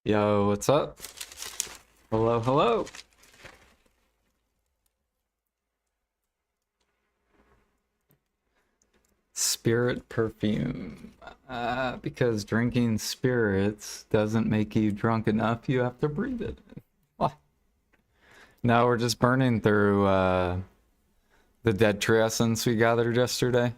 Yo, what's up? Hello, hello. Spirit perfume. Because drinking spirits doesn't make you drunk enough, you have to breathe it. What? No, we're just burning through the dead tree essence we gathered yesterday.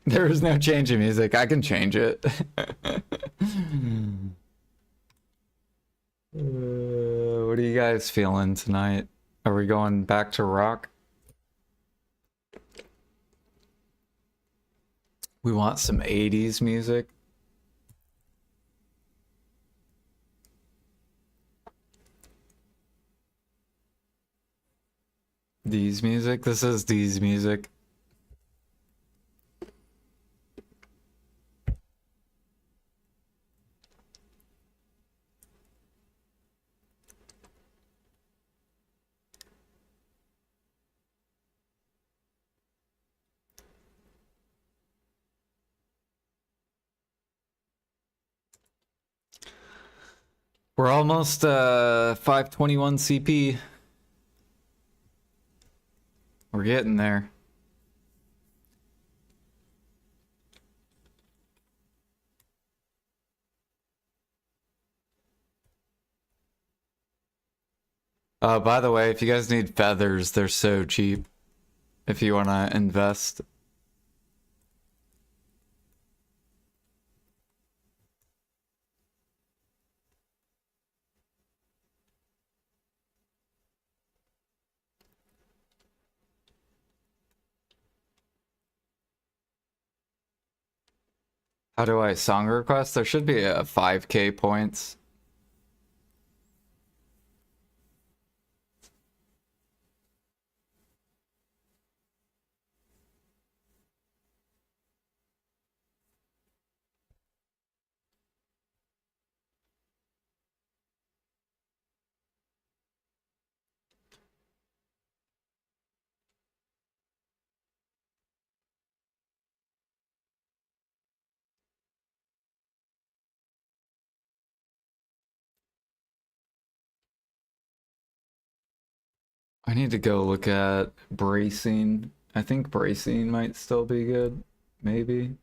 There is no change in music. I can change it. What are you guys feeling tonight? Are we going back to rock? We want some 80s music. D's music? This is D's music. We're almost 521 CP. We're getting there. By the way, if you guys need feathers, they're so cheap. If you want to invest. How do I song request? There should be a 5k points. I need to go look at bracing. I think bracing might still be good. Maybe.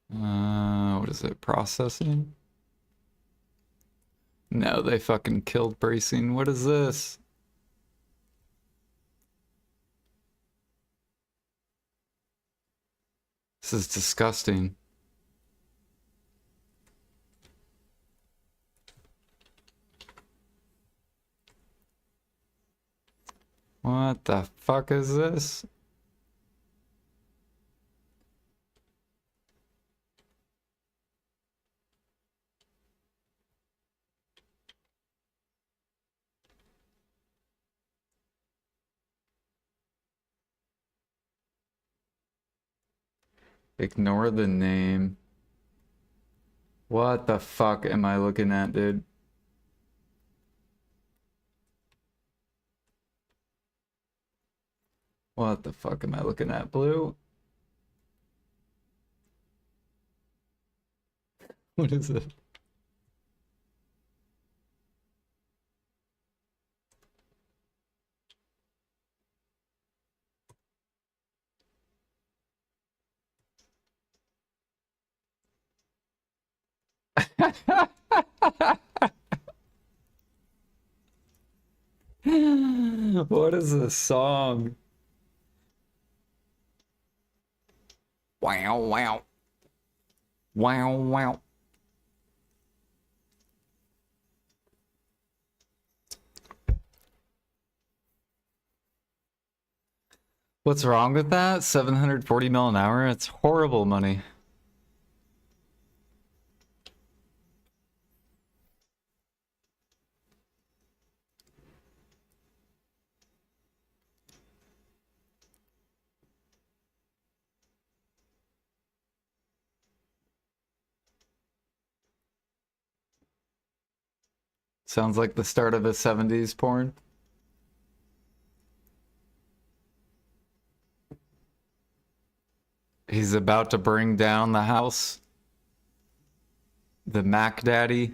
What is it? Processing? No, they fucking killed bracing. What is this? This is disgusting. What the fuck is this? Ignore the name. What the fuck am I looking at, dude? What the fuck am I looking at, Blue? What is it? What is this song? Wow, wow. Wow, wow. What's wrong with that? 740 mil an hour? It's horrible money. Sounds like the start of a 70s porn. He's about to bring down the house. The Mac Daddy.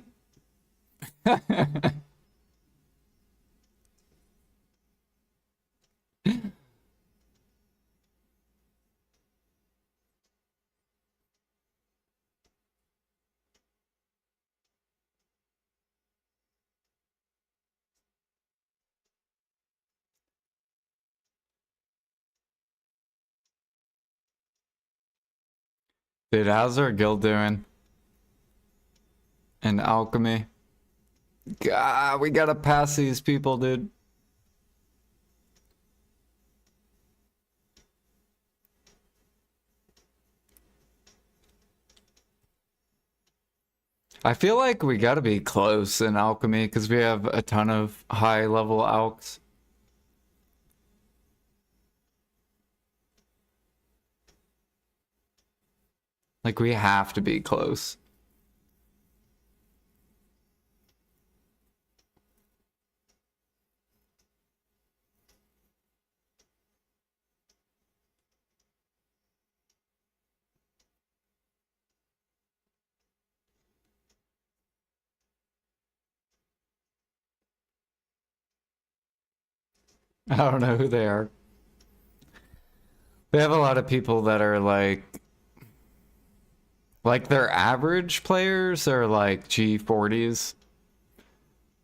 Dude, how's our guild doing? In alchemy? God, we gotta pass these people, dude. I feel like we gotta be close in alchemy because we have a ton of high level alks. Like we have to be close. I don't know who they are. They have a lot of people that are like their average players are like G40s.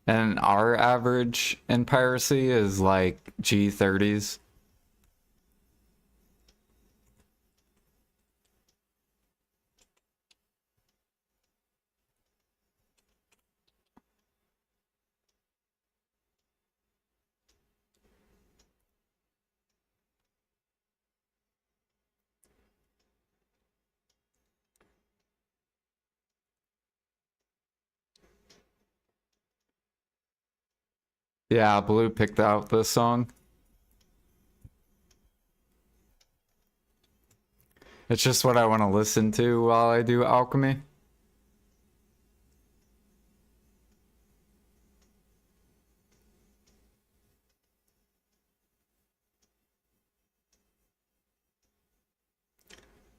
And our average in piracy is like G30s. Yeah, Blue picked out this song. It's just what I want to listen to while I do alchemy.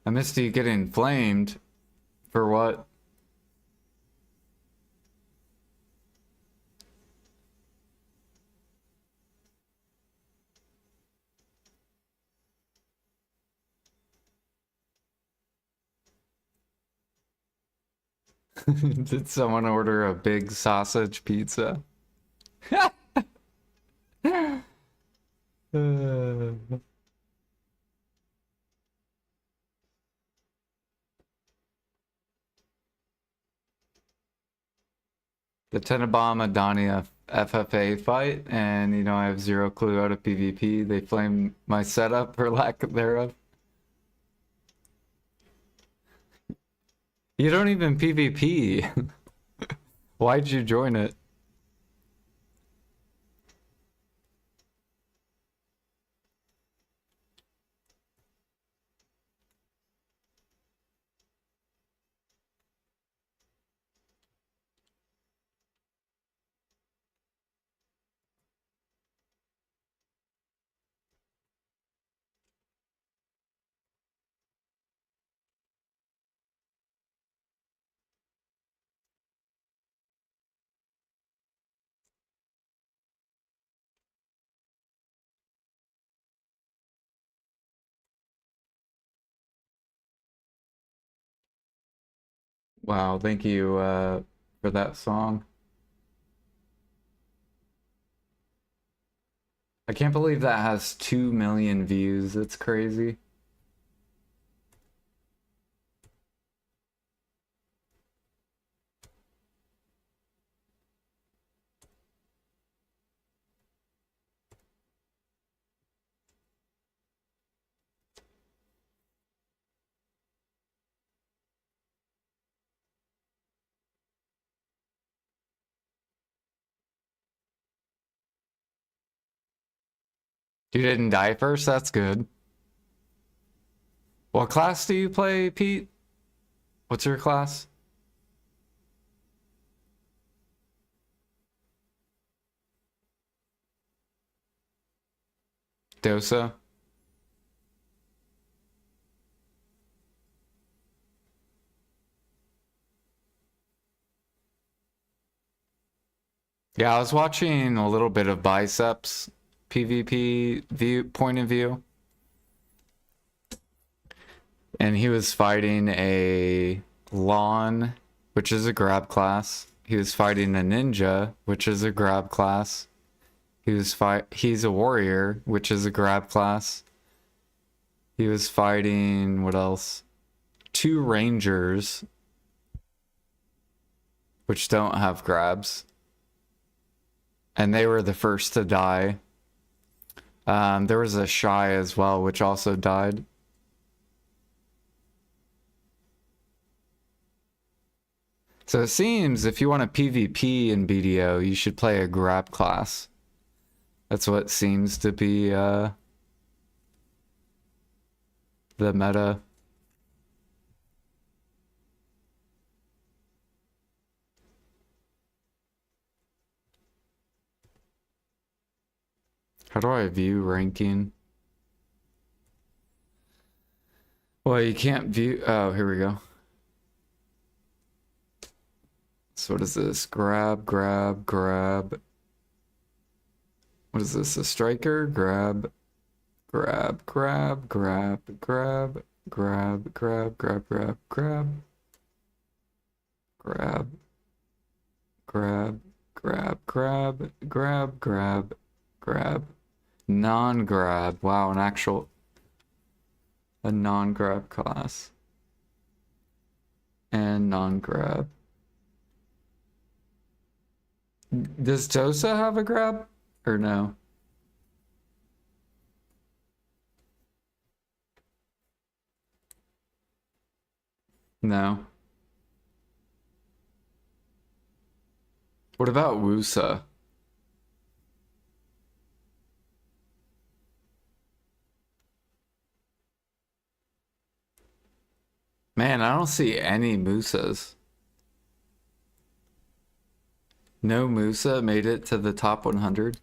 I missed you getting flamed. For what? Did someone order a big sausage pizza? The Tenenbaum Adania FFA fight, and you know I have zero clue how to PvP. They flamed my setup for lack thereof. You don't even PvP. Why'd you join it? Wow, thank you for that song. I can't believe that has 2 million views. That's crazy. You didn't die first? That's good. What class do you play, Pete? What's your class? Dosa. Yeah, I was watching a little bit of Biceps PvP point of view. And he was fighting a Lawn, which is a grab class. He was fighting a Ninja, which is a grab class. He's a Warrior, which is a grab class. He was fighting, what else? 2 Rangers, which don't have grabs. And they were the first to die. There was a Shy as well, which also died. So it seems if you want a PvP in BDO, you should play a grab class. That's what seems to be the meta. How do I view ranking? Well, you can't view... Oh, here we go. So what is this? Grab, grab, grab. What is this? A striker? Grab, grab, grab, grab, grab, grab, grab, grab, grab, grab. Grab, grab, grab, grab, grab, grab, grab. Non-grab. Wow, a non-grab class. And non-grab. Does Tosa have a grab? Or no? No. What about Wusa? Man, I don't see any Musas. No Musa made it to the top 100.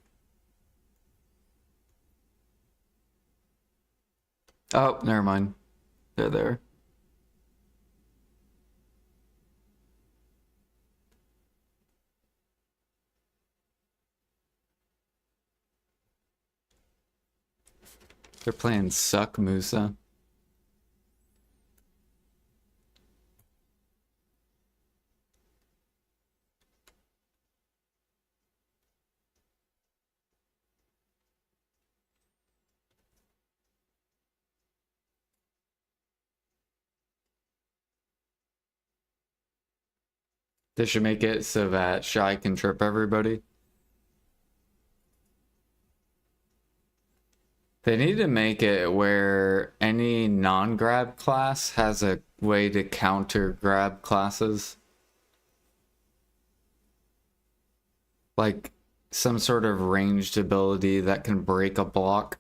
Oh, never mind. They're there. They're playing Suck Musa. They should make it so that Shy can trip everybody. They need to make it where any non-grab class has a way to counter grab classes. Like some sort of ranged ability that can break a block.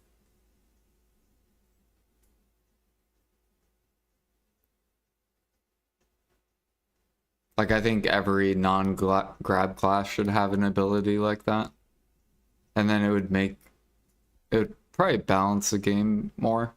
Like I think every non-grab class should have an ability like that. And then it would probably balance the game more.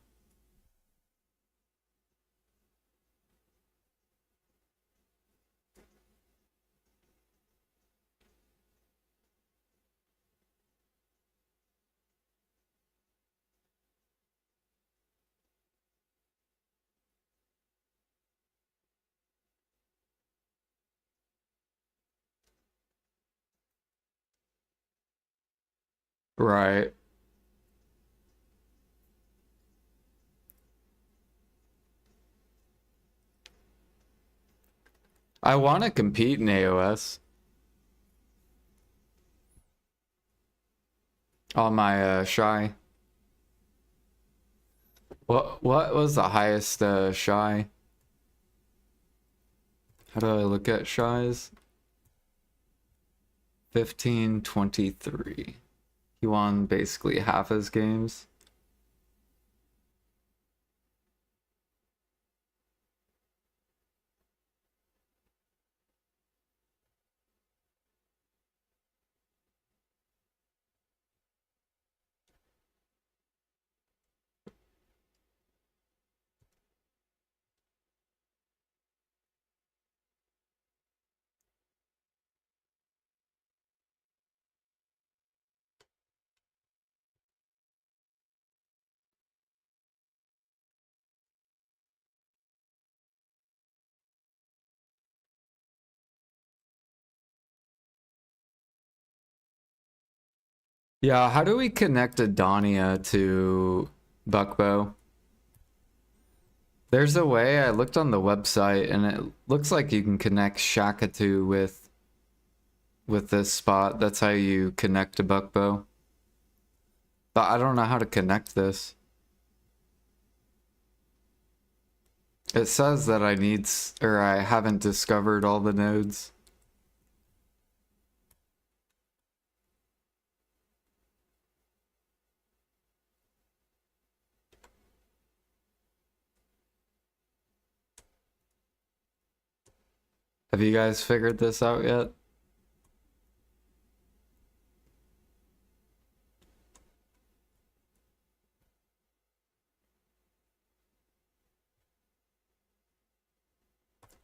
Right. I want to compete in AOS. On my Shy. What was the highest Shy? How do I look at Shy's? 1523. He won basically half his games. Yeah, how do we connect Adonia to Buckbow? There's a way. I looked on the website and it looks like you can connect Shakatu with this spot. That's how you connect to Buckbow. But I don't know how to connect this. It says that I haven't discovered all the nodes. Have you guys figured this out yet?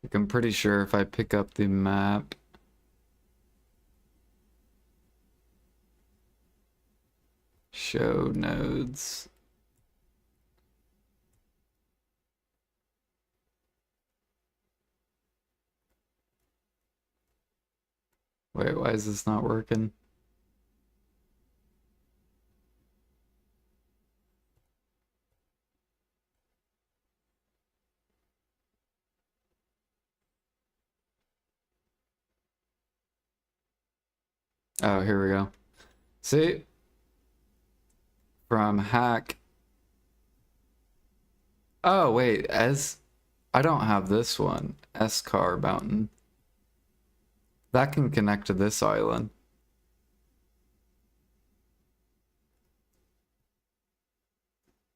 Like, I'm pretty sure if I pick up the map. Show nodes. Wait, why is this not working? Oh, here we go. See? From hack. Oh, wait, I don't have this one. S-Car Mountain. That can connect to this island.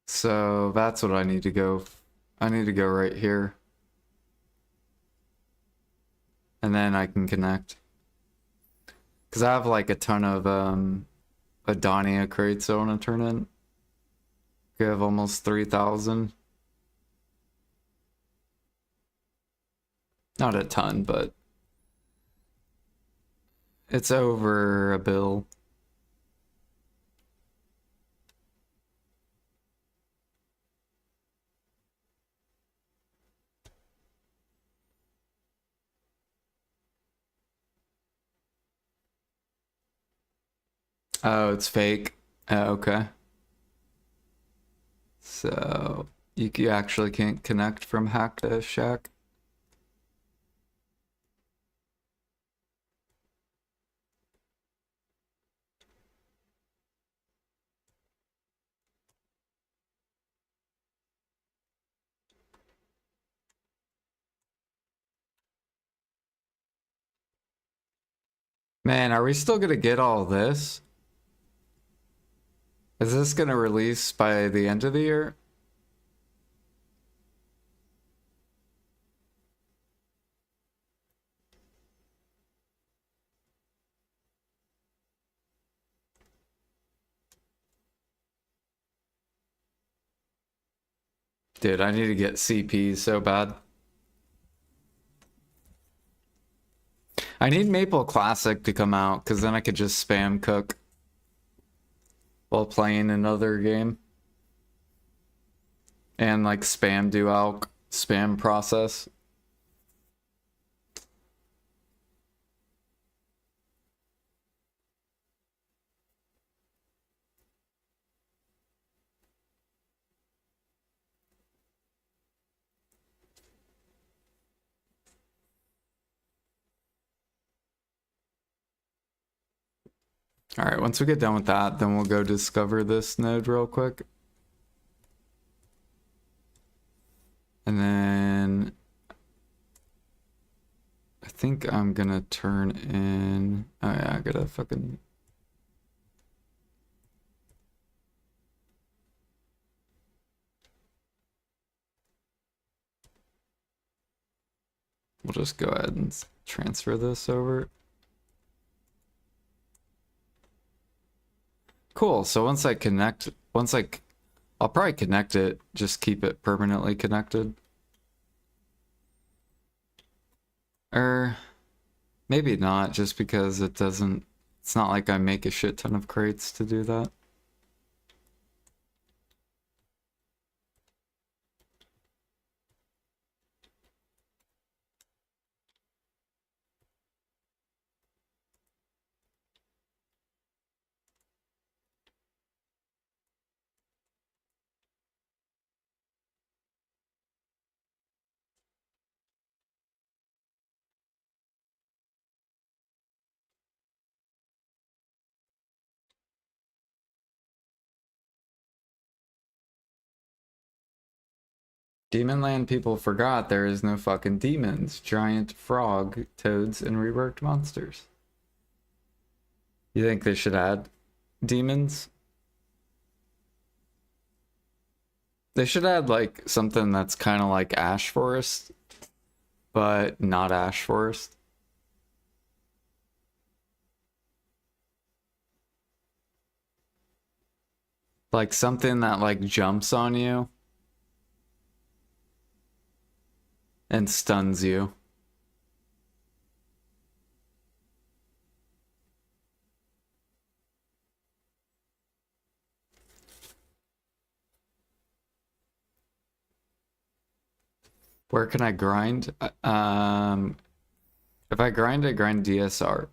So that's what I need to go. I need to go right here. And then I can connect. Because I have like a ton of Adonia crates I want to turn in. We have almost 3,000. Not a ton, but it's over a bill. Oh, it's fake. Oh, okay. So you actually can't connect from hack to shack. Man, are we still gonna get all this? Is this gonna release by the end of the year? Dude, I need to get CPs so bad. I need Maple Classic to come out, because then I could just spam cook while playing another game. And like spam do alk, spam process. All right, once we get done with that, then we'll go discover this node real quick. And then I think I'm gonna turn in, oh yeah, I gotta fucking, we'll just go ahead and transfer this over. Cool, so once I connect, I'll probably connect it, just keep it permanently connected. Or maybe not, just because it's not like I make a shit ton of crates to do that. Demonland people forgot there is no fucking demons, giant frog, toads, and reworked monsters. You think they should add demons? They should add like something that's kind of like Ash Forest, but not Ash Forest. Like something that like jumps on you and stuns you. Where can I grind? If I grind, I grind DSR.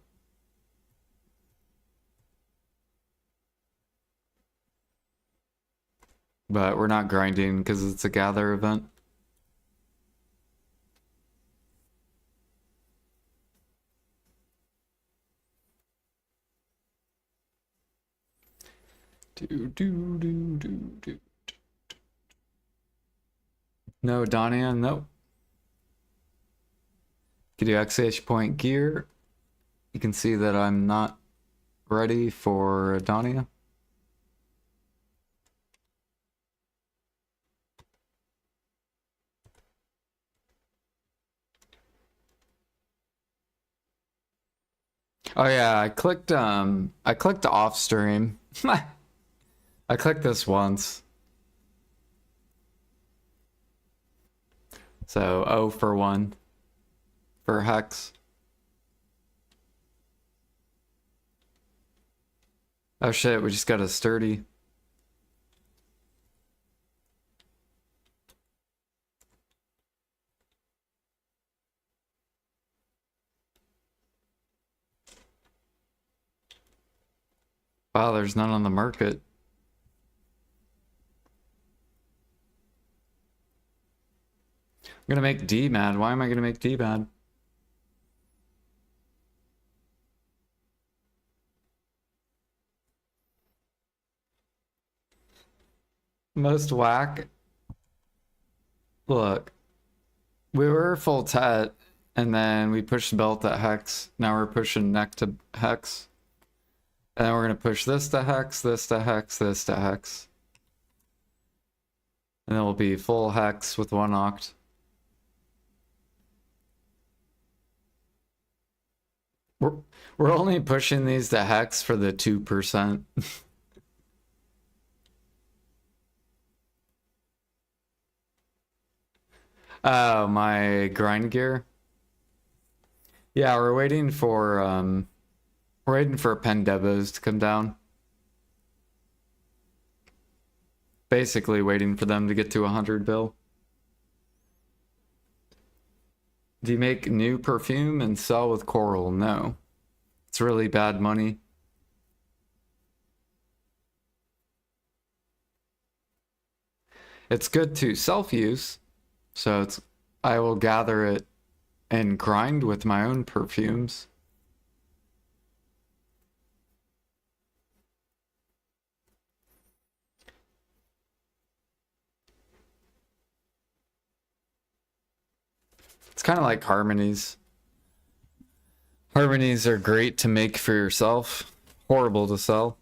But we're not grinding because it's a gather event. Do. No, Dania, no. Can do XH point gear. You can see that I'm not ready for Dania. Oh yeah, I clicked off stream. I clicked this once. So 0 for 1 for Hex. Oh shit, we just got a sturdy. Wow, there's none on the market. I'm gonna make D mad. Why am I gonna make D mad? Most whack. Look, we were full tet, and then we pushed belt at Hex. Now we're pushing neck to Hex. And then we're gonna push this to Hex, this to Hex, this to Hex. And then we'll be full Hex with 1 oct. We're only pushing these to Hex for the 2%. Oh, my grind gear. Yeah, we're waiting for Pendevos to come down. Basically waiting for them to get to 100 bill. Do you make new perfume and sell with coral? No. It's really bad money. It's good to self-use, so I will gather it and grind with my own perfumes. It's kind of like harmonies. Harmonies are great to make for yourself, horrible to sell.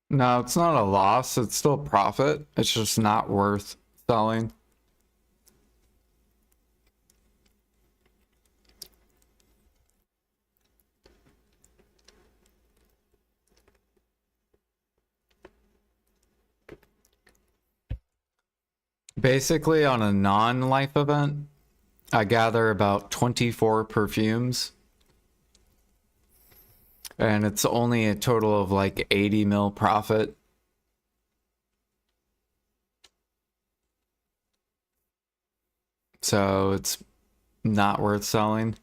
No, it's not a loss. It's still profit. It's just not worth selling. Basically, on a non-life event, I gather about 24 perfumes. And it's only a total of like 80 mil profit. So it's not worth selling.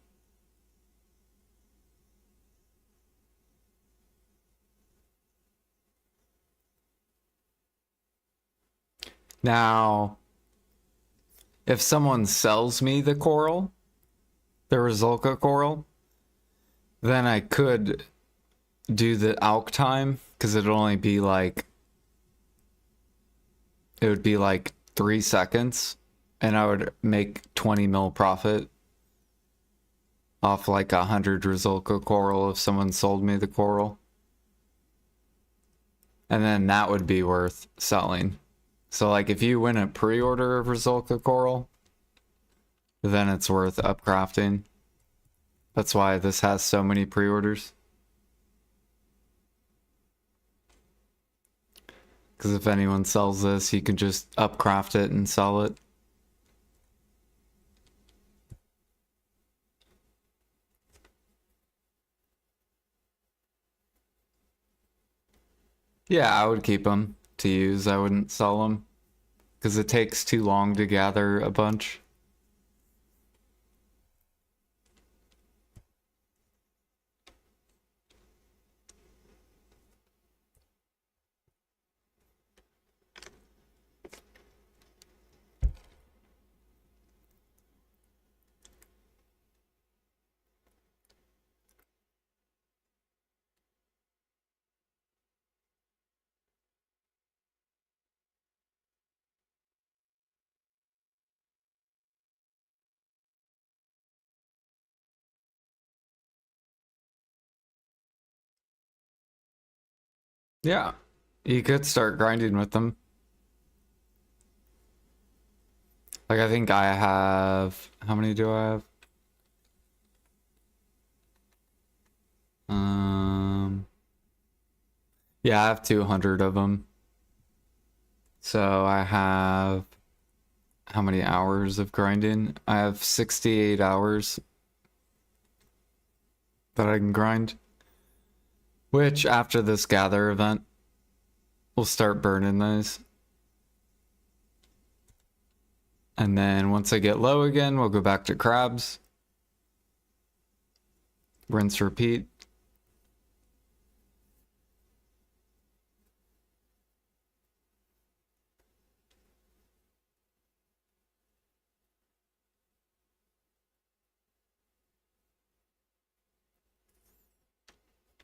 Now, if someone sells me the coral, the Rizulka coral, then I could do the alk time, because it'd only be like, it would be like 3 seconds, and I would make 20 mil profit off like 100 Rizulka coral if someone sold me the coral. And then that would be worth selling. So like if you win a pre-order of Rizulka coral, then it's worth upcrafting. That's why this has so many pre-orders. Because if anyone sells this, you can just upcraft it and sell it. Yeah, I would keep them to use. I wouldn't sell them. Because it takes too long to gather a bunch. Yeah, you could start grinding with them. Like I think I have, how many do I have? Yeah, I have 200 of them. So I have, how many hours of grinding? I have 68 hours that I can grind. Which, after this gather event, we'll start burning those. And then once I get low again, we'll go back to crabs. Rinse, repeat.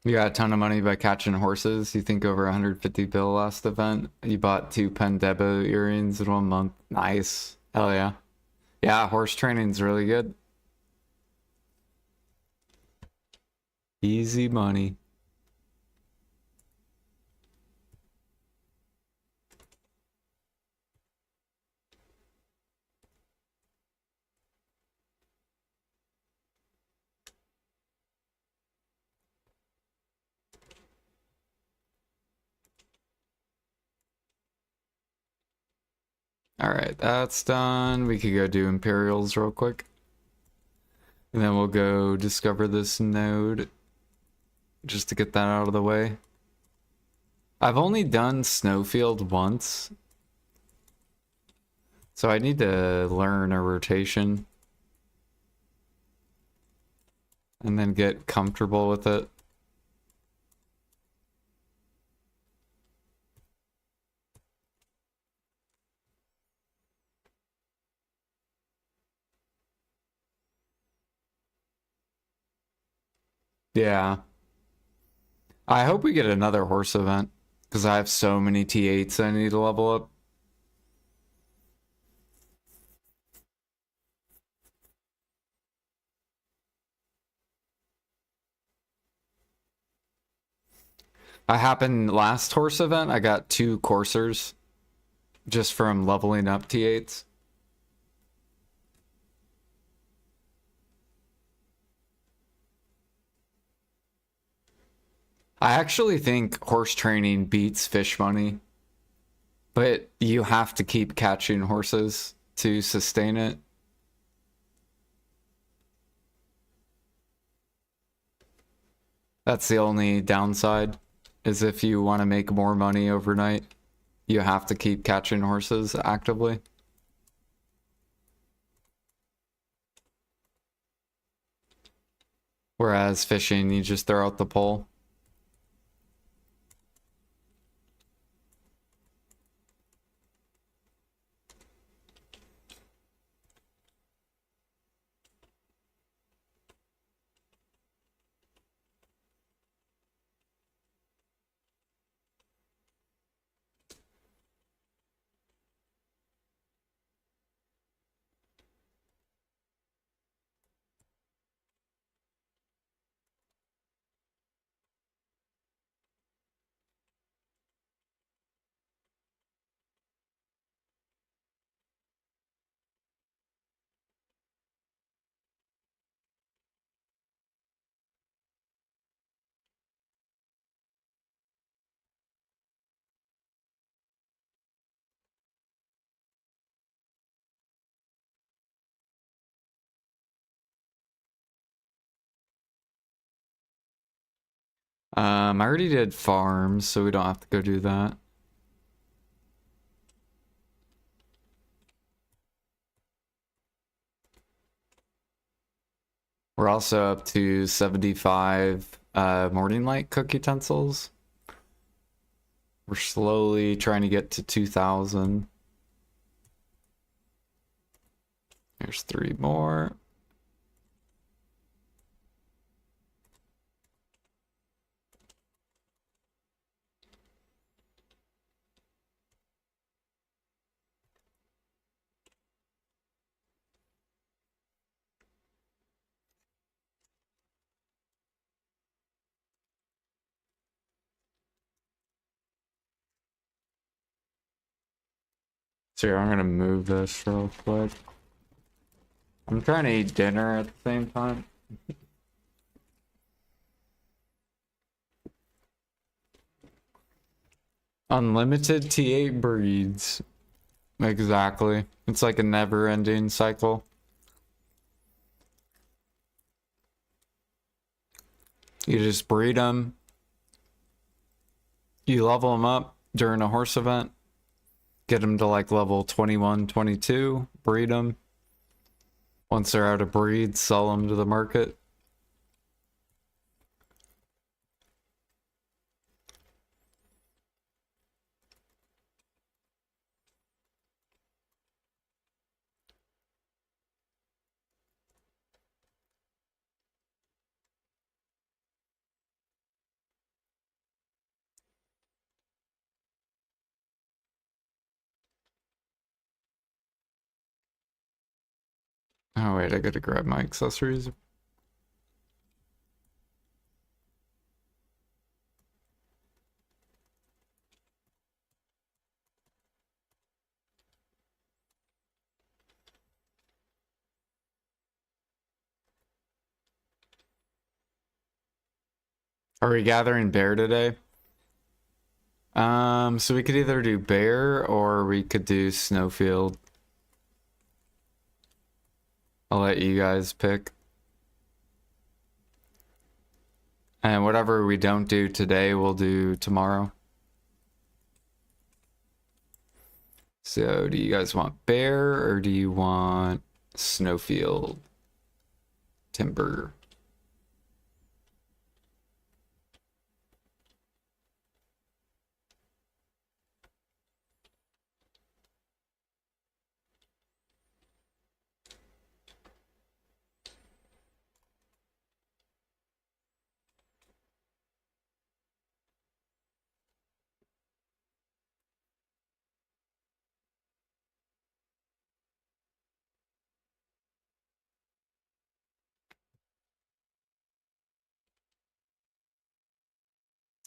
You got a ton of money by catching horses. You think over 150 bill last event. You bought 2 Pendebo earrings in 1 month. Nice. Hell yeah. Yeah, horse training's really good. Easy money. Alright, that's done. We could go do Imperials real quick. And then we'll go discover this node. Just to get that out of the way. I've only done Snowfield once. So I need to learn a rotation. And then get comfortable with it. Yeah. I hope we get another horse event. Because I have so many T8s I need to level up. I happened last horse event, I got 2 coursers. Just from leveling up T8s. I actually think horse training beats fish money. But you have to keep catching horses to sustain it. That's the only downside, is if you want to make more money overnight, you have to keep catching horses actively. Whereas fishing, you just throw out the pole. I already did farms, so we don't have to go do that. We're also up to 75 morning light cook utensils. We're slowly trying to get to 2,000. There's 3 more. So here, I'm gonna move this real quick. I'm trying to eat dinner at the same time. Unlimited T8 breeds. Exactly. It's like a never-ending cycle. You just breed them. You level them up during a horse event. Get them to like level 21, 22. Breed them. Once they're out of breed, sell them to the market. Oh wait, I gotta grab my accessories. Are we gathering bear today? So we could either do bear or we could do snowfield. I'll let you guys pick. And whatever we don't do today, we'll do tomorrow. So do you guys want bear or do you want snowfield? Timber.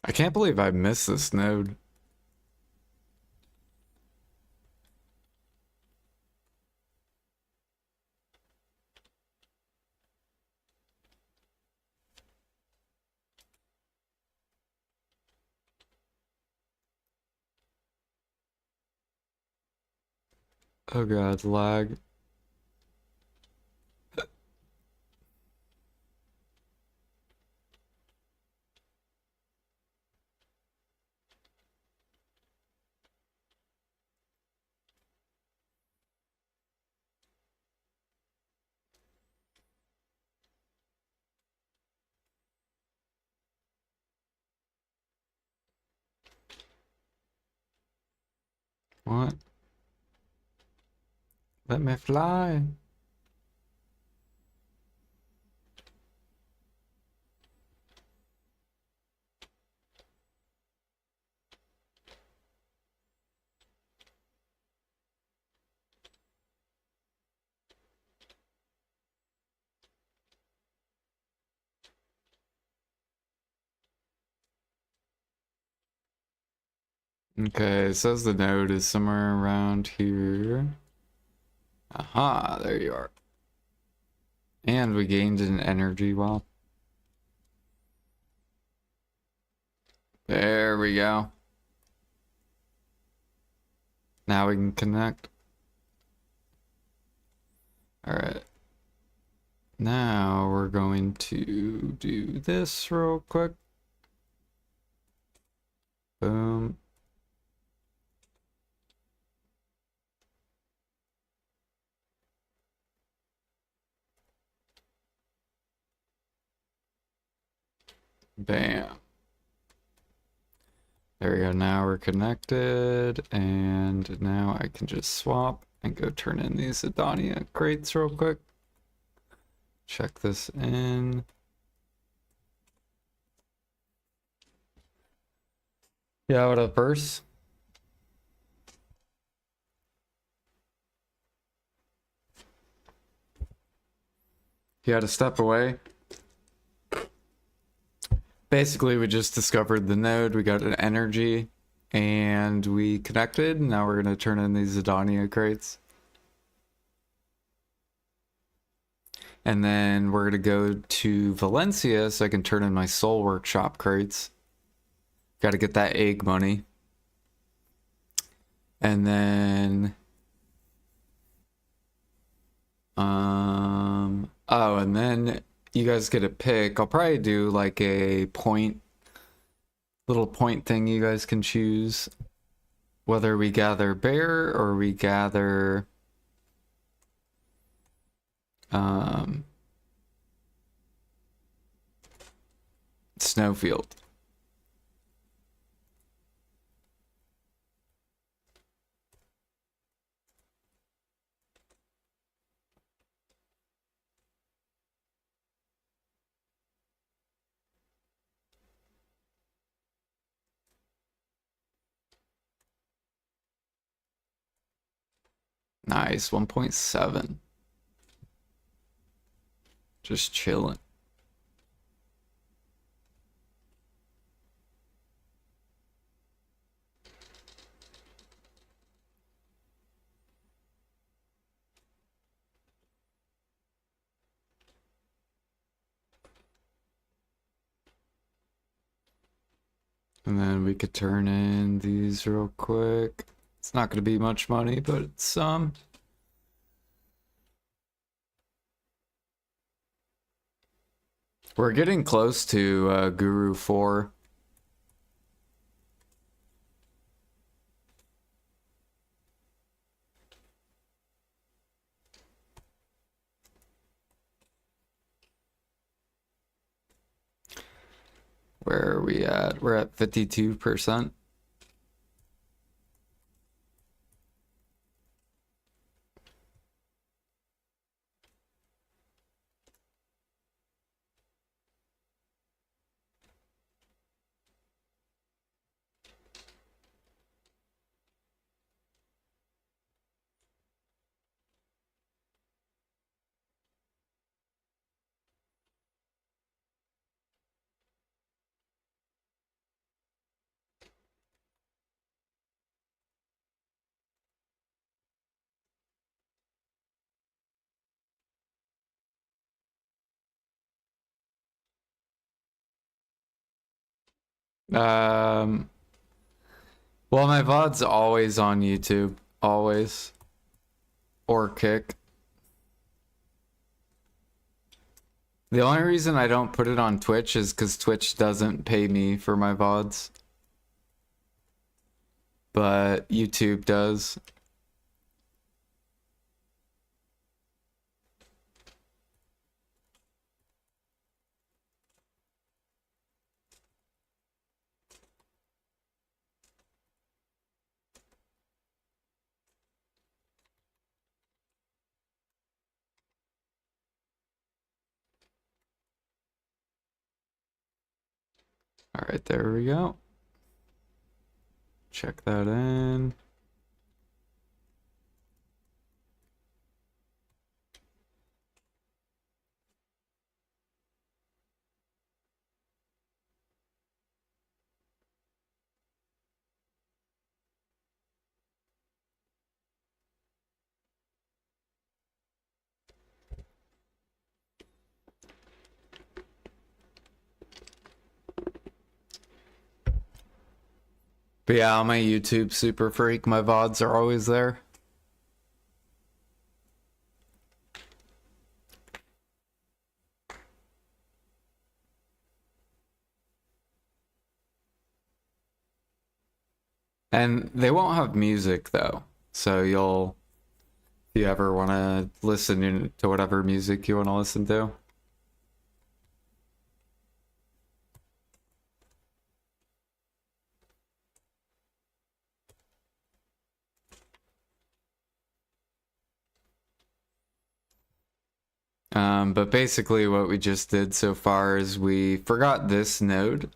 I can't believe I missed this node. Oh god, lag. What? Let me fly. Okay, it says the node is somewhere around here. Aha, there you are. And we gained an energy well. There we go. Now we can connect. Alright. Now we're going to do this real quick. Boom. Bam. There we go. Now we're connected, and now I can just swap and go turn in these Adonia crates real quick. Check this in. Yeah, what up, Verse? You had to step away. Basically, we just discovered the node, we got an energy, and we connected. Now we're going to turn in these Adonia crates. And then we're going to go to Valencia so I can turn in my Soul Workshop crates. Got to get that egg money. And then... Oh, and then you guys get a pick. I'll probably do like a little point thing you guys can choose. Whether we gather bear or we gather... Snowfield. Nice, 1.7. Just chilling. And then we could turn in these real quick. It's not going to be much money, but it's some. We're getting close to Guru 4. Where are we at? We're at 52%. Well, my VOD's always on YouTube. Always. Or Kick. The only reason I don't put it on Twitch is because Twitch doesn't pay me for my VODs. But YouTube does. All right, there we go. Check that in. But yeah, I'm a YouTube super freak. My VODs are always there. And they won't have music though. So if you ever want to listen to whatever music you want to listen to. But basically what we just did so far is we forgot this node,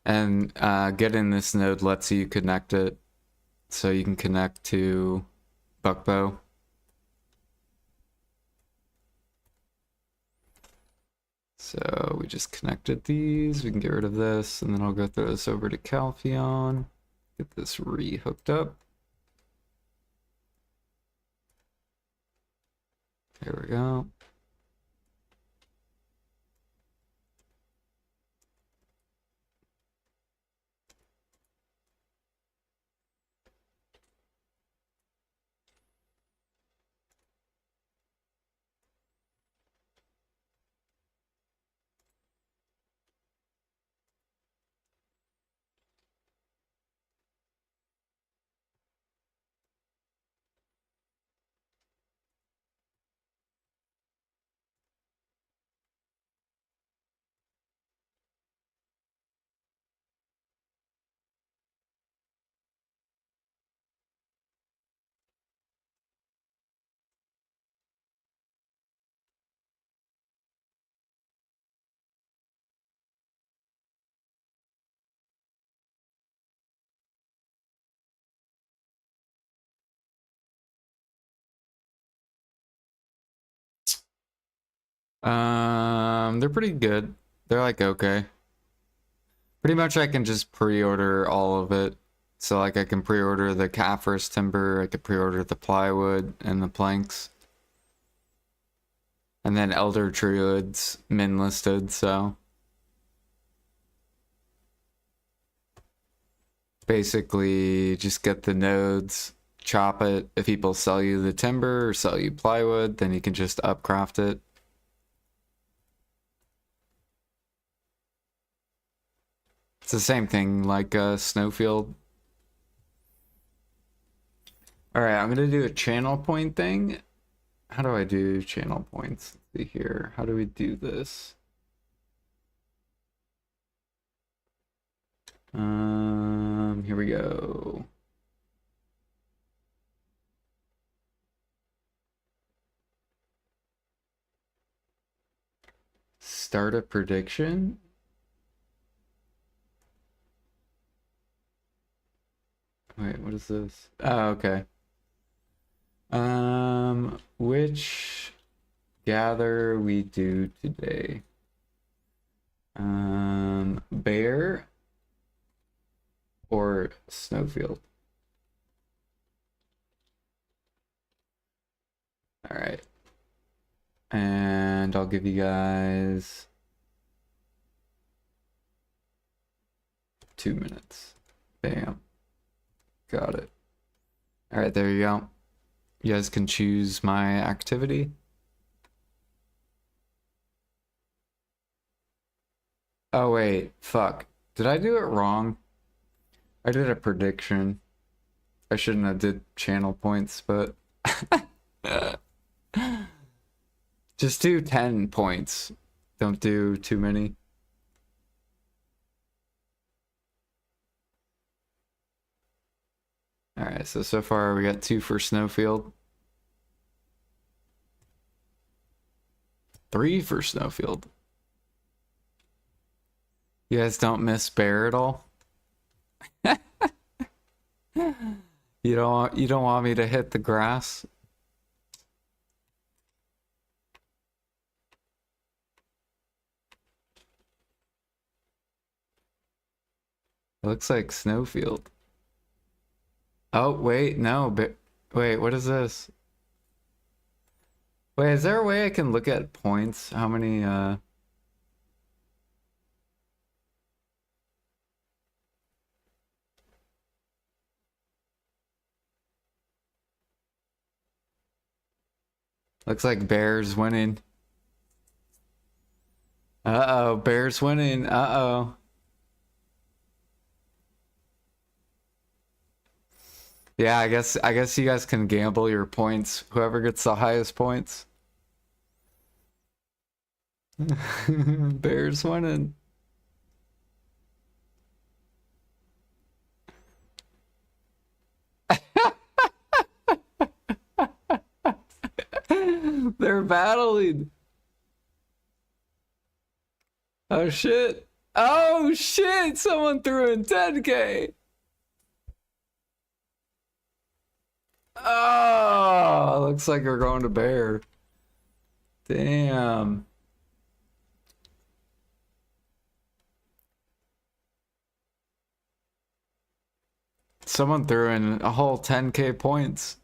and getting this node lets you connect it, so you can connect to Buckbow. So we just connected these, we can get rid of this, and then I'll go throw this over to Calpheon, get this re-hooked up. There we go. They're pretty good. They're like okay. Pretty much I can just pre-order all of it. So like I can pre-order the Caphras timber, I could pre-order the plywood and the planks. And then Elder Druids min listed, so basically just get the nodes, chop it. If people sell you the timber or sell you plywood, then you can just upcraft it. It's the same thing like Snowfield. Alright, I'm gonna do a channel point thing. How do I do channel points? Let's see here. How do we do this? Here we go. Start a prediction. Wait, what is this? Oh, okay. Which gather we do today? Bear or Snowfield? All right. And I'll give you guys 2 minutes. Bam. Got it. All right, there you go. You guys can choose my activity. Oh wait, fuck. Did I do it wrong? I did a prediction. I shouldn't have did channel points, but just do 10 points. Don't do too many. Alright, so far we got 2 for Snowfield. 3 for Snowfield. You guys don't miss Bear at all? You don't want me to hit the grass? It looks like Snowfield. Oh, wait, no, but wait, what is this? Wait, is there a way I can look at points? How many, looks like Bear's winning. Uh-oh, Bear's winning. Uh-oh. Yeah, I guess you guys can gamble your points. Whoever gets the highest points. Bears winning. They're battling. Oh shit. Oh shit, someone threw in 10K. Oh, looks like we're going to bear. Damn. Someone threw in a whole 10K points.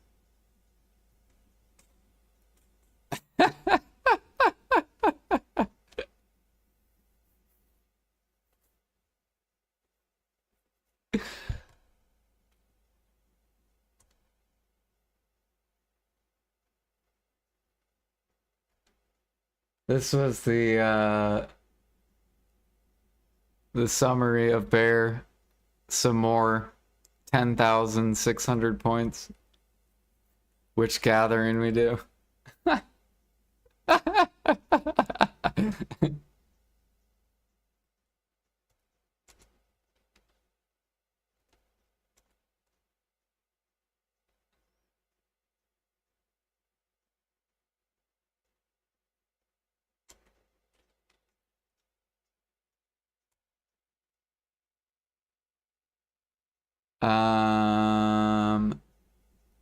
This was the summary of bear. Some more 10,600 points. Which gathering we do?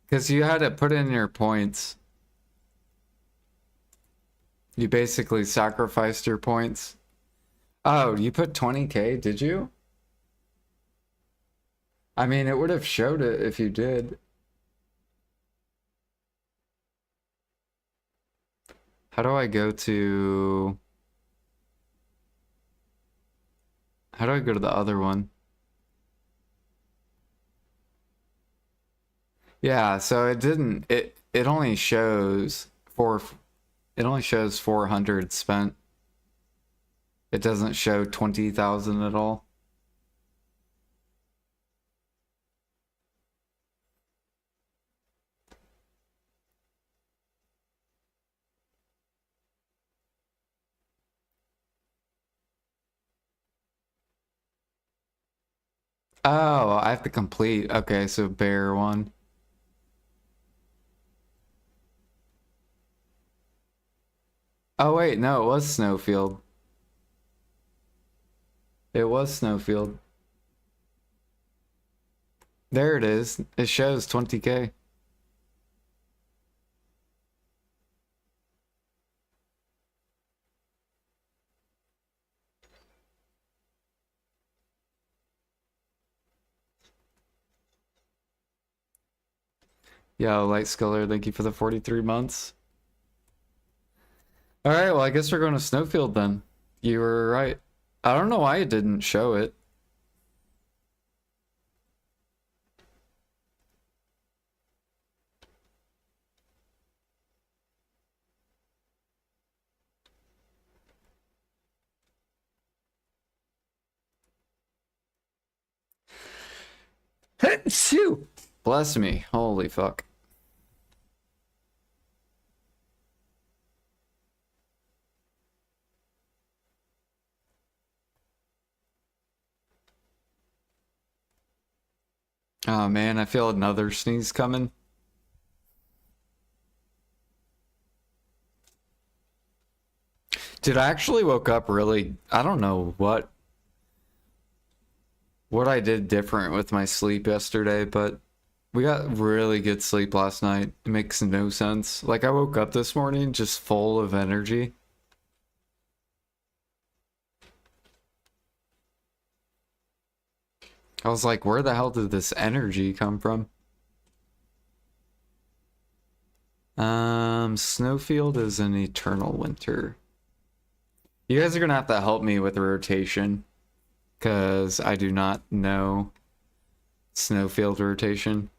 Because you had to put in your points. You basically sacrificed your points. Oh, you put 20K, did you? I mean, it would have showed it if you did. How do I go to... How do I go to the other one? Yeah, so it didn't... It only shows four... It only shows 400 spent. It doesn't show 20,000 at all. Oh, I have to complete. Okay, so bear one. Oh wait, no, it was Snowfield. It was Snowfield. There it is. It shows 20K. Yo, Light Sculler, thank you for the 43 months. All right, well, I guess we're going to Snowfield then. You were right. I don't know why it didn't show it. Phew! Bless me. Holy fuck. Oh man, I feel another sneeze coming. Dude, I actually woke up really, I don't know what I did different with my sleep yesterday, but we got really good sleep last night. It makes no sense. Like I woke up this morning just full of energy. I was like, where the hell did this energy come from? Snowfield is an eternal winter. You guys are gonna have to help me with the rotation, because I do not know Snowfield rotation.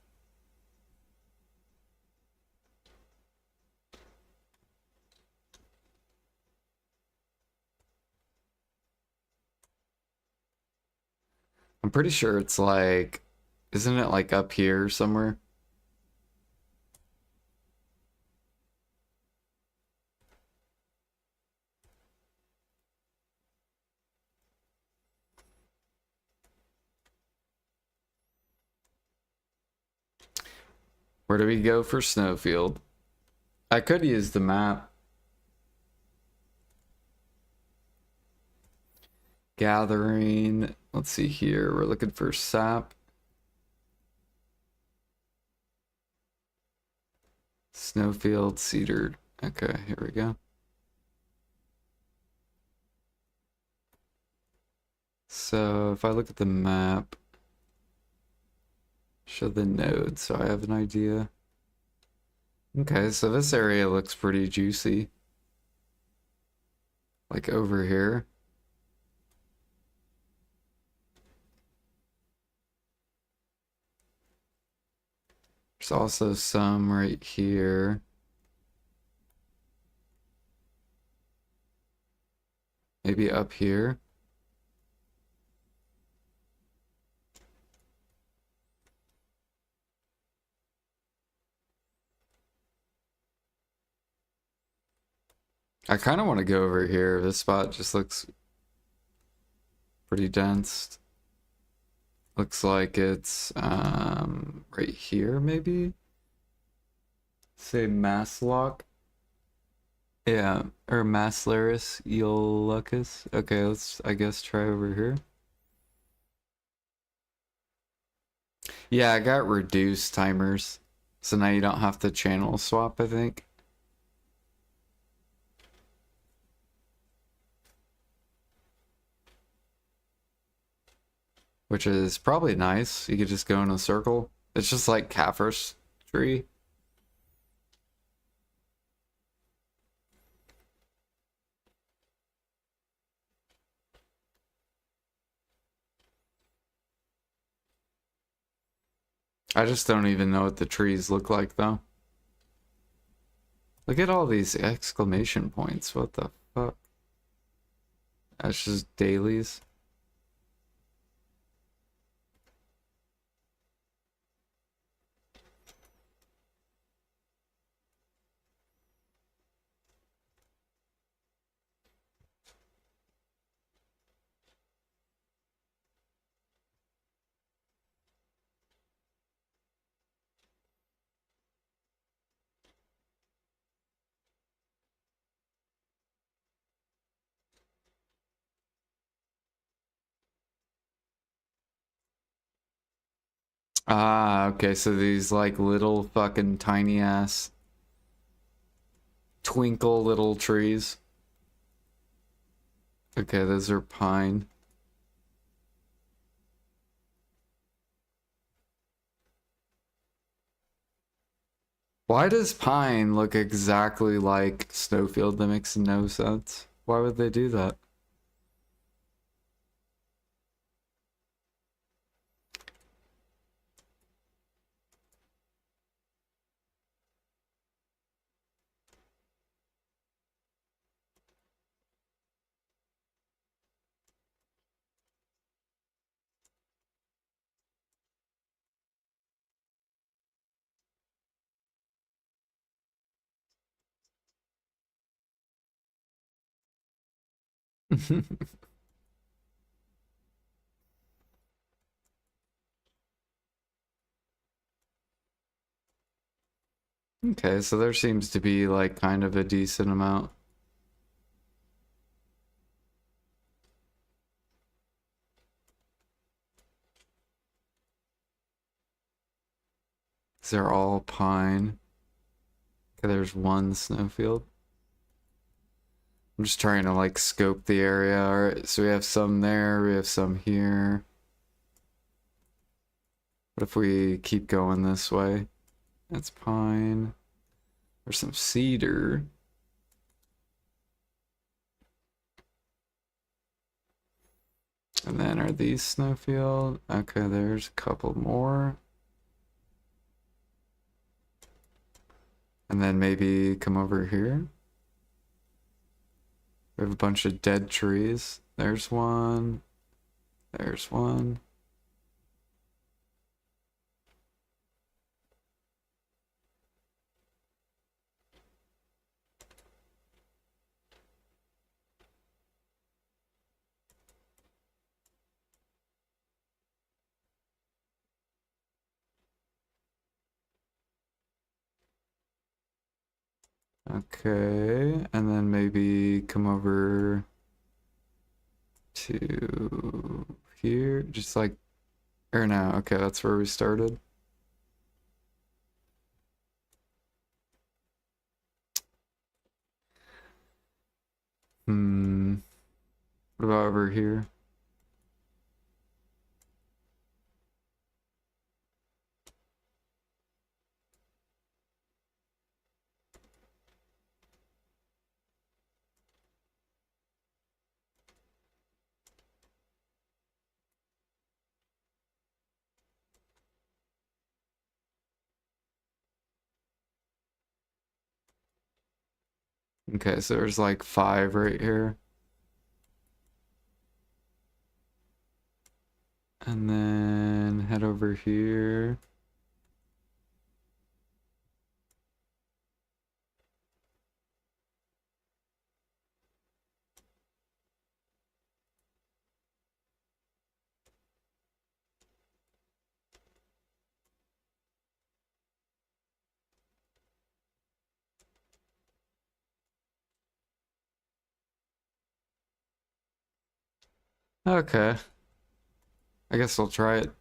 I'm pretty sure it's like Isn't it like up here somewhere? Where do we go for Snowfield? I could use the map. Gathering. Let's see here. We're looking for sap. Snowfield, cedar. Okay, here we go. So if I look at the map, show the node so I have an idea. Okay, so this area looks pretty juicy. Like over here. There's also some right here. Maybe up here. I kind of want to go over here. This spot just looks pretty dense. Looks like it's right here maybe. Say Maslock. Yeah, or Maslaris Eolocus. Okay, let's I guess try over here. Yeah, I got reduced timers. So now you don't have to channel swap, I think. Which is probably nice. You could just go in a circle. It's just like Kaffir's tree. I just don't even know what the trees look like though. Look at all these exclamation points. What the fuck? That's just dailies. Ah, okay, so these like little fucking tiny ass twinkle little trees. Okay, those are pine. Why does pine look exactly like Snowfield? That makes no sense. Why would they do that? Okay, so there seems to be like kind of a decent amount. They're all pine. Okay, there's one Snowfield. I'm just trying to like scope the area. Alright, so we have some there, we have some here. What if we keep going this way? That's pine. There's some cedar. And then are these Snowfield? Okay, there's a couple more. And then maybe come over here. We have a bunch of dead trees. There's one. There's one. Okay, and then maybe come over to here, just like, or no, okay, that's where we started. What about over here? Okay, so there's like 5 right here. And then head over here. Okay, I guess I'll try it.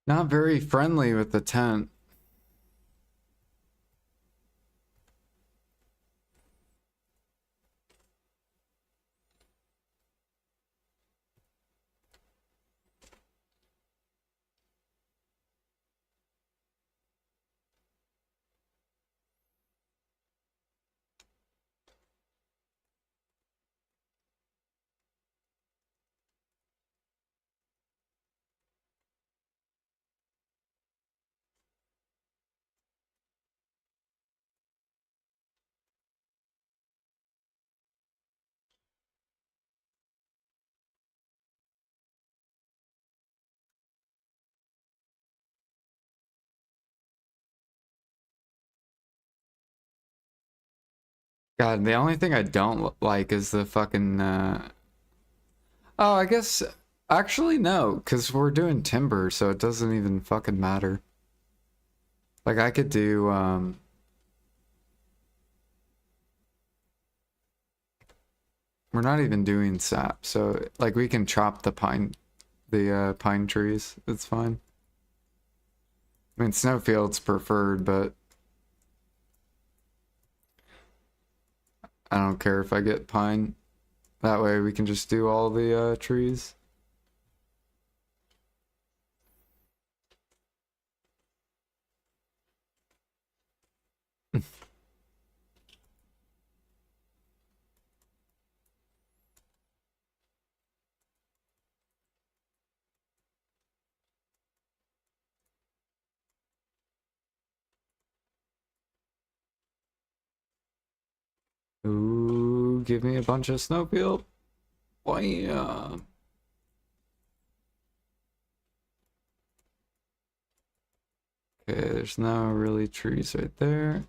Not very friendly with the tent. God, the only thing I don't like is the fucking, Oh, I guess, actually no, because we're doing timber, so it doesn't even fucking matter. Like, I could do, we're not even doing sap, so, like, we can chop the pine trees. It's fine. I mean, snowfield's preferred, but I don't care if I get pine. That way we can just do all the trees. Ooh, give me a bunch of snowfield. Bam. Okay, there's no really trees right there.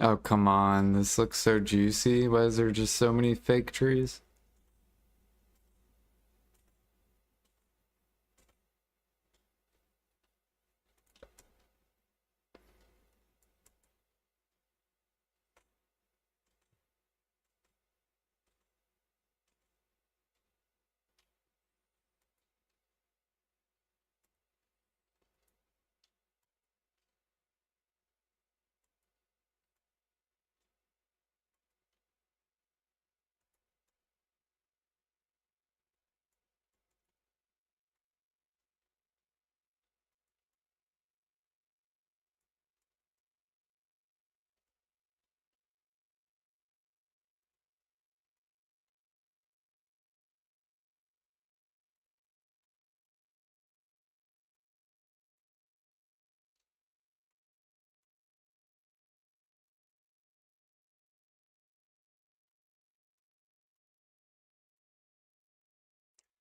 Oh, come on. This looks so juicy. Why is there just so many fake trees?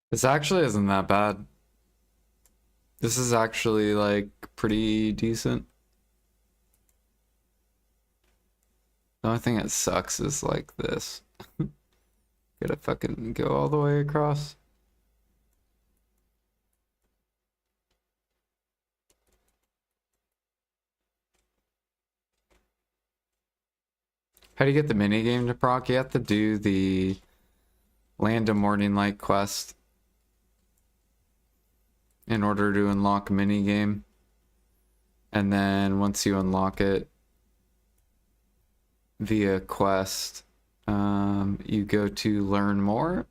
This actually isn't that bad. This is actually like pretty decent. The only thing that sucks is like this. Gotta fucking go all the way across. How do you get the mini game to proc? You have to do the Land of Morning Light quest in order to unlock a mini game. And then once you unlock it via quest, you go to learn more.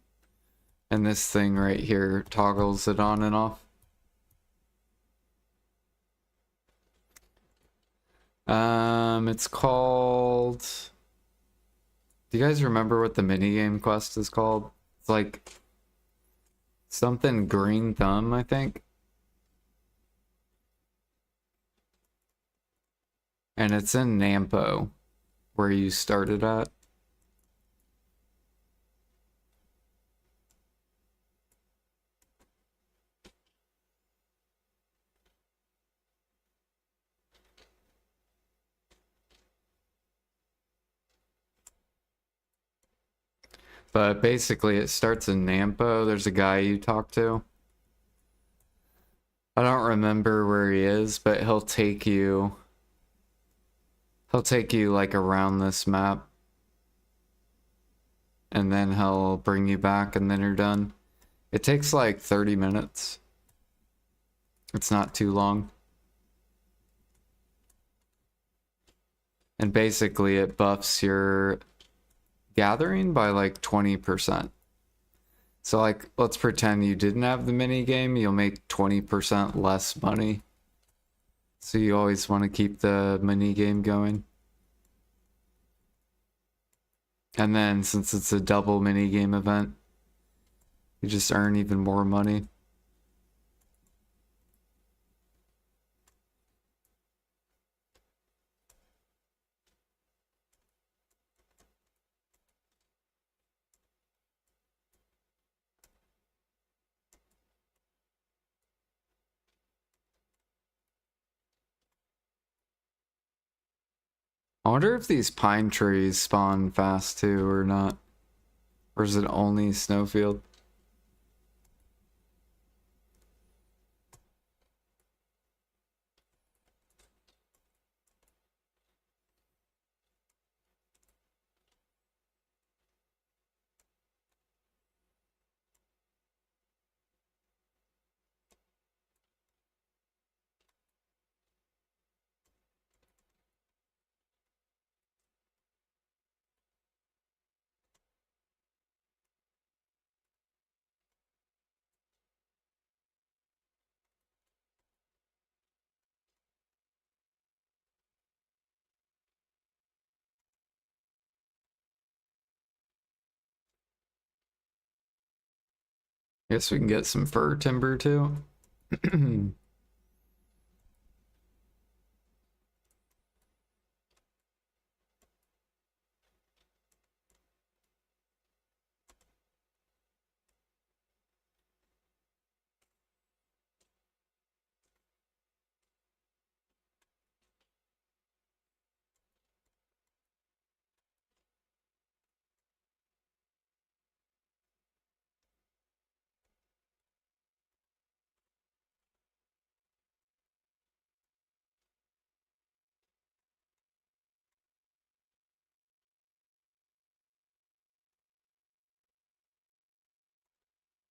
And this thing right here toggles it on and off. It's called... Do you guys remember what the minigame quest is called? It's like something green thumb, I think. And it's in Nampo, where you started at. But basically it starts in Nampo. There's a guy you talk to. I don't remember where he is, but he'll take you like around this map. And then he'll bring you back and then you're done. It takes like 30 minutes. It's not too long. And basically it buffs your gathering by like 20%. So like, let's pretend you didn't have the mini game, you'll make 20% less money. So you always want to keep the mini game going. And then since it's a double mini game event, you just earn even more money. I wonder if these pine trees spawn fast too or not. Or is it only snowfield? Guess we can get some fir timber too.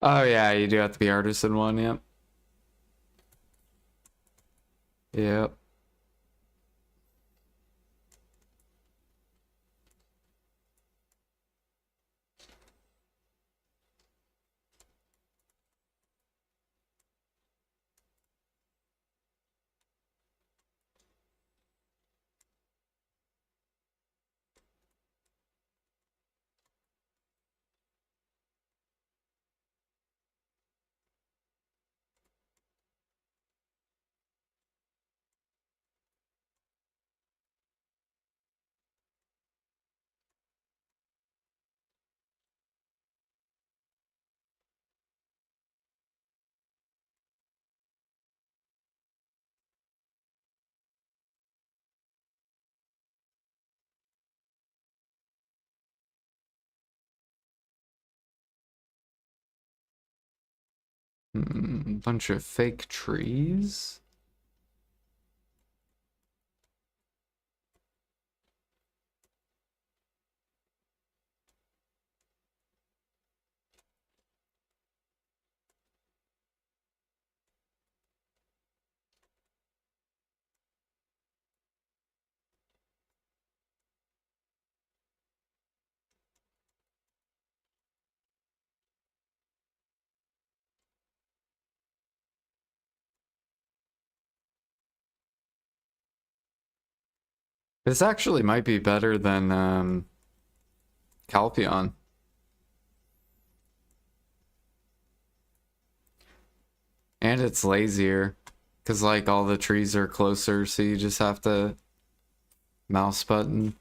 Oh yeah, you do have to be artisan one, yep. Yep. Bunch of fake trees. This actually might be better than Calpheon. And it's lazier. Because, like, all the trees are closer, so you just have to mouse button.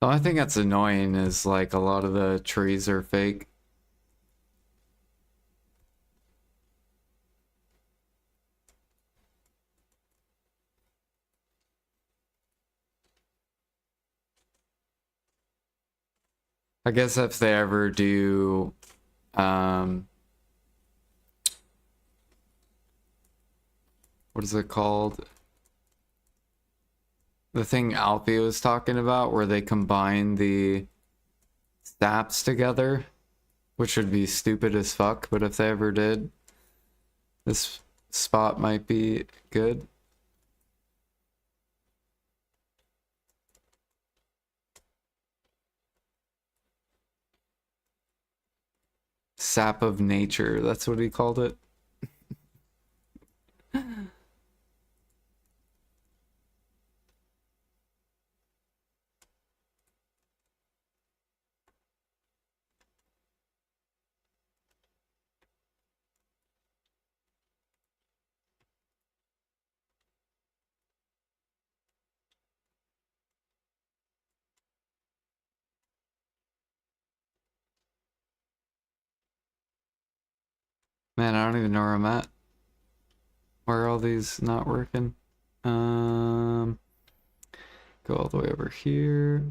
The only thing that's annoying is, like, a lot of the trees are fake. I guess if they ever do, what is it called? The thing Alfie was talking about, where they combine the saps together, which would be stupid as fuck, but if they ever did, this spot might be good. Sap of nature, that's what he called it. Man, I don't even know where I'm at. Where are all these not working? Go all the way over here.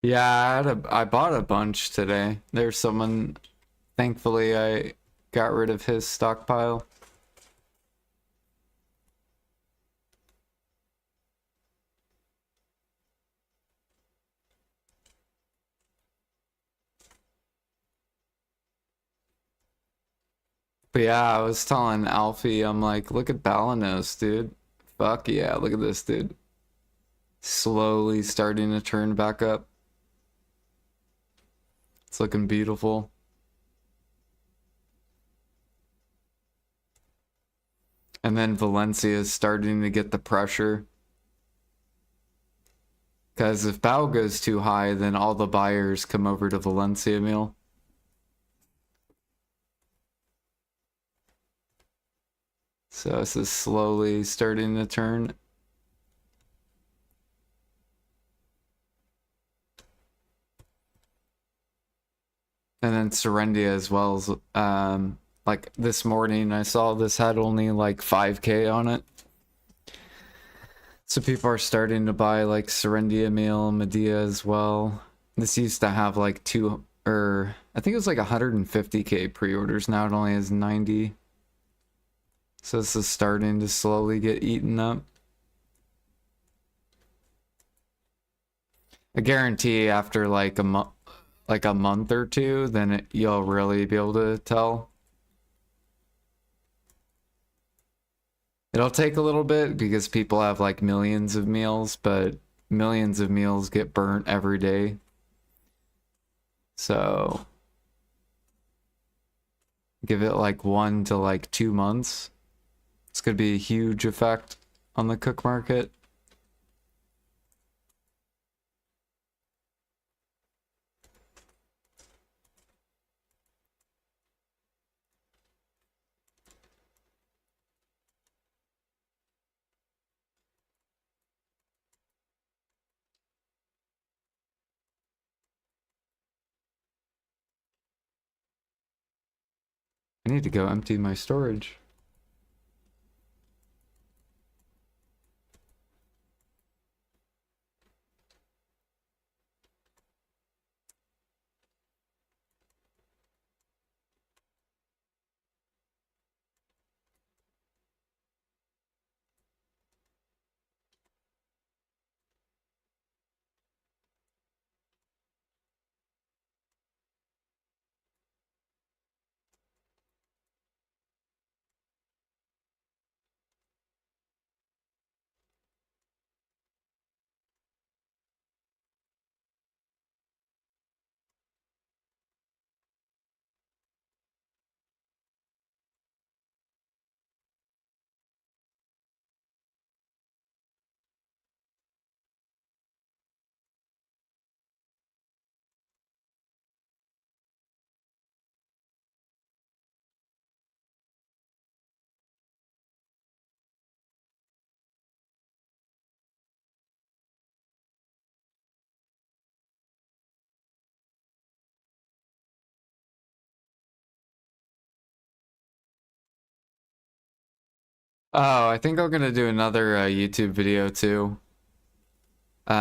Yeah, I bought a bunch today. There's someone, thankfully I got rid of his stockpile. But yeah, I was telling Alfie, I'm like, look at Balanos, dude. Fuck yeah, look at this dude. Slowly starting to turn back up. It's looking beautiful. And then Valencia is starting to get the pressure. Because if Bao goes too high, then all the buyers come over to Valencia meal. So this is slowly starting to turn. And then Serendia as well as, like this morning I saw this had only like 5K on it. So people are starting to buy like Serendia meal, Medea as well. This used to have like I think it was like 150K pre-orders. Now it only has 90. So this is starting to slowly get eaten up. I guarantee after like a month or two, then you'll really be able to tell. It'll take a little bit because people have like millions of meals, but millions of meals get burnt every day. So give it like 1 to like 2 months It's going to be a huge effect on the cook market. I need to go empty my storage. Oh, I think I'm gonna do another YouTube video too. It's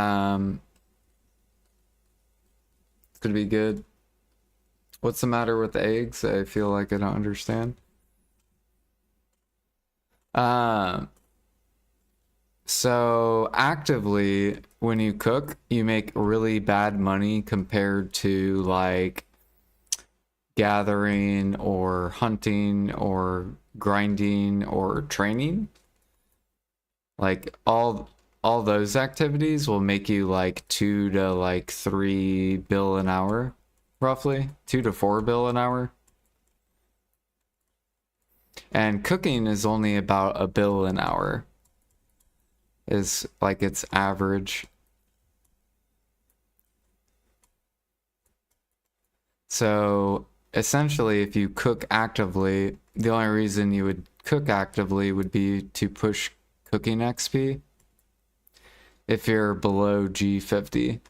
gonna be good. What's the matter with the eggs? I feel like I don't understand. So actively, when you cook, you make really bad money compared to like gathering or hunting or grinding or training. Like all those activities will make you like 2 to like 3 bill an hour, roughly 2 to 4 bill an hour. And cooking is only about a bill an hour, is like its average. So essentially, if you cook actively, the only reason you would cook actively would be to push cooking XP if you're below G50.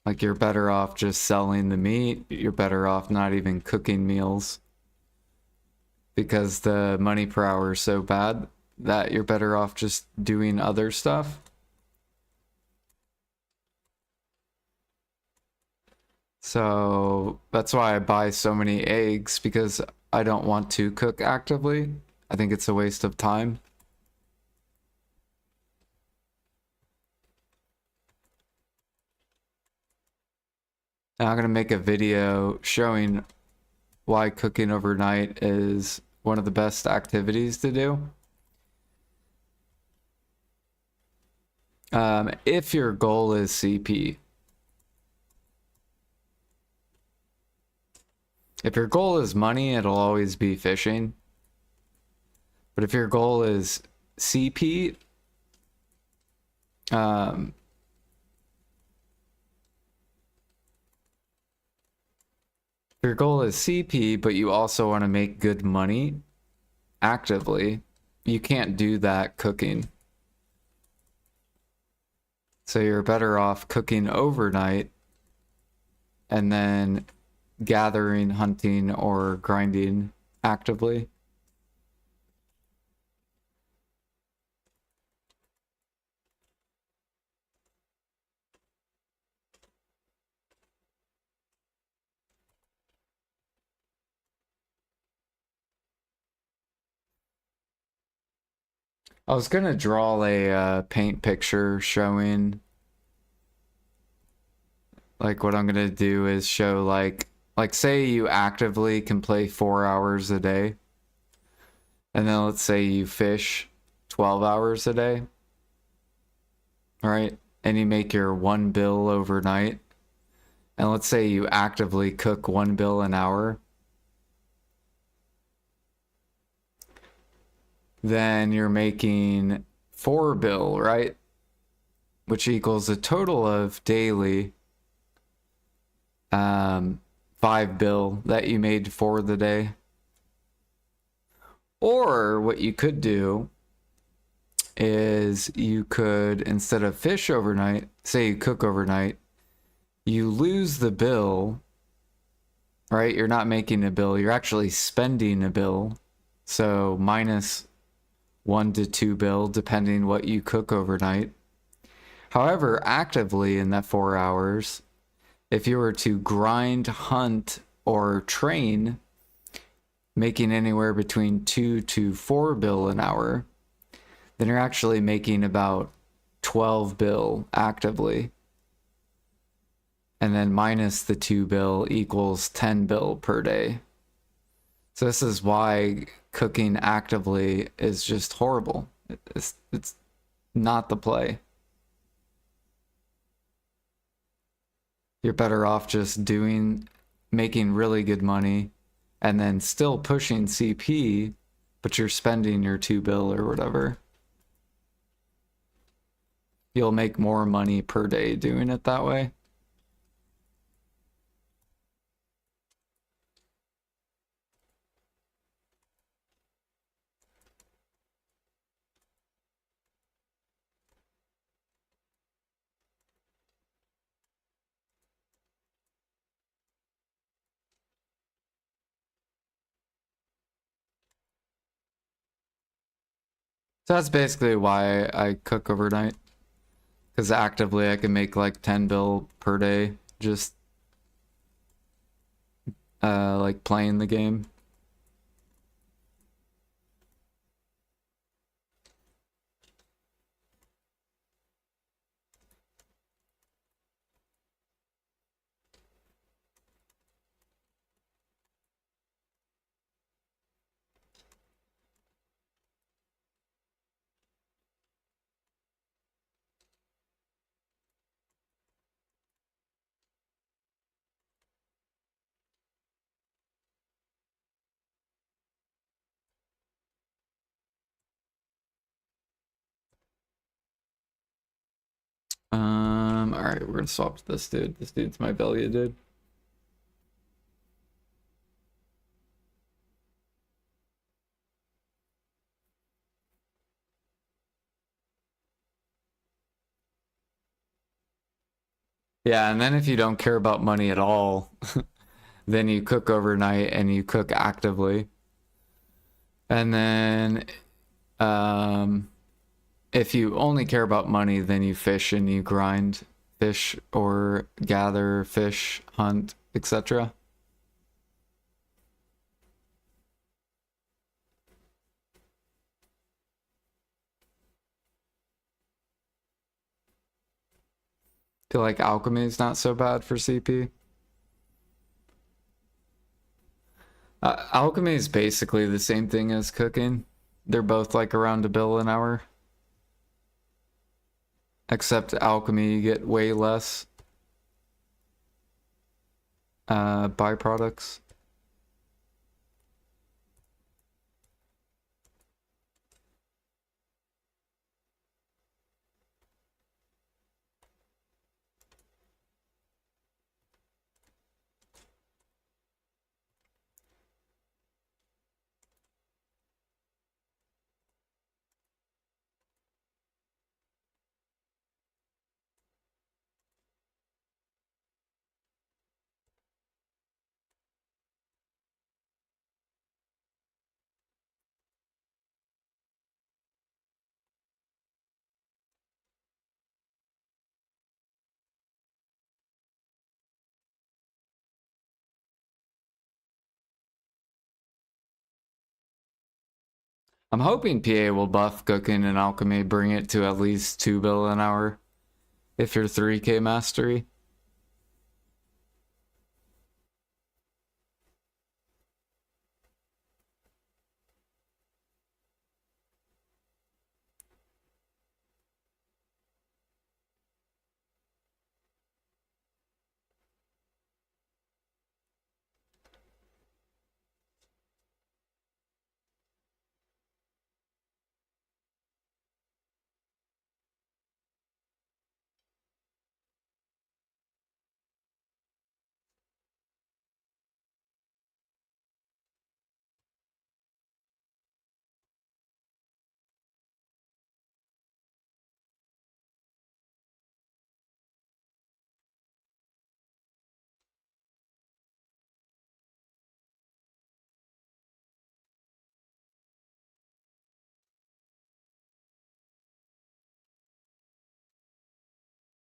Like you're better off just selling the meat, you're better off not even cooking meals because the money per hour is so bad that you're better off just doing other stuff. So that's why I buy so many eggs, because I don't want to cook actively. I think it's a waste of time. And I'm gonna make a video showing why cooking overnight is one of the best activities to do. If your goal is CP. If your goal is money, it'll always be fishing. But if your goal is CP, if your goal is CP, but you also want to make good money actively, you can't do that cooking. So you're better off cooking overnight and then gathering, hunting, or grinding actively. I was gonna draw a paint picture showing, like what I'm gonna do is show like say you actively can play 4 hours a day, and then let's say you fish 12 hours a day, right? And you make your 1 bill overnight, and let's say you actively cook 1 bill an hour. then you're making 4 bill, right? Which equals a total of daily 5 bill that you made for the day. Or what you could do is you could, instead of fish overnight, say you cook overnight, you lose the bill, right? You're not making a bill, you're actually spending a bill. So minus 1 to 2 bill, depending what you cook overnight. However, actively in that 4 hours, if you were to grind, hunt, or train, making anywhere between 2 to 4 bill an hour, then you're actually making about 12 bill actively. And then minus the 2 bill equals 10 bill per day. So this is why cooking actively is just horrible. It's not the play. You're better off just making really good money and then still pushing CP, but you're spending your 2 bill or whatever. You'll make more money per day doing it that way. So that's basically why I cook overnight. Because actively I can make like 10 bill per day just like playing the game. All right, we're gonna swap to this dude. This dude's my value dude. Yeah, and then if you don't care about money at all, then you cook overnight and you cook actively. And then if you only care about money, then you fish and you grind fish or gather fish, hunt, etc. Feel like alchemy is not so bad for CP. Alchemy is basically the same thing as cooking. They're both like around a bill an hour. Except alchemy, you get way less byproducts. I'm hoping PA will buff cooking and alchemy, bring it to at least 2 bill an hour if you're 3K mastery.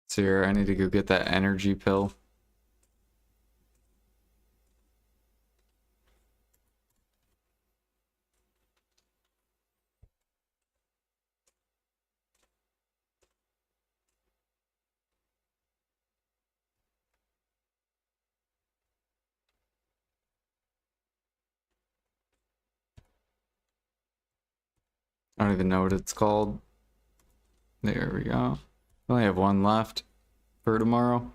So here, I need to go get that energy pill. I don't even know what it's called. There we go. I only have one left for tomorrow.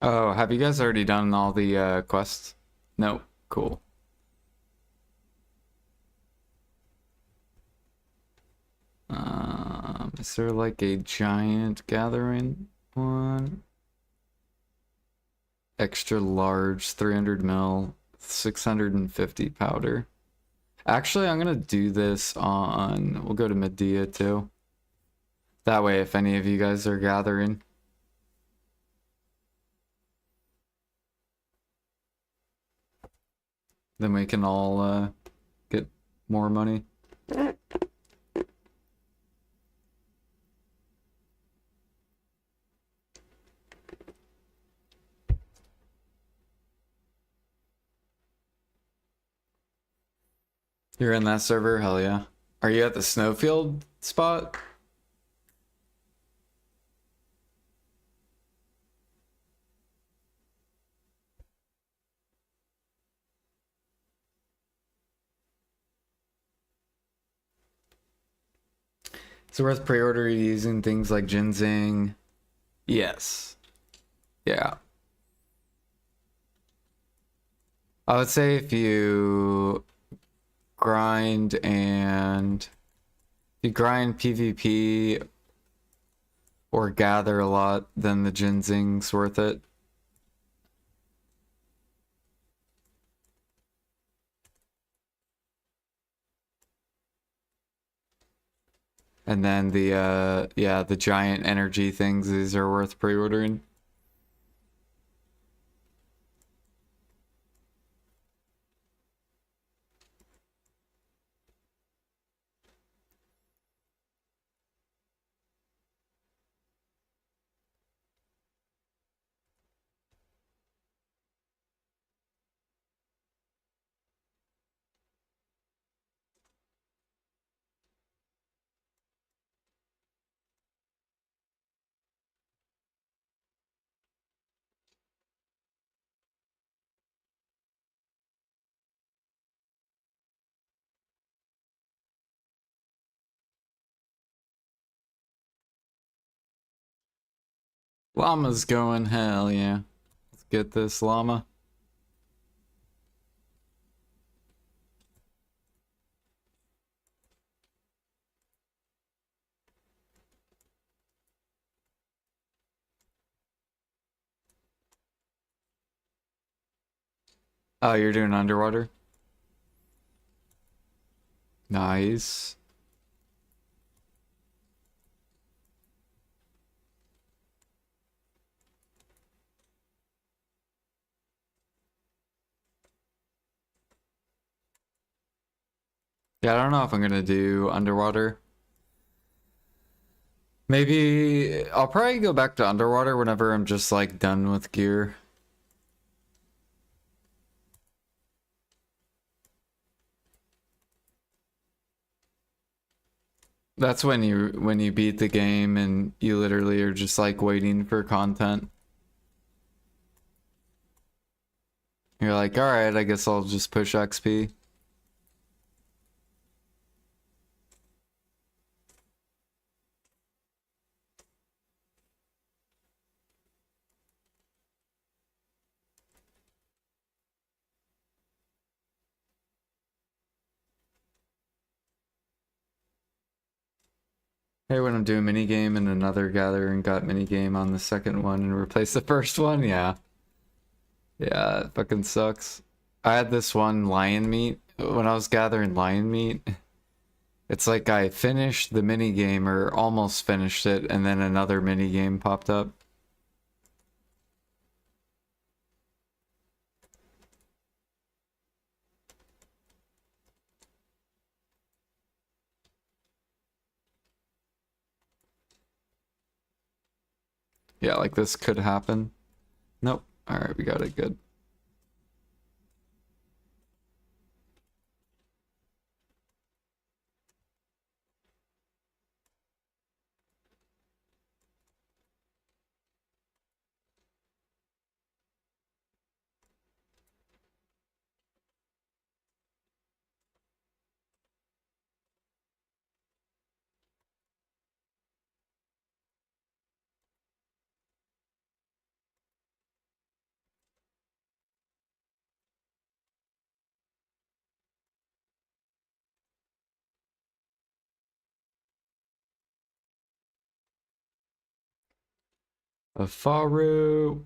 Oh, have you guys already done all the quests? No. Cool. Is there like a giant gathering one? Extra large, 300 mil, 650 powder. Actually, I'm gonna do this on, we'll go to Medea too. That way, if any of you guys are gathering. Then we can all get more money. You're in that server? Hell yeah. Are you at the snowfield spot? It's worth pre-order using things like ginseng. Yes. Yeah. I would say if you grind PvP or gather a lot, then the ginseng's worth it. And then the giant energy things, these are worth pre-ordering. Llama's going, hell yeah. Let's get this llama. Oh, you're doing underwater? Nice. Yeah, I don't know if I'm gonna do underwater. Maybe I'll probably go back to underwater whenever I'm just like done with gear. That's when you beat the game and you literally are just like waiting for content. you're like, alright, I guess I'll just push XP. Hey, when I'm doing minigame and another gathering got minigame on the second one and replaced the first one, yeah. Yeah, it fucking sucks. I had this one lion meat. When I was gathering lion meat, it's like I finished the minigame or almost finished it, and then another minigame popped up. Yeah, like this could happen. Nope. Alright, we got it good. A Faru.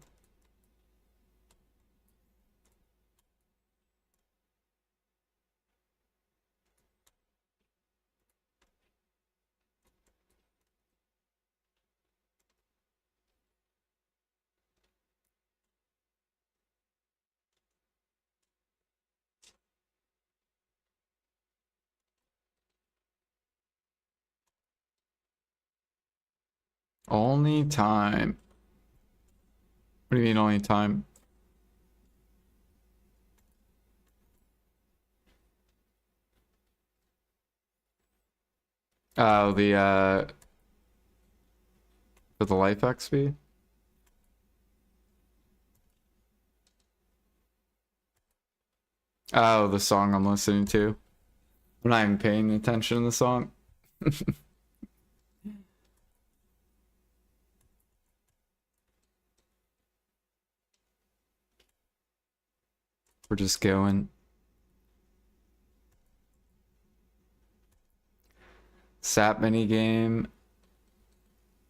Only time. What do you mean only time? Oh, for the life XP? Oh, the song I'm listening to. I'm not even paying attention to the song. We're just going. Sap minigame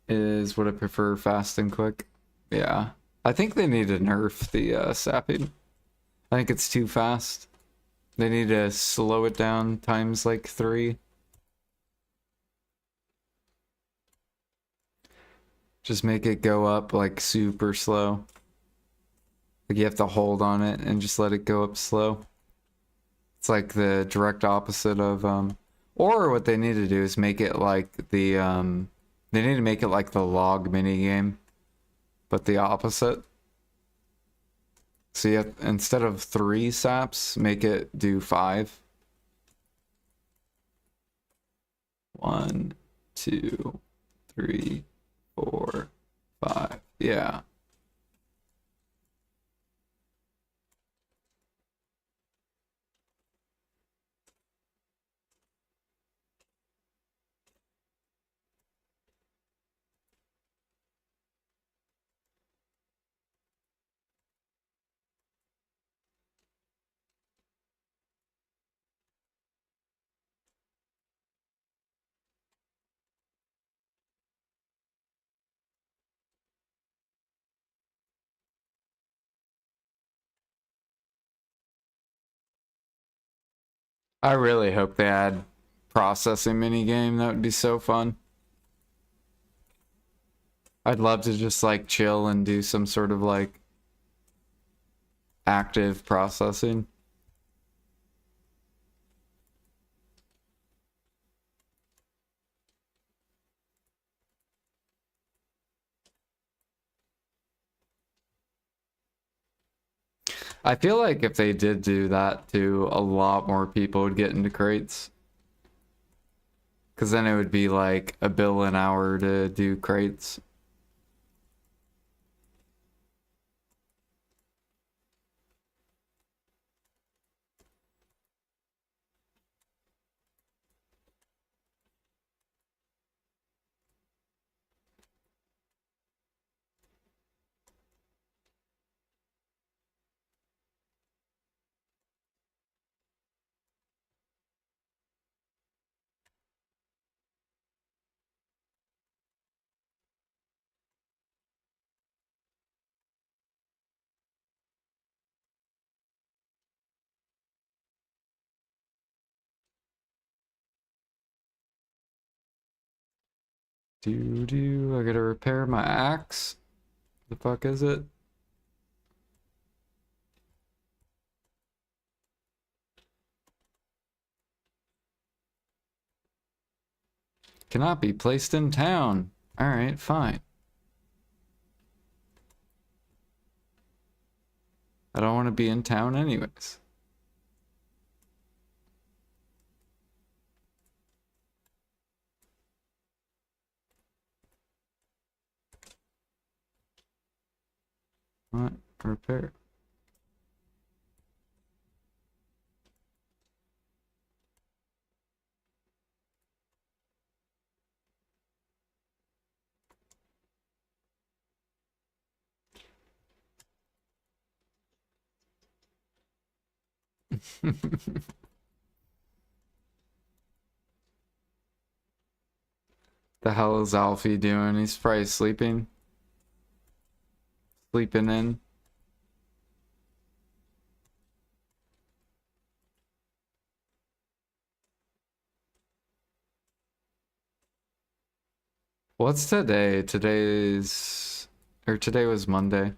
is what I prefer, fast and quick. Yeah. I think they need to nerf the sapping. I think it's too fast. They need to slow it down times like 3. Just make it go up like super slow. Like you have to hold on it and just let it go up slow. It's like the direct opposite of or what they need to do is make it like the they need to make it like the log minigame, but the opposite. So you have, instead of 3 saps, make it do 5. 1, 2, 3, 4, 5. Yeah. I really hope they add processing minigame. That would be so fun. I'd love to just like chill and do some sort of like active processing. I feel like if they did do that too, a lot more people would get into crates. Because then it would be like a bill an hour to do crates. I gotta repair my axe. The fuck is it? Cannot be placed in town. Alright, fine. I don't want to be in town anyways. What? Repair. The hell is Alfie doing? He's probably sleeping. Sleeping in. What's today? Today was Monday.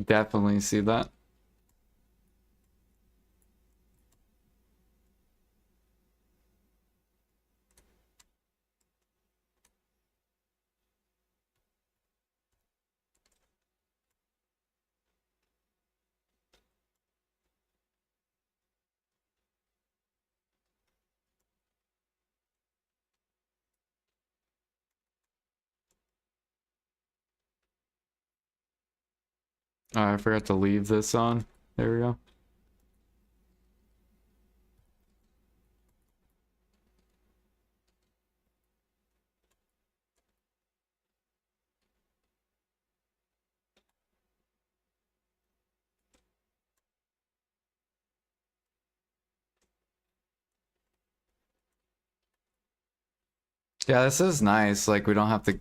Definitely see that. Oh, I forgot to leave this on. There we go. Yeah, this is nice. Like we don't have to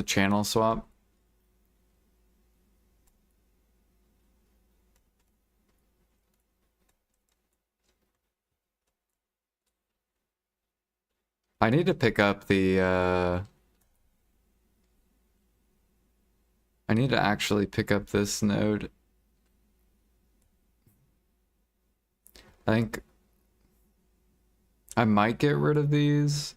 channel swap. I need to pick up the I need to actually pick up this node. I think I might get rid of these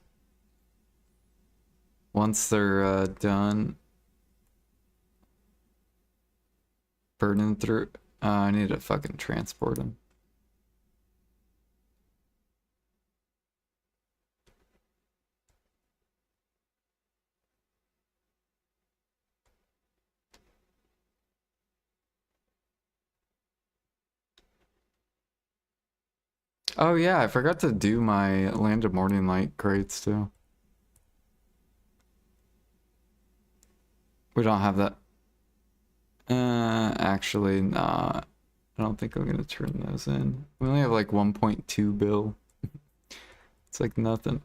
once they're done. Burning through. I need to fucking transport them. Oh yeah, I forgot to do my Land of Morning Light crates too. We don't have that. Actually, nah. I don't think I'm gonna turn those in. We only have like 1.2 bill. It's like nothing.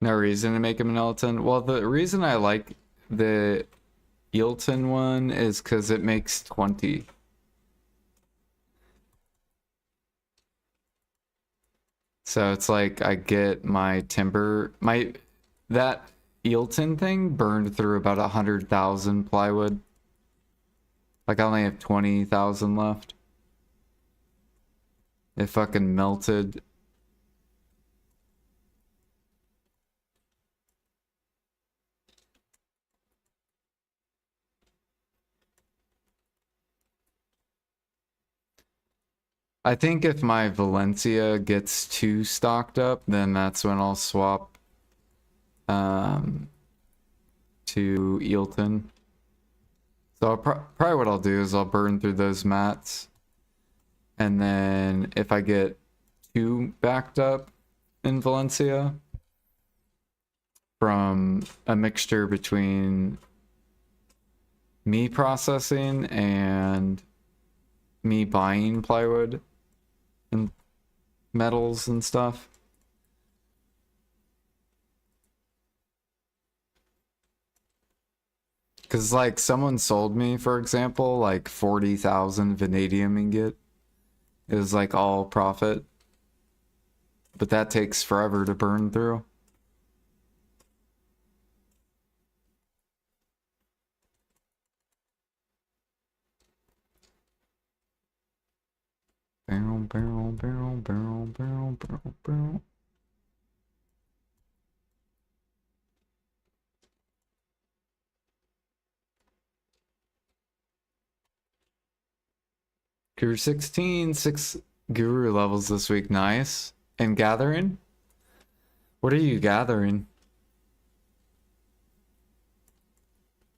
No reason to make him an Elton. Well, the reason I like the Eelton one is because it makes 20. So it's like I get my timber, that Eelton thing burned through about 100,000 plywood. Like I only have 20,000 left. It fucking melted. I think if my Valencia gets too stocked up, then that's when I'll swap um, to Eelton. So probably what I'll do is I'll burn through those mats, and then if I get too backed up in Valencia from a mixture between me processing and me buying plywood and metals and stuff. Because, like, someone sold me, for example, like 40,000 vanadium ingot. It was like all profit. But that takes forever to burn through. Barrel, barrel, barrel, barrel, barrel, barrel, barrel. Guru 16, 6 guru levels this week. Nice. And gathering? What are you gathering?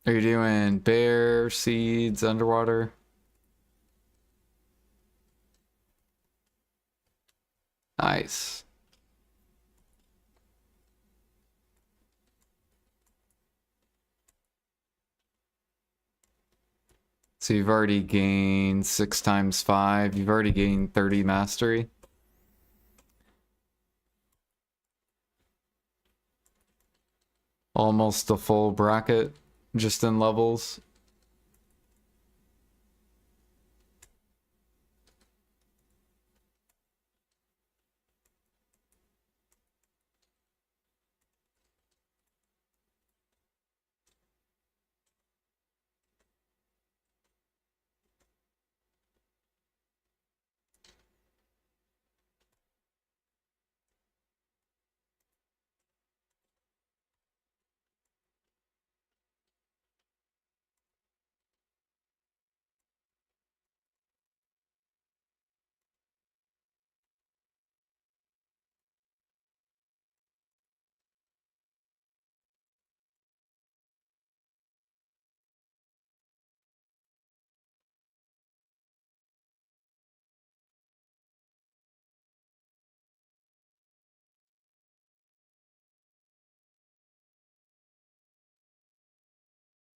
Are you doing bear, seeds, underwater? Nice. So you've already gained 6 times 5. You've already gained 30 mastery. Almost a full bracket just in levels.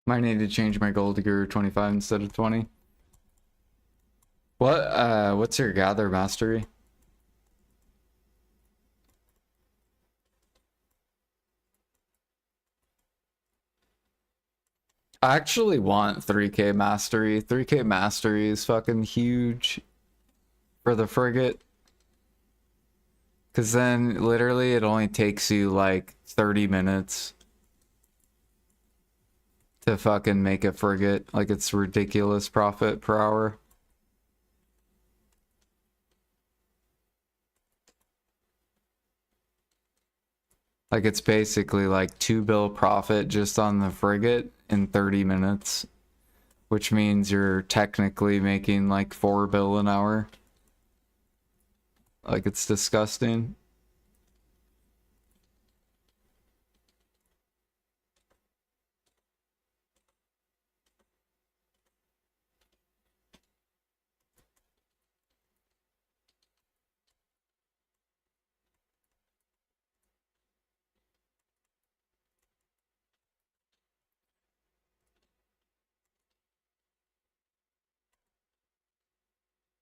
Might need to change my goal to Guru 25 instead of 20. What's your gather mastery? I actually want 3k mastery. 3k mastery is fucking huge for the frigate. Because then literally it only takes you like 30 minutes to fucking make a frigate. Like, it's ridiculous profit per hour. Like, it's basically like 2 bill profit just on the frigate in 30 minutes, which means you're technically making like 4 bill an hour. Like, it's disgusting.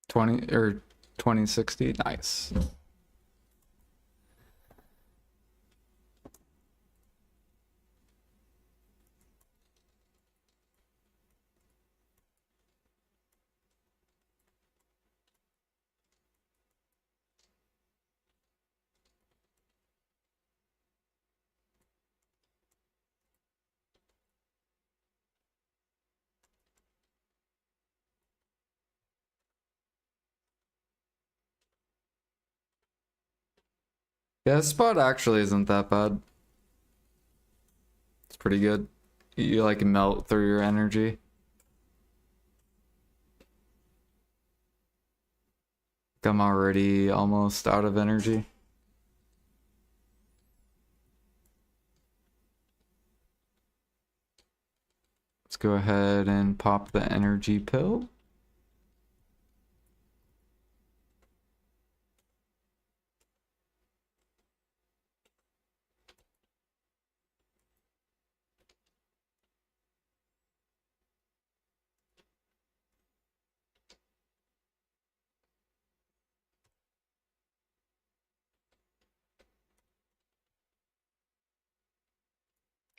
Twenty or 2060, nice. Yeah, this spot actually isn't that bad. It's pretty good. You like melt through your energy. I'm already almost out of energy. Let's go ahead and pop the energy pill.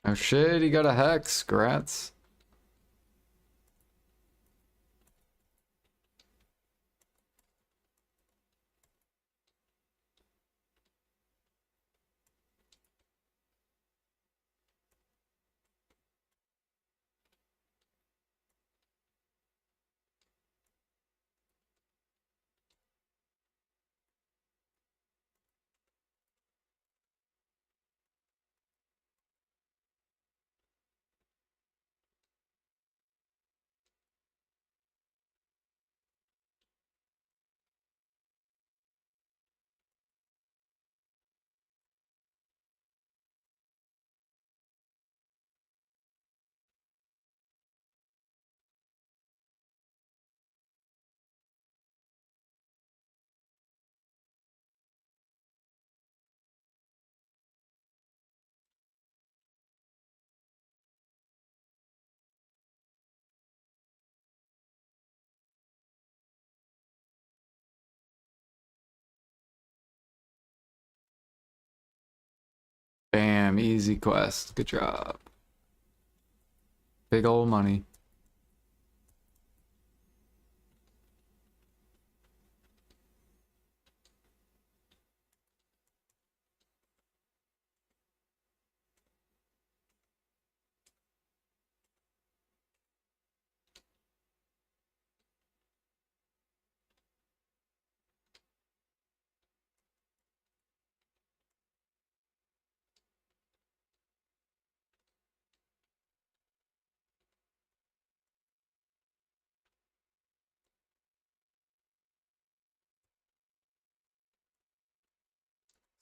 Oh shit, he got a hex. Grats. Bam, easy quest. Good job. Big old money.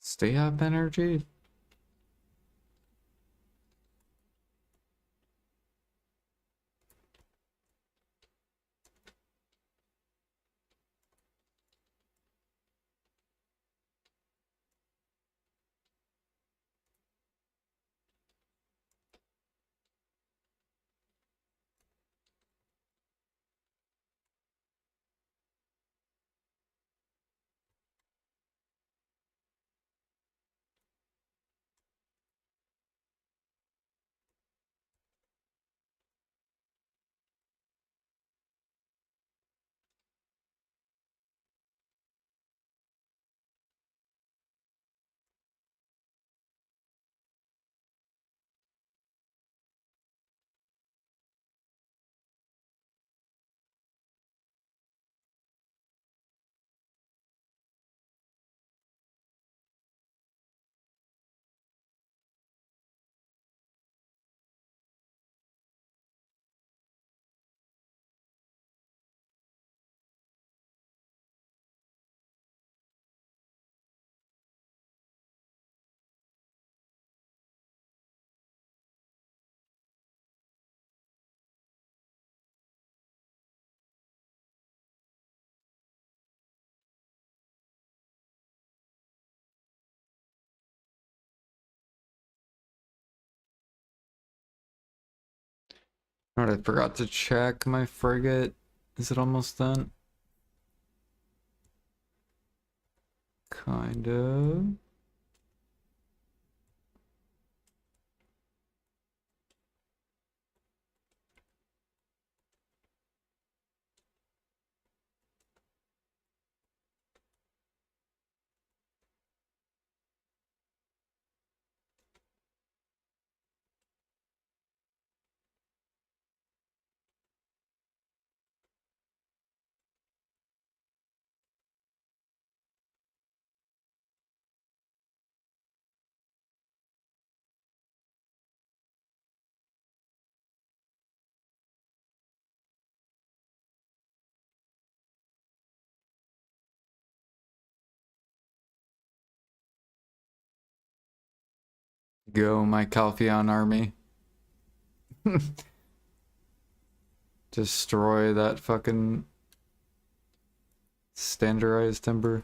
Stay up energy. Alright, I forgot to check my frigate. Is it almost done? Kind of. Go, my Calpheon army. Destroy that fucking standardized timber.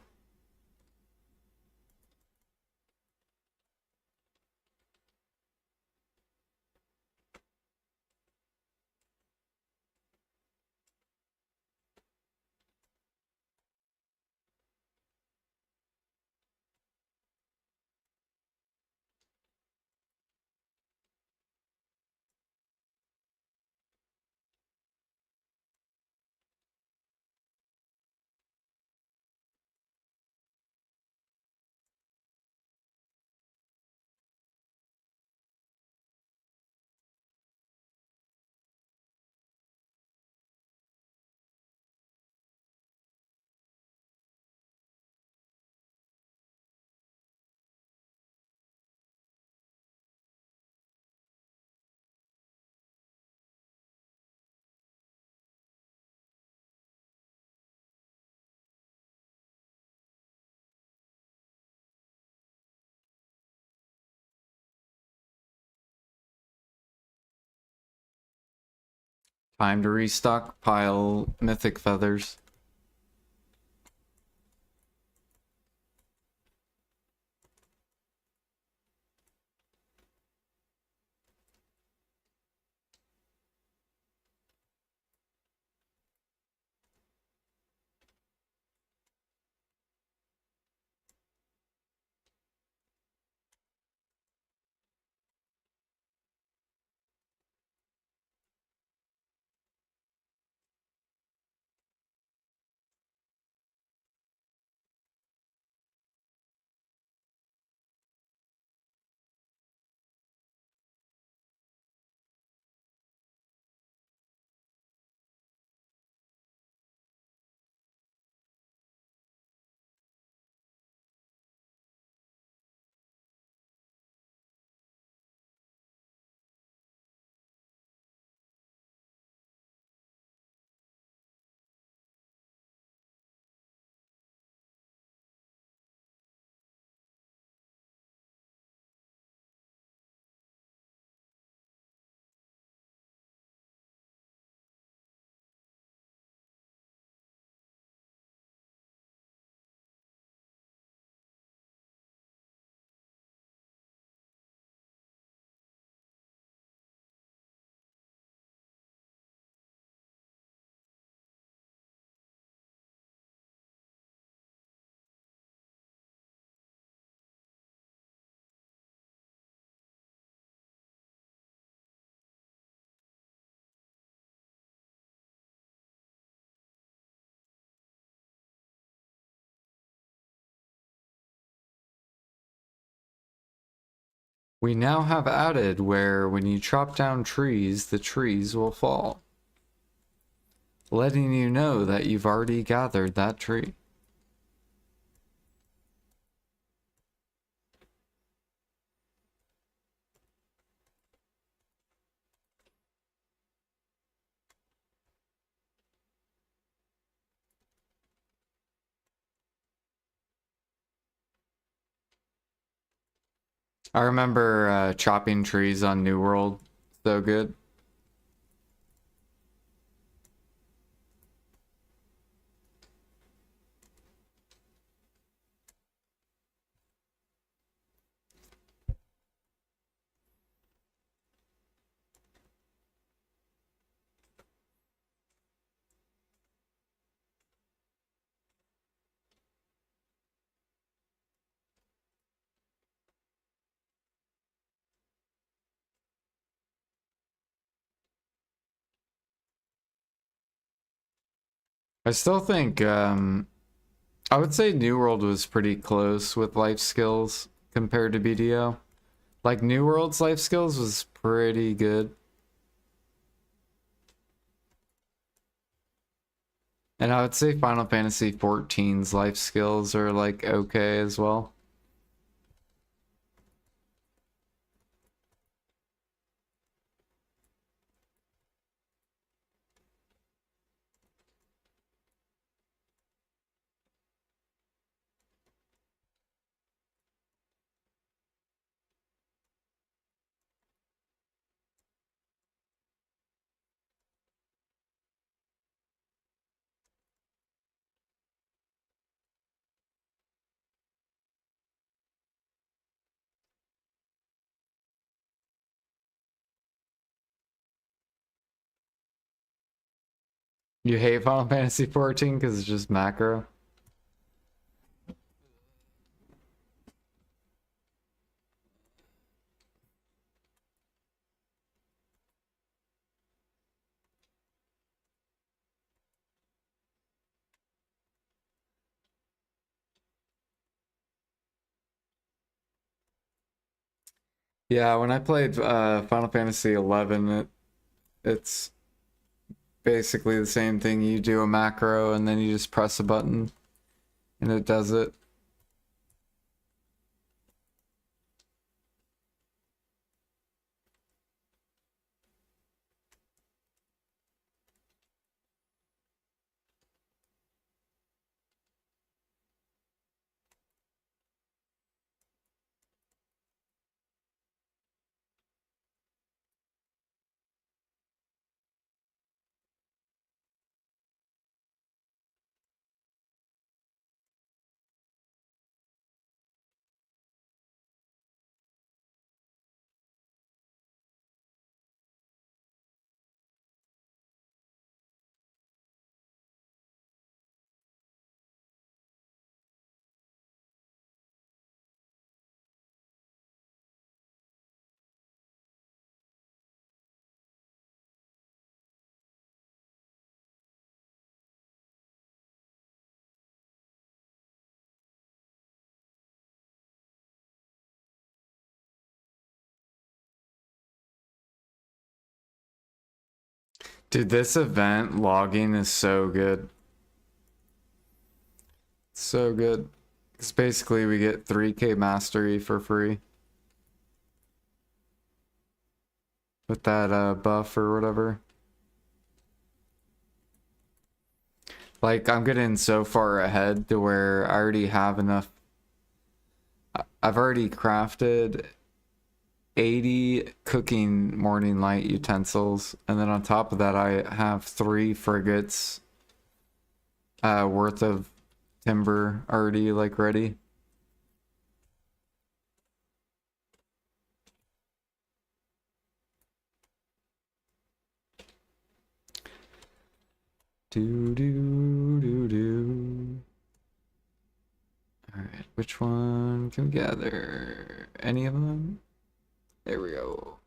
Time to restockpile mythic feathers. We now have added where when you chop down trees, the trees will fall, letting you know that you've already gathered that tree. I remember chopping trees on New World. So good. I still think, I would say New World was pretty close with life skills compared to BDO. Like, New World's life skills was pretty good. And I would say Final Fantasy XIV's life skills are, like, okay as well. You hate Final Fantasy 14 because it's just macro? Yeah, when I played Final Fantasy 11, it's basically the same thing. You do a macro and then you just press a button and it does it. Dude, this event logging is so good. So good. Because basically we get 3K mastery for free. With that buff or whatever. Like, I'm getting so far ahead to where I already have enough. I've already crafted 80 cooking morning light utensils. And then on top of that, I have 3 frigates worth of timber already, like, ready. Do, do, do, do. Alright, which one can we gather? Any of them? There we go.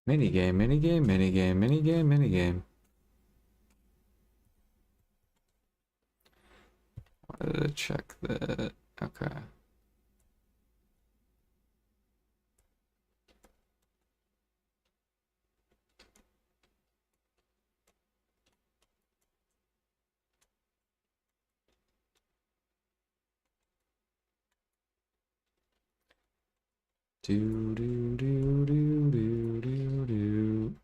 Minigame, minigame, minigame, minigame, minigame. Check that. Okay. Do do do do do do do.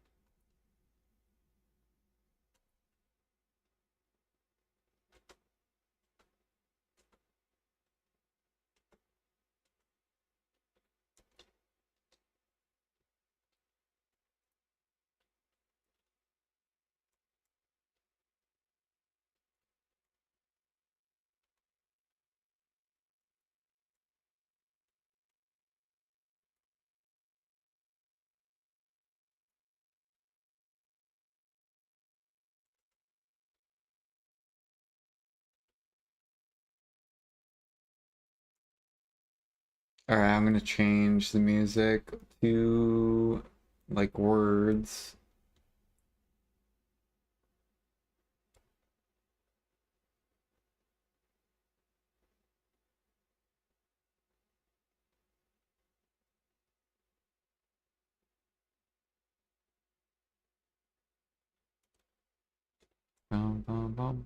Alright, I'm gonna change the music to like words. Bum, bum, bum.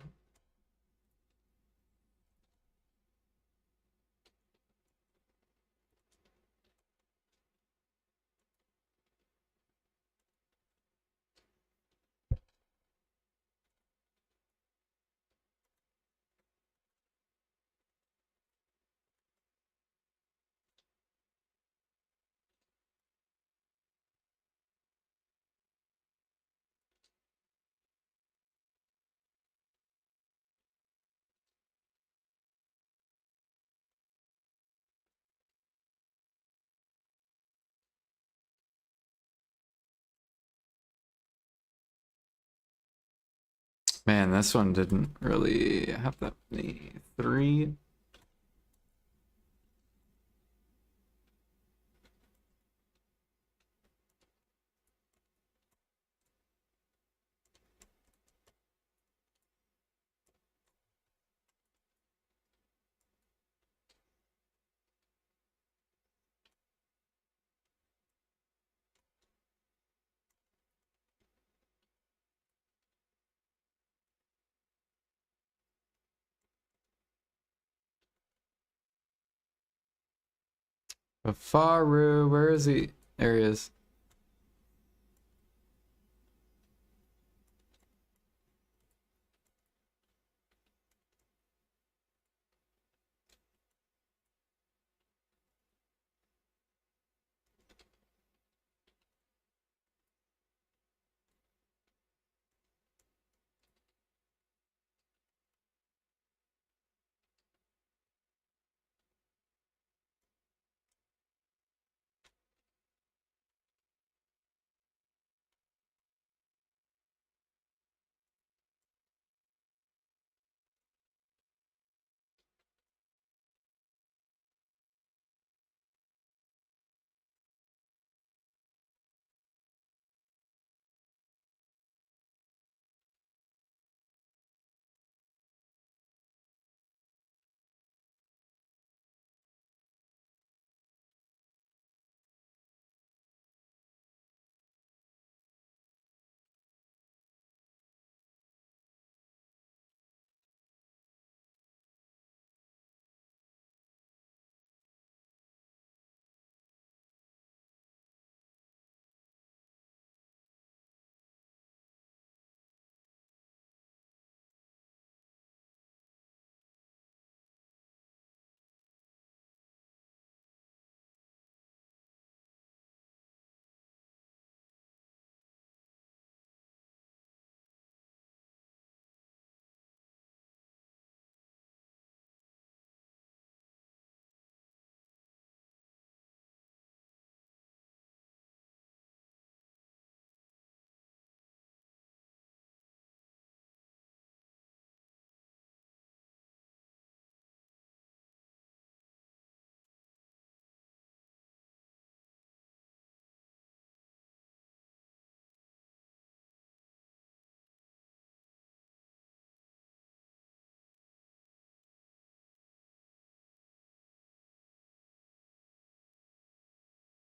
Man, this one didn't really have that many. 3. Faru, where is he? There he is.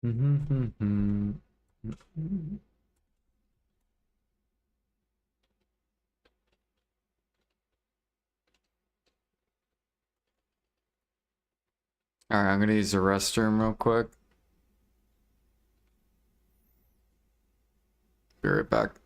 Alright, I'm gonna use the restroom real quick. Be right back.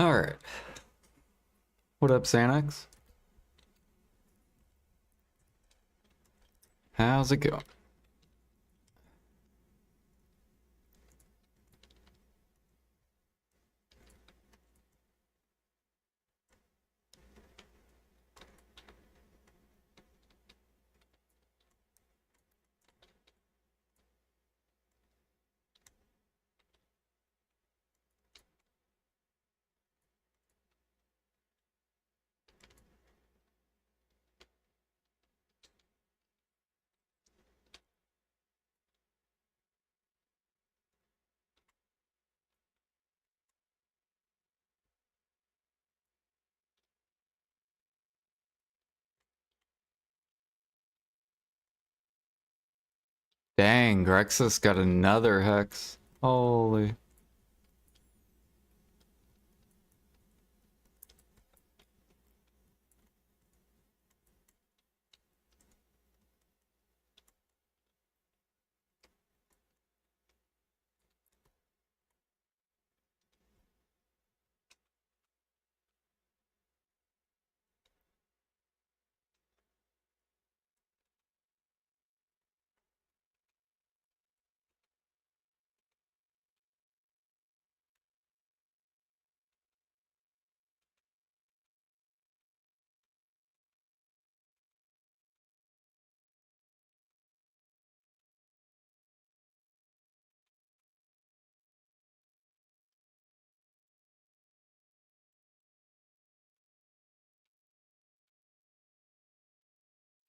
All right. What up, Xanax? How's it going? Dang, Grexus got another hex. Holy.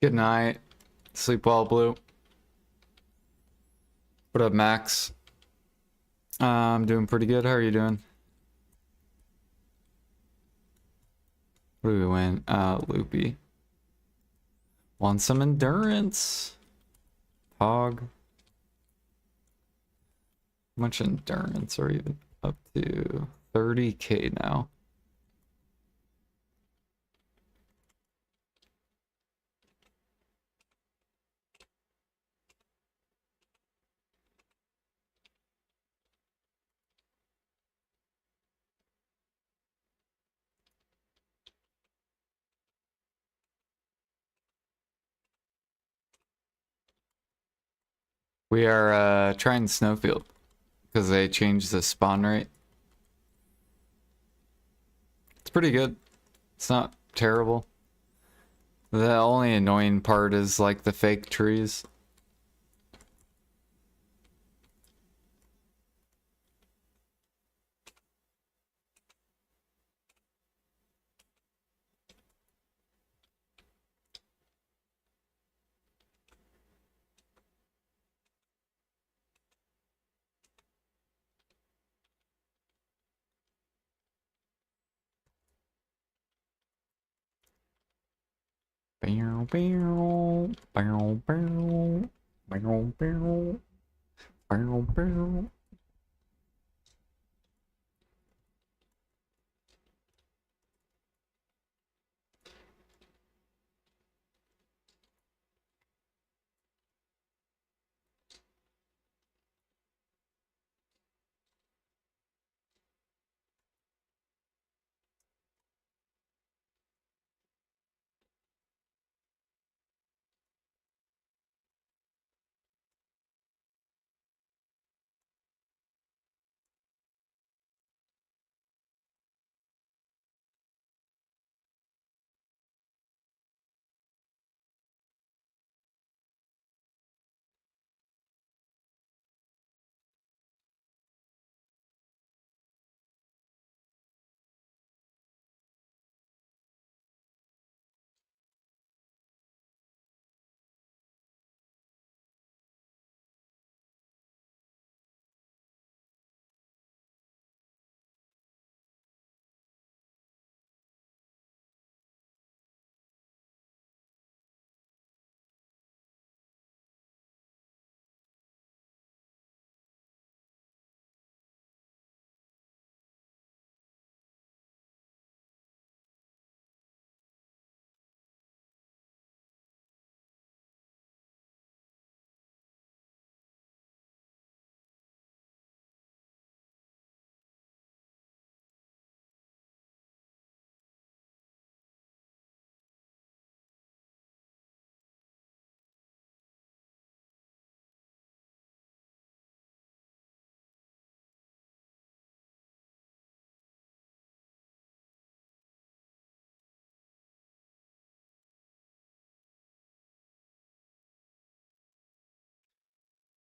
Good night. Sleep well, Blue. What up, Max? I'm doing pretty good. How are you doing? What do we win? Loopy. Want some endurance? Hog. How much endurance are we even up to? 30k now. We are trying Snowfield because they changed the spawn rate. It's pretty good. It's not terrible. The only annoying part is like the fake trees. Bow, bow, bow, bow, bow, bow, bow, bow.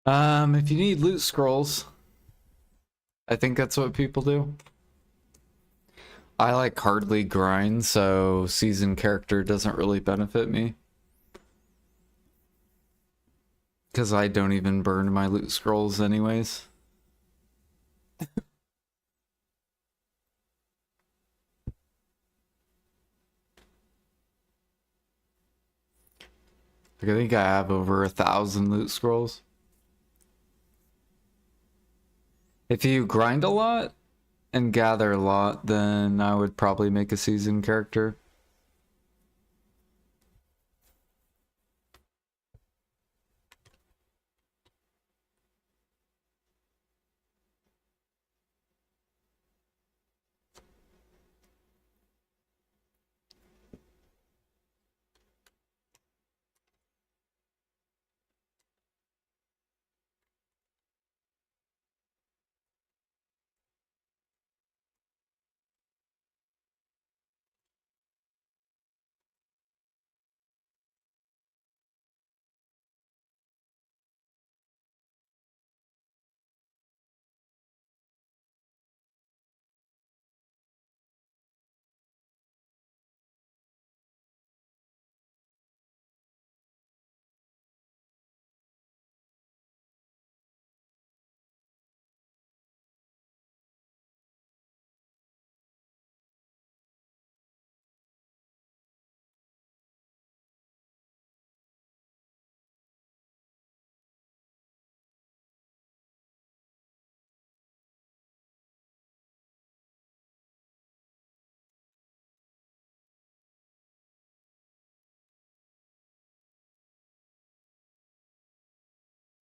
If you need loot scrolls, I think that's what people do. I like hardly grind, so seasoned character doesn't really benefit me. Because I don't even burn my loot scrolls anyways. Like, I think I have over 1,000 loot scrolls. If you grind a lot and gather a lot, then I would probably make a seasoned character.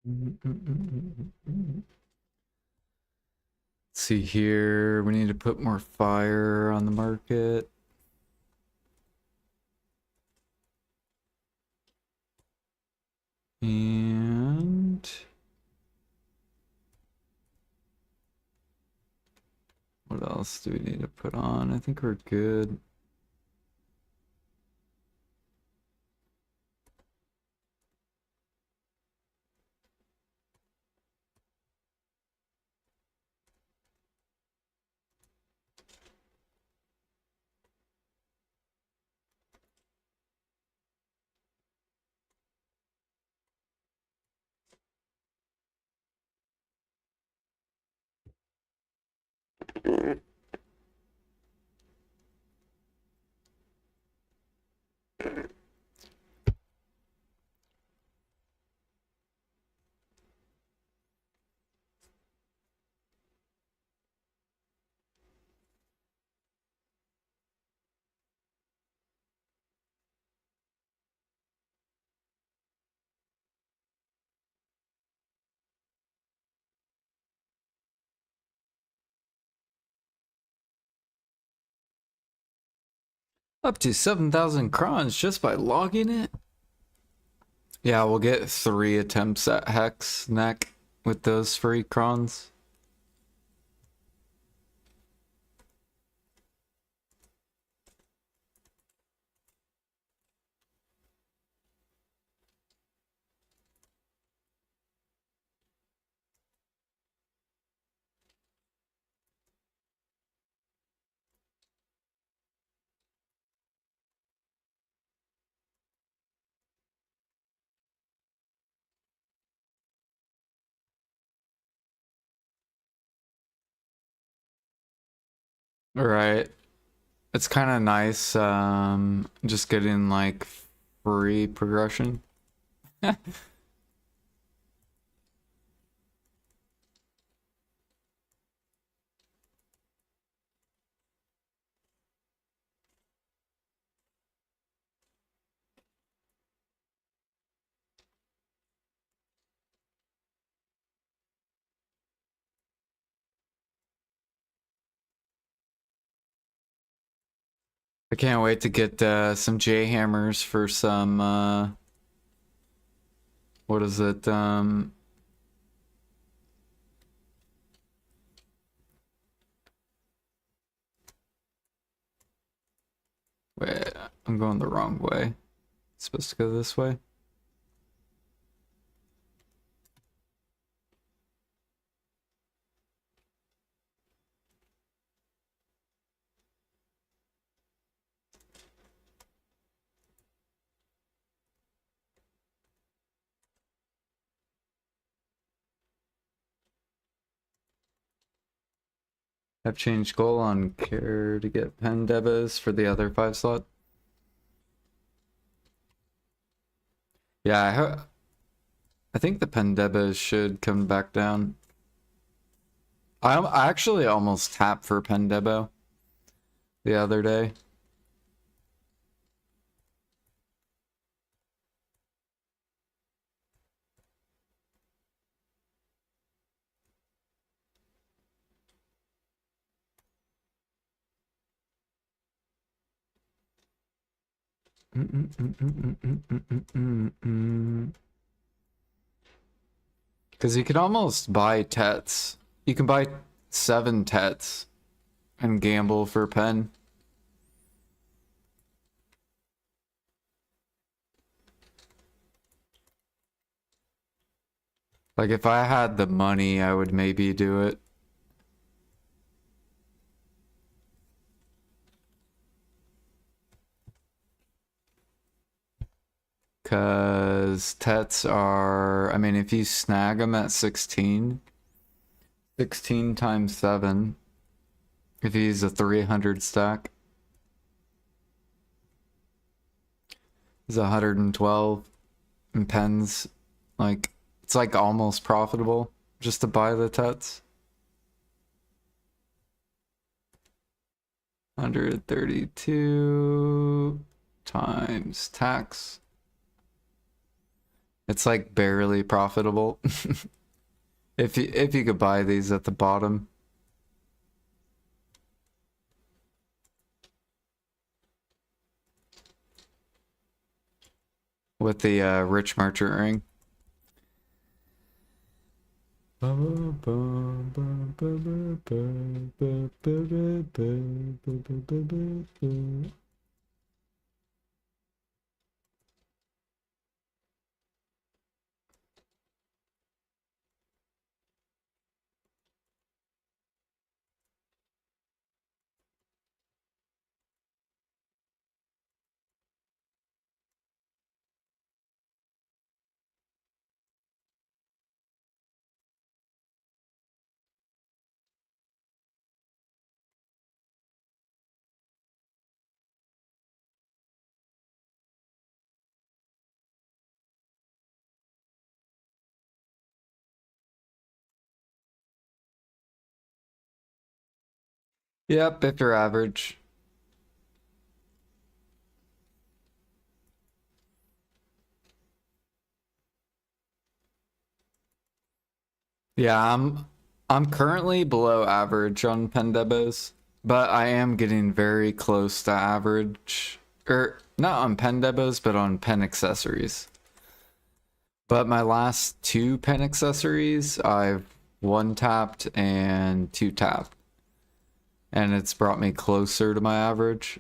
Let's see here. We need to put more fire on the market. And what else do we need to put on? I think we're good. Up to 7,000 crons just by logging it. Yeah, we'll get 3 attempts at Hex neck with those free crons. Right. It's kind of nice, just getting like free progression. I can't wait to get some J hammers for some what is it? Wait, I'm going the wrong way. It's supposed to go this way. Have changed goal on care to get pen debas for the other 5 slot. Yeah, I think the pen debas should come back down. I actually almost tapped for pen debo the other day. Because you can almost buy tets. You can buy 7 tets and gamble for pen. Like if I had the money, I would maybe do it. Because tets are, I mean, if you snag them at 16, 16 times 7, if you use a 300 stack, is 112. And pens, like, it's like almost profitable just to buy the tets. 132 times tax. It's like barely profitable. If you could buy these at the bottom. With the rich merchant ring. Yep, if you're average. Yeah, I'm currently below average on pen debos, but I am getting very close to average. Or not on pen debos, but on pen accessories. But my last 2 pen accessories, I've 1 tapped and 2 tapped. And it's brought me closer to my average.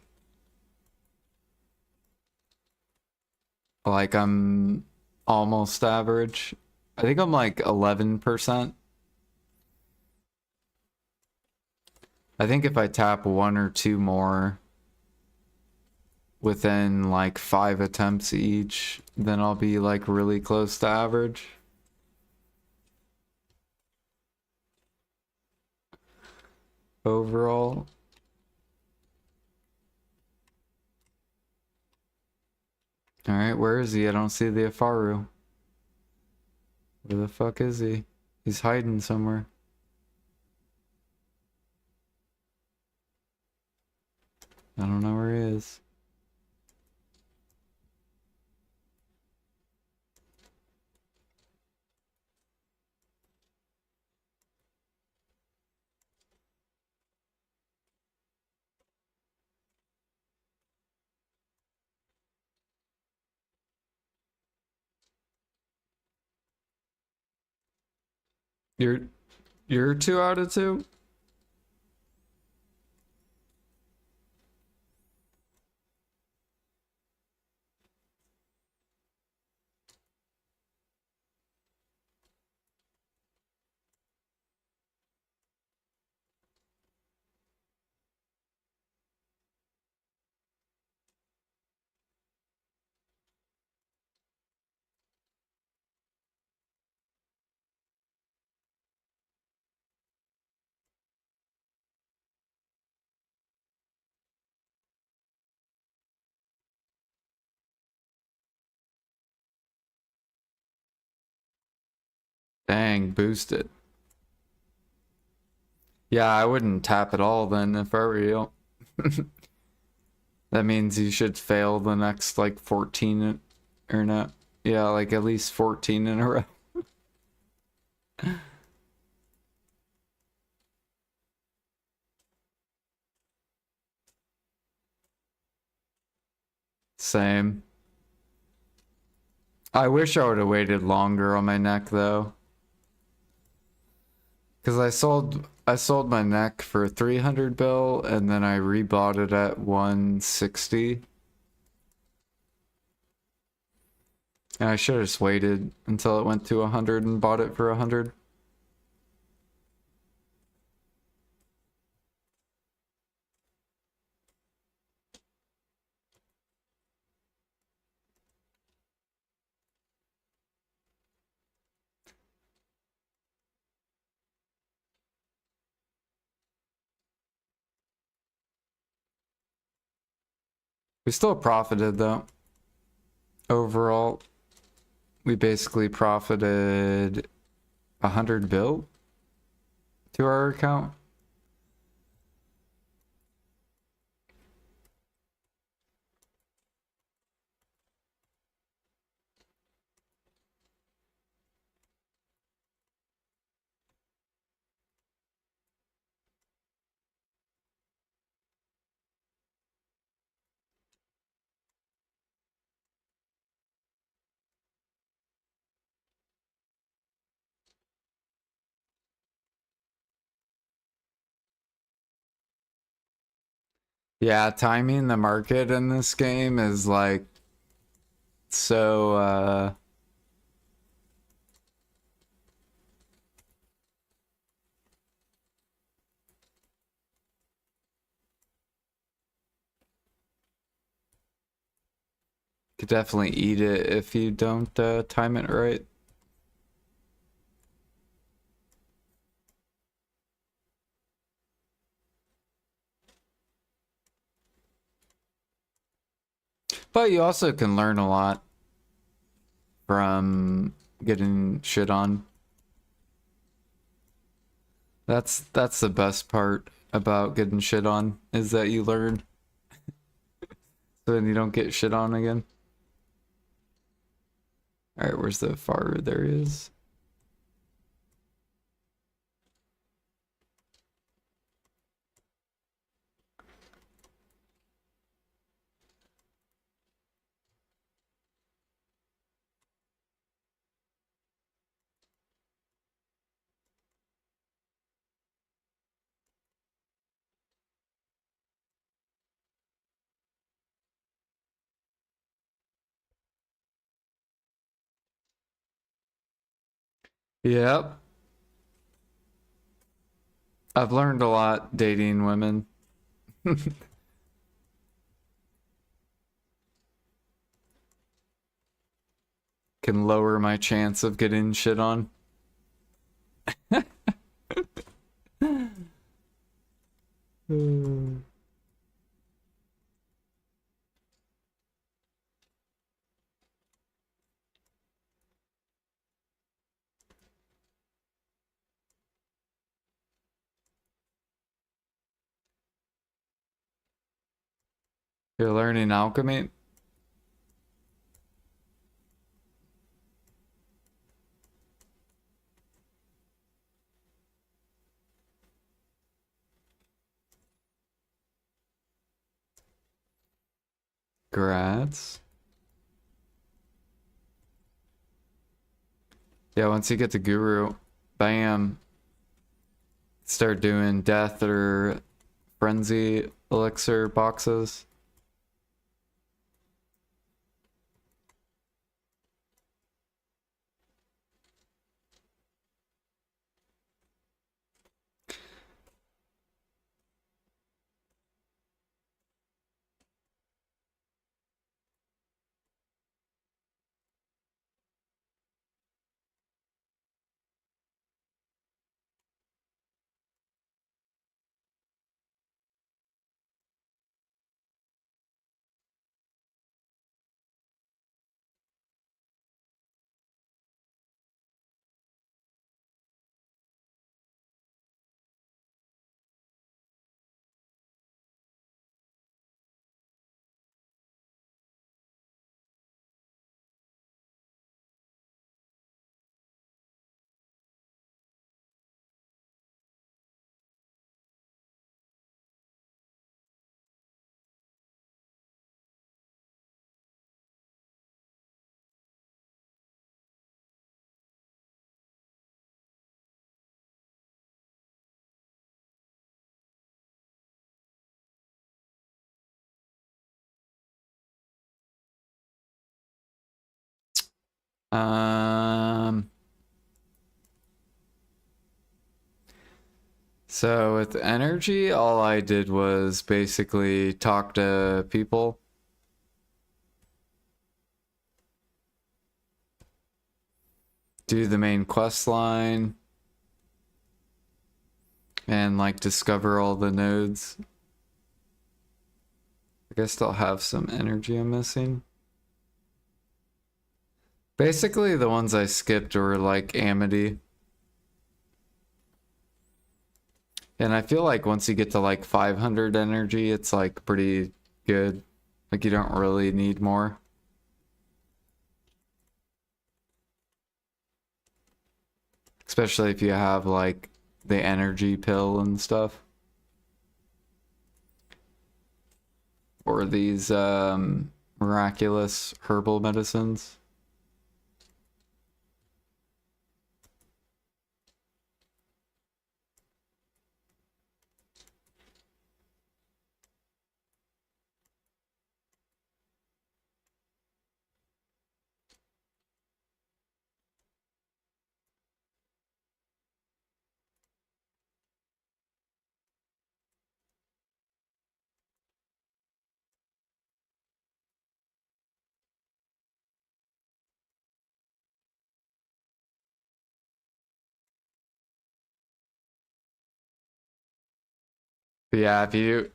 Like I'm almost average. I think I'm like 11%. I think if I tap 1 or 2 more within like 5 attempts each, then I'll be like really close to average. Overall. Alright, where is he? I don't see the Afaru. Where the fuck is he? He's hiding somewhere. I don't know where he is. You're 2 out of 2? Dang, boosted. Yeah, I wouldn't tap at all then if I were you. That means you should fail the next like 14 or not. Yeah, like at least 14 in a row. Same. I wish I would have waited longer on my neck though. Cause I sold my neck for 300 bill and then I rebought it at 160. And I should have just waited until it went to 100 and bought it for 100. We still profited though. Overall, we basically profited 100 bill to our account. Yeah, timing the market in this game is like so could definitely eat it if you don't time it right. But you also can learn a lot from getting shit on. That's the best part about getting shit on is that you learn so then you don't get shit on again. All right, where's the far? There he is. Yep. I've learned a lot dating women. Can lower my chance of getting shit on. You're learning alchemy? Grats. Yeah, once you get to Guru, bam. Start doing death or frenzy elixir boxes. Um, so with energy, all I did was basically talk to people. Do the main quest line. And like discover all the nodes. I guess they'll have some energy I'm missing. Basically, the ones I skipped were like Amity. And I feel like once you get to like 500 energy, it's like pretty good. Like you don't really need more. Especially if you have like the energy pill and stuff. Or these miraculous herbal medicines. But yeah, if you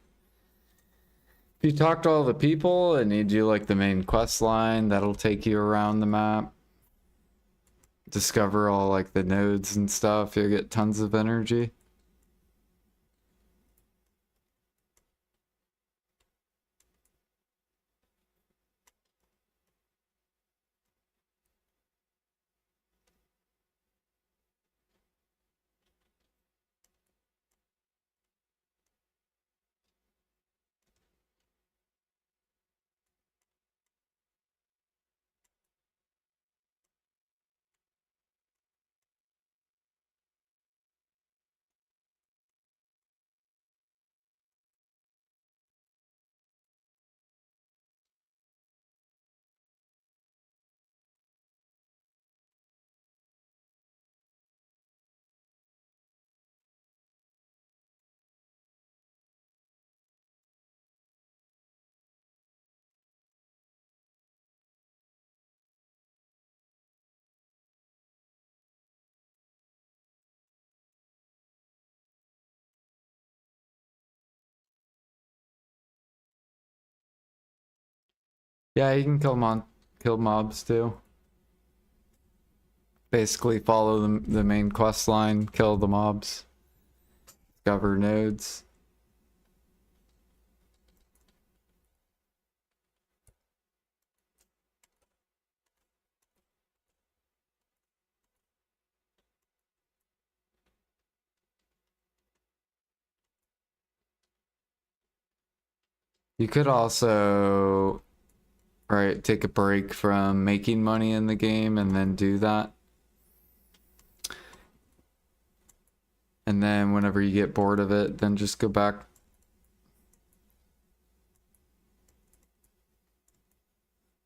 talk to all the people and you do like the main quest line, that'll take you around the map. Discover all like the nodes and stuff. You'll get tons of energy. Yeah, you can kill mobs too. Basically follow the main quest line, kill the mobs, discover nodes. You could also, right, take a break from making money in the game and then do that. And then whenever you get bored of it, then just go back.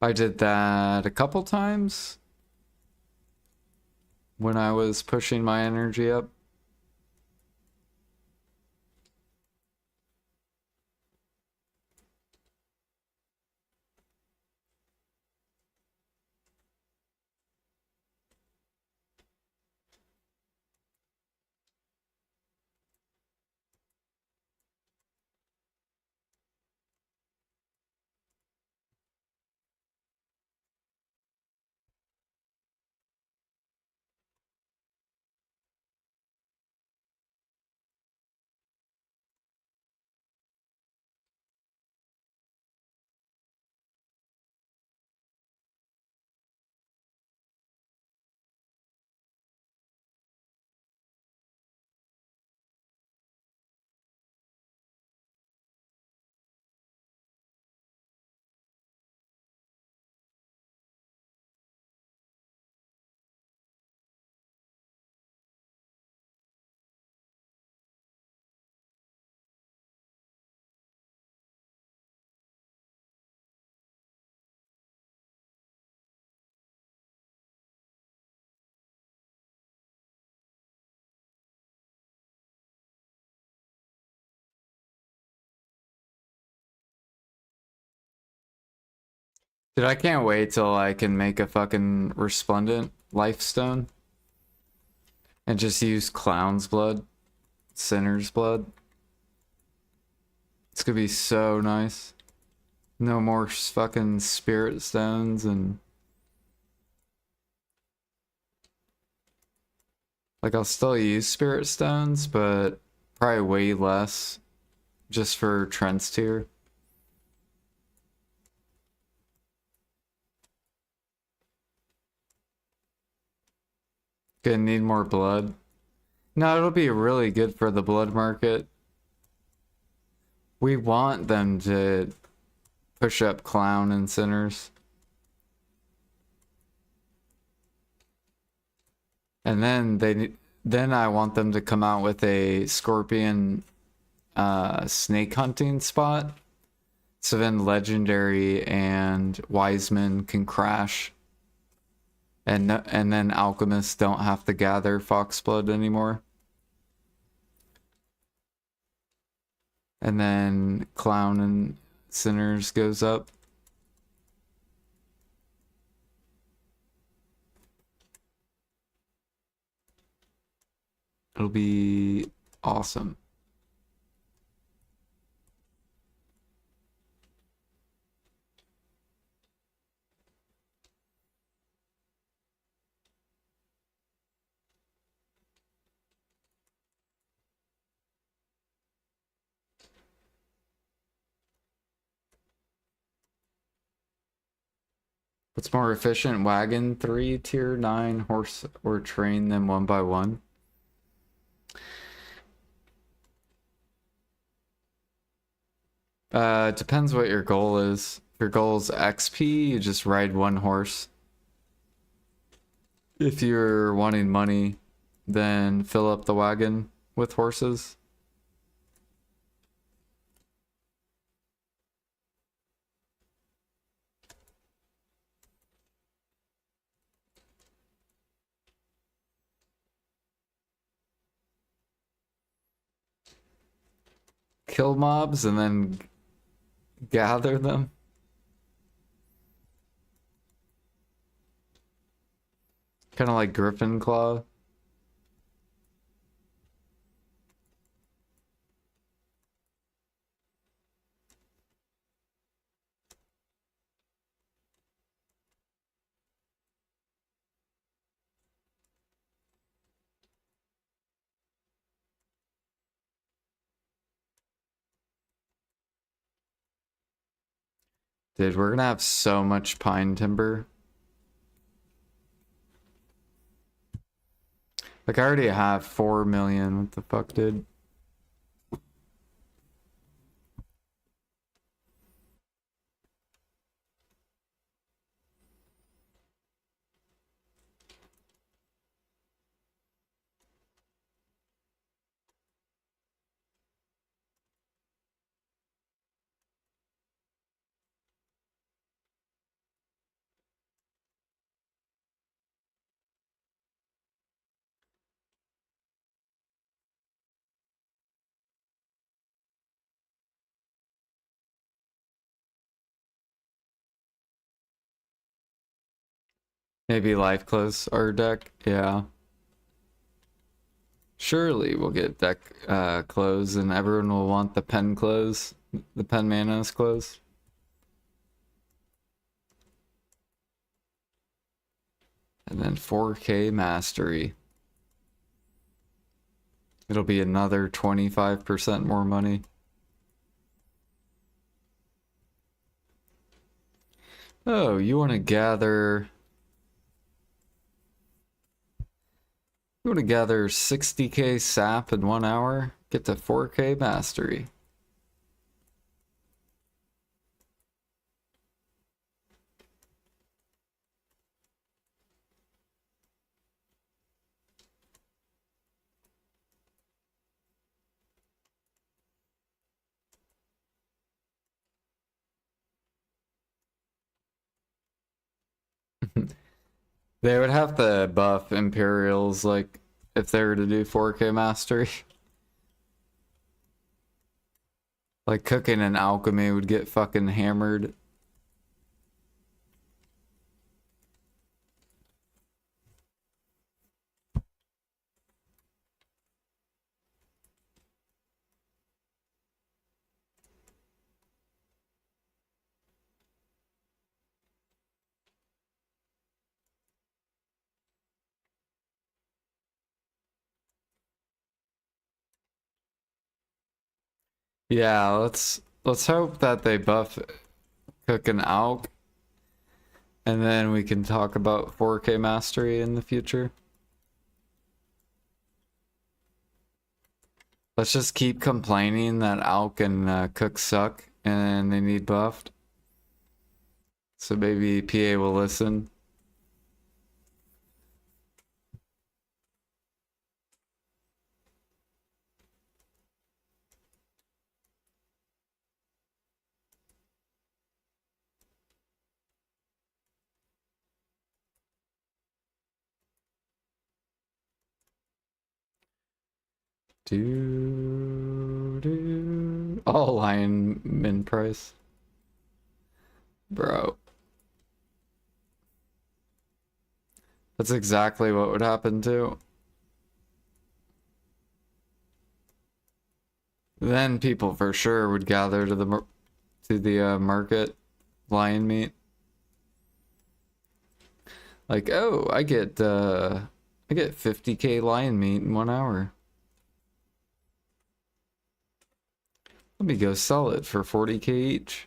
I did that a couple times when I was pushing my energy up. Dude, I can't wait till I can make a fucking resplendent lifestone and just use clown's blood, sinner's blood. It's gonna be so nice. No more fucking spirit stones and like I'll still use spirit stones, but probably way less just for Trent's tier. Gonna need more blood. No, it'll be really good for the blood market. We want them to push up clown and sinners. And then I want them to come out with a scorpion snake hunting spot. So then legendary and wiseman can crash. And then alchemists don't have to gather foxblood anymore. And then clown and sinners goes up. It'll be awesome. What's more efficient, wagon 3, tier 9, horse, or train them one by one? Depends what your goal is. If your goal is XP, you just ride one horse. If you're wanting money, then fill up the wagon with horses. Kill mobs and then gather them. Kind of like Griffin Claw. Dude, we're gonna have so much pine timber. Like, I already have 4 million. What the fuck, dude? Maybe life close our deck. Yeah. Surely we'll get deck close and everyone will want the pen close. The pen mana's close. And then 4K mastery. It'll be another 25% more money. Oh, you want to gather... You want to gather 60k sap in 1 hour? Get to 4K mastery. They would have to buff Imperials, like, if they were to do 4K mastery. Like, cooking and alchemy would get fucking hammered. Yeah, let's hope that they buff Cook and Alk, and then we can talk about 4K mastery in the future. Let's just keep complaining that Alk and Cook suck and they need buffed. So maybe PA will listen. Oh, Lion min price. Bro. That's exactly what would happen too. Then people for sure would gather to the market lion meat. Like, oh, I get 50k lion meat in 1 hour. Let me go sell it for 40k each.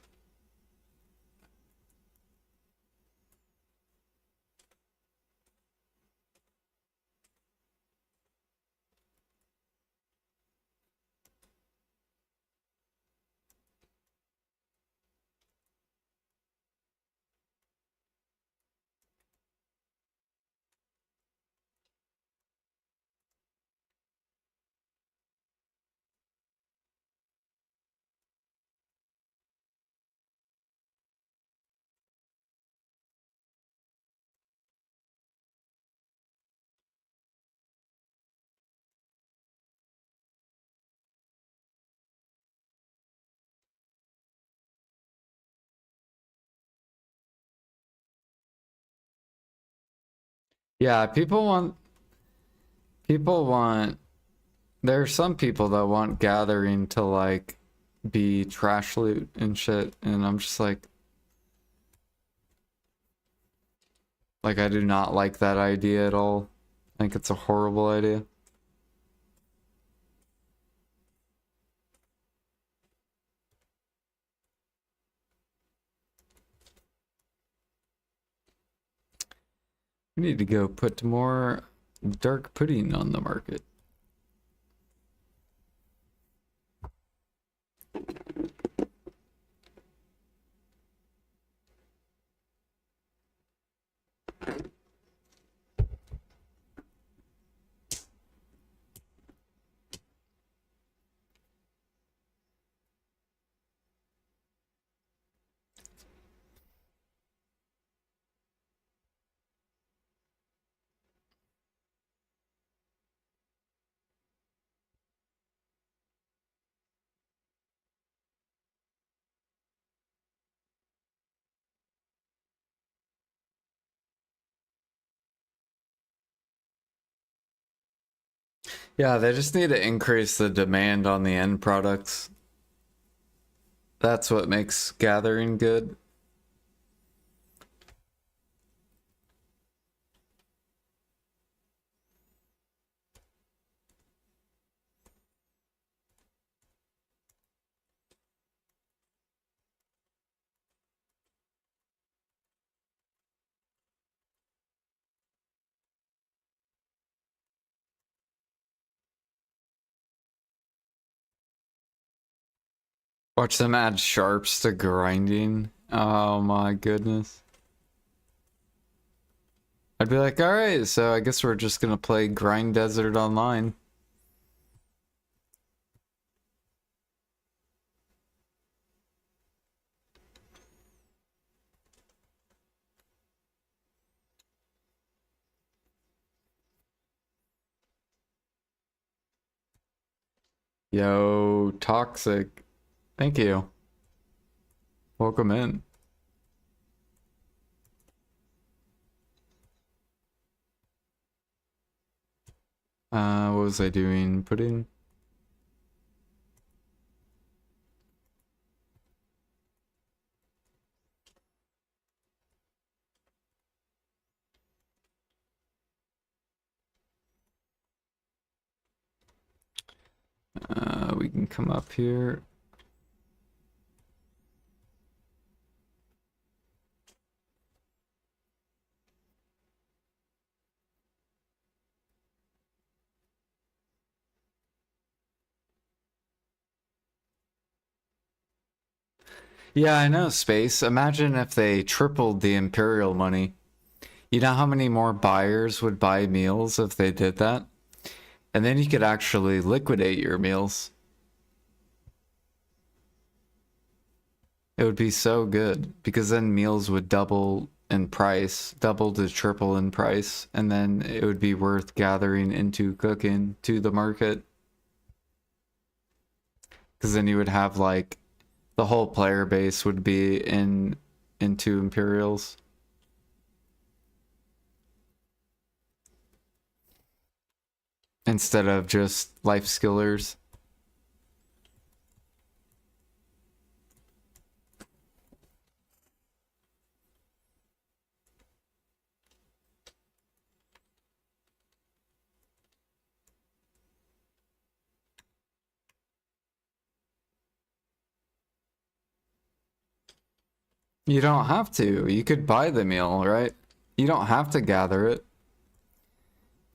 Yeah, people want there are some people that want gathering to like be trash loot and shit, and I'm just like I do not like that idea at all. I think it's a horrible idea. We need to go put more dark pudding on the market. Yeah, they just need to increase the demand on the end products. That's what makes gathering good. Watch them add sharps to grinding. Oh my goodness. I'd be like, alright, so I guess we're just gonna play Grind Desert online. Yo, Toxic. Thank you. Welcome in. What was I doing? Pudding? We can come up here. Yeah, I know, Space. Imagine if they tripled the Imperial money. You know how many more buyers would buy meals if they did that? And then you could actually liquidate your meals. It would be so good because then meals would double in price, double to triple in price, and then it would be worth gathering into cooking to the market. Because then you would have like the whole player base would be into Imperials. Instead of just life skillers. You don't have to. You could buy the meal, right? You don't have to gather it.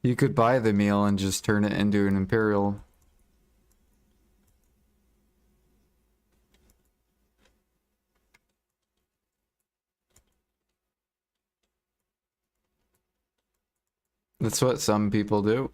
You could buy the meal and just turn it into an Imperial. That's what some people do.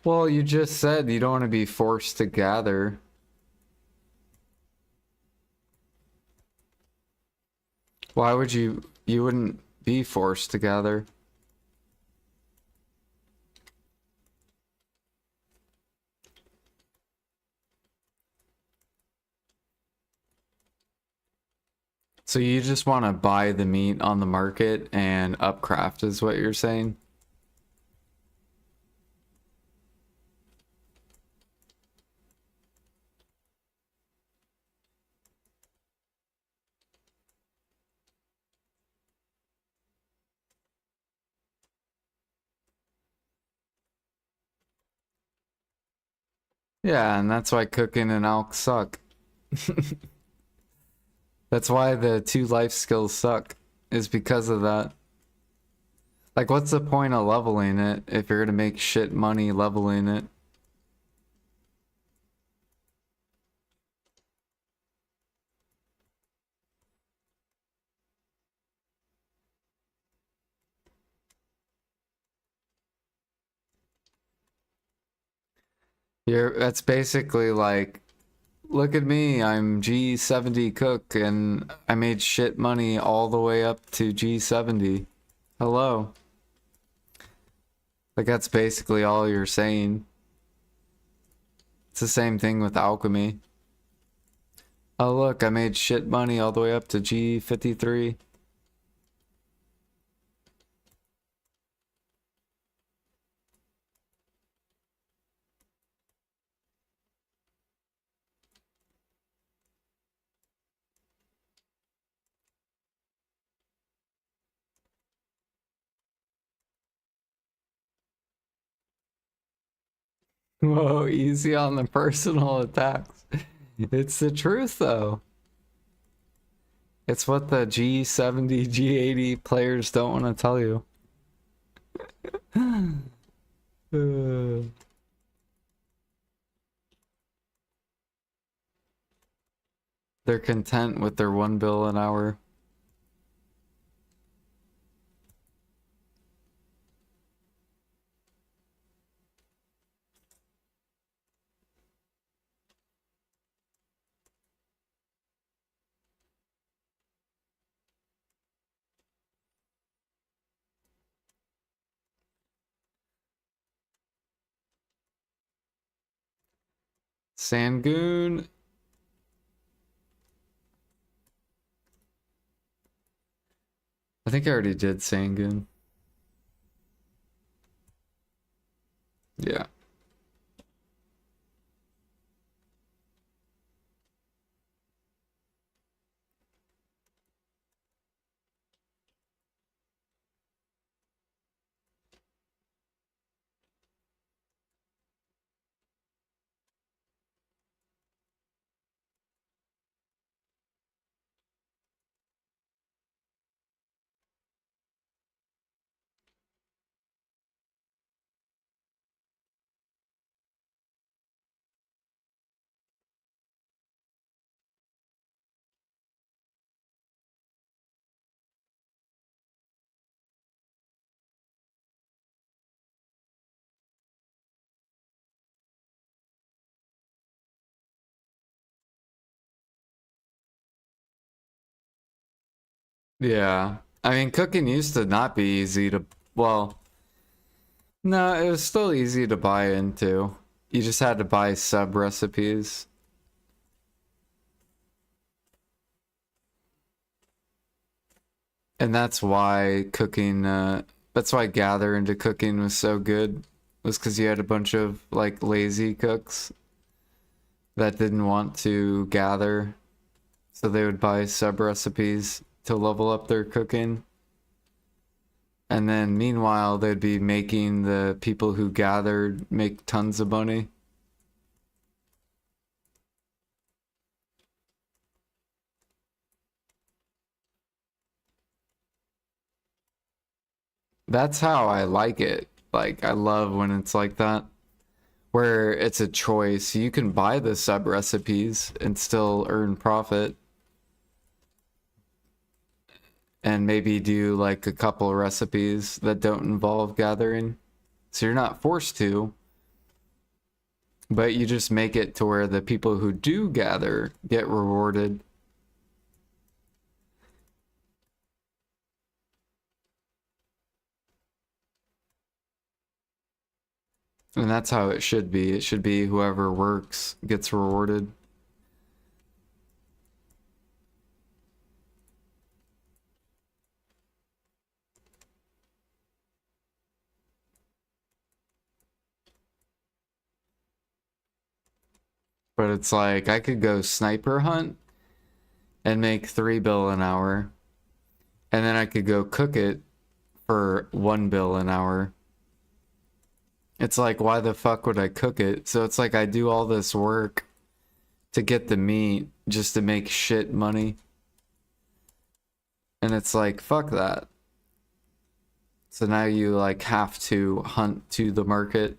Well, you just said you don't want to be forced to gather. Why would you wouldn't be forced to gather? So you just want to buy the meat on the market and upcraft is what you're saying? Yeah, and that's why cooking and alk suck. That's why the two life skills suck, is because of that. Like, what's the point of leveling it if you're gonna make shit money leveling it? That's basically like, look at me, I'm G70 cook and I made shit money all the way up to G70. Hello. Like, that's basically all you're saying. It's the same thing with alchemy. Oh, look, I made shit money all the way up to G53. Whoa, easy on the personal attacks. It's the truth, though. It's what the G70, G80 players don't want to tell you. They're content with their 1 bill an hour. Sangoon. I think I already did Sangoon. Yeah. Yeah. I mean, cooking used to not be easy to, well, no, it was still easy to buy into. You just had to buy sub recipes. And that's why Gather into Cooking was so good. Was because you had a bunch of like lazy cooks that didn't want to gather. So they would buy sub recipes to level up their cooking. And then meanwhile, they'd be making the people who gathered make tons of money. That's how I like it. Like, I love when it's like that, where it's a choice. You can buy the sub recipes and still earn profit, and maybe do like a couple recipes that don't involve gathering. So you're not forced to, but you just make it to where the people who do gather get rewarded. And that's how it should be. It should be whoever works gets rewarded. But it's like I could go sniper hunt and make 3 bill an hour, and then I could go cook it for 1 bill an hour. It's like, why the fuck would I cook it? So it's like I do all this work to get the meat just to make shit money. And it's like, fuck that. So now you like have to hunt to the market.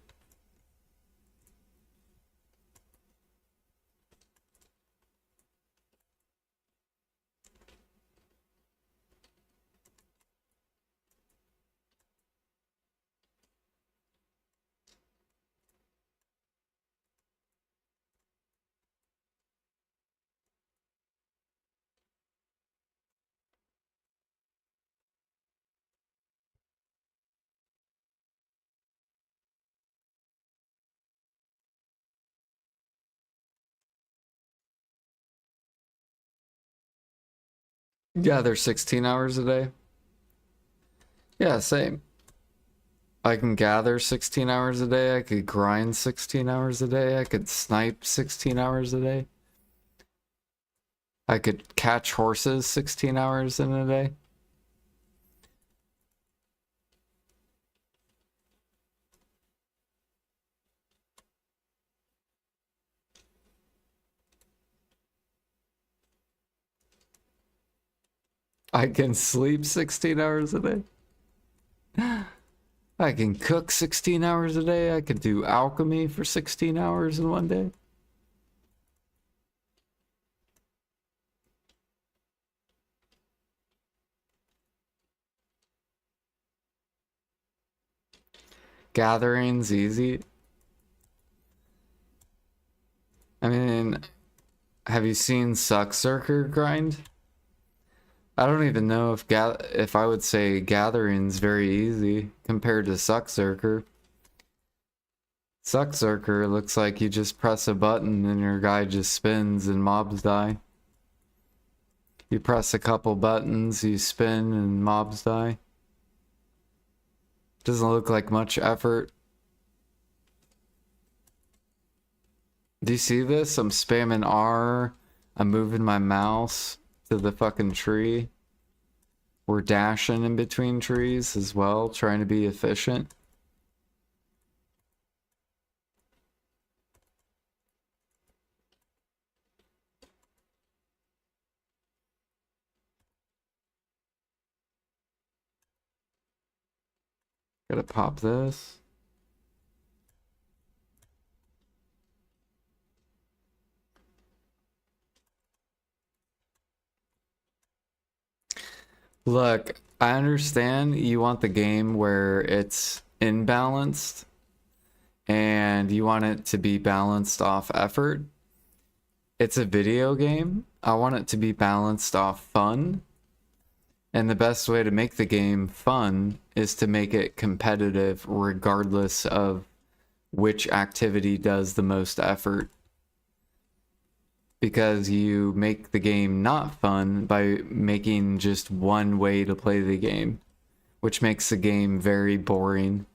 Gather 16 hours a day. Yeah, same. I can gather 16 hours a day. I could grind 16 hours a day. I could snipe 16 hours a day. I could catch horses 16 hours in a day. I can sleep 16 hours a day. I can cook 16 hours a day. I could do alchemy for 16 hours in one day. Gathering's easy. I mean, have you seen Sucksurker grind? I don't even know if I would say gathering's very easy compared to Sucksurker. Sucksurker looks like you just press a button and your guy just spins and mobs die. You press a couple buttons, you spin and mobs die. Doesn't look like much effort. Do you see this? I'm spamming R. I'm moving my mouse to the fucking tree. We're dashing in between trees as well, trying to be efficient. Gotta pop this. Look, I understand you want the game where it's imbalanced and you want it to be balanced off effort. It's a video game. I want it to be balanced off fun. And the best way to make the game fun is to make it competitive regardless of which activity does the most effort. Because you make the game not fun by making just one way to play the game, which makes the game very boring.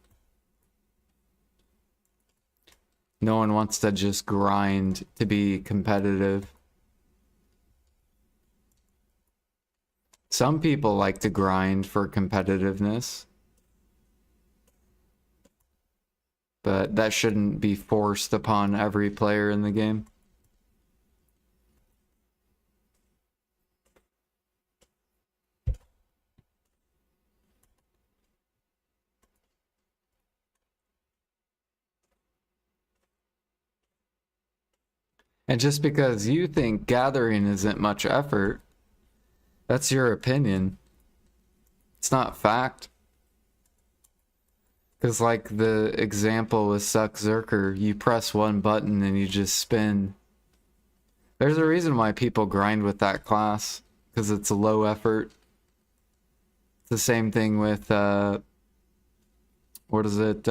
No one wants to just grind to be competitive. Some people like to grind for competitiveness, but that shouldn't be forced upon every player in the game. And just because you think gathering isn't much effort, that's your opinion. It's not fact. Because like the example with Suck Zerker, you press one button and you just spin. There's a reason why people grind with that class, because it's a low effort. It's the same thing with, what is it,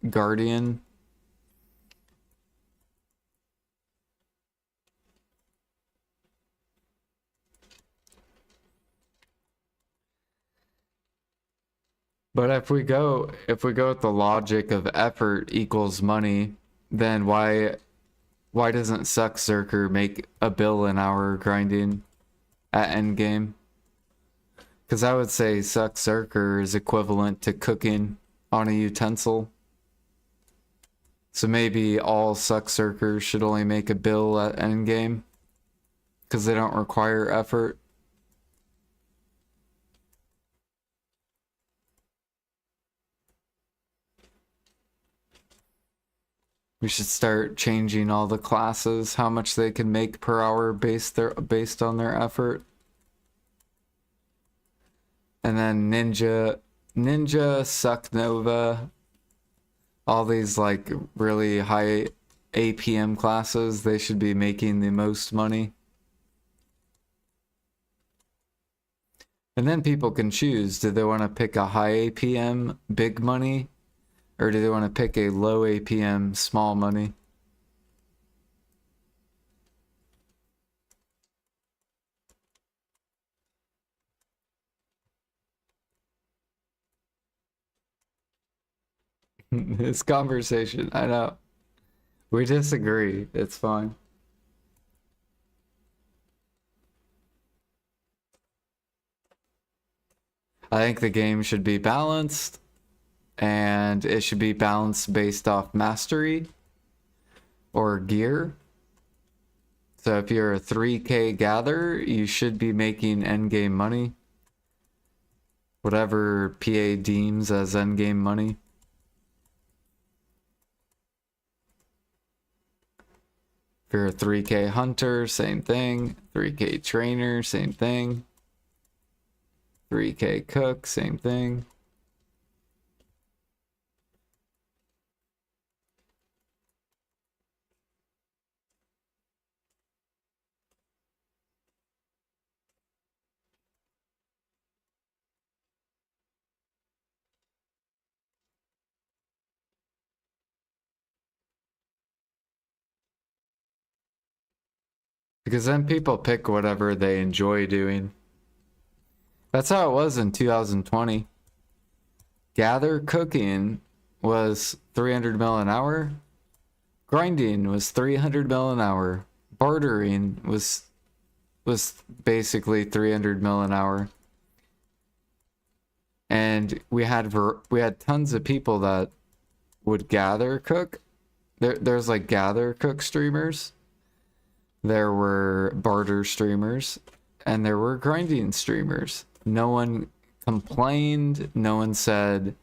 Guardian. But if we go with the logic of effort equals money, then why doesn't Suck Zerker make a bill an hour grinding at endgame? Because I would say Suck Zerker is equivalent to cooking on a utensil. So maybe all Suck Zerkers should only make a bill at endgame because they don't require effort. We should start changing all the classes, how much they can make per hour based on their effort. And then Ninja, Suck Nova, all these like really high APM classes, they should be making the most money. And then people can choose, do they want to pick a high APM, big money? Or do they want to pick a low APM, small money? This conversation, I know. We disagree. It's fine. I think the game should be balanced. And it should be balanced based off mastery or gear. So if you're a 3K gatherer, you should be making endgame money. Whatever PA deems as endgame money. If you're a 3K hunter, same thing. 3K trainer, same thing. 3K cook, same thing. Because then people pick whatever they enjoy doing. That's how it was in 2020. Gather cooking was 300 mil an hour. Grinding was 300 mil an hour. Bartering was basically 300 mil an hour. And we had tons of people that would gather cook. There's like gather cook streamers. There were barter streamers, and there were grinding streamers. No one complained. No one said,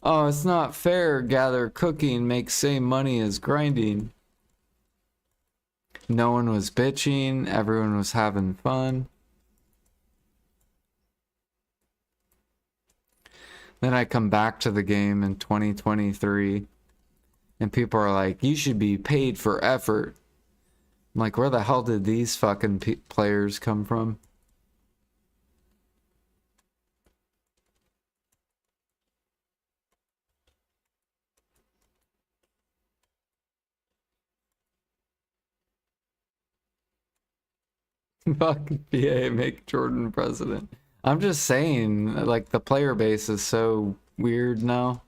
oh, it's not fair. Gather cooking makes same money as grinding. No one was bitching. Everyone was having fun. Then I come back to the game in 2023, and people are like, you should be paid for effort. I'm like, where the hell did these fucking players come from? Fuck PA, make Jordan president. I'm just saying, like, the player base is so weird now.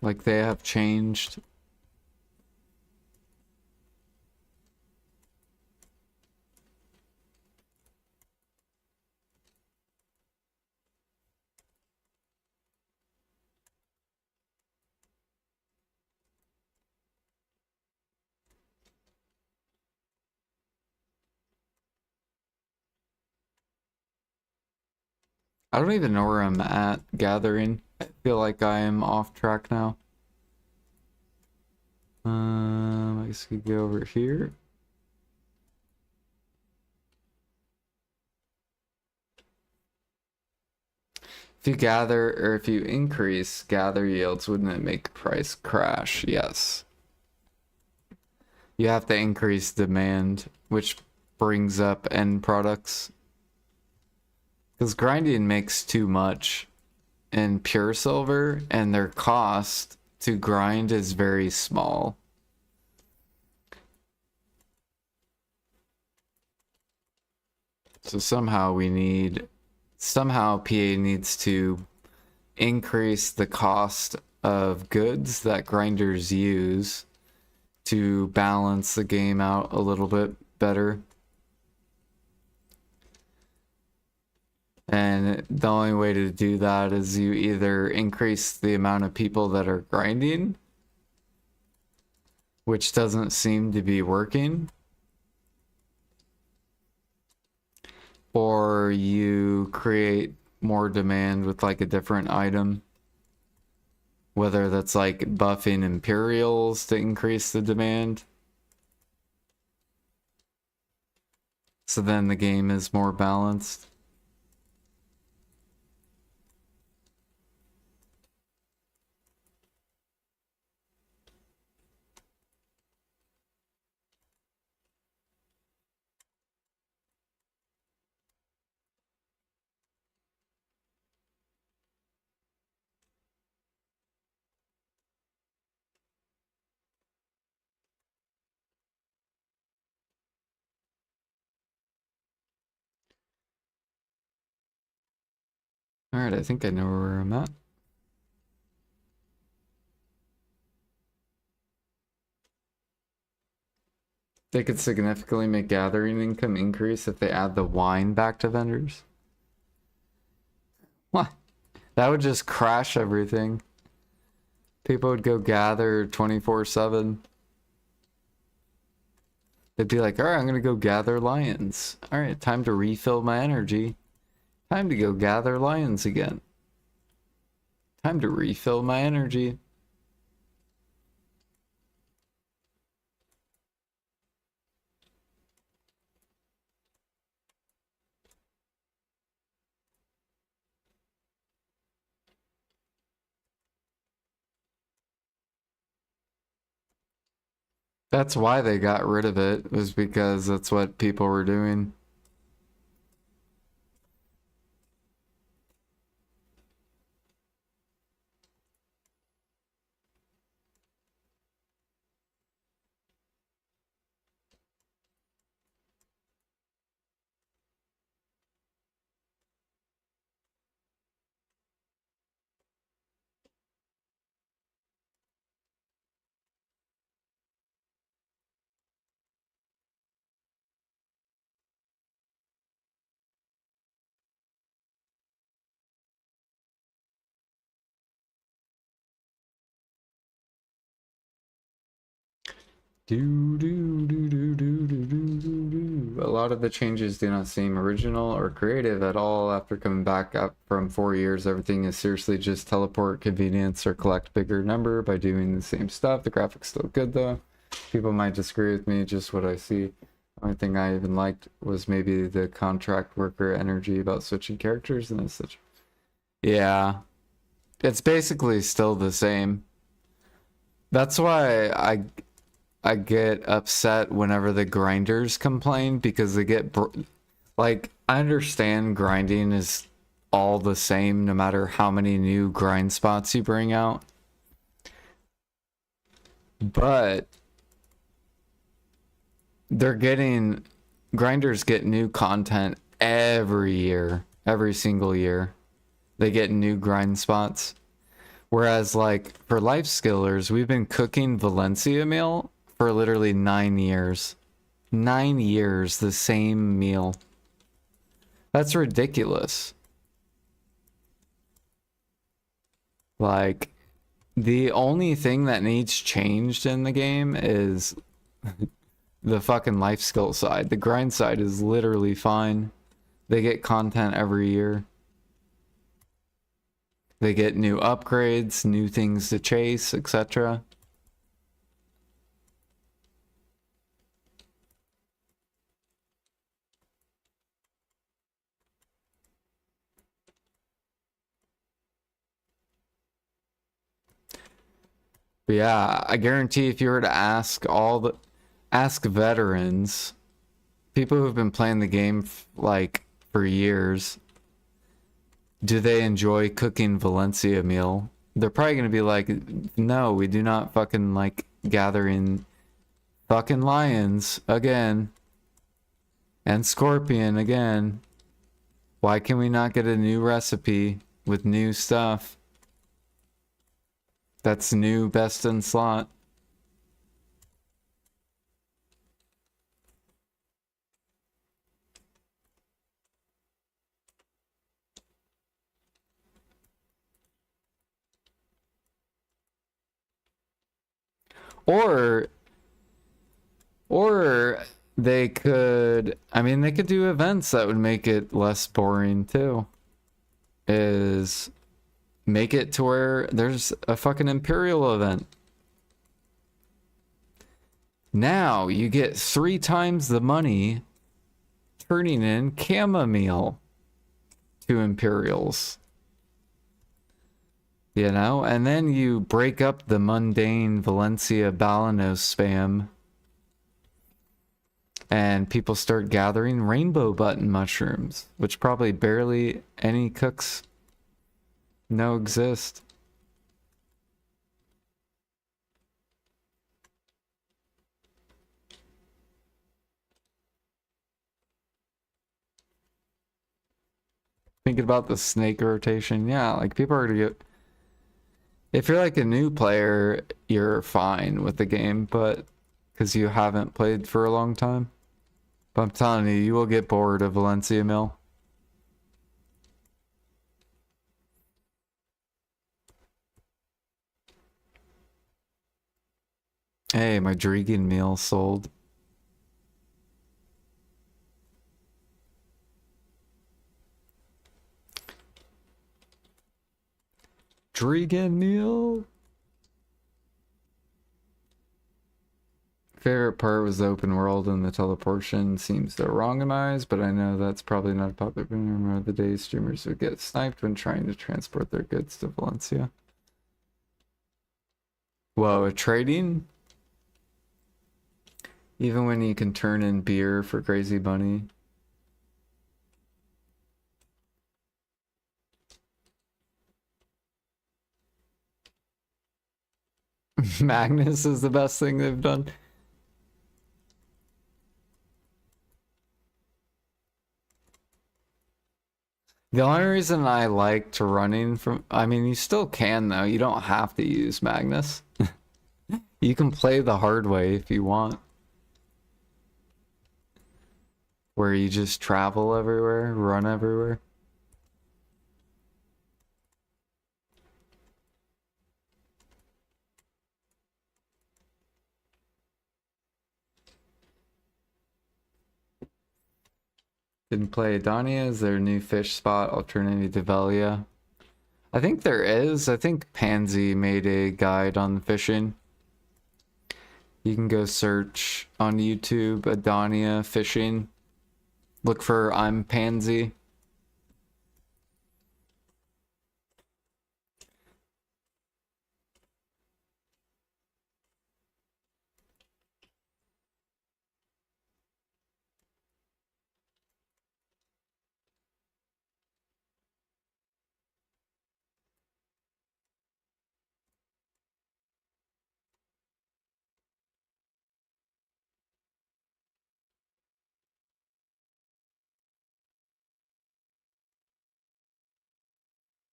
Like, they have changed. I don't even know where I'm at gathering. I feel like I am off track now. I guess we could go over here. If you gather, or if you increase gather yields, wouldn't it make the price crash? Yes. You have to increase demand, which brings up end products. Because grinding makes too much in pure silver, and their cost to grind is very small. So somehow PA needs to increase the cost of goods that grinders use to balance the game out a little bit better. And the only way to do that is you either increase the amount of people that are grinding, which doesn't seem to be working, or you create more demand with like a different item, whether that's like buffing Imperials to increase the demand. So then the game is more balanced. Alright, I think I know where I'm at. They could significantly make gathering income increase if they add the wine back to vendors. What? That would just crash everything. People would go gather 24/7. They'd be like, alright, I'm gonna go gather lions. Alright, time to refill my energy. Time to go gather lions again. Time to refill my energy. That's why they got rid of it, was because that's what people were doing. A lot of the changes do not seem original or creative at all. After coming back up from 4 years, everything is seriously just teleport, convenience, or collect bigger number by doing the same stuff. The graphics still good though. People might disagree with me, just what I see. The only thing I even liked was maybe the contract worker energy about switching characters, and it's such... Yeah. It's basically still the same. That's why I get upset whenever the grinders complain, because they get like, I understand grinding is all the same no matter how many new grind spots you bring out. But grinders get new content every year, every single year. They get new grind spots. Whereas like for life skillers, we've been cooking Valencia meal for literally 9 years. 9 years, the same meal. That's ridiculous. Like, the only thing that needs changed in the game is the fucking life skill side. The grind side is literally fine. They get content every year. They get new upgrades, new things to chase, etc. But yeah, I guarantee if you were to ask veterans, people who've been playing the game like for years, do they enjoy cooking Valencia meal? They're probably going to be like, no, we do not fucking like gathering fucking lions again and scorpion again. Why can we not get a new recipe with new stuff? That's new best in slot. Or they could, I mean, they could do events that would make it less boring too. Is make it to where there's a fucking Imperial event. Now you get 3 times the money turning in chamomile to Imperials. You know? And then you break up the mundane Valencia Balanos spam. And people start gathering rainbow button mushrooms, which probably barely any cooks know exist. Thinking about the snake rotation, yeah, like people are gonna get. If you're like a new player, you're fine with the game, but because you haven't played for a long time. But I'm telling you, you will get bored of Valencia Mill. Hey, my Dregan meal sold. Dregan meal. Favorite part was the open world and the teleportation seems so wrong in my eyes, but I know that's probably not a popular opinion. Remember the days streamers would get sniped when trying to transport their goods to Valencia. Whoa, trading? Even when you can turn in beer for Crazy Bunny. Magnus is the best thing they've done. The only reason I liked running from, I mean, you still can though. You don't have to use Magnus. You can play the hard way if you want. Where you just travel everywhere, run everywhere. Didn't play Adania. Is there a new fish spot alternative to Velia? I think there is. I think Pansy made a guide on fishing. You can go search on YouTube Adania fishing. Look for I'm Pansy.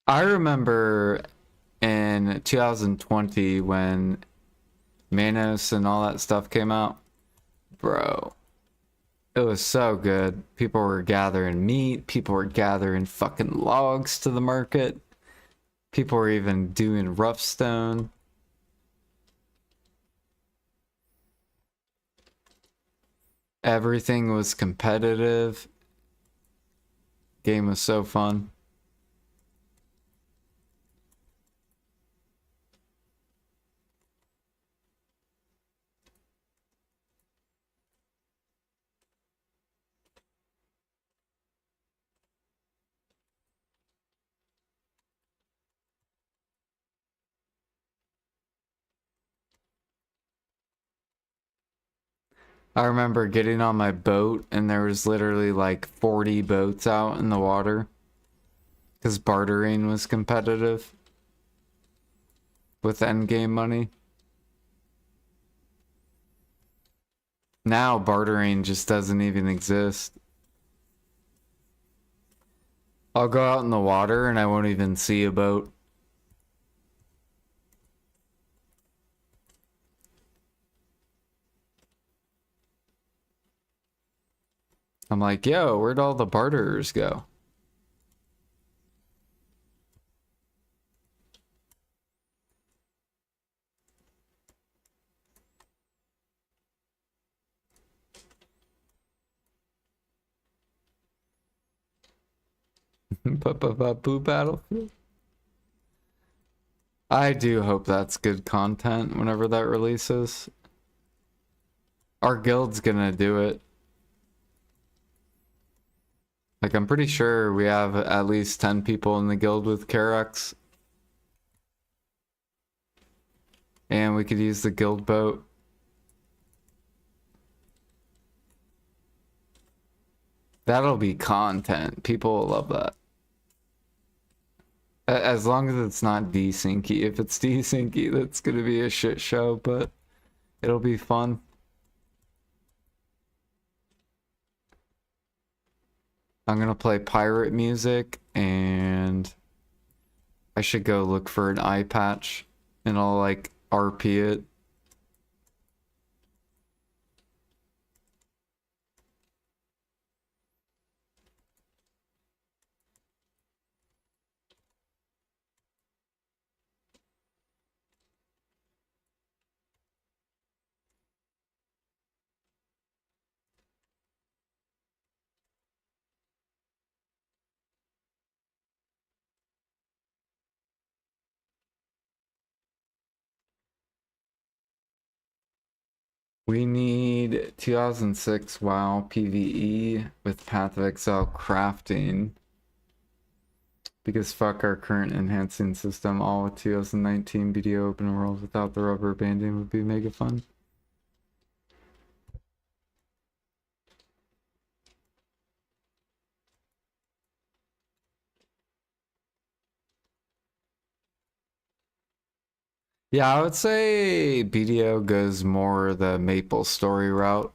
I remember in 2020 when Manos and all that stuff came out, bro. It was so good. People were gathering meat. People were gathering fucking logs to the market. People were even doing rough stone. Everything was competitive. Game was so fun. I remember getting on my boat and there was literally like 40 boats out in the water because bartering was competitive with endgame money. Now bartering just doesn't even exist. I'll go out in the water and I won't even see a boat. I'm like, yo, where'd all the barterers go? Boo Battlefield. I do hope that's good content whenever that releases. Our guild's gonna do it. Like, I'm pretty sure we have at least 10 people in the guild with Karex. And we could use the guild boat. That'll be content. People will love that. As long as it's not desyncy. If it's desyncy, that's gonna be a shit show, but it'll be fun. I'm gonna play pirate music and I should go look for an eye patch and I'll like RP it. We need 2006 WoW PvE with Path of Exile crafting. Because fuck our current enhancing system, all with 2019 BDO open world without the rubber banding would be mega fun. Yeah, I would say BDO goes more the Maple Story route.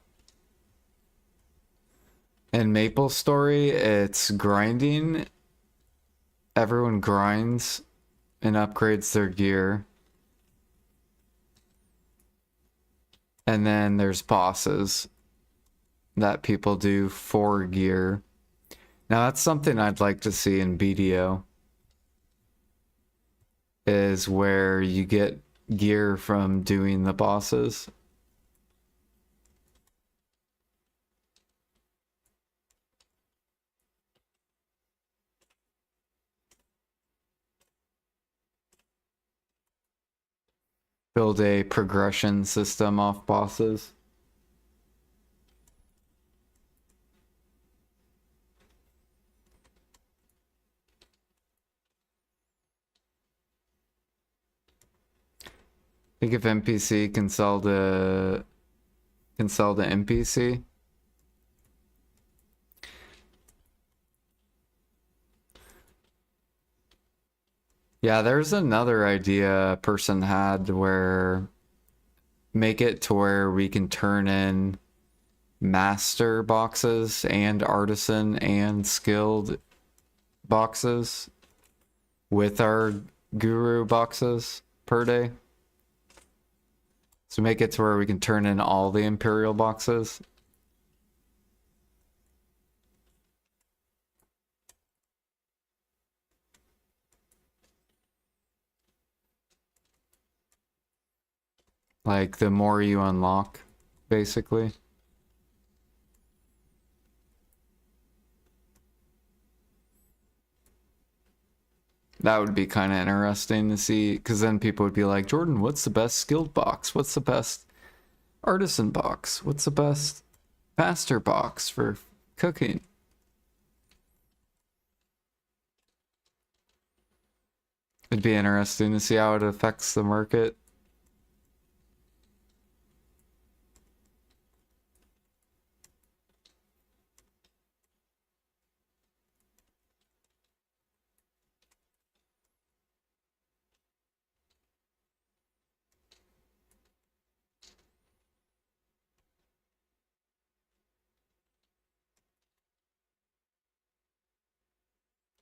In Maple Story, it's grinding. Everyone grinds and upgrades their gear. And then there's bosses that people do for gear. Now that's something I'd like to see in BDO. Is where you get gear from doing the bosses. Build a progression system off bosses. I think if NPC can sell to NPC. Yeah, there's another idea a person had where make it to where we can turn in master boxes and artisan and skilled boxes with our guru boxes per day. So make it to where we can turn in all the Imperial boxes. Like, the more you unlock, basically. That would be kind of interesting to see, because then people would be like, Jordan, what's the best skilled box? What's the best artisan box? What's the best faster box for cooking? It'd be interesting to see how it affects the market.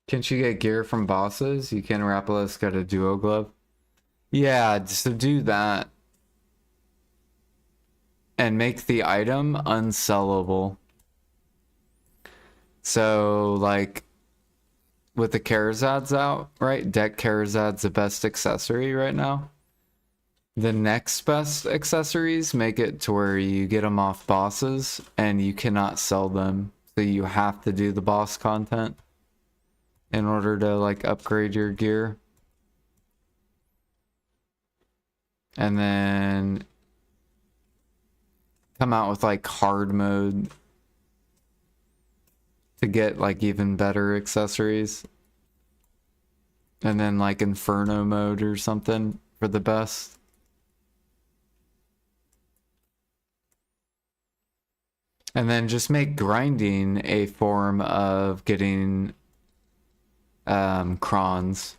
Can't you get gear from bosses? You can. Rapalis got a duo glove. Yeah, so do that. And make the item unsellable. So, like, with the Kharazad's out, right? Deck Kharazad's the best accessory right now. The next best accessories make it to where you get them off bosses and you cannot sell them. So you have to do the boss content in order to, like, upgrade your gear. And then come out with, like, hard mode to get, like, even better accessories. And then, like, Inferno mode or something for the best. And then just make grinding a form of getting crons.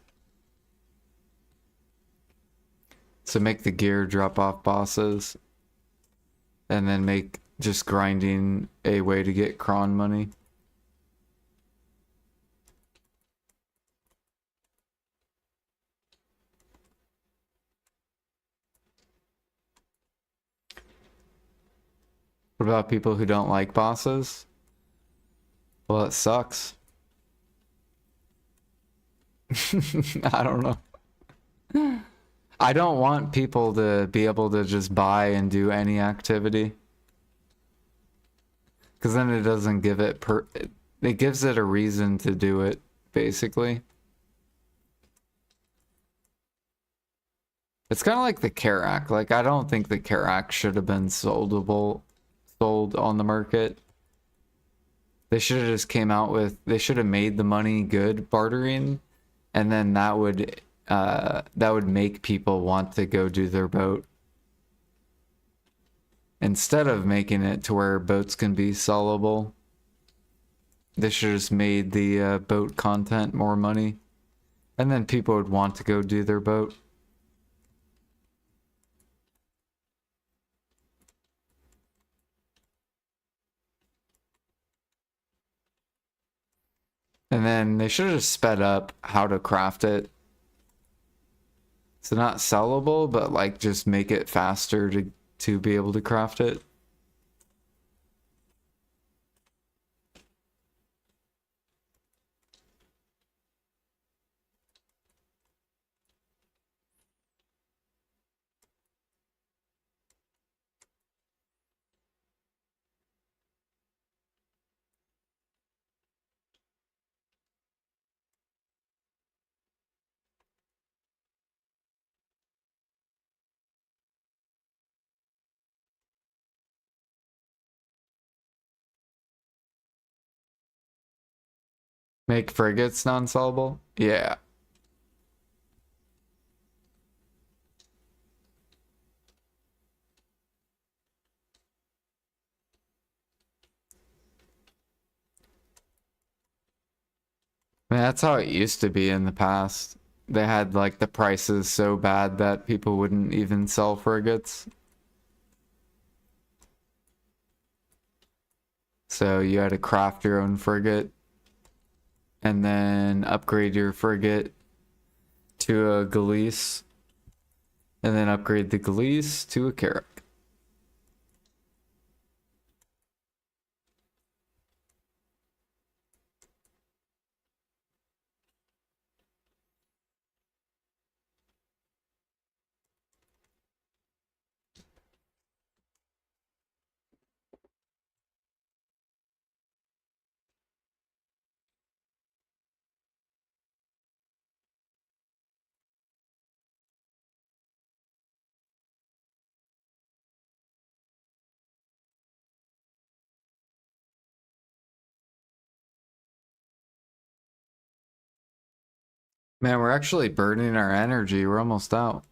So make the gear drop off bosses. And then make just grinding a way to get cron money. What about people who don't like bosses? Well, it sucks. I don't know. I don't want people to be able to just buy and do any activity. Because then it doesn't give it it gives it a reason to do it, basically. It's kind of like the Karak. Like, I don't think the Karak should have been sold on the market. They should have just came out with, they should have made the money good bartering, and then that would make people want to go do their boat. Instead of making it to where boats can be sellable, they should have just made the boat content more money, and then people would want to go do their boat. And then they should have just sped up how to craft it. So not sellable, but like just make it faster to be able to craft it. Make frigates non-sellable? Yeah. I mean, that's how it used to be in the past. They had like the prices so bad that people wouldn't even sell frigates. So you had to craft your own frigate and then upgrade your frigate to a Galeese, and then upgrade the Galeese to a Carrack. Man, we're actually burning our energy. We're almost out.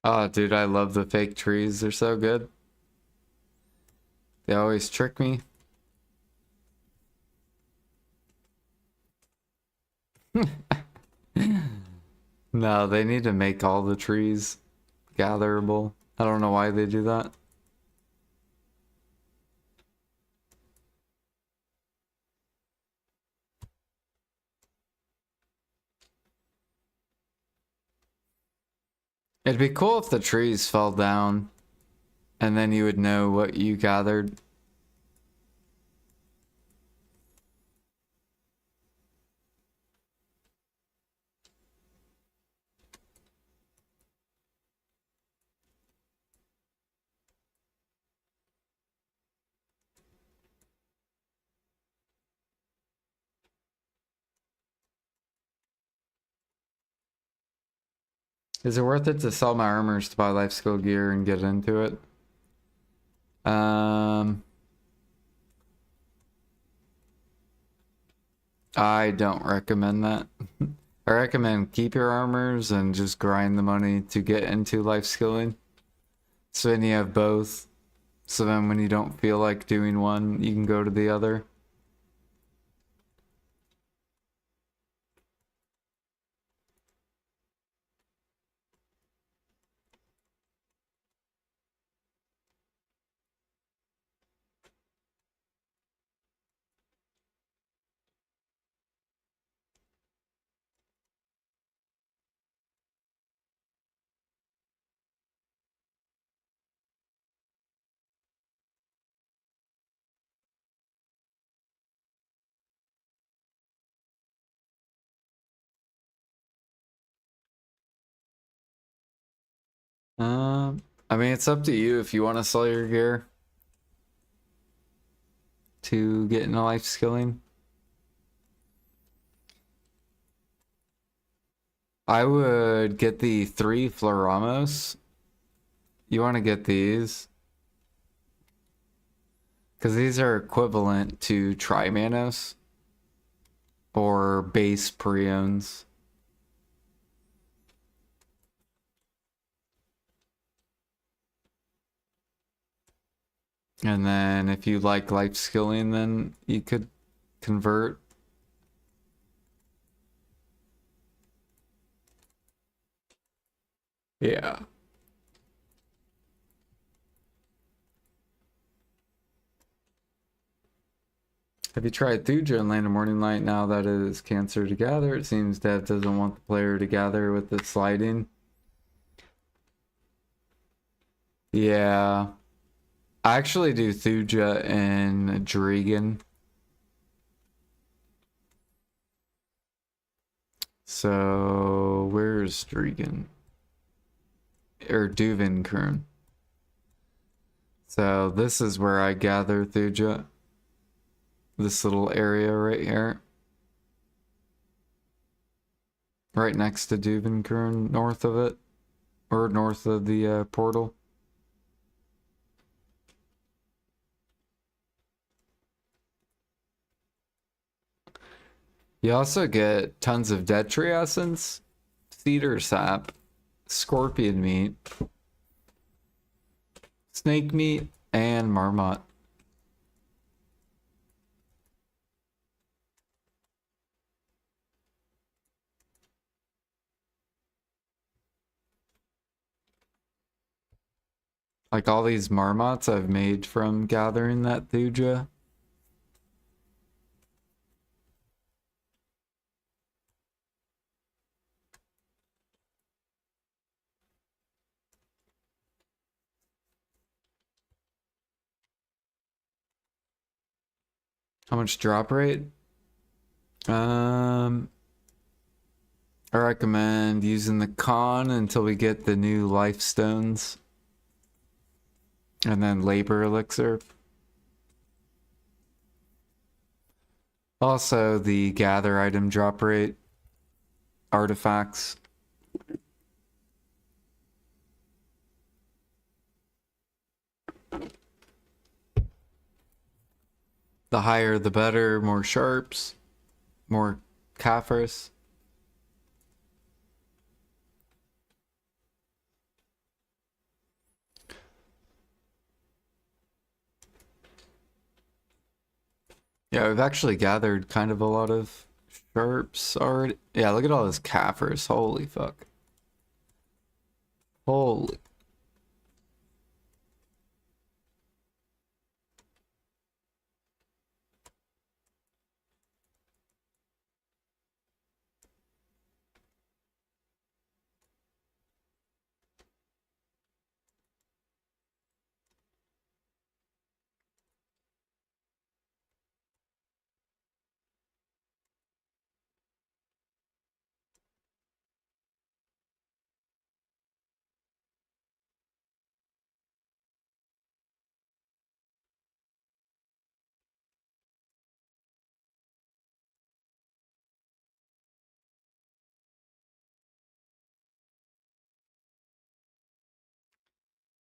Oh, dude, I love the fake trees. They're so good. They always trick me. No, they need to make all the trees gatherable. I don't know why they do that. It'd be cool if the trees fell down and then you would know what you gathered. Is it worth it to sell my armors to buy life skill gear and get into it? I don't recommend that. I recommend keep your armors and just grind the money to get into life skilling. So then you have both. So then when you don't feel like doing one, you can go to the other. I mean, it's up to you if you want to sell your gear to get into life skilling. I would get the 3 Floramos. You want to get these because these are equivalent to Trimanos or base preones. And then if you like life skilling, then you could convert. Yeah. Have you tried Thuja in Land of Morning Light now that it is Cancer to gather? It seems Dev doesn't want the player to gather with the sliding. Yeah. I actually do Thuja and Drigan. So, where's Drigan? Or Duvinkern. So, this is where I gather Thuja. This little area right here. Right next to Duvinkern, north of it. Or north of the portal. You also get tons of dead tree essence, cedar sap, scorpion meat, snake meat, and marmot. Like all these marmots I've made from gathering that thuja. How much drop rate? I recommend using the con until we get the new life stones. And then labor elixir. Also the gather item drop rate. Artifacts. The higher the better, more sharps, more kafirs. Yeah, we've actually gathered kind of a lot of sharps already. Yeah, look at all those kafirs. Holy fuck. Holy.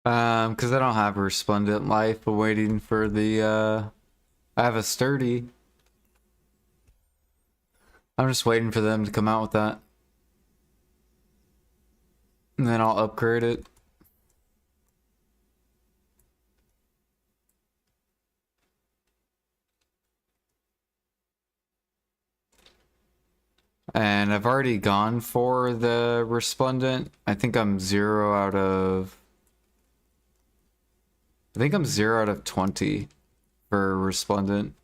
Because I don't have a resplendent life, but waiting for the, I have a sturdy. I'm just waiting for them to come out with that. And then I'll upgrade it. And I've already gone for the resplendent. I think I'm 0 out of... I think I'm 0 out of 20 for resplendent.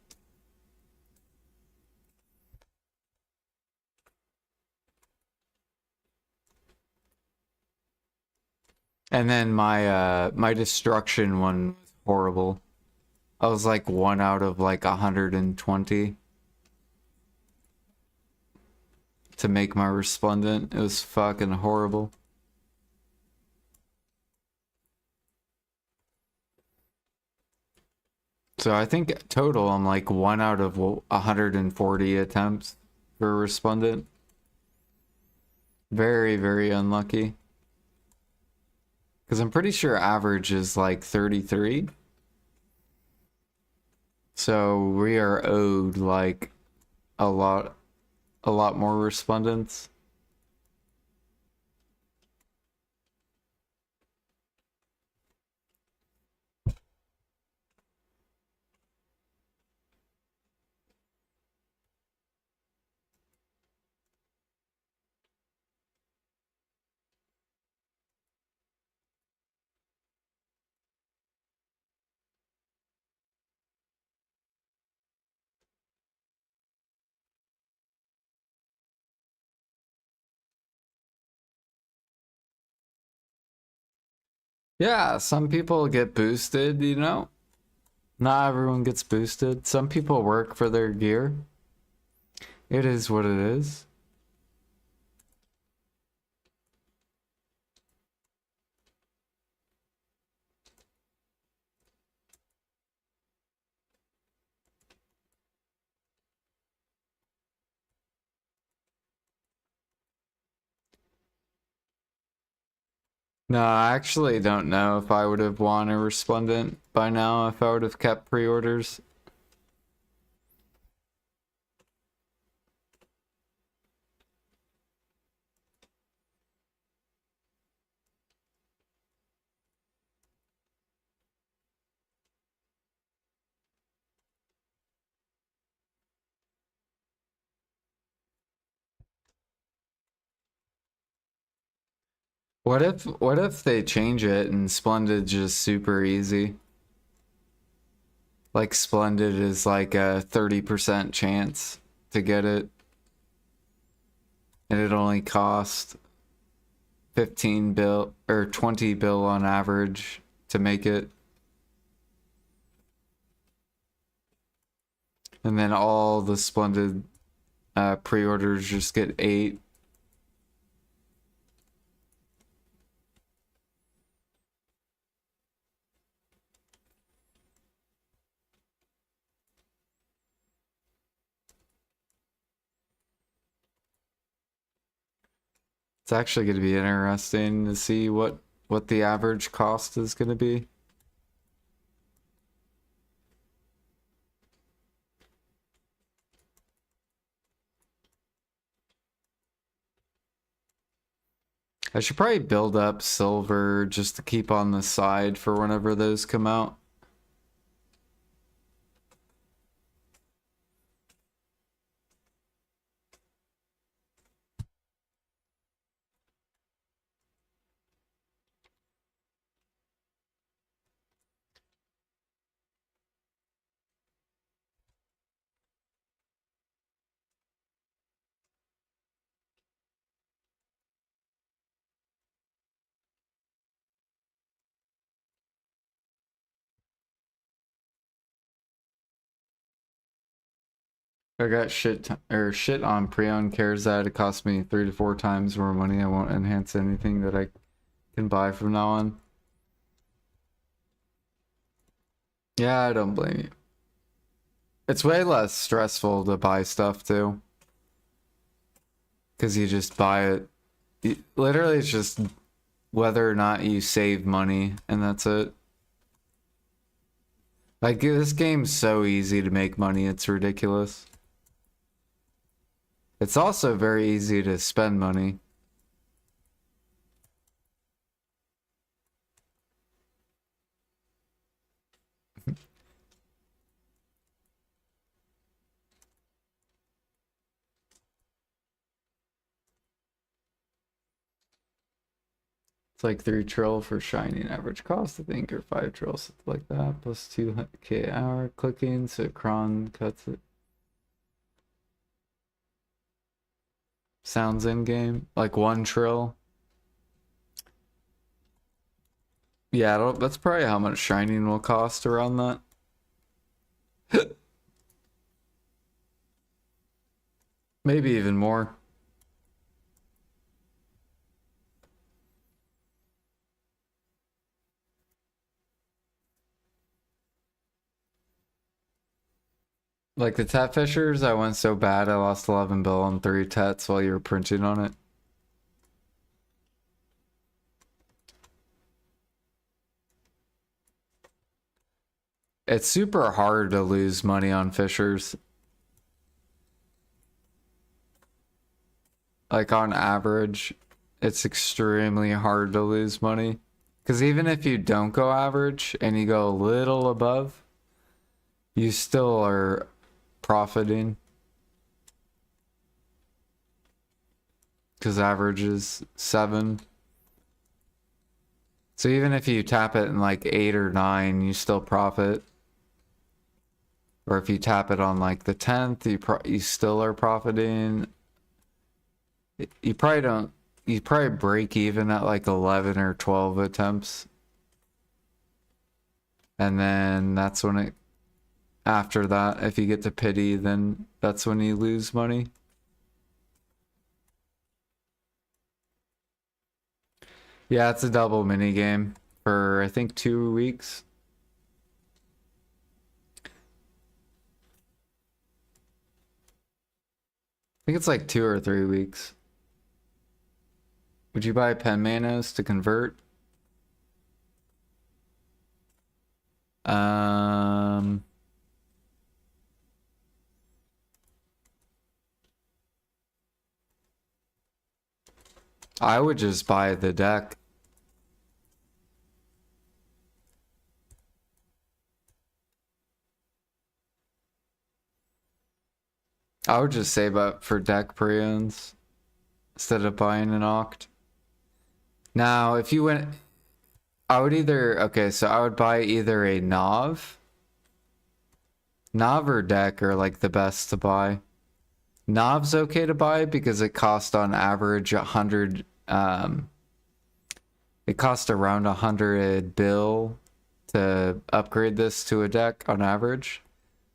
And then my my destruction one was horrible. I was like 1 out of like 120 to make my resplendent. It was fucking horrible. So I think total I'm like 1 out of 140 attempts for resplendent. Very, very unlucky. Because I'm pretty sure average is like 33. So we are owed like a lot more resplendents. Yeah, some people get boosted, you know? Not everyone gets boosted. Some people work for their gear. It is what it is. No, I actually don't know if I would have won a resplendent by now if I would have kept pre-orders. What if they change it and Splendid's just super easy? Like Splendid is like a 30% chance to get it, and it only cost 15 bill or 20 bill on average to make it. And then all the Splendid pre-orders just get 8. It's actually going to be interesting to see what the average cost is going to be. I should probably build up silver just to keep on the side for whenever those come out. I got shit on pre-owned cares that it cost me 3 to 4 times more money. I won't enhance anything that I can buy from now on. Yeah, I don't blame you. It's way less stressful to buy stuff too, because you just buy it. Literally, it's just whether or not you save money, and that's it. Like, this game's so easy to make money, it's ridiculous. It's also very easy to spend money. It's like 3 trill for shining average cost, I think, or 5 trill, something like that, plus 2k hour clicking, so cron cuts it. Sounds in game, like 1 trill. Yeah, that's probably how much shining will cost around that. Maybe even more. Like the tet fishers, I went so bad I lost 11 bill on 3 tets while you were printing on it. It's super hard to lose money on fishers. Like on average, it's extremely hard to lose money. Because even if you don't go average and you go a little above, you still are profiting. Because average is 7. So even if you tap it in like 8 or 9, you still profit. Or if you tap it on like the 10th, you still are profiting. You probably don't. You probably break even at like 11 or 12 attempts. And then that's when it, after that, if you get to pity, then that's when you lose money. Yeah, it's a double mini game for I think 2 weeks. I think it's like 2 or 3 weeks. Would you buy pen manos to convert? Um, I would just buy the deck. I would just save up for deck preons instead of buying an oct. Now, if you went, I would either, okay, so I would buy either a Nav or deck are like the best to buy. Nav's okay to buy because it costs on average 100, it costs around 100 bill to upgrade this to a deck on average.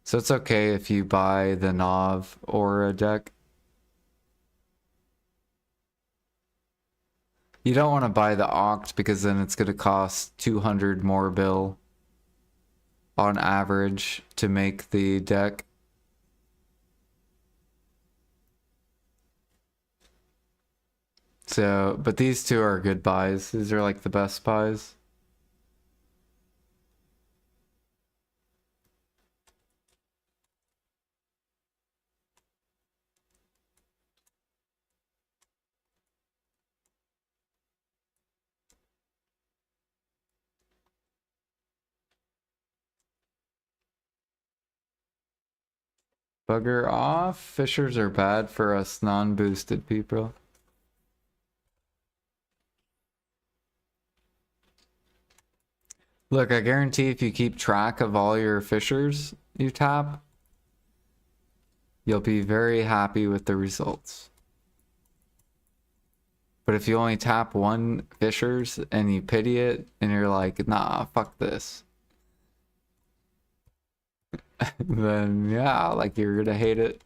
So it's okay if you buy the Nav or a deck. You don't want to buy the Oct because then it's going to cost 200 more bill on average to make the deck. So, but these two are good buys. These are like the best buys. Bugger off. Fishers are bad for us non-boosted people. Look, I guarantee if you keep track of all your fishers you tap, you'll be very happy with the results. But if you only tap one fishers and you pity it and you're like, nah, fuck this, then yeah, like you're gonna hate it.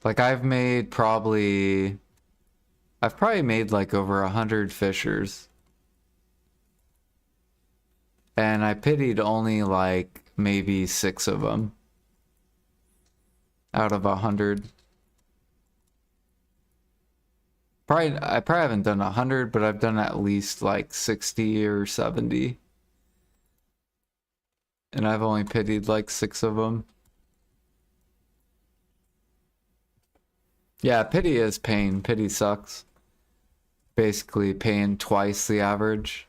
Like I've probably made like over 100 fishers. And I pitied only like maybe 6 of them out of 100. I probably haven't done 100, but I've done at least like 60 or 70. And I've only pitied like 6 of them. Yeah, pity is pain. Pity sucks. Basically paying twice the average.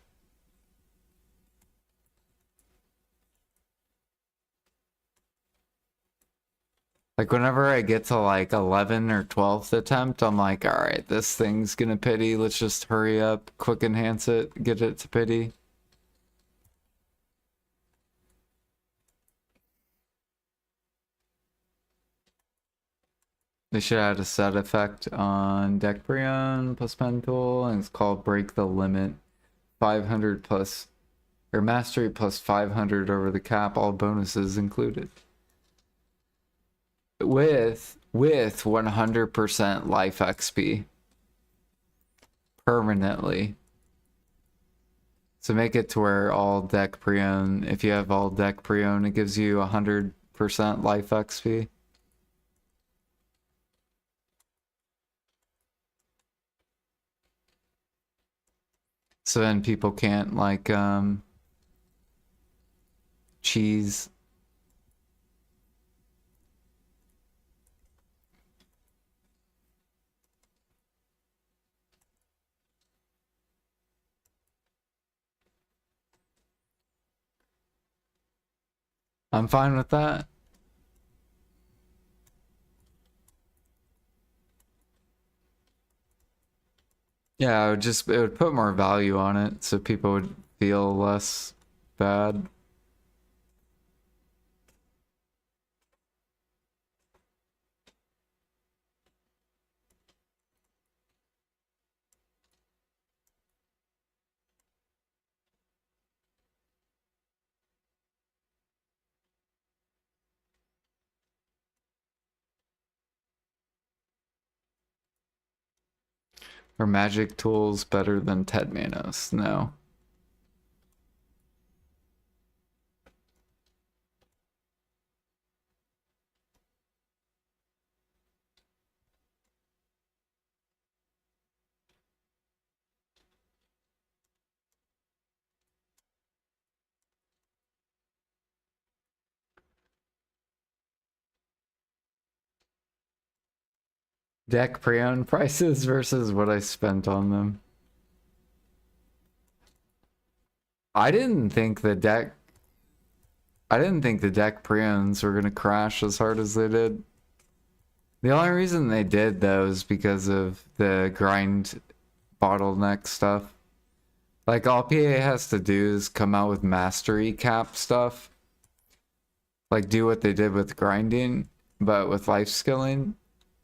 Like whenever I get to like 11 or 12th attempt, I'm like, all right, this thing's gonna pity. Let's just hurry up, quick enhance it, get it to pity. They should add a set effect on deck preon plus pen tool, and it's called break the limit. 500 plus, or mastery plus 500 over the cap, all bonuses included. With 100% life XP permanently. So make it to where all deck preon, if you have all deck preon, it gives you 100% life XP. So then people can't like cheese. I'm fine with that. Yeah, it would put more value on it so people would feel less bad. Are magic tools better than Ted Manos? No. Deck pre-owned prices versus what I spent on them. I didn't think the deck I didn't think the deck preons were gonna crash as hard as they did. The only reason they did though is because of the grind bottleneck stuff. Like all PA has to do is come out with mastery cap stuff. Like do what they did with grinding, but with life skilling.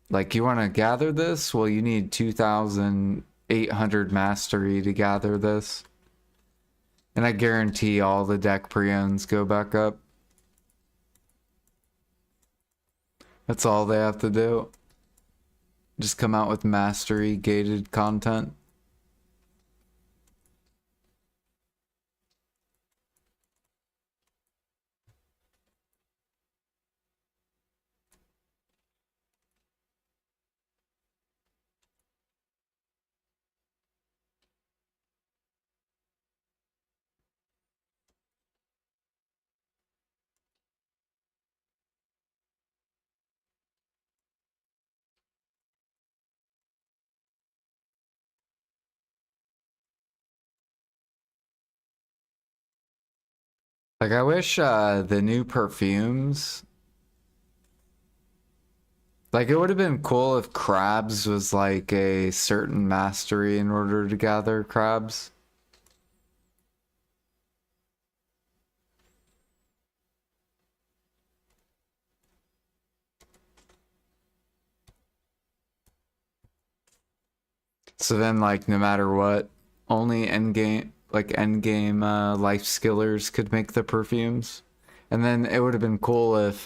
Like you want to gather this? Well, you need 2,800 mastery to gather this. And I guarantee all the deck preons go back up. That's all they have to do. Just come out with mastery gated content. Like I wish the new perfumes, like it would have been cool if crabs was like a certain mastery in order to gather crabs. So then like no matter what, only endgame life skillers could make the perfumes. And then it would have been cool if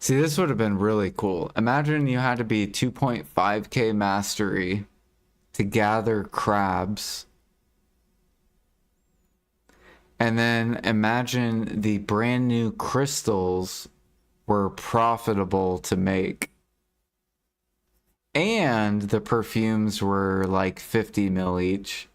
see, this would have been really cool. Imagine you had to be 2.5k mastery to gather crabs. And then imagine the brand new crystals were profitable to make. And the perfumes were like 50 mil each.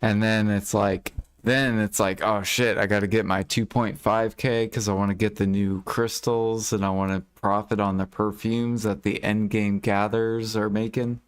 And then it's like, oh shit, I got to get my 2.5k because I want to get the new crystals and I want to profit on the perfumes that the end game gatherers are making.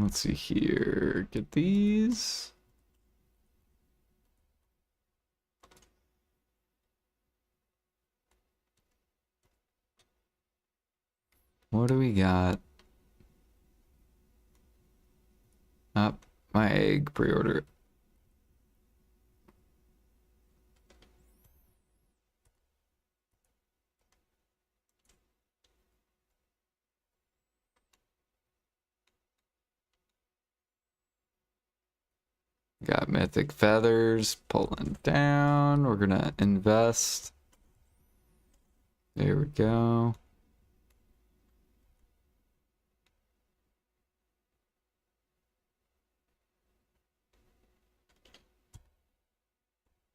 Let's see here. Get these. What do we got? Up my egg pre-order. Got mythic feathers pulling down. We're gonna invest. There we go.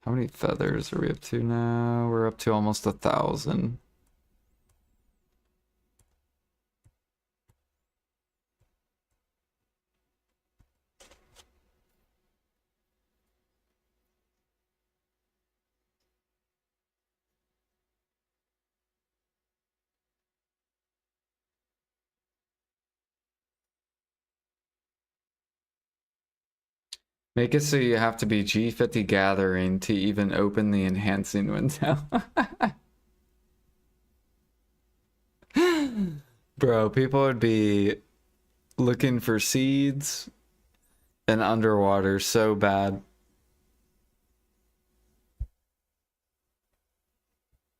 How many feathers are we up to now? We're up to almost 1,000. Make it so you have to be G50 gathering to even open the enhancing window. Bro, people would be looking for seeds and underwater so bad.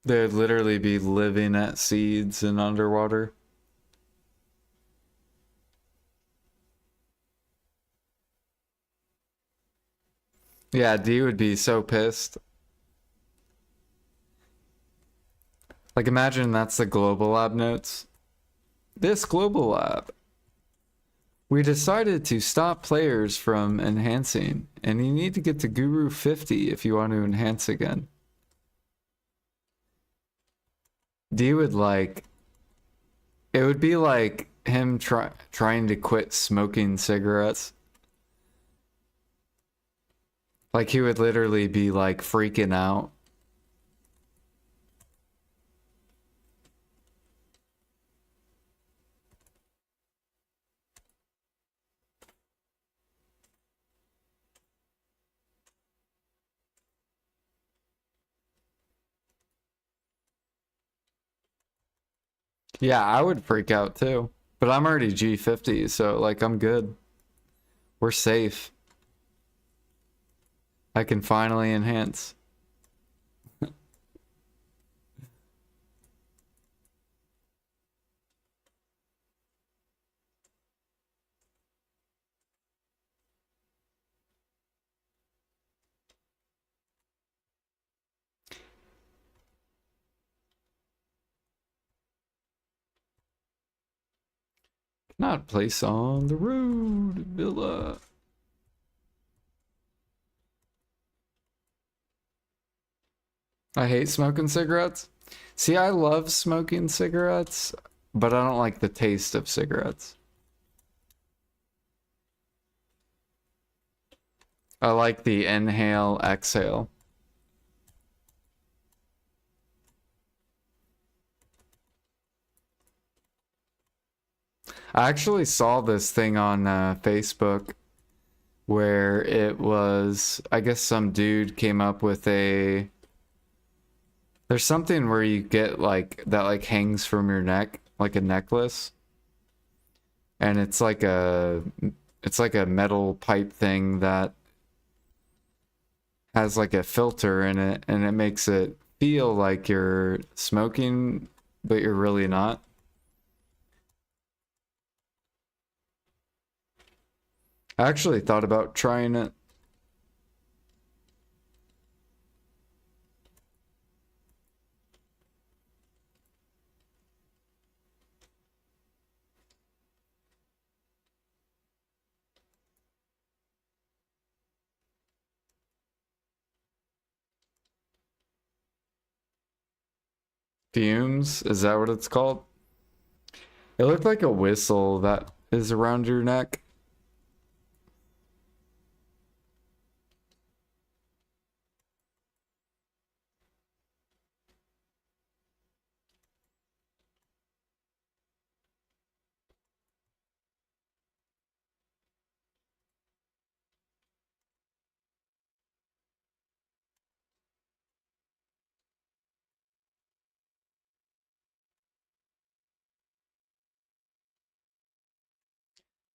They'd literally be living at seeds and underwater. Yeah, D would be so pissed. Like imagine that's the global lab notes. This global lab We decided to stop players from enhancing, and you need to get to Guru 50 if you want to enhance again. D would like... It would be like him trying to quit smoking cigarettes. Like he would literally be like freaking out. Yeah, I would freak out too. But I'm already G50, so like I'm good. We're safe. I can finally enhance. Not place on the road, Villa. I hate smoking cigarettes. See, I love smoking cigarettes, but I don't like the taste of cigarettes. I like the inhale, exhale. I actually saw this thing on Facebook where it was, I guess some dude came up with a, there's something where you get like, that like hangs from your neck, like a necklace. And it's like a metal pipe thing that has like a filter in it, and it makes it feel like you're smoking, but you're really not. I actually thought about trying it. Fumes? Is that what it's called? It looked like a whistle that is around your neck.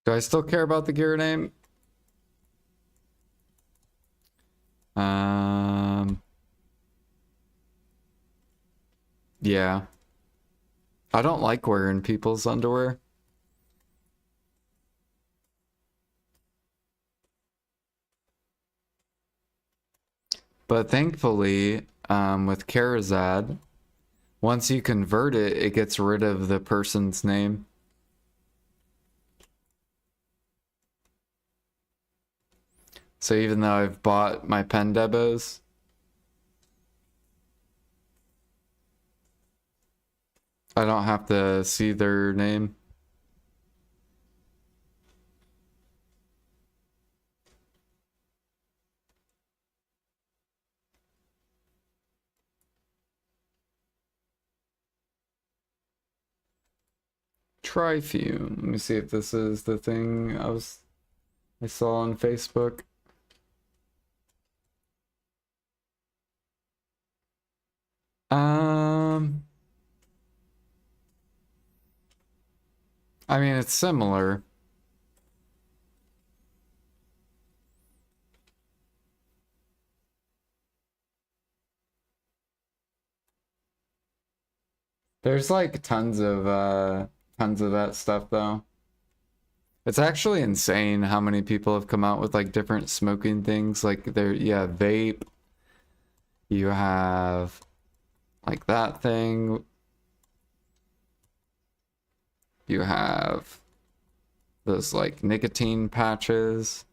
Do I still care about the gear name? Yeah. I don't like wearing people's underwear. But thankfully, with Karazad, once you convert it, it gets rid of the person's name. So even though I've bought my pen debos, I don't have to see their name. Trifume. Let me see if this is the thing I saw on Facebook. I mean, it's similar. There's like tons of that stuff though. It's actually insane how many people have come out with like different smoking things. Like yeah, vape. You have like that thing. You have those like nicotine patches.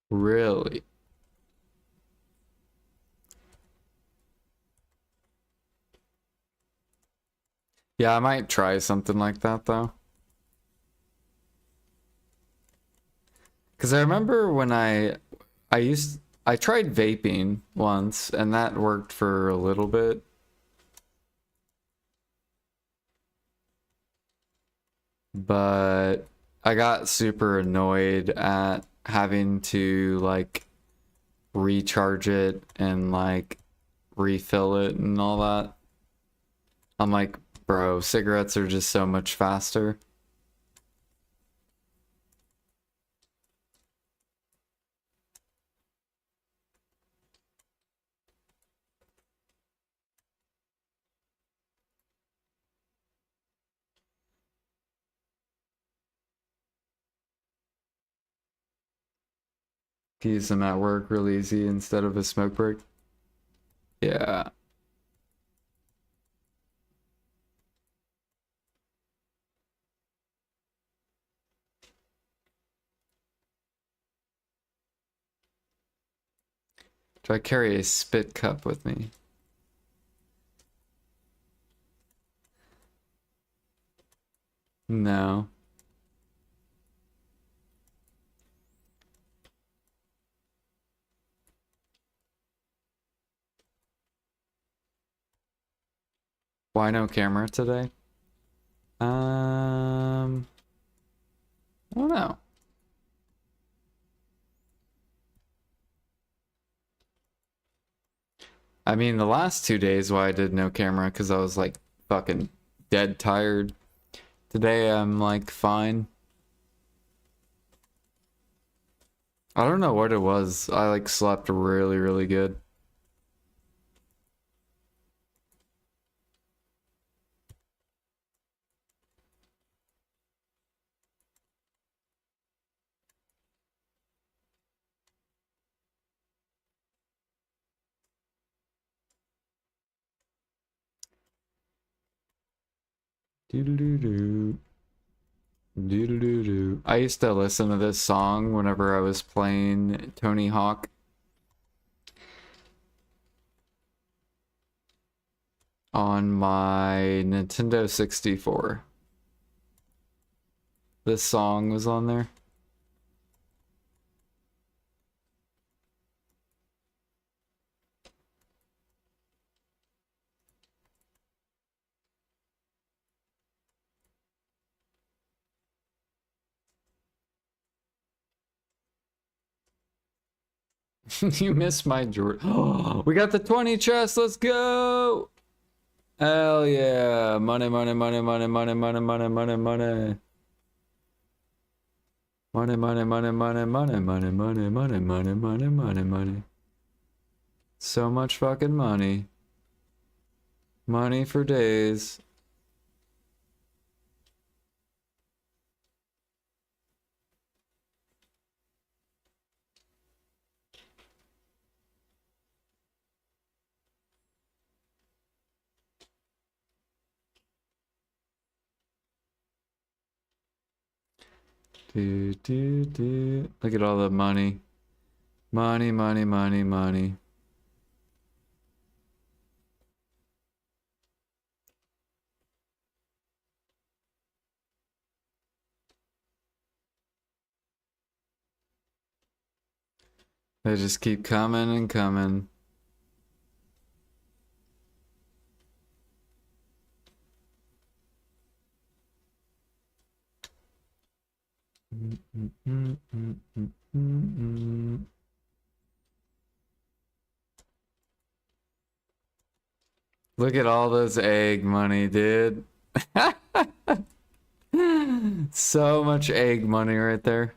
Really? Yeah, I might try something like that though. Because I remember when I tried vaping once and that worked for a little bit. But I got super annoyed at having to like recharge it and like refill it and all that. I'm like, bro, cigarettes are just so much faster. Can use them at work real easy instead of a smoke break. Yeah. Do I carry a spit cup with me? No. Why no camera today? I don't know. I mean, the last 2 days why I did no camera because I was like fucking dead tired. Today I'm like fine. I don't know what it was. I like slept really, really good. Do do do do. Do do do do. I used to listen to this song whenever I was playing Tony Hawk on my Nintendo 64. This song was on there. You missed my Jordan. We got the 20 chest. Let's go. Hell yeah. Money, money, money, money, money, money, money, money, money. Money, money, money, money, money, money, money, money, money, money, money, money. So much fucking money. Money for days. Do, do, do. Look at all the money. Money, money, money, money. They just keep coming and coming. Look at all those egg money, dude. So much egg money right there.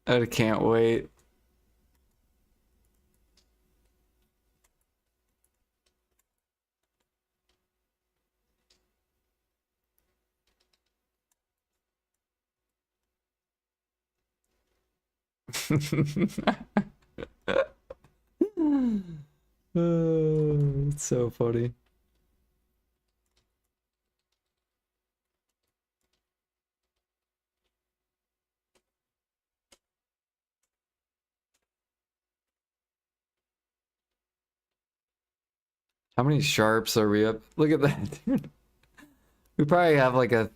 I can't wait. It's so funny. How many sharps are we up? Look at that, dude. We probably have like I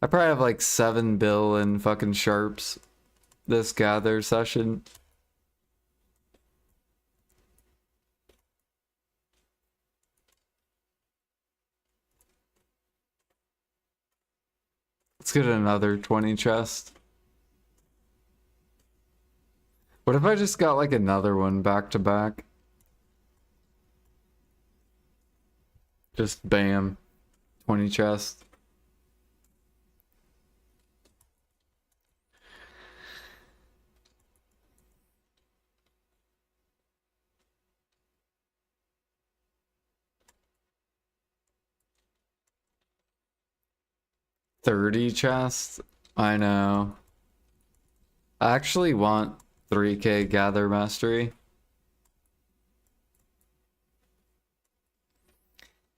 probably have like 7 bill in fucking sharps this gather session. Let's get another 20 chest. What if I just got like another one back to back? Just bam. 20 chest. $30 chests? I know. I actually want 3k gather mastery.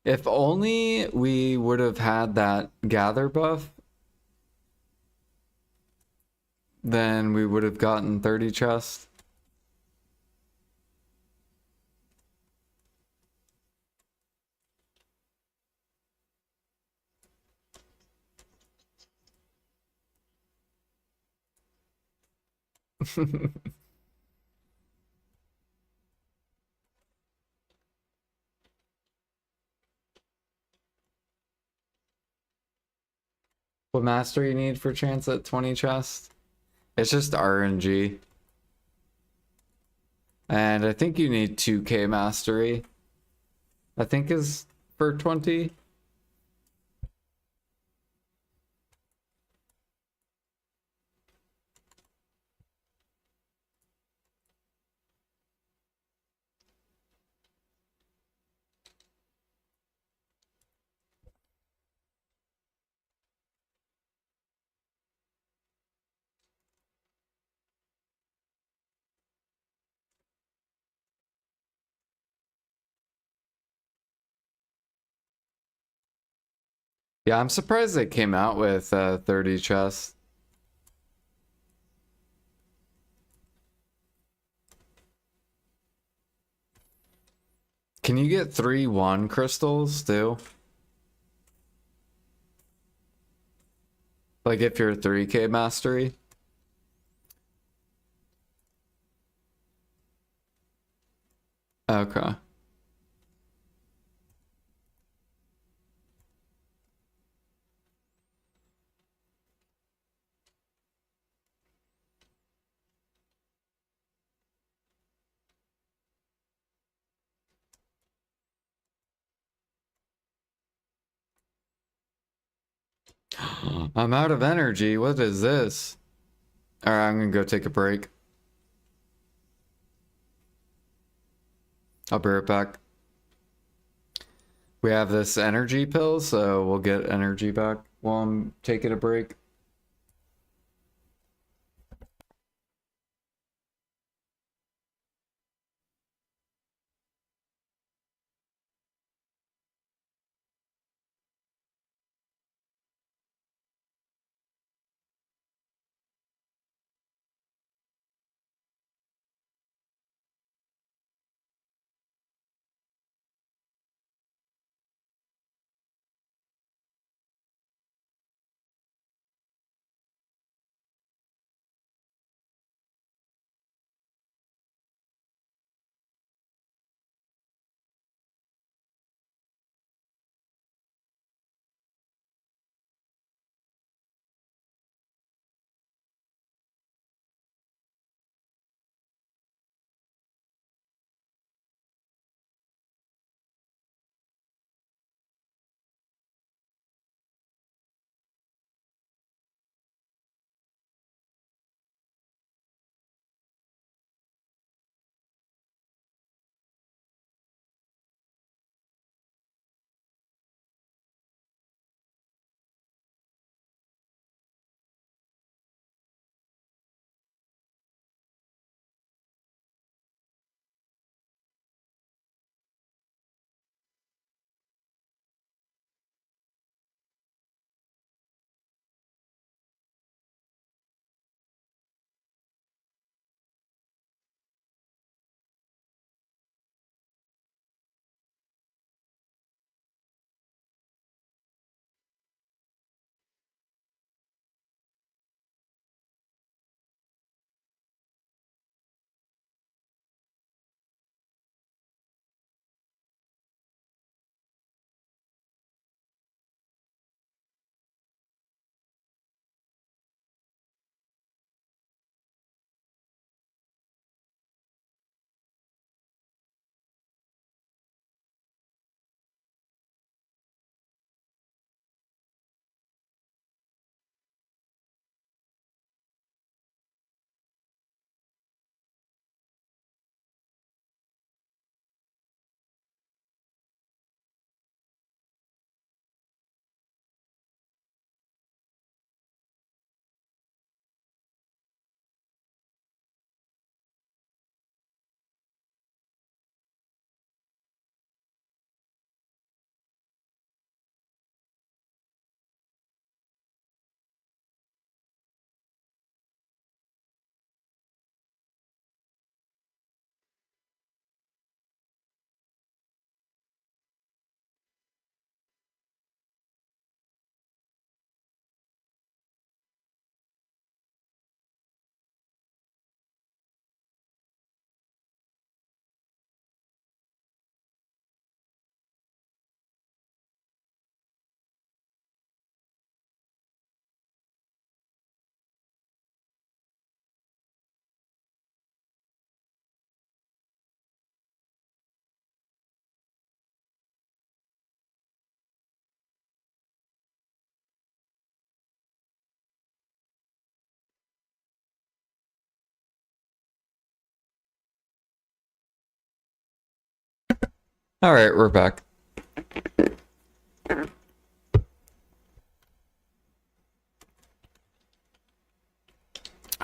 If only we would have had that gather buff, then we would have gotten 30 chests. What mastery you need for transit 20 chests? It's just RNG. And I think you need 2k mastery. I think is for 20. Yeah, I'm surprised they came out with 30 chests. Can you get 3 1 crystals too? Like if you're 3k mastery? Okay. I'm out of energy. What is this? Alright, I'm gonna go take a break. I'll be right back. We have this energy pill, so we'll get energy back while I'm taking a break. All right, we're back.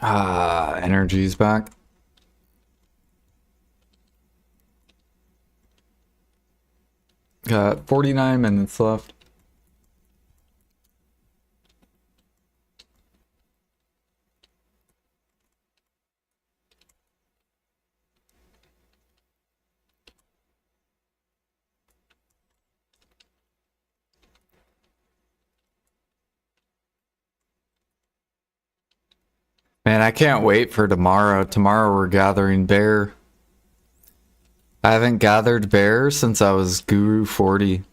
Energy's back. Got 49 minutes left. Man, I can't wait for tomorrow. Tomorrow we're gathering bear. I haven't gathered bear since I was Guru 40.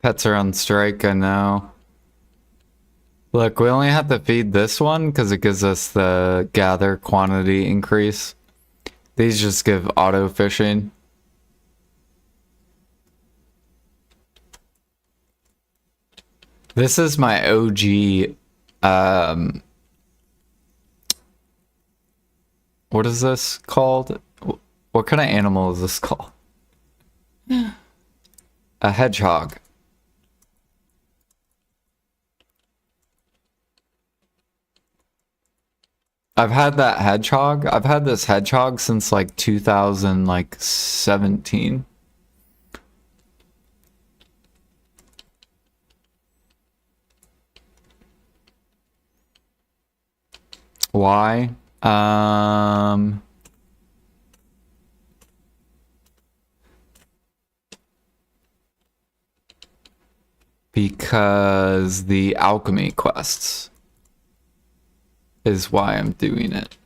Pets are on strike, I know. Look, we only have to feed this one because it gives us the gather quantity increase. These just give auto fishing. This is my OG, what is this called? What kind of animal is this called? A hedgehog. I've had that hedgehog. I've had this hedgehog since like 2017. Why? Because the alchemy quests is why I'm doing it.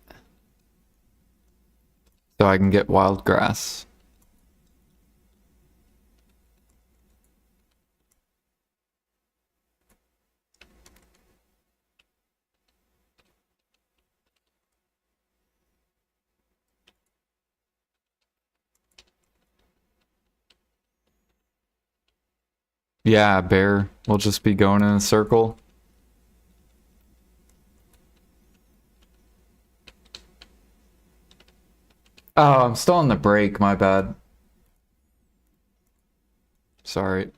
So I can get wild grass. Yeah, bear. We'll just be going in a circle. Oh, I'm still on the break, my bad. Sorry.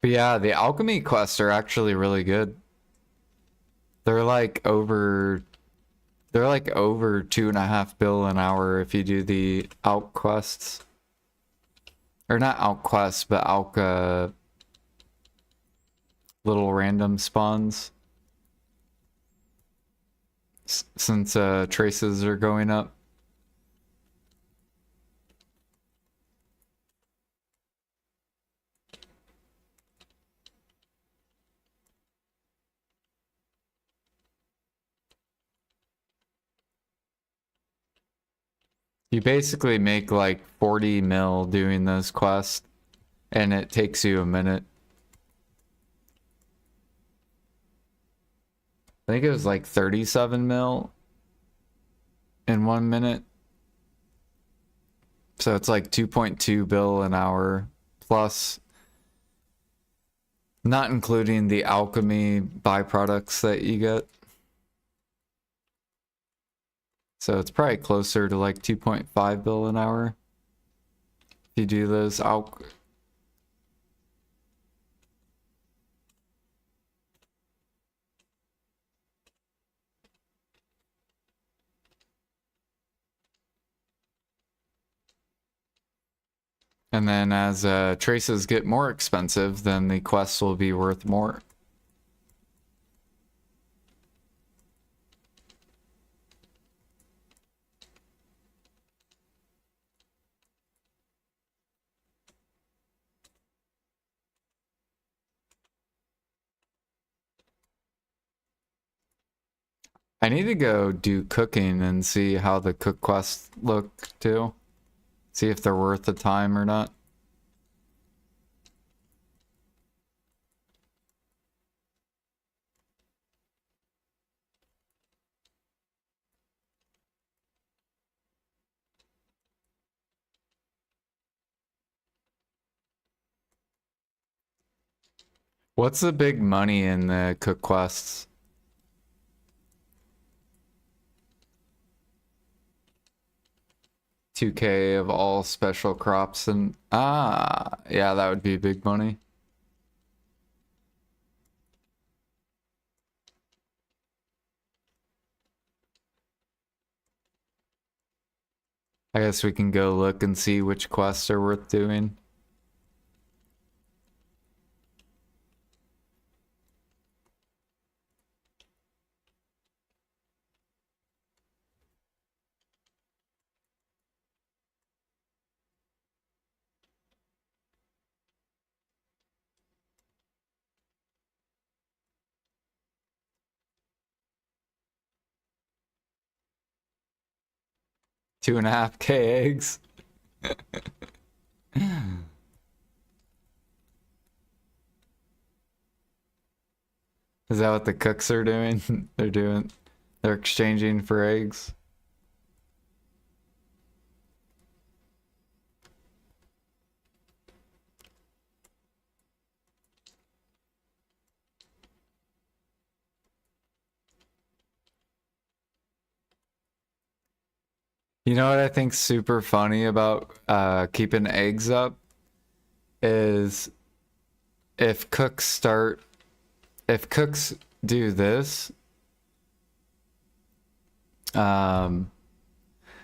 But yeah, the alchemy quests are actually really good. They're like over 2.5 bill an hour if you do the alch quests. Or not alch quests, but alch little random spawns. Since traces are going up. You basically make like 40 mil doing those quests, and it takes you a minute. I think it was like 37 mil in 1 minute. So it's like 2.2 bill an hour plus, not including the alchemy byproducts that you get. So it's probably closer to like 2.5 bill an hour if you do those alch. And then as traces get more expensive, then the quests will be worth more. I I need to go do cooking and see how the cook quests look too. See if they're worth the time or not. What's the big money in the cook quests? 2K of all special crops and yeah, that would be big money. I guess we can go look and see which quests are worth doing. Two and a half K eggs. Is that what the cooks are doing? They're exchanging for eggs. You know what I think's super funny about keeping eggs up is if cooks do this, so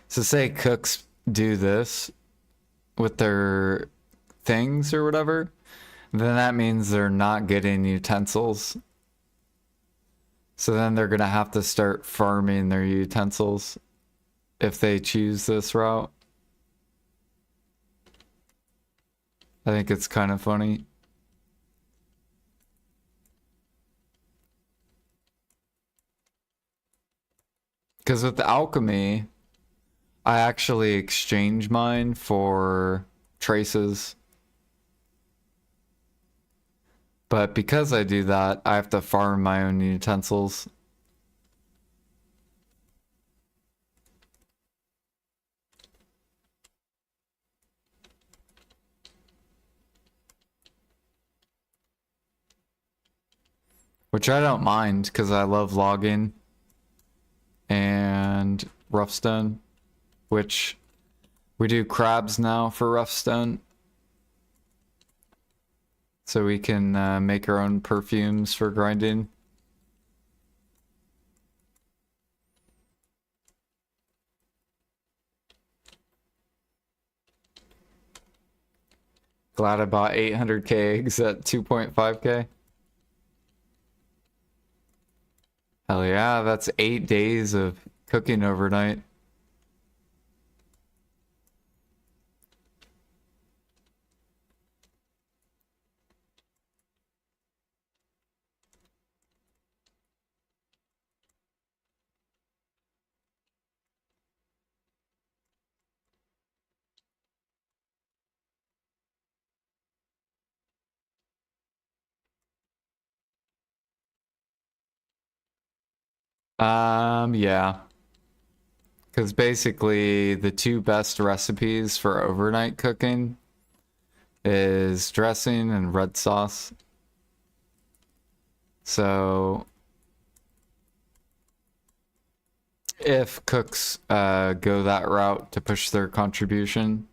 say cooks do this with their things or whatever, then that means they're not getting utensils. So then they're gonna have to start farming their utensils if they choose this route. I think it's kind of funny. Because with the alchemy, I actually exchange mine for traces. But because I do that, I have to farm my own utensils. Which I don't mind because I love logging and roughstone, which we do crabs now for roughstone. So we can make our own perfumes for grinding. Glad I bought 800k eggs at 2.5k. Hell yeah, that's 8 days of cooking overnight. Yeah. Because basically the two best recipes for overnight cooking is dressing and red sauce. So if cooks go that route to push their contribution,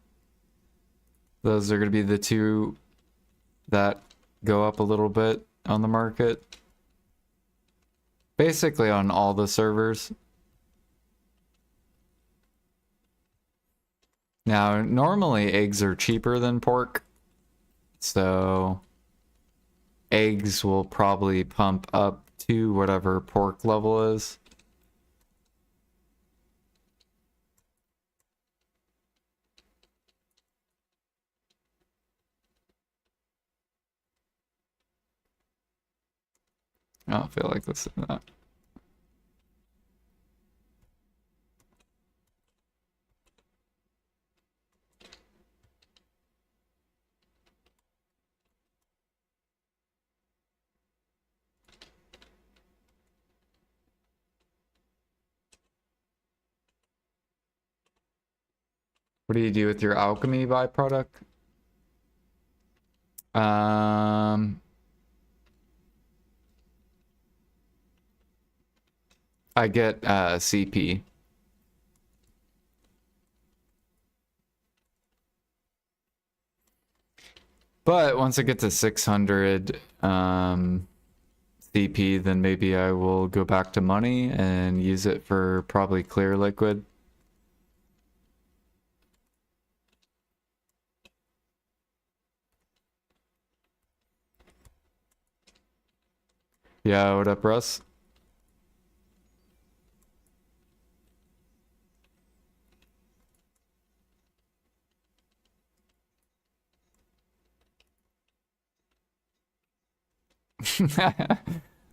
those are going to be the two that go up a little bit on the market. Basically on all the servers. Now, normally eggs are cheaper than pork, so eggs will probably pump up to whatever pork level is. I don't feel like this is that. What do you do with your alchemy byproduct? I get CP. But once I get to 600 CP, then maybe I will go back to money and use it for probably clear liquid. Yeah, what up, Russ?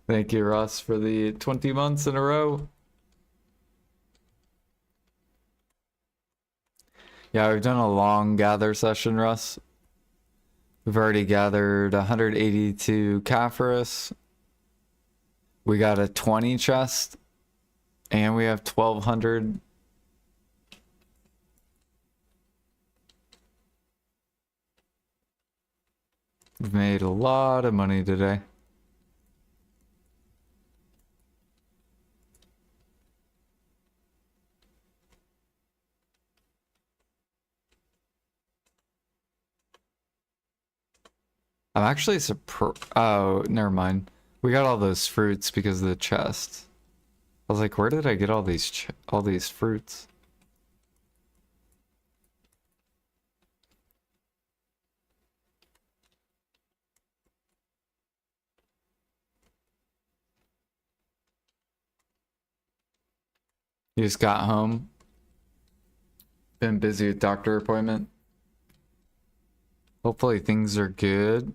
Thank you, Russ, for the 20 months in a row. Yeah, we've done a long gather session, Russ. We've already gathered 182 Caphorus. We got a 20 chest. And we have 1,200. We've made a lot of money today. I'm actually surprised. Oh, never mind. We got all those fruits because of the chest. I was like, where did I get all these fruits? You just got home. Been busy with doctor appointment. Hopefully things are good.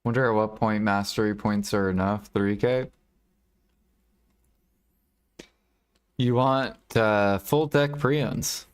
Wonder at what point mastery points are enough. 3K? You want full deck preons.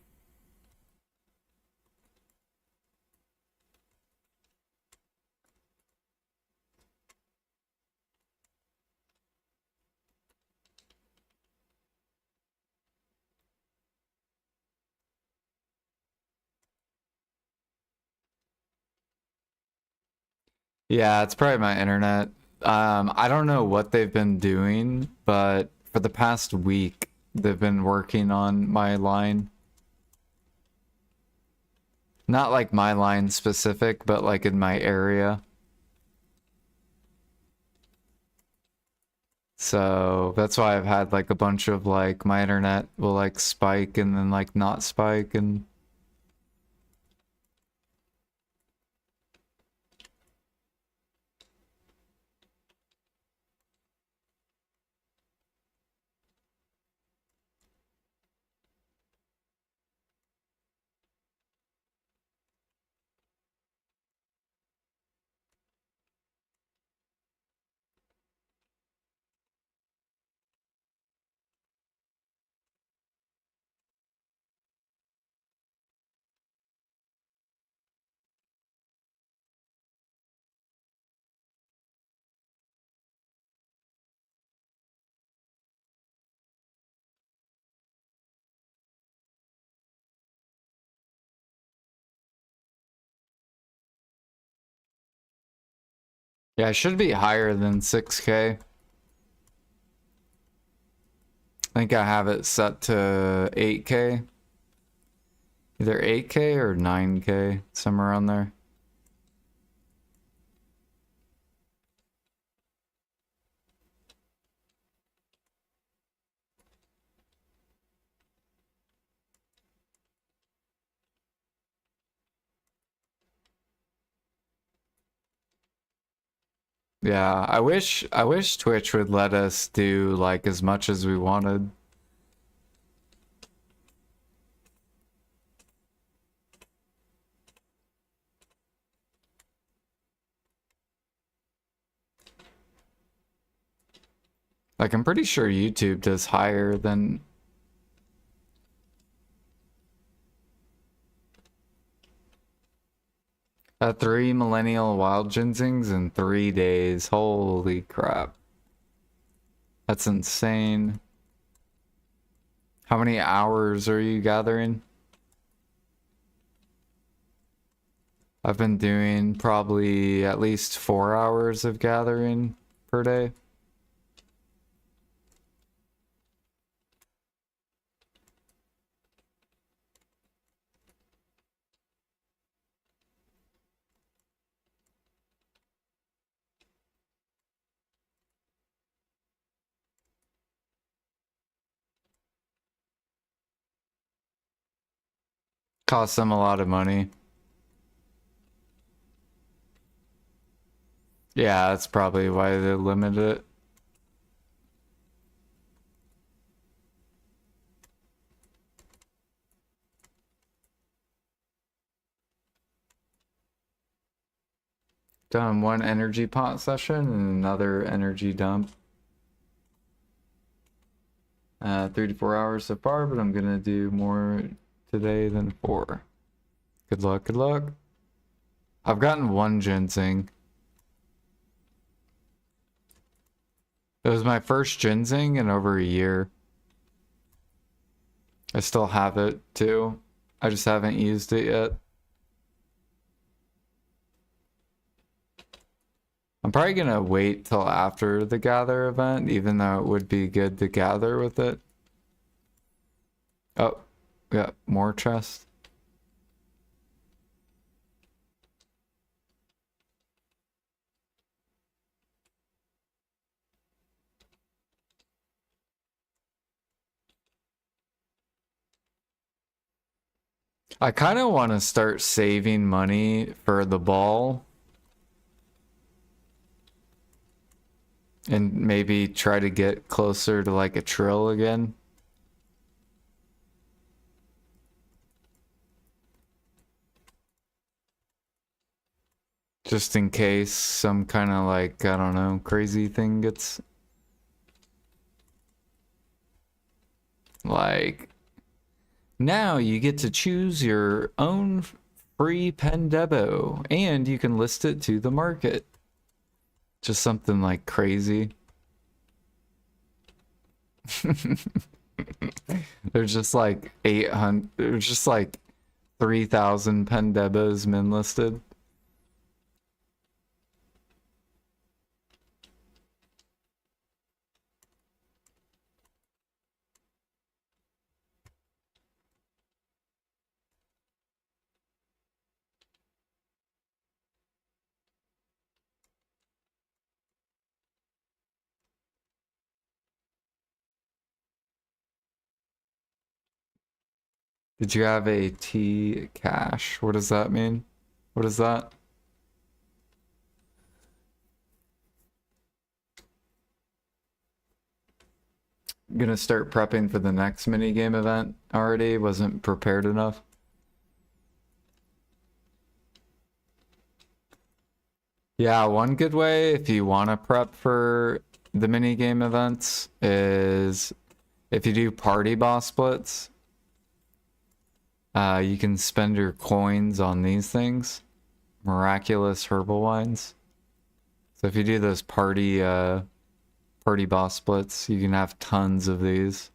Yeah, it's probably my internet. I don't know what they've been doing, but for the past week, they've been working on my line. Not like my line specific, but like in my area. So that's why I've had like a bunch of like my internet will like spike and then like not spike and yeah, it should be higher than 6K. I think I have it set to 8K. Either 8K or 9K, somewhere around there. Yeah, I wish Twitch would let us do like as much as we wanted. Like I'm pretty sure YouTube does higher than 3 millennial wild ginsengs in 3 days. Holy crap. That's insane. How many hours are you gathering? I've been doing probably at least 4 hours of gathering per day. Costs them a lot of money. Yeah, that's probably why they limit it. Done one energy pot session and another energy dump. 3 to 4 hours so far, but I'm gonna do more today than 4. Good luck, good luck. I've gotten 1 ginseng. It was my first ginseng in over a year. I still have it too. I just haven't used it yet. I'm probably gonna wait till after the gather event, even though it would be good to gather with it. Oh, we got more chests. I kind of want to start saving money for the ball. And maybe try to get closer to like a trill again. Just in case some kind of like, I don't know, crazy thing gets... Like... Now you get to choose your own free Pendebo, and you can list it to the market. Just something like crazy. There's just like 800, there's just like 3,000 Pendebos min listed. Did you have a T cash? What does that mean? What is that? Gonna start prepping for the next mini game event already. Wasn't prepared enough. Yeah, one good way if you want to prep for the mini game events is if you do party boss splits, you can spend your coins on these things. Miraculous herbal wines. So if you do those party boss splits, you can have tons of these.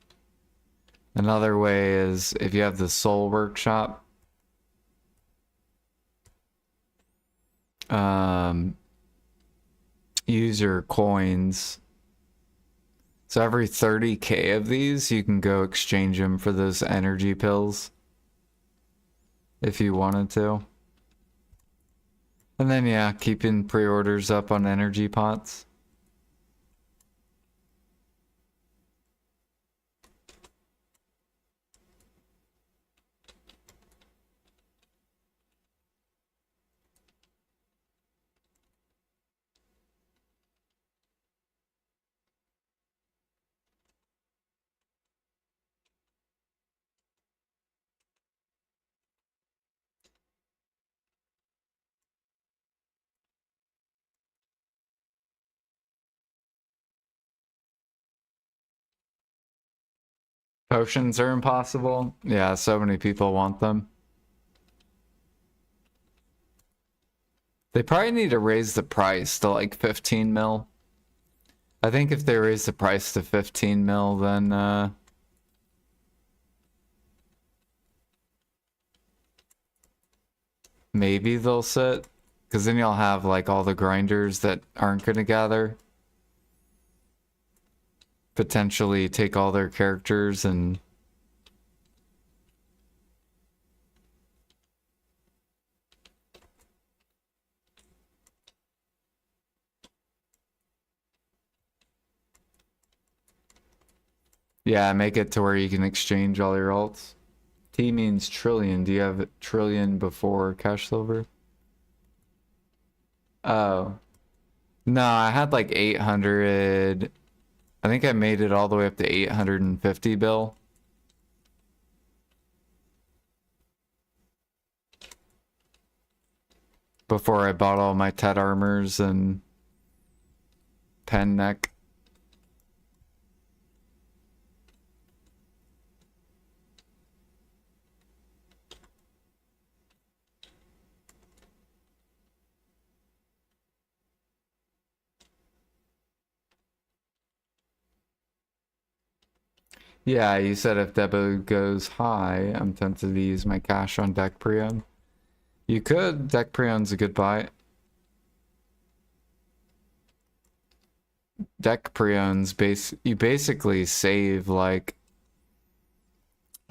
Another way is if you have the soul workshop, use your coins. So every 30k of these, you can go exchange them for those energy pills if you wanted to. And then yeah, keeping pre-orders up on energy pots. Potions are impossible. Yeah, so many people want them. They probably need to raise the price to like 15 mil. I think if they raise the price to 15 mil, then maybe they'll sit. Because then you'll have like all the grinders that aren't going to gather. Potentially take all their characters and... Yeah, make it to where you can exchange all your alts. T means trillion. Do you have trillion before cash silver? Oh. No, I had like 800. I think I made it all the way up to 850 bill. Before I bought all my Tet armors and pen neck. Yeah, you said if Debo goes high, I'm tempted to use my cash on deck preon. You could. Deck preon's a good buy. Deck preons you basically save like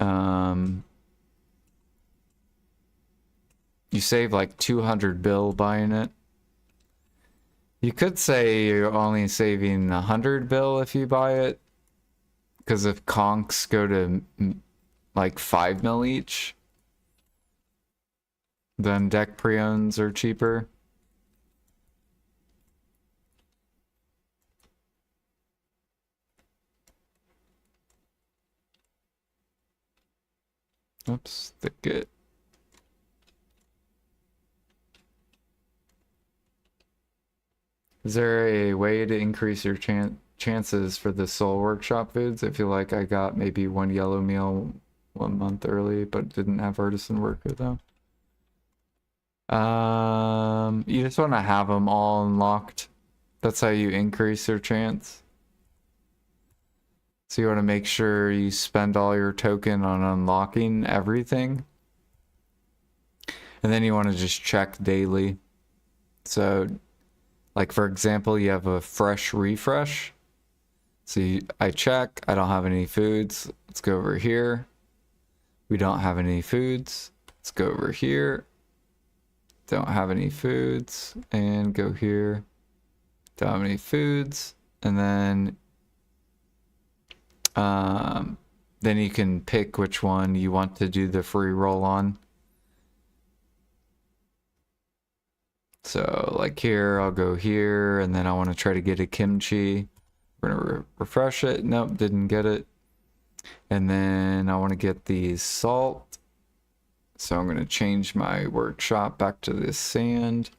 you save like 200 bill buying it. You could say you're only saving 100 bill if you buy it. Because if conks go to like 5 mil each, then deck preons are cheaper. Oops, thick it. Is there a way to increase your chances for the soul workshop foods? I feel like I got maybe one yellow meal 1 month early, but didn't have artisan worker though. You just want to have them all unlocked. That's how you increase your chance. So you want to make sure you spend all your token on unlocking everything. And then you want to just check daily. So, like for example, you have a fresh refresh. So I check, I don't have any foods. Let's go over here. We don't have any foods. Let's go over here. Don't have any foods. And go here. Don't have any foods. And then you can pick which one you want to do the free roll on. So like here, I'll go here, and then I want to try to get a kimchi. We're gonna refresh it. Nope, didn't get it. And then I want to get the salt. So I'm gonna change my workshop back to this sand.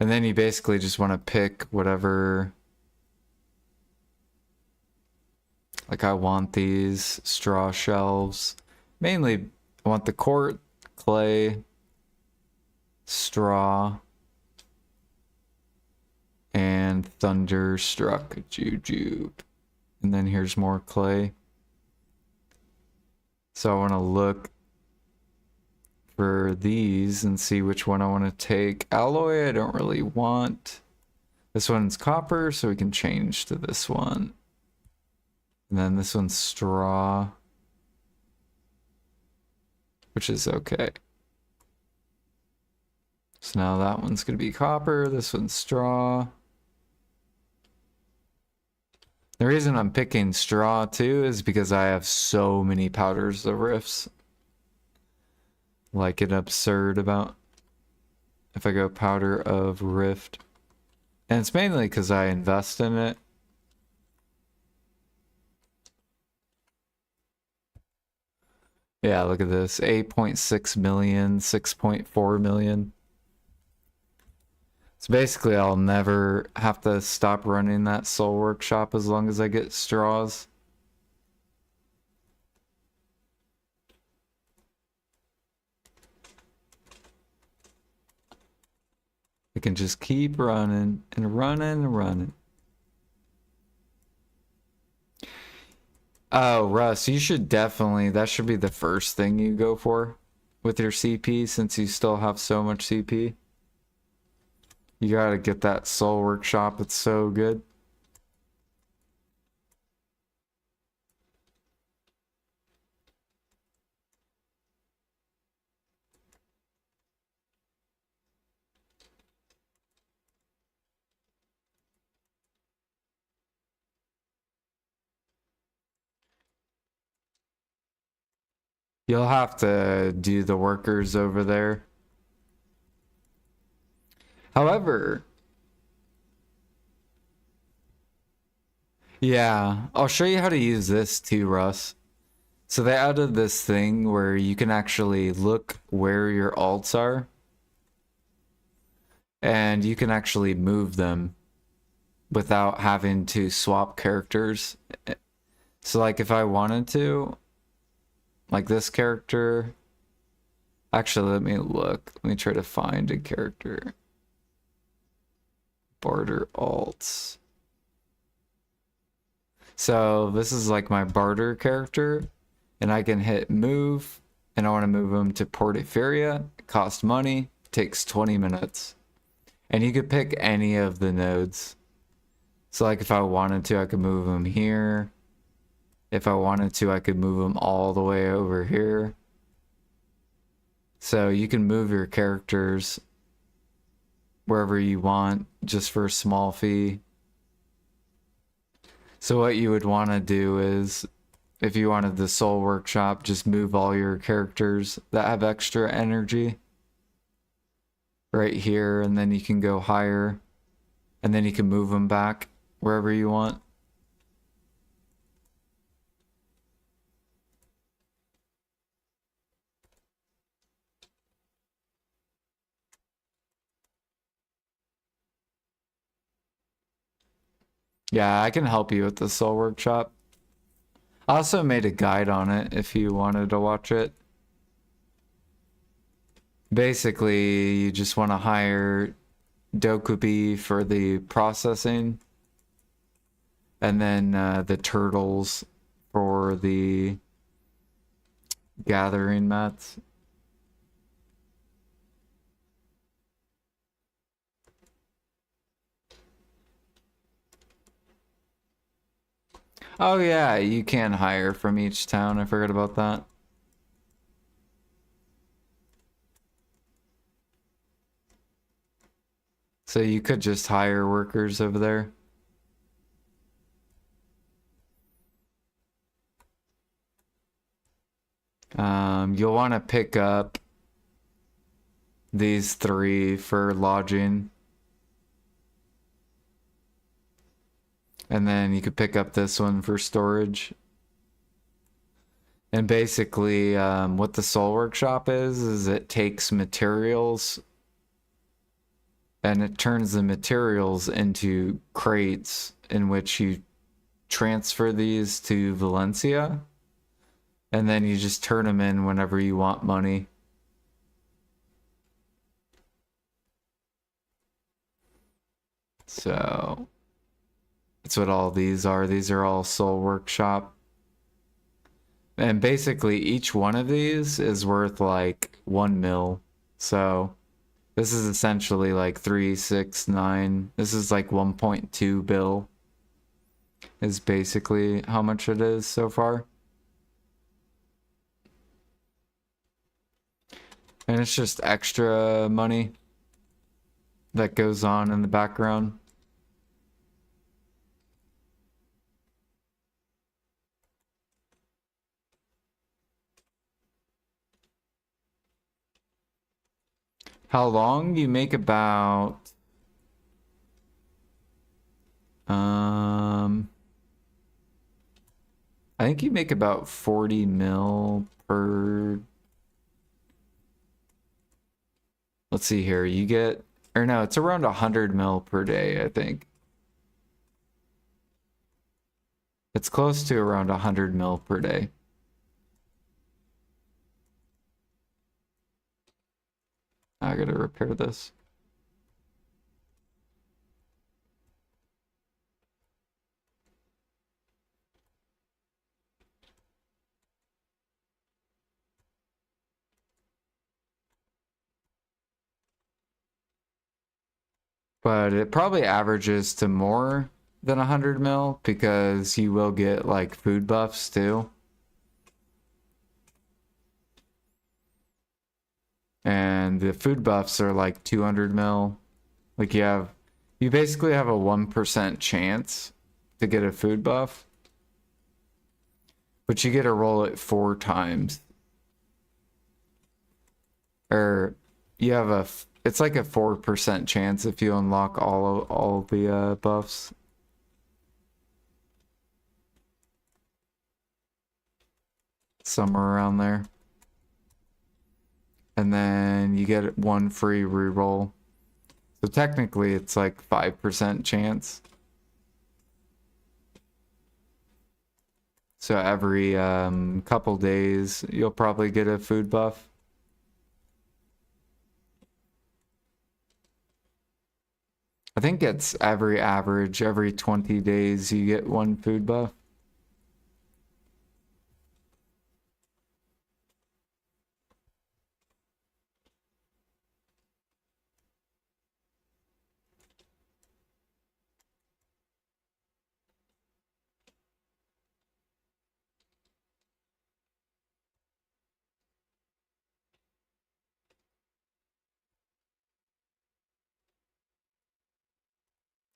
And then you basically just want to pick whatever. Like I want these straw shelves. Mainly I want the quart, clay, straw, and thunderstruck jujube. And then here's more clay. So I want to look for these and see which one I want to take. Alloy I don't really want. This one's copper, so we can change to this one. And then this one's straw, which is okay. So now that one's going to be copper, this one's straw. The reason I'm picking straw too is because I have so many powders of rifts. Like an absurd amount. If I go powder of rift. And it's mainly because I invest in it. Yeah, look at this. 8.6 million, 6.4 million. So basically I'll never have to stop running that soul workshop as long as I get straws. It can just keep running and running and running. Oh, Russ, you should definitely, that should be the first thing you go for with your CP since you still have so much CP. You gotta get that Soul Workshop, it's so good. You'll have to do the workers over there. However, yeah, I'll show you how to use this too, Russ. So they added this thing where you can actually look where your alts are and you can actually move them without having to swap characters. So like if I wanted to, like this character, actually let me look. Let me try to find a character. Barter alts. So this is like my barter character and I can hit move and I want to move him to Portaferia. It costs money, takes 20 minutes. And you could pick any of the nodes. So like if I wanted to, I could move him here. If I wanted to, I could move him all the way over here. So you can move your characters wherever you want just for a small fee. So what you would want to do is, if you wanted the Soul Workshop, just move all your characters that have extra energy right here, and then you can go higher, and then you can move them back wherever you want. Yeah, I can help you with the Soul Workshop. I also made a guide on it if you wanted to watch it. Basically, you just want to hire Dokubi for the processing, and then the turtles for the gathering mats. Oh yeah, you can hire from each town. I forgot about that. So you could just hire workers over there. You'll want to pick up these 3 for lodging. And then you could pick up this one for storage. And basically, what the Soul Workshop is it takes materials and it turns the materials into crates in which you transfer these to Valencia. And then you just turn them in whenever you want money. So that's what all these are. These are all Soul Workshop. And basically each one of these is worth like 1 mil. So this is essentially like 3, 6, 9. This is like 1.2 bill is basically how much it is so far. And it's just extra money that goes on in the background. How long? You make about I think you make about 40 mil per. Let's see here. You get, or no, it's around 100 mil per day, I think. It's close to around 100 mil per day. I gotta repair this. But it probably averages to more than 100 mil because you will get like food buffs too. And the food buffs are like 200 mil. Like you basically have a 1% chance to get a food buff, but you get to roll it 4 times. Or you have it's like a 4% chance if you unlock all the buffs. Somewhere around there. And then you get 1 free reroll. So technically it's like 5% chance. So every couple days you'll probably get a food buff. I think it's every 20 days you get 1 food buff.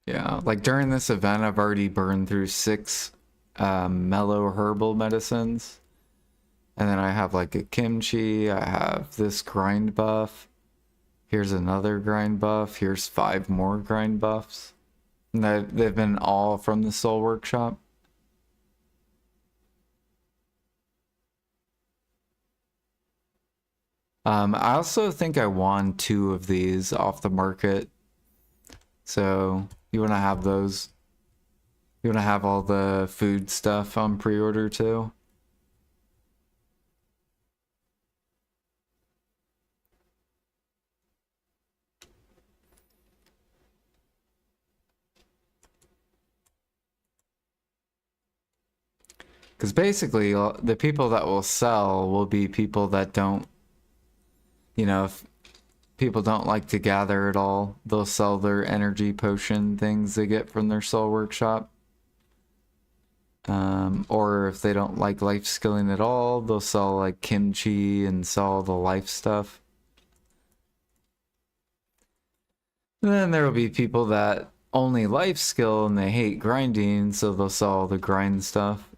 Yeah, like during this event, I've already burned through 6 mellow herbal medicines. And then I have like a kimchi, I have this grind buff. Here's another grind buff. Here's 5 more grind buffs. And they've been all from the Soul Workshop. I also think I won 2 of these off the market. So you want to have those. You want to have all the food stuff on pre-order too. Because basically, the people that will sell will be people that don't, if people don't like to gather at all, they'll sell their energy potion things they get from their soul workshop. Or if they don't like life skilling at all, they'll sell like kimchi and sell the life stuff. And then there will be people that only life skill and they hate grinding, so they'll sell the grind stuff.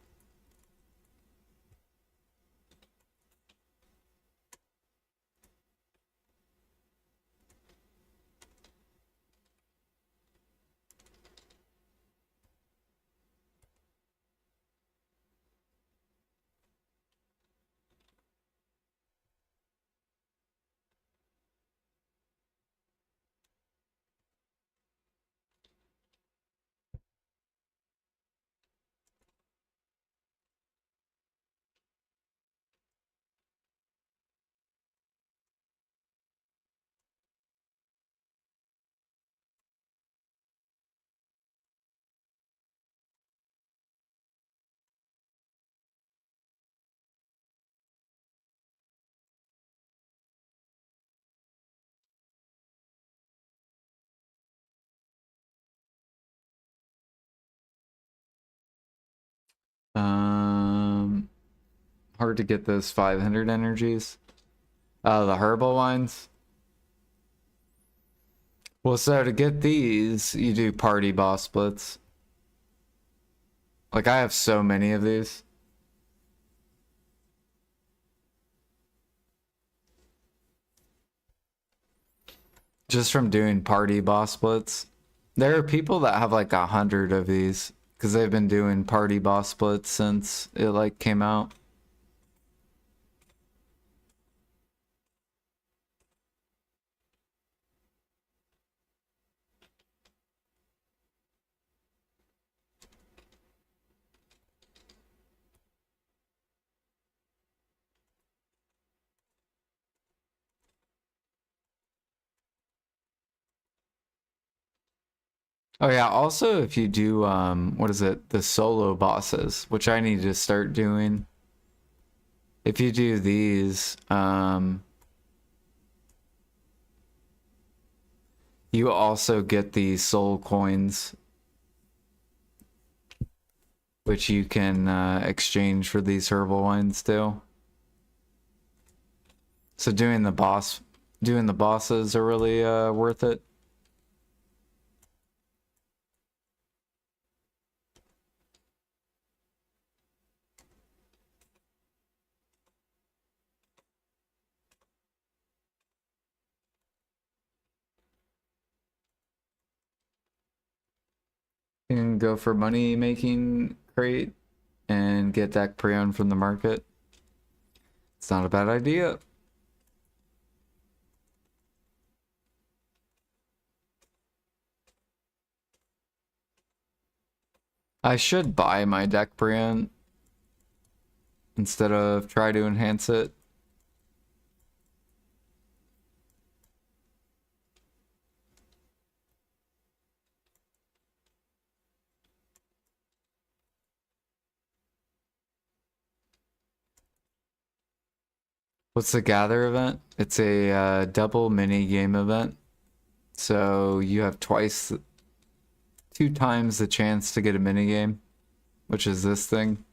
Hard to get those 500 energies. The herbal ones. Well, so to get these, you do party boss splits. Like, I have so many of these. Just from doing party boss splits. There are people that have like 100 of these because they've been doing party boss splits since it like came out. Oh yeah, also if you do what is it? The solo bosses, which I need to start doing. If you do these, You also get these soul coins, which you can exchange for these herbal wines too. So doing the bosses are really worth it. You can go for money making crate and get that preon from the market. It's not a bad idea. I should buy my deck preon instead of try to enhance it. What's the gather event? It's a double mini game event. So you have two times the chance to get a mini game, which is this thing.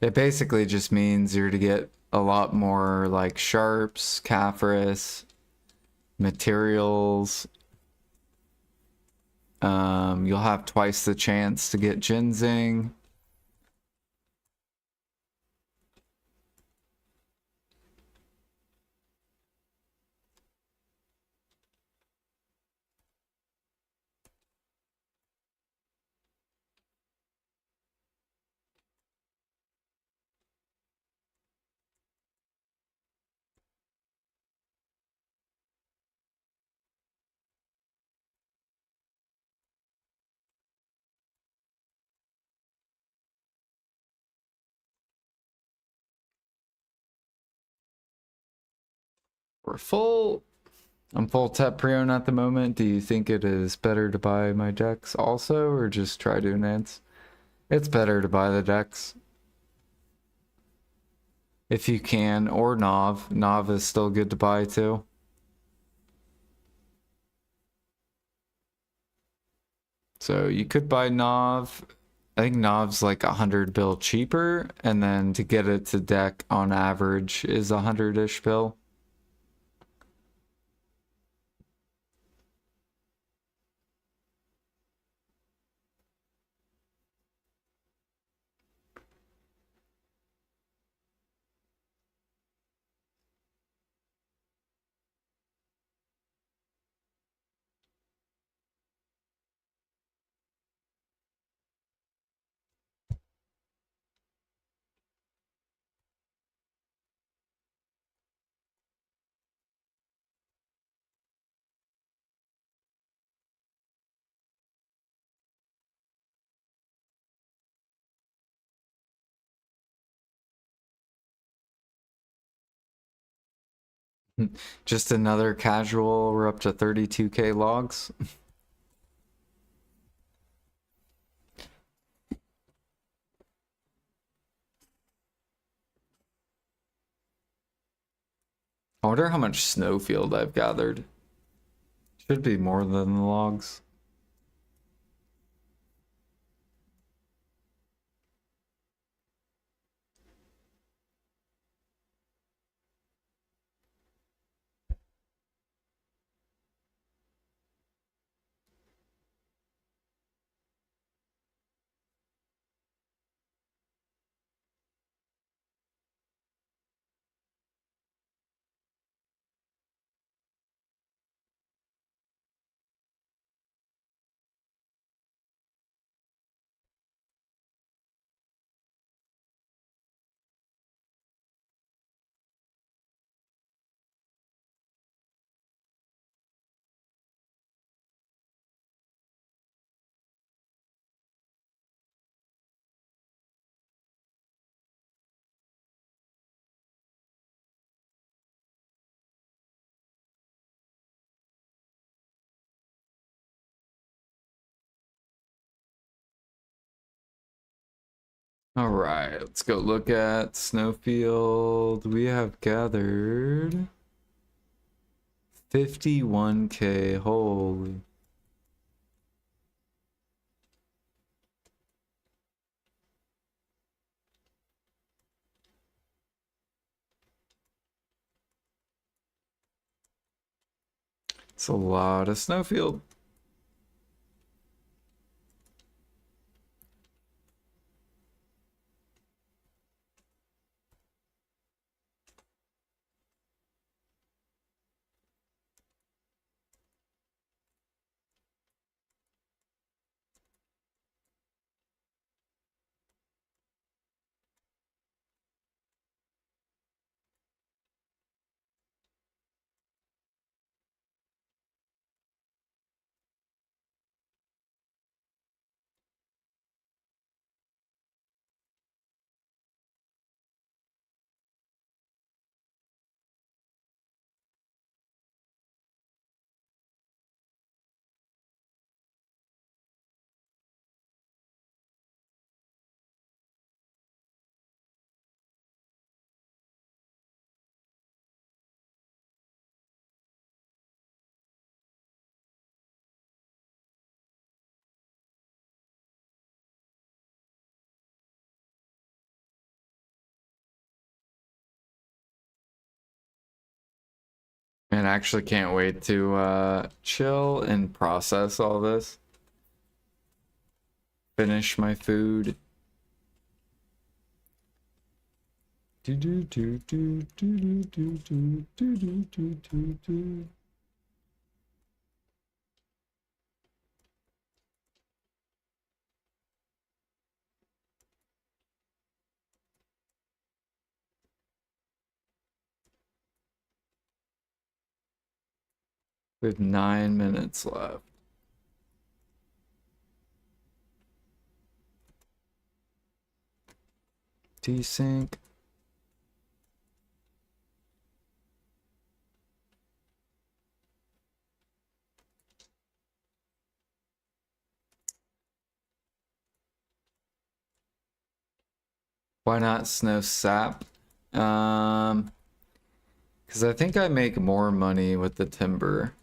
It basically just means you're to get a lot more like sharps, Caphras, materials. You'll have twice the chance to get ginseng. We're full. I'm full tap preon at the moment. Do you think it is better to buy my decks also, or just try to enhance? It's better to buy the decks. If you can, or Nav. Nav is still good to buy too. So you could buy Nav. I think Nav's like 100 bill cheaper, and then to get it to deck on average is 100-ish bill. Just another casual, we're up to 32k logs. I wonder how much snowfield I've gathered. Should be more than the logs. All right, let's go look at Snowfield. We have gathered 51K. Holy. It's a lot of Snowfield. And I actually can't wait to chill and process all this. Finish my food. Do do do do do do do do do do do do. We have 9 minutes left. Desync. Why not snow sap? Because I think I make more money with the timber.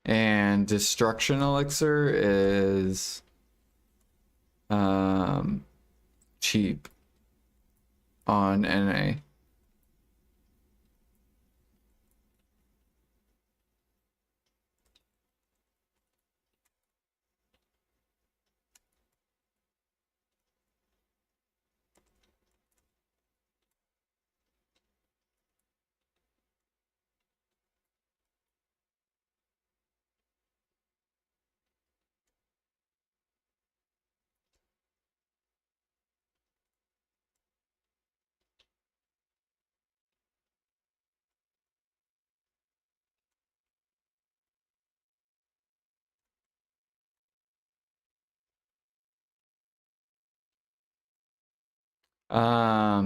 And destruction elixir is cheap on NA.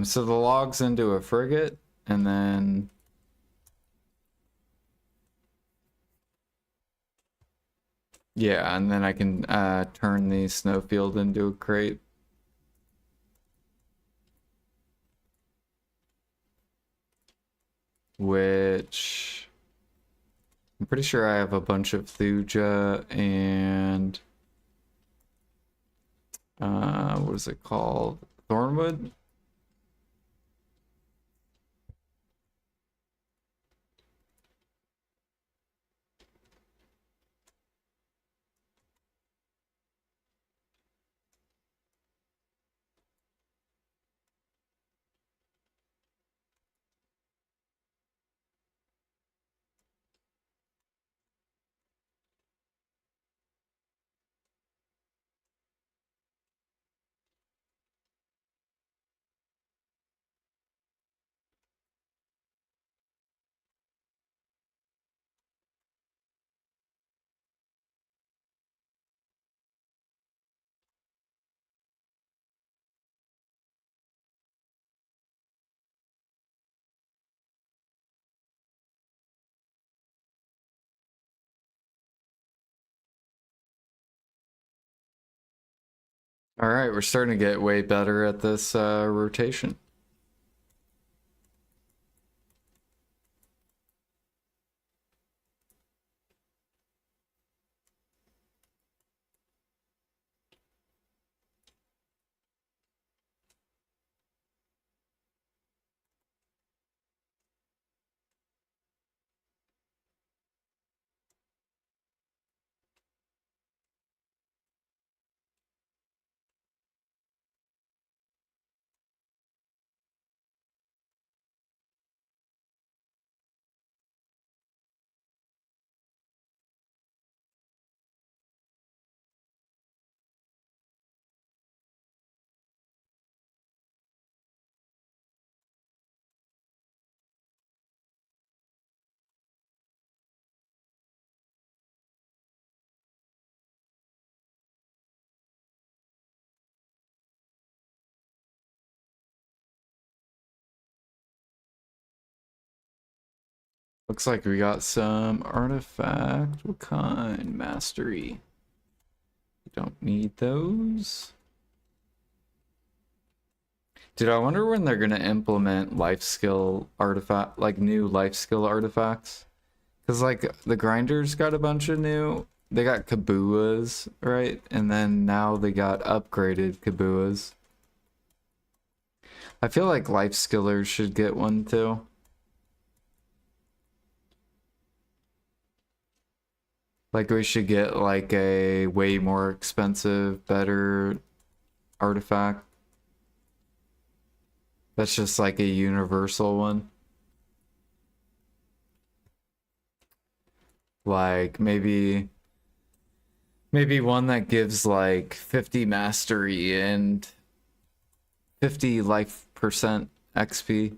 So the log's into a frigate, and then yeah, and then I can turn the snowfield into a crate. Which I'm pretty sure I have a bunch of thuja and what is it called? Thornwood? All right, we're starting to get way better at this rotation. Looks like we got some artifact. What kind? Mastery. We don't need those. Dude, I wonder when they're gonna implement life skill artifact, like new life skill artifacts. Cause like the grinders got a bunch of new. They got kabuas, right? And then now they got upgraded kabuas. I feel like life skillers should get one too. Like we should get like a way more expensive, better artifact. That's just like a universal one. Like maybe one that gives like 50 mastery and 50 life percent XP.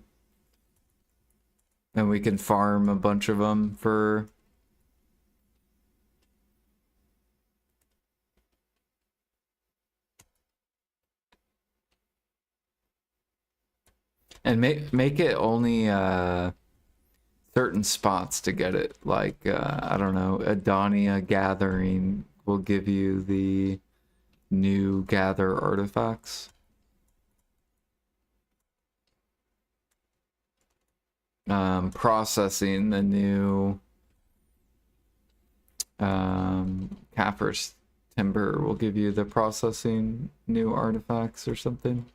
And we can farm a bunch of them for and make it only certain spots to get it. Like I don't know, Adonia Gathering will give you the new gather artifacts. Processing the new Caphras Timber will give you the processing new artifacts or something.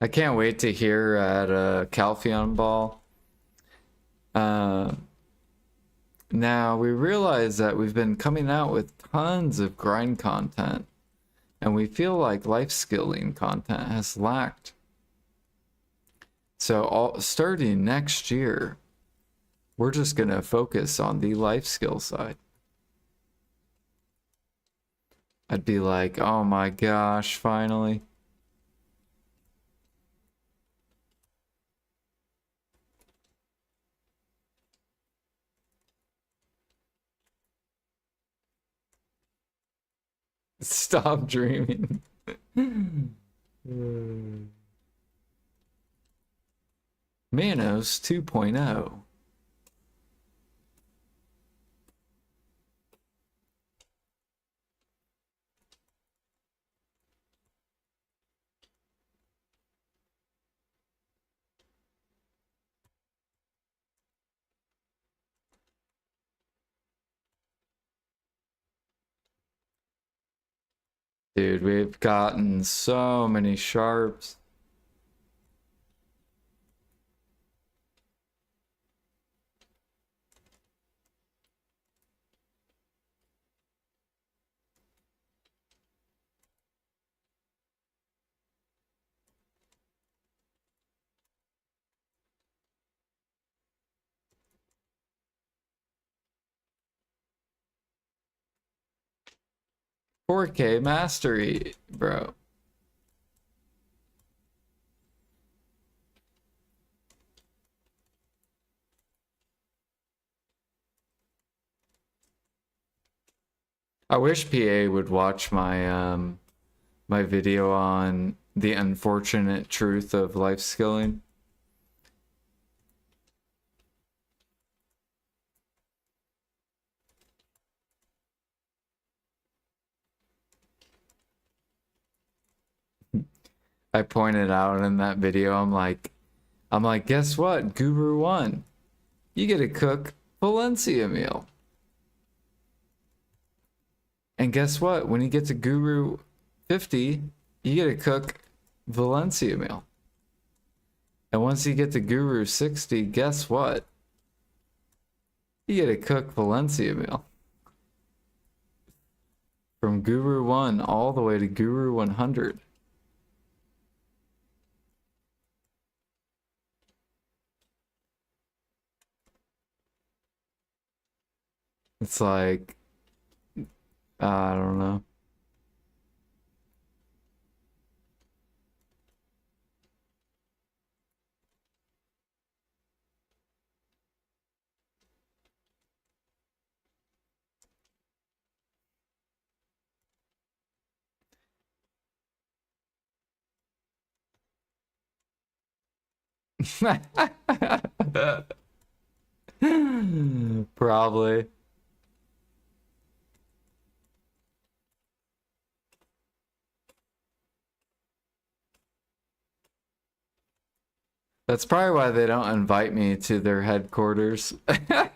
I can't wait to hear at a Calpheon Ball. Now we realize that we've been coming out with tons of grind content, and we feel like life skilling content has lacked. So starting next year, we're just gonna focus on the life skill side. I'd be like, oh my gosh, finally. Stop dreaming. Manos 2.0. Dude, we've gotten so many sharps. $4K mastery, bro. I wish PA would watch my video on the unfortunate truth of life skilling. I pointed out in that video, I'm like, guess what? Guru 1, you get to cook Valencia meal. And guess what? When you get to Guru 50, you get to cook Valencia meal. And once you get to Guru 60, guess what? You get to cook Valencia meal. From Guru 1 all the way to Guru 100. It's like, I don't know. Probably. That's probably why they don't invite me to their headquarters. Because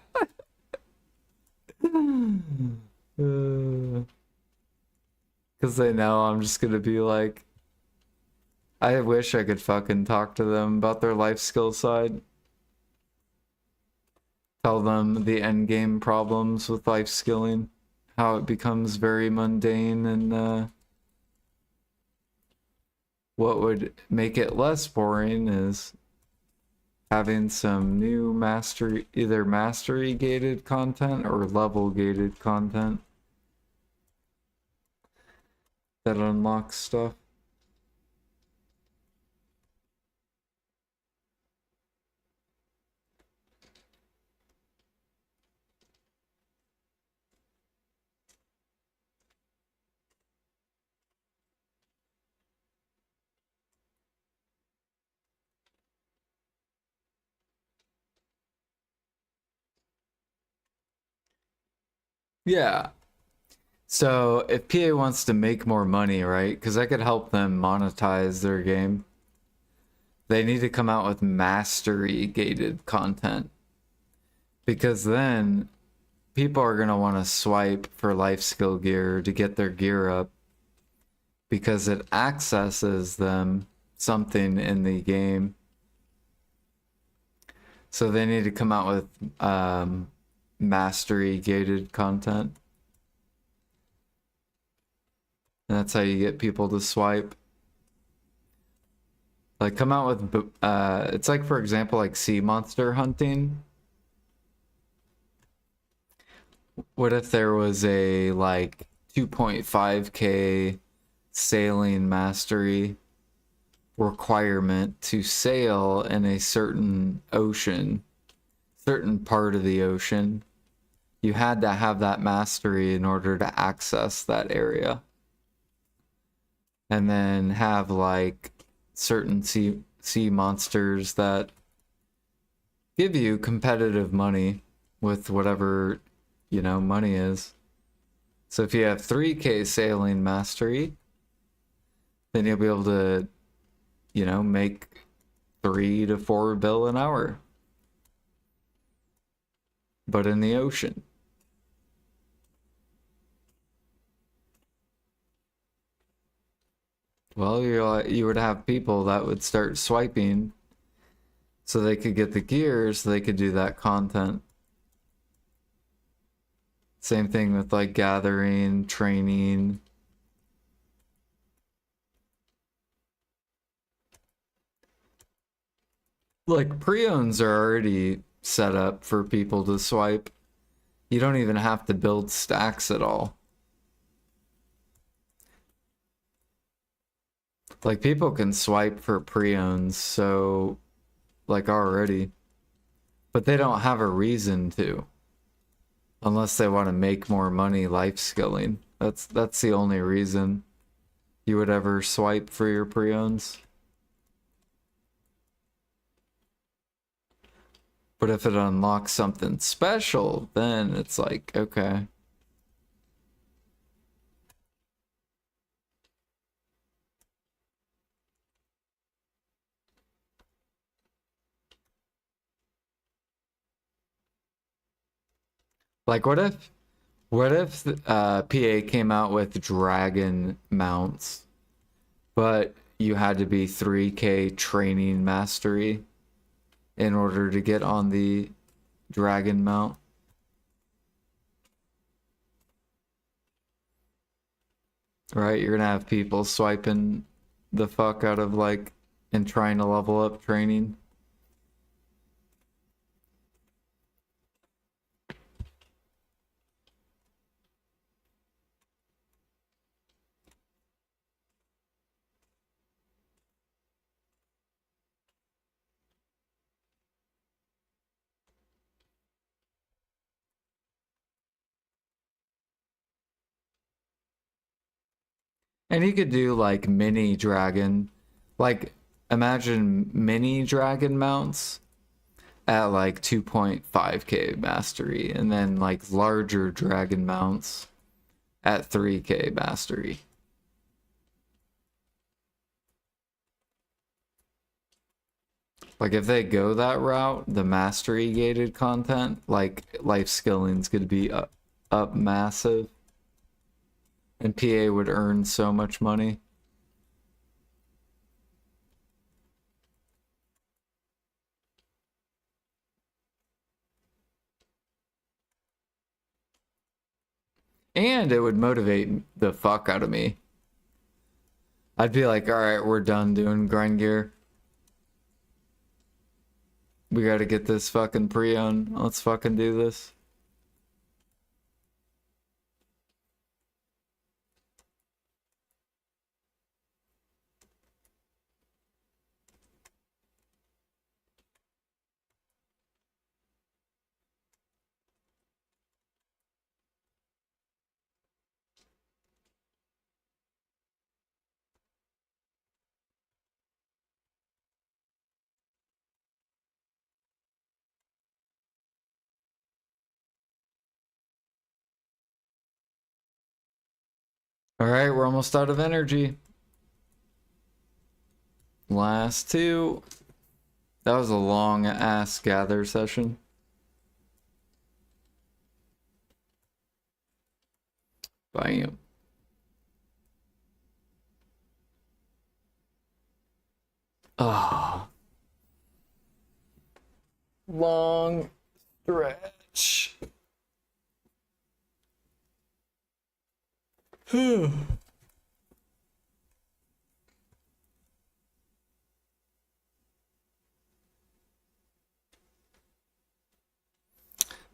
they know I'm just gonna be like, I wish I could fucking talk to them about their life skill side. Tell them the end game problems with life skilling, how it becomes very mundane, and what would make it less boring is having some new mastery, either mastery gated content or level gated content that unlocks stuff. Yeah. So if PA wants to make more money, right? Because I could help them monetize their game. They need to come out with mastery gated content. Because then people are going to want to swipe for life skill gear to get their gear up. Because it accesses them something in the game. So they need to come out with mastery gated content. And that's how you get people to swipe. Like come out with it's like, for example, like sea monster hunting. What if there was a like 2.5k sailing mastery requirement to sail in a certain ocean, certain part of the ocean? You had to have that mastery in order to access that area. And then have like certain sea monsters that give you competitive money with whatever, you know, money is. So if you have 3k sailing mastery, then you'll be able to, you know, make 3 to 4 bill an hour. But in the ocean. Well, you would have people that would start swiping so they could get the gear so they could do that content. Same thing with like gathering, training. Like preones are already set up for people to swipe. You don't even have to build stacks at all. Like people can swipe for preones, so like already, but they don't have a reason to, unless they want to make more money life skilling. That's the only reason you would ever swipe for your preones. But if it unlocks something special, then it's like, okay. Like what if PA came out with dragon mounts, but you had to be 3K training mastery in order to get on the dragon mount? Right? You're gonna have people swiping the fuck out of like and trying to level up training. And you could do like mini dragon, like imagine mini dragon mounts at like 2.5k mastery, and then like larger dragon mounts at 3k mastery. Like if they go that route, the mastery gated content, like life skilling's gonna be up massive, and PA would earn so much money. And it would motivate the fuck out of me. I'd be like, all right, we're done doing grind gear. We gotta get this fucking preon. Let's fucking do this. All right, we're almost out of energy. Last two. That was a long ass gather session. Bam. Ah. Long stretch. All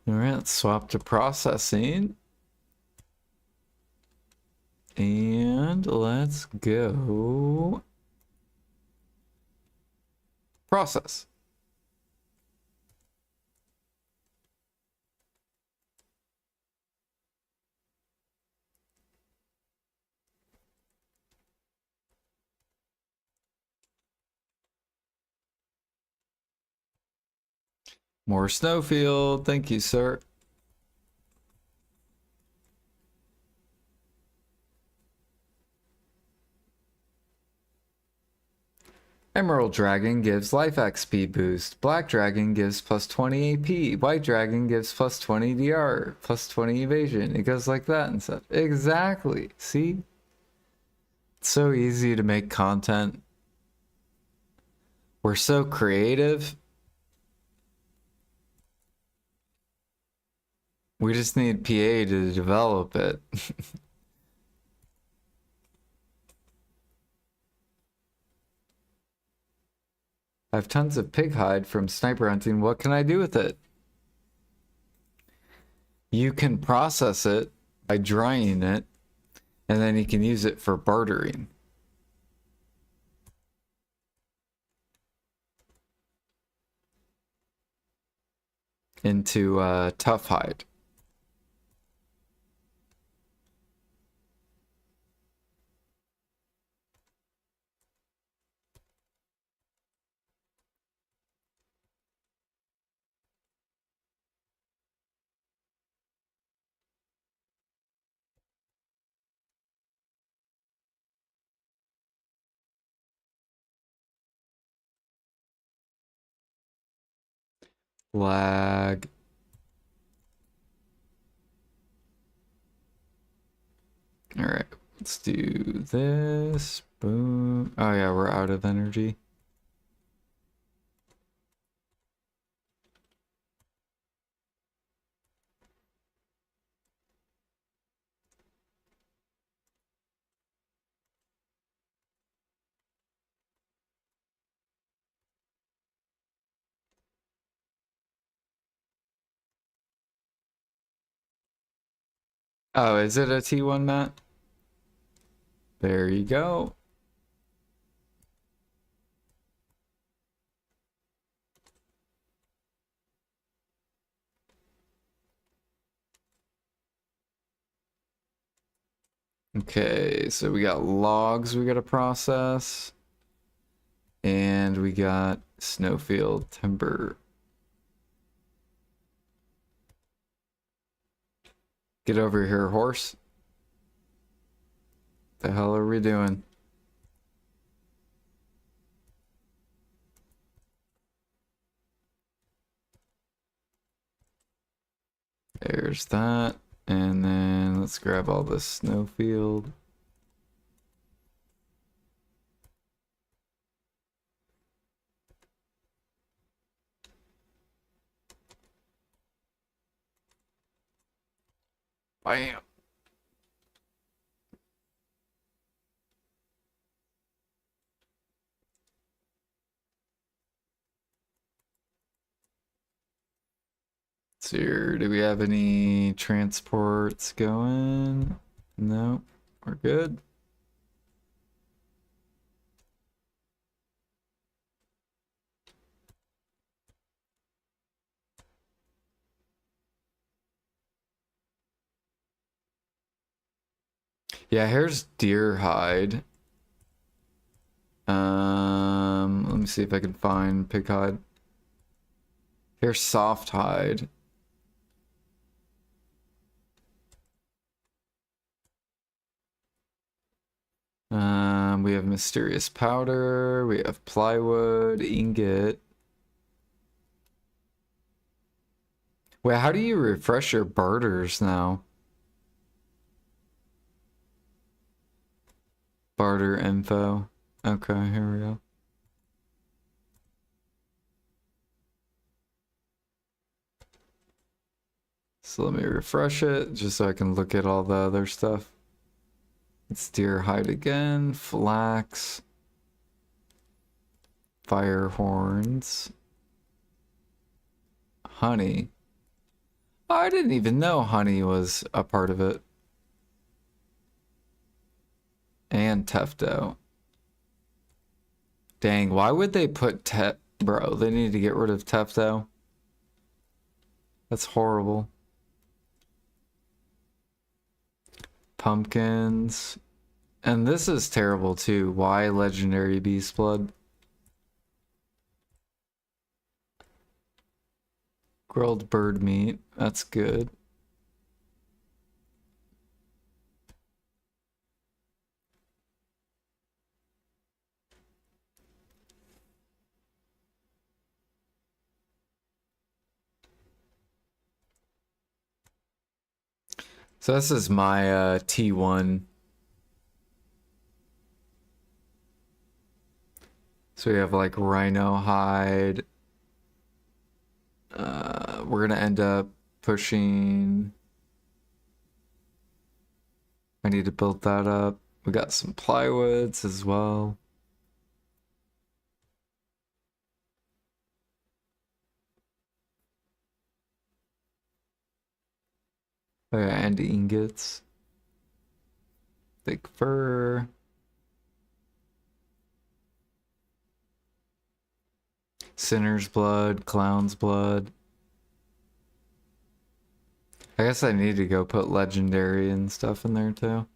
right, let's swap to processing. And let's go process. More snowfield. Thank you, sir. Emerald Dragon gives life XP boost. Black Dragon gives plus 20 AP. White Dragon gives plus 20 DR, plus 20 evasion. It goes like that and stuff. Exactly. See? It's so easy to make content. We're so creative. We just need PA to develop it. I have tons of pig hide from sniper hunting. What can I do with it? You can process it by drying it, and then you can use it for bartering. Into tough hide. Lag. All right, let's do this. Boom. Oh yeah, we're out of energy. Oh, is it a T1 mat? There you go. Okay, so we got logs we gotta process. And we got snowfield timber. Get over here, horse. The hell are we doing? There's that. And then let's grab all this snowfield. Bam. So here, do we have any transports going? No, we're good. Yeah, here's deer hide. Let me see if I can find pig hide. Here's soft hide. We have mysterious powder. We have plywood, ingot. Wait, how do you refresh your barters now? Barter info. Okay, here we go. So let me refresh it just so I can look at all the other stuff. It's deer hide again, flax, fire horns, honey. Oh, I didn't even know honey was a part of it. And tefto. Dang, why would they put Bro, they need to get rid of tefto. That's horrible. Pumpkins. And this is terrible too. Why legendary beast blood? Grilled bird meat. That's good. So this is my T1. So we have like rhino hide. We're gonna end up pushing. I need to build that up. We got some plywoods as well. Oh yeah, and ingots. Thick fur. Sinner's blood, clown's blood. I guess I need to go put legendary and stuff in there too.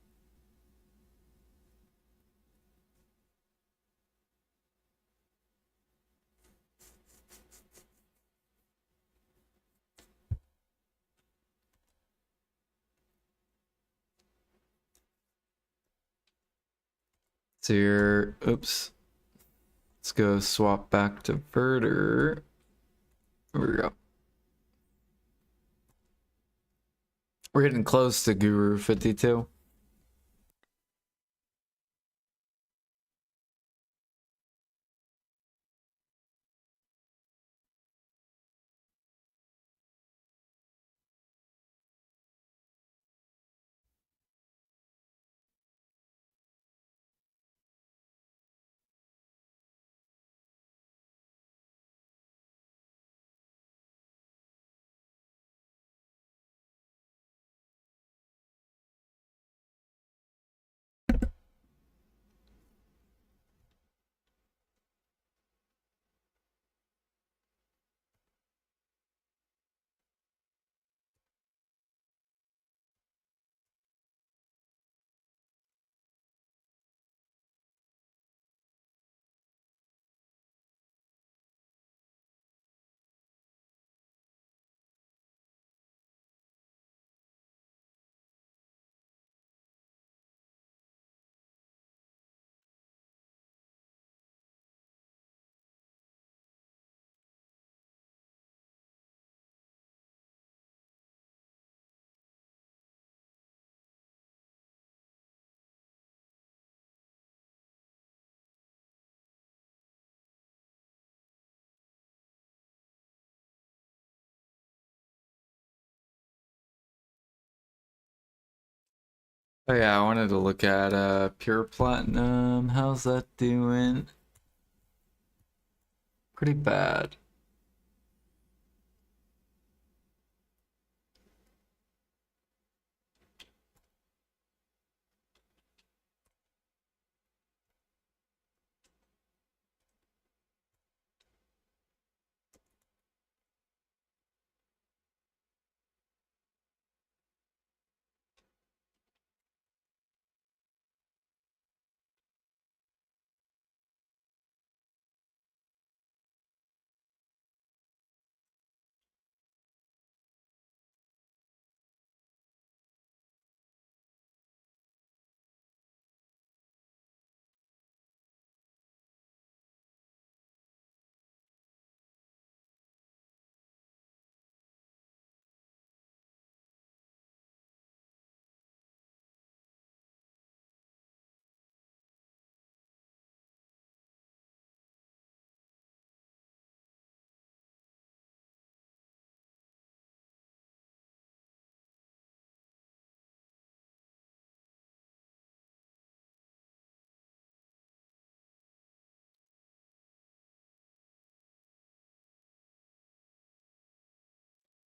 So you're, oops. Let's go swap back to Verter. There we go. We're getting close to Guru 52. Oh yeah, I wanted to look at Pure Platinum. How's that doing? Pretty bad.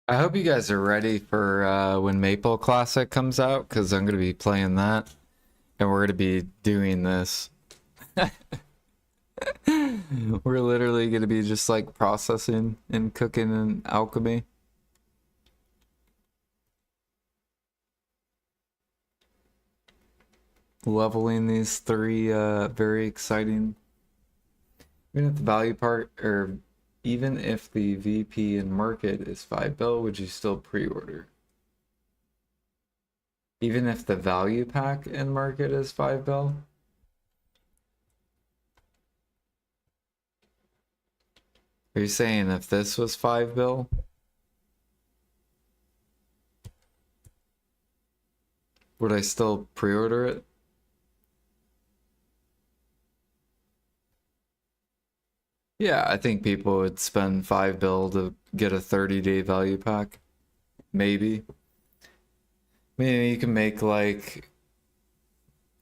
I hope you guys are ready for when Maple Classic comes out, because I'm going to be playing that, and we're going to be doing this. We're literally going to be just like processing and cooking in alchemy. Leveling these three very exciting. Even if the value part, or even if the VP in market is 5 bill, would you still pre-order? Even if the value pack in market is 5 bill? Are you saying if this was 5 bill? Would I still pre-order it? Yeah, I think people would spend 5 bill to get a 30-day value pack. Maybe. I mean, you can make like,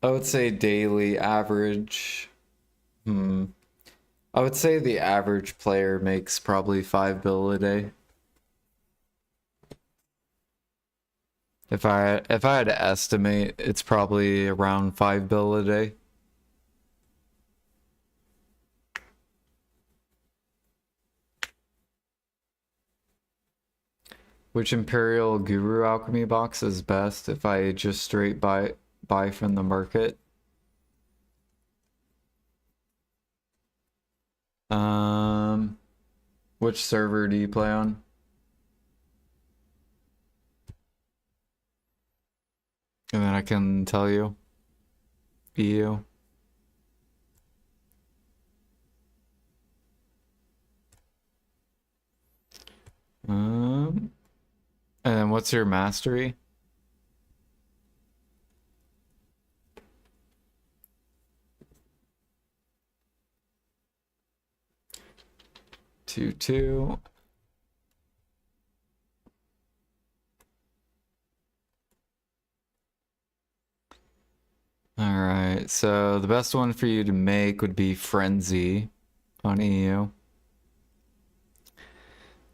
I would say daily average. I would say the average player makes probably 5 bill a day. If I had to estimate, it's probably around 5 bill a day. Which Imperial Guru Alchemy box is best if I just straight buy from the market? Which server do you play on? And then I can tell you. EU. And then what's your mastery? 2, 2. Alright, so the best one for you to make would be Frenzy on EU.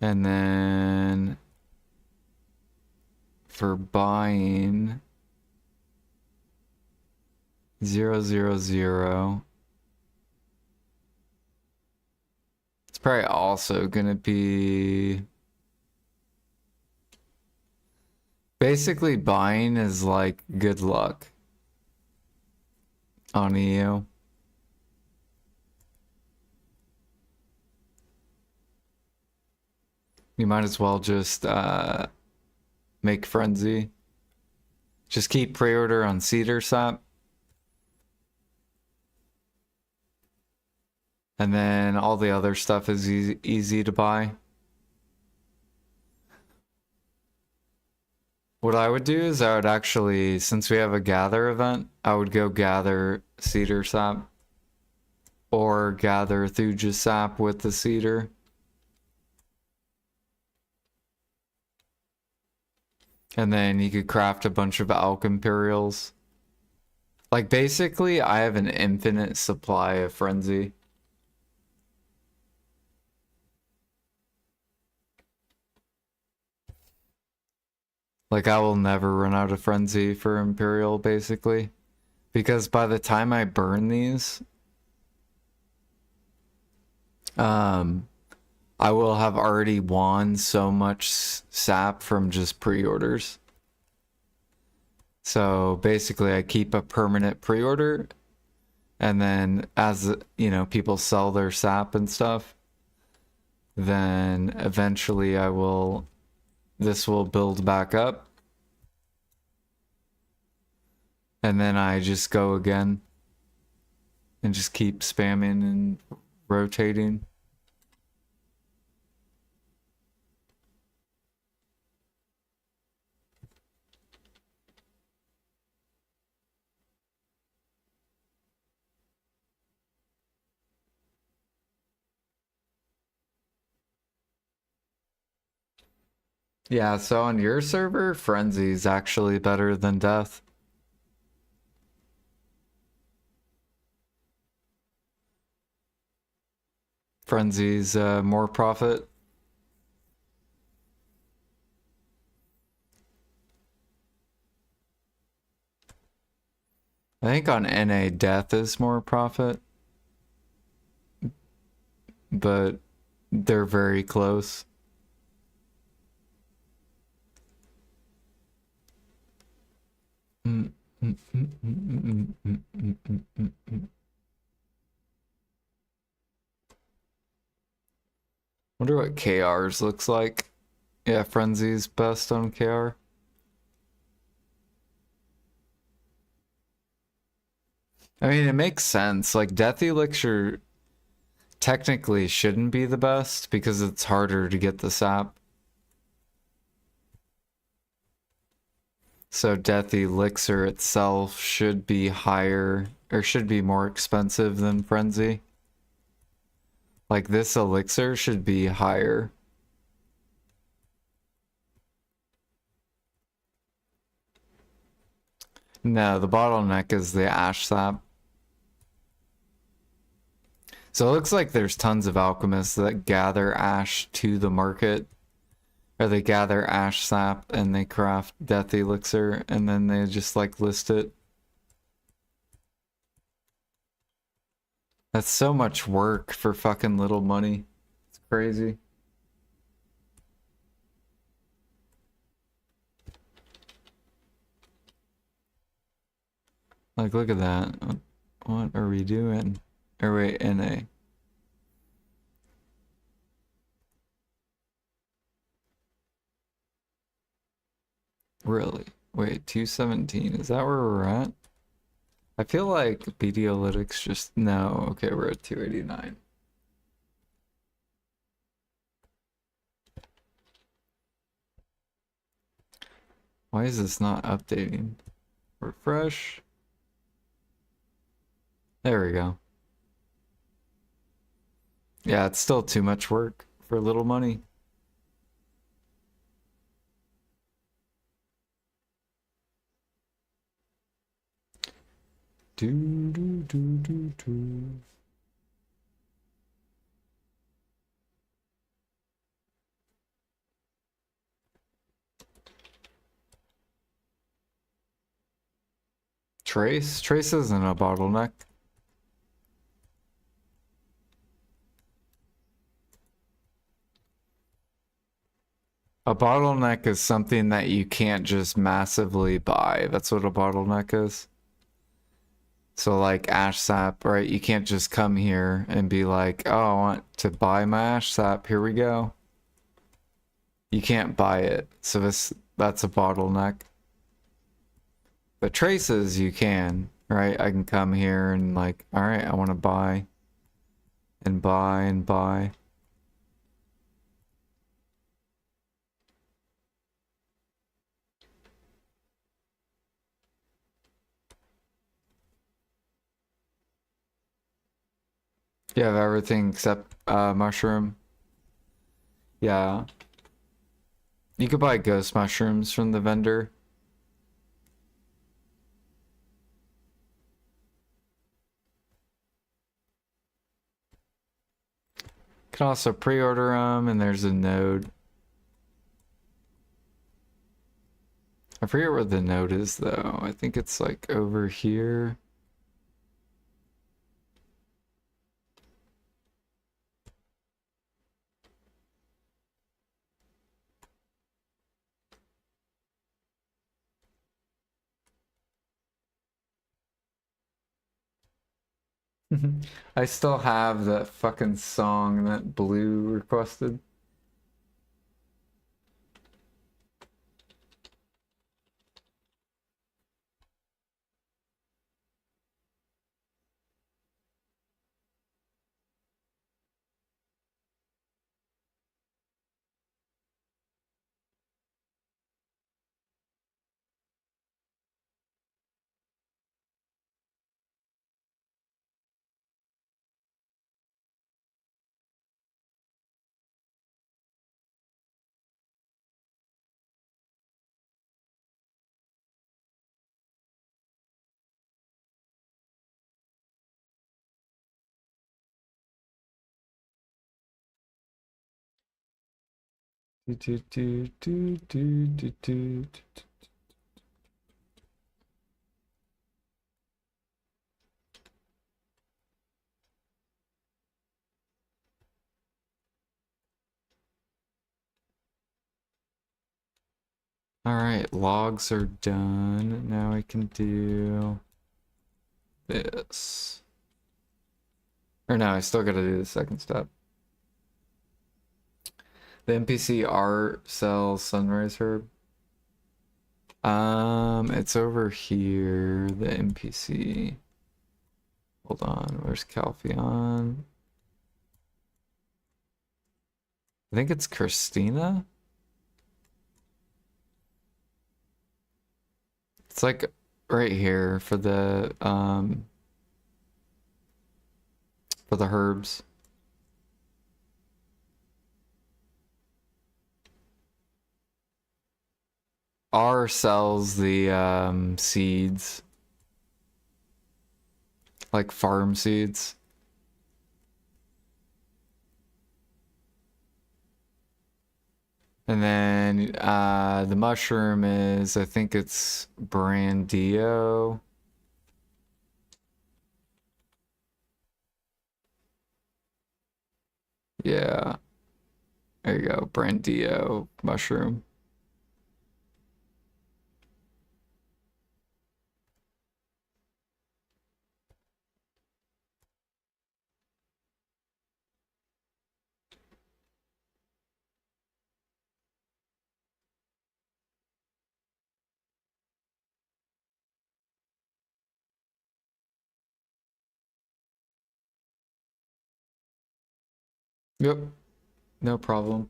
And then for buying 0, 0, 0. It's probably also gonna be basically buying is like good luck on EU. You might as well just make Frenzy. Just keep pre-order on Cedar Sap. And then all the other stuff is easy to buy. What I would do is I would actually, since we have a gather event, I would go gather Cedar Sap. Or gather Thuja Sap with the Cedar. And then you could craft a bunch of Alch Imperials. Like, basically, I have an infinite supply of Frenzy. Like, I will never run out of Frenzy for Imperial, basically. Because by the time I burn these, I will have already won so much sap from just pre-orders. So basically I keep a permanent pre-order, and then as, you know, people sell their sap and stuff, then eventually this will build back up. And then I just go again and just keep spamming and rotating. Yeah, so on your server, Frenzy is actually better than Death. Frenzy's more profit. I think on NA, Death is more profit. But they're very close. Wonder what KR's looks like. Yeah, Frenzy's best on KR. I mean, it makes sense. Like, Death Elixir technically shouldn't be the best because it's harder to get the sap. So Death Elixir itself should be higher, or should be more expensive than Frenzy. Like, this elixir should be higher. No, the bottleneck is the ash sap. So it looks like there's tons of alchemists that gather ash to the market. Or they gather ash sap and they craft death elixir and then they just like list it. That's so much work for fucking little money. It's crazy. Like, look at that. What are we doing? Or wait, NA. Really? Wait, 217. Is that where we're at? I feel like Pedialytics just... No, okay, we're at 289. Why is this not updating? Refresh. There we go. Yeah, it's still too much work. for little money. Do do do do do. Trace isn't a bottleneck. A bottleneck is something that you can't just massively buy. That's what a bottleneck is. So like ash sap, right? You can't just come here and be like, oh, I want to buy my ash sap. Here we go. You can't buy it. So that's a bottleneck. But traces you can, right? I can come here and like, all right, I want to buy and buy and buy. You have everything except mushroom. Yeah. You could buy ghost mushrooms from the vendor. You can also pre-order them, and there's a node. I forget where the node is though. I think it's like over here. I still have that fucking song that Blue requested. Do, do, do, do, do, do, do. All right, logs are done. Now I can do this. Or no, I still gotta do the second step. The NPC art sells sunrise herb. It's over here, the NPC. Hold on, where's Calpheon? I think it's Christina. It's like right here for the herbs. R sells the seeds. Like farm seeds. And then the mushroom is, I think it's Brandio. Yeah. There you go, Brandio mushroom. Yep, no problem.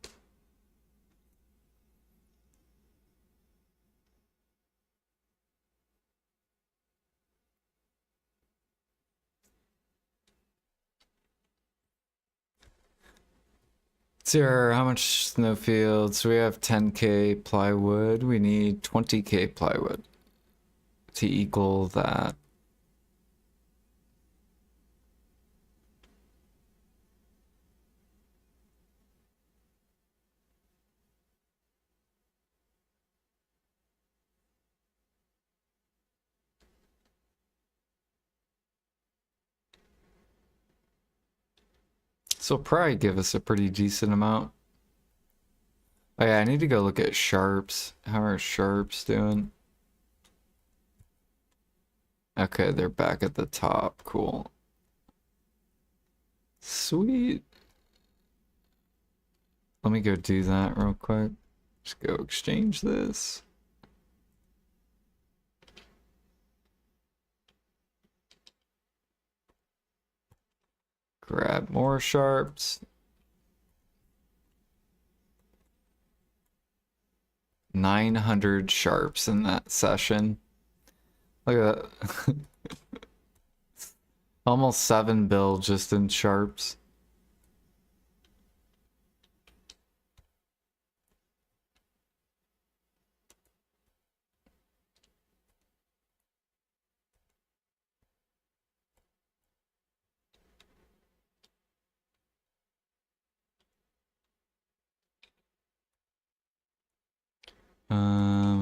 Zero, how much snowfield? So we have 10k plywood. We need 20k plywood to equal that. So probably give us a pretty decent amount. Oh yeah, I need to go look at sharps. How are sharps doing? Okay, they're back at the top. Cool. Sweet. Let me go do that real quick. Just go exchange this. Grab more sharps. 900 sharps in that session. Look at that. Almost 7 bill just in sharps.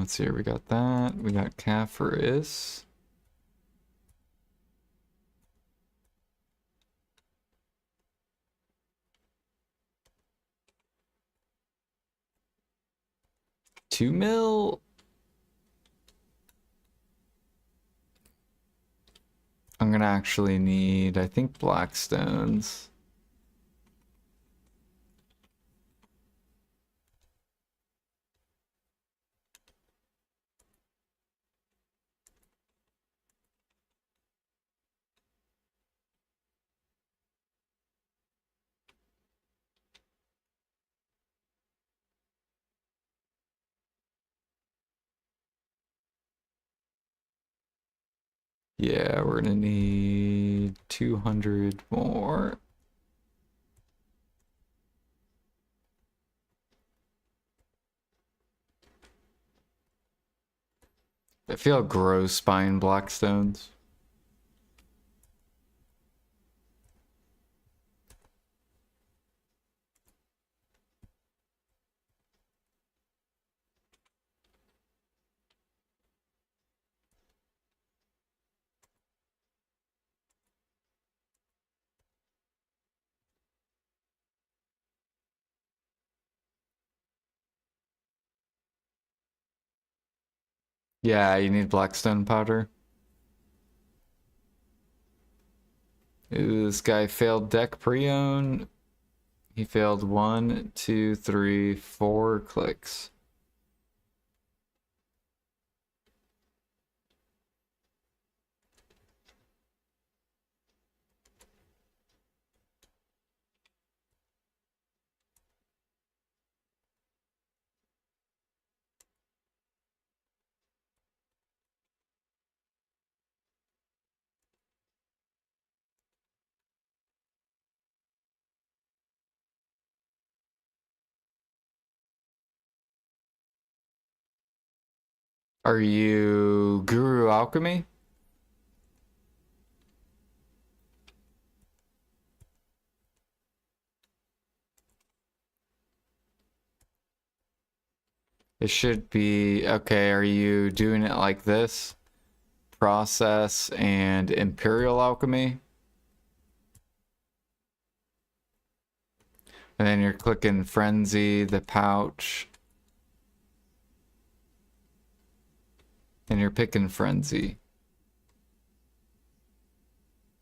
Let's see here. We got that. We got calf for is. $2 mil. I'm gonna actually need, I think, black stones. Yeah, we're gonna need 200 more. I feel gross buying black stones. Yeah, you need blackstone powder. Ooh, this guy failed deck pre-own. He failed 1, 2, 3, 4 clicks. Are you Guru Alchemy? It should be, okay, are you doing it like this? Process and Imperial Alchemy? And then you're clicking Frenzy, the pouch. And you're picking Frenzy.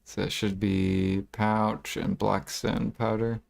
So it should be pouch and blackstone powder.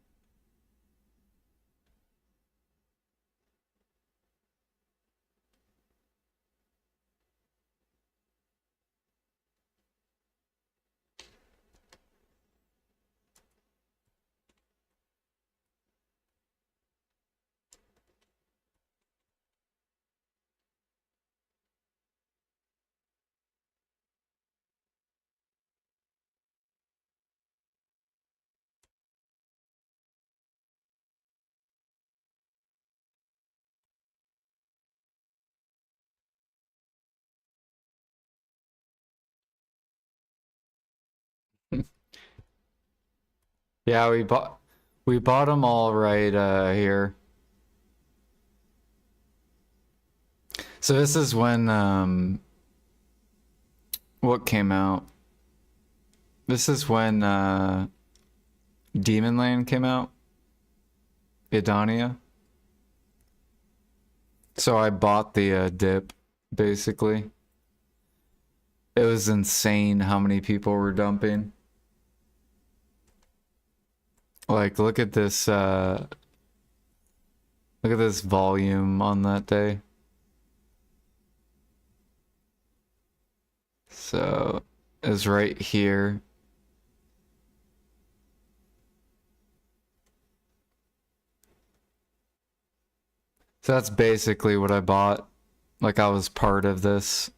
Yeah, we bought them all right here. So this is when what came out? This is when Demon Land came out. Idania. So I bought the dip, basically. It was insane how many people were dumping. Like, look at this volume on that day. So, it's right here. So that's basically what I bought. Like, I was part of this.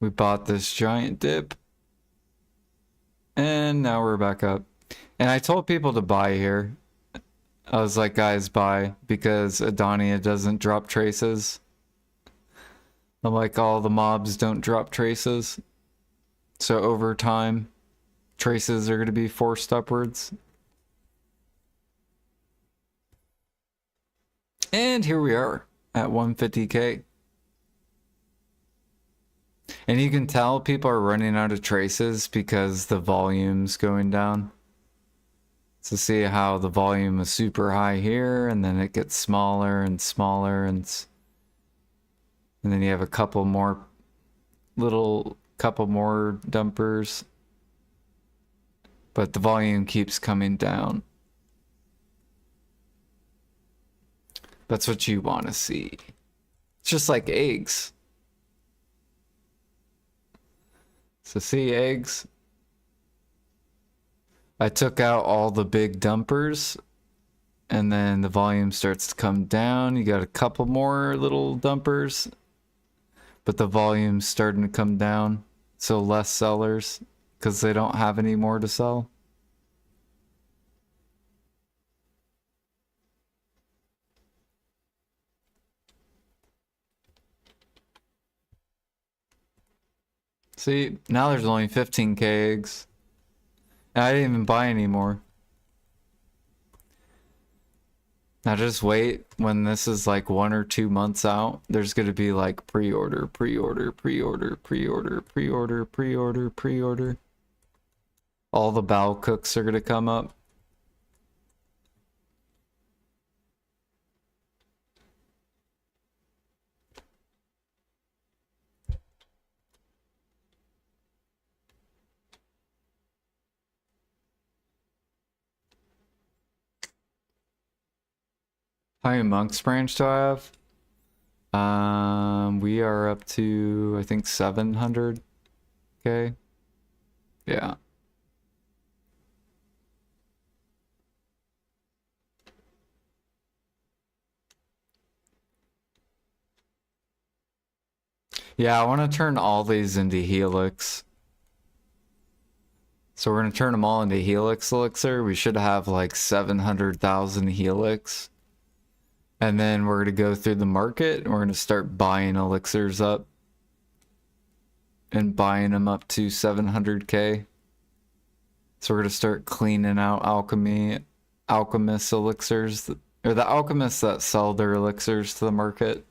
We bought this giant dip. And now we're back up. And I told people to buy here. I was like, guys, buy, because Adania doesn't drop traces. I'm like, all the mobs don't drop traces. So over time, traces are going to be forced upwards. And here we are at 150k. And you can tell people are running out of traces because the volume's going down. So see how the volume is super high here, and then it gets smaller and smaller, and then you have a couple more dumpers. But the volume keeps coming down. That's what you want to see. It's just like eggs. So see eggs? I took out all the big dumpers, and then the volume starts to come down. You got a couple more little dumpers, but the volume's starting to come down. So less sellers, because they don't have any more to sell. See, now there's only 15k eggs. And I didn't even buy any more. Now just wait, when this is like 1 or 2 months out, there's gonna be like pre-order, pre-order, pre-order, pre-order, pre-order, pre-order, pre-order. All the bow cooks are gonna come up. How many monks branch do I have? We are up to, I think, 700k. Yeah. Yeah, I want to turn all these into Helix. So we're going to turn them all into Helix Elixir. We should have like 700,000 Helix. And then we're going to go through the market and we're going to start buying elixirs up. And buying them up to 700k. So we're going to start cleaning out alchemist elixirs, or the alchemists that sell their elixirs to the market.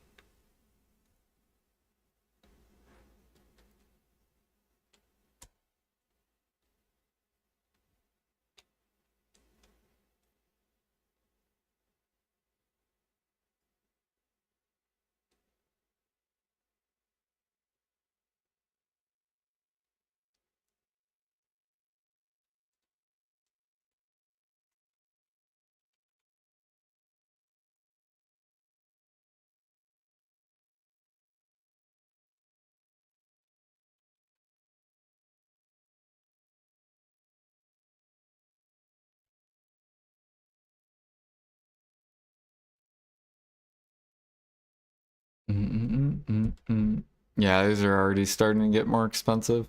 Yeah, these are already starting to get more expensive.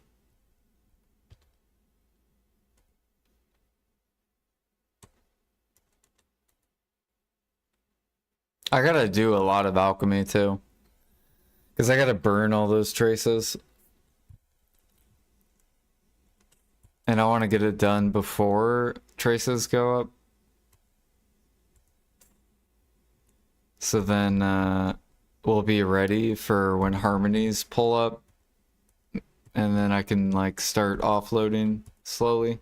I gotta do a lot of alchemy too. Because I gotta burn all those traces. And I want to get it done before traces go up. So then we'll be ready for when harmonies pull up. And then I can like start offloading slowly.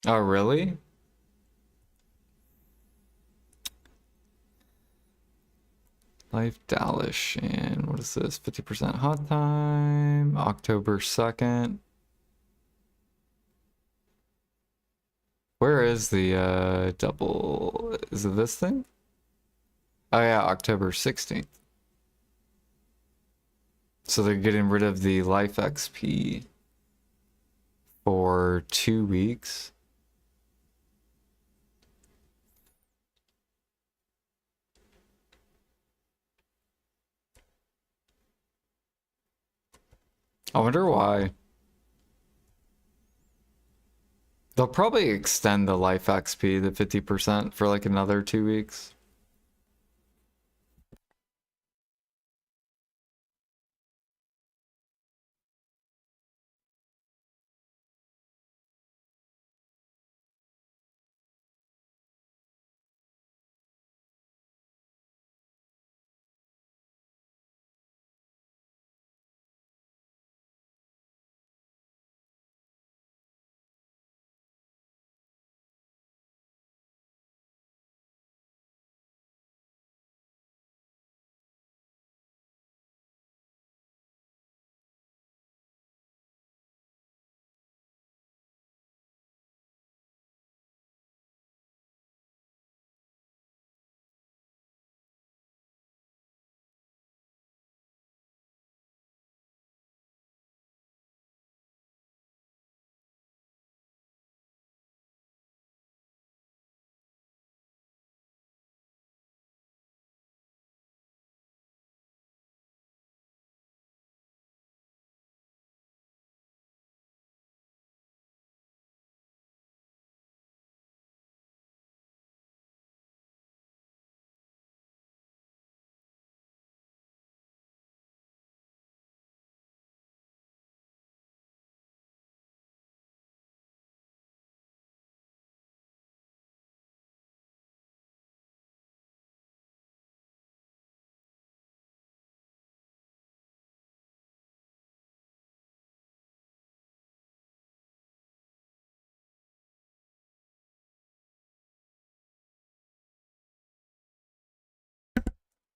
Oh, really? Life Dallas, and what is this? 50% hot time, October 2nd. Where is the double? Is it this thing? Oh yeah, October 16th. So they're getting rid of the life XP for 2 weeks. I wonder why. They'll probably extend the life XP to 50% for like another 2 weeks.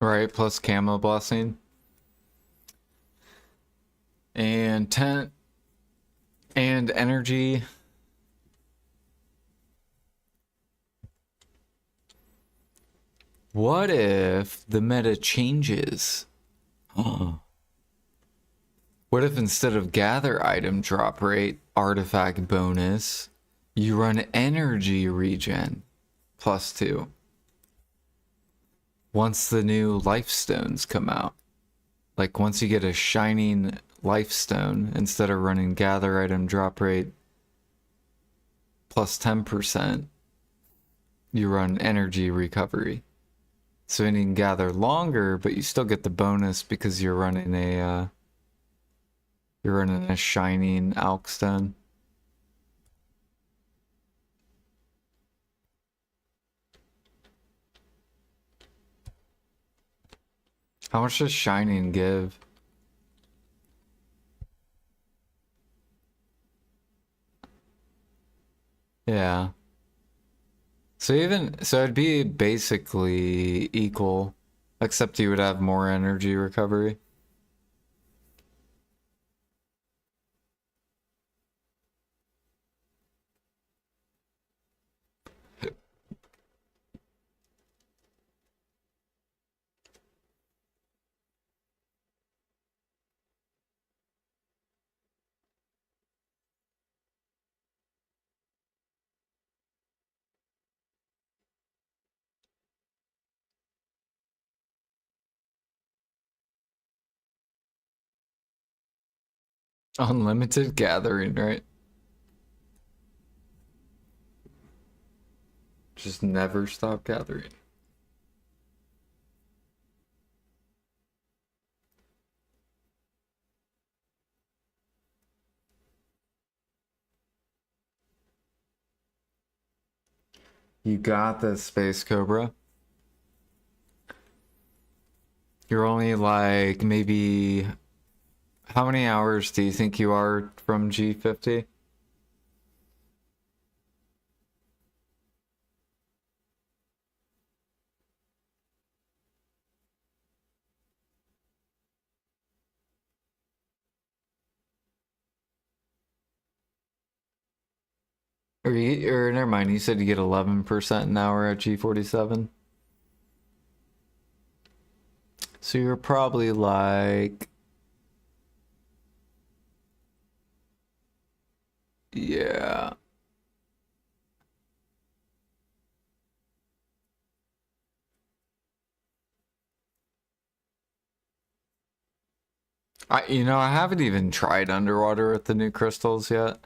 Right, plus camo blessing. And tent and energy. What if the meta changes? Oh. What if instead of gather item drop rate, artifact bonus, you run energy regen +2 once the new life stones come out? Like once you get a shining life stone, instead of running gather item drop rate +10%, you run energy recovery. So you can gather longer, but you still get the bonus because you're running a shining alk stone. How much does shining give? Yeah. So it'd be basically equal, except you would have more energy recovery. Unlimited gathering, right? Just never stop gathering. You got this, Space Cobra. You're only like maybe... How many hours do you think you are from G50? Or never mind, you said you get 11% an hour at G47. So you're probably like... Yeah. I haven't even tried underwater with the new crystals yet.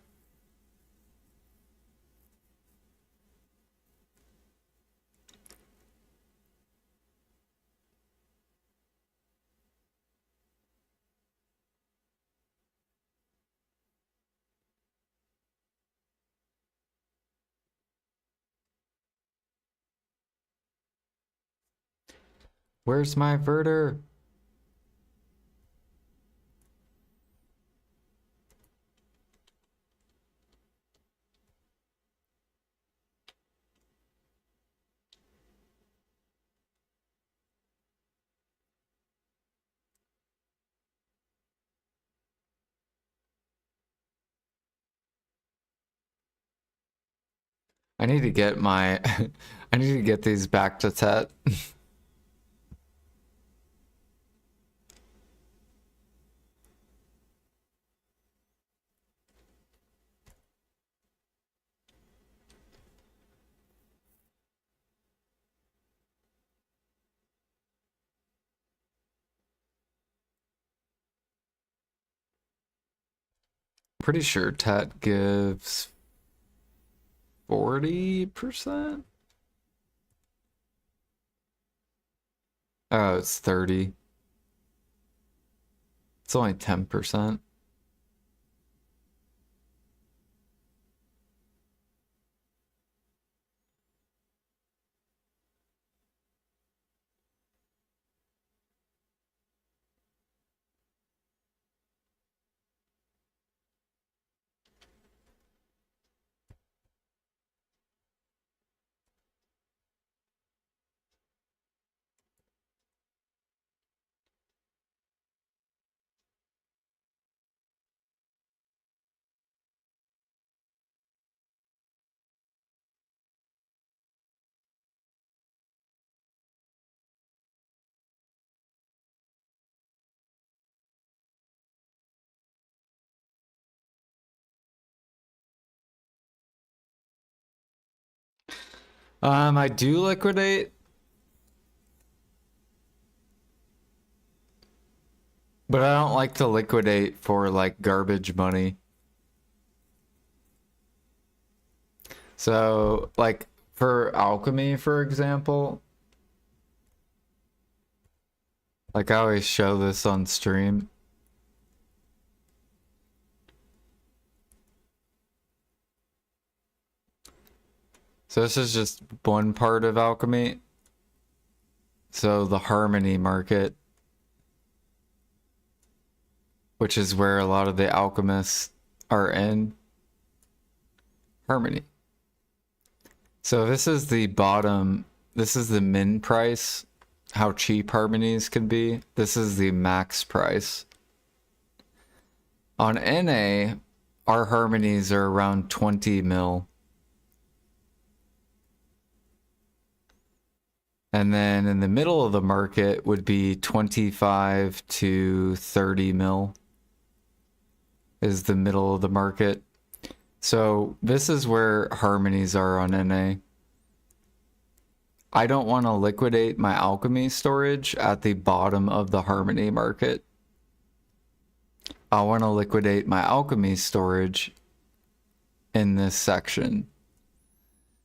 Where's my verter? I need to get my... I need to get these back to Tet. Pretty sure Tet gives 40%? Oh, it's 30. It's only 10%. I do liquidate, but I don't like to liquidate for like garbage money. So, like for alchemy, for example, like I always show this on stream. So this is just one part of alchemy. So the harmony market, which is where a lot of the alchemists are in. Harmony. So this is the bottom, this is the min price, how cheap harmonies can be. This is the max price. On NA, our harmonies are around 20 mil. And then in the middle of the market would be 25 to 30 mil is the middle of the market. So this is where harmonies are on NA. I don't want to liquidate my alchemy storage at the bottom of the harmony market. I want to liquidate my alchemy storage in this section.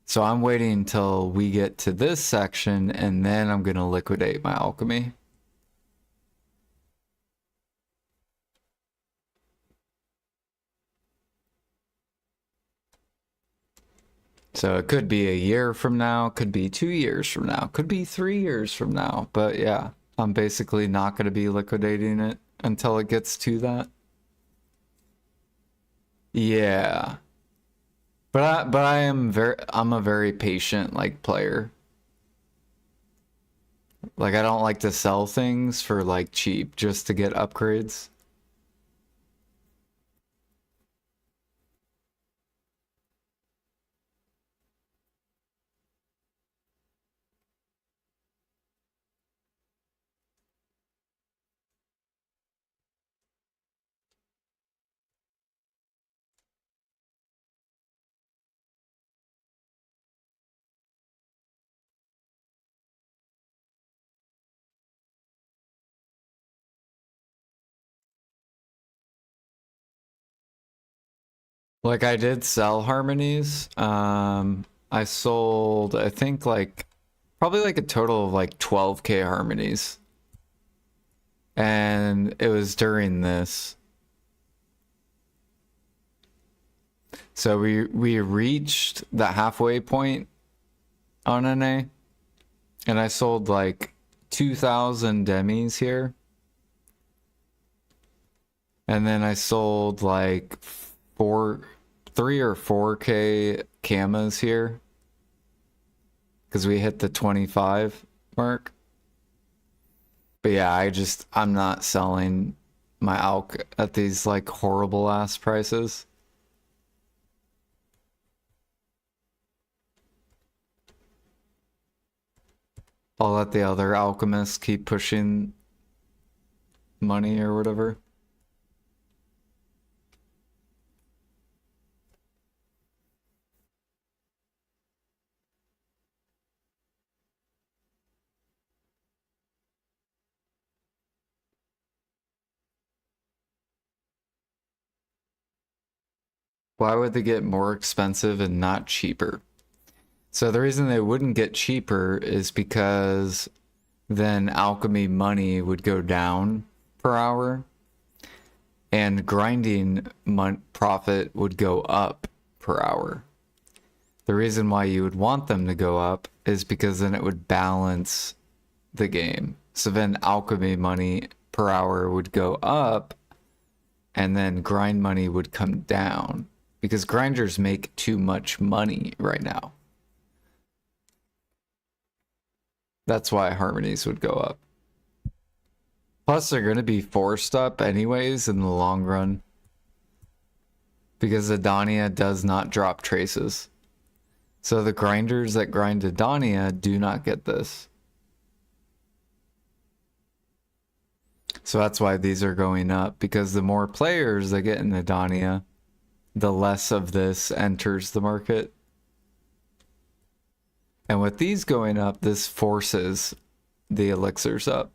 So I'm waiting until we get to this section, and then I'm going to liquidate my alchemy. So it could be a year from now, could be 2 years from now, could be 3 years from now. But yeah, I'm basically not going to be liquidating it until it gets to that. Yeah. I'm a very patient like player. Like I don't like to sell things for like cheap just to get upgrades. Like I did sell harmonies. I sold I think like probably like a total of like 12K harmonies. And it was during this. So we reached the halfway point on NA, and I sold like 2,000 demis here. And then I sold like 3 or 4K camas here. Because we hit the 25 mark. But yeah, I'm not selling my alk at these like horrible ass prices. I'll let the other alchemists keep pushing money or whatever. Why would they get more expensive and not cheaper? So the reason they wouldn't get cheaper is because then alchemy money would go down per hour and grinding profit would go up per hour. The reason why you would want them to go up is because then it would balance the game. So then alchemy money per hour would go up and then grind money would come down because grinders make too much money right now. That's why harmonies would go up. Plus, they're going to be forced up anyways in the long run because Adania does not drop traces. So the grinders that grind Adania do not get this. So that's why these are going up, because the more players that get in Adania, the less of this enters the market. And with these going up, this forces the elixirs up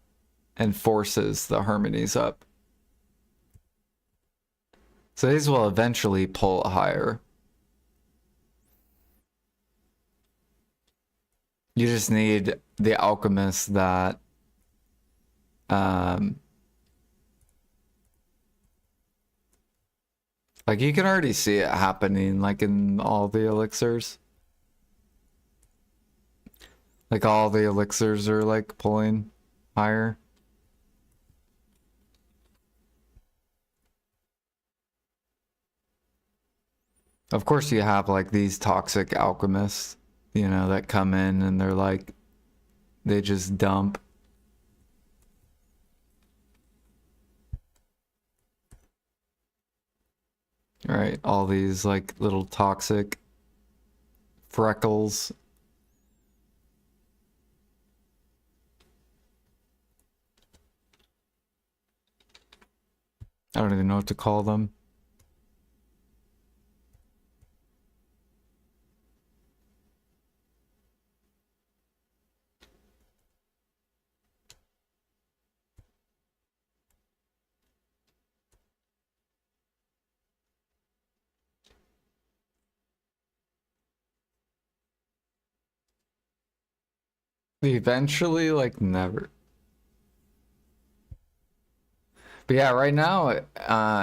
and forces the harmonies up. So these will eventually pull higher. You just need the alchemists that like you can already see it happening like in all the elixirs. Like all the elixirs are like pulling higher. Of course you have like these toxic alchemists, you know, that come in and they're like, they just dump. Right, all these like little toxic freckles. I don't even know what to call them. Eventually, like never. But yeah, right now,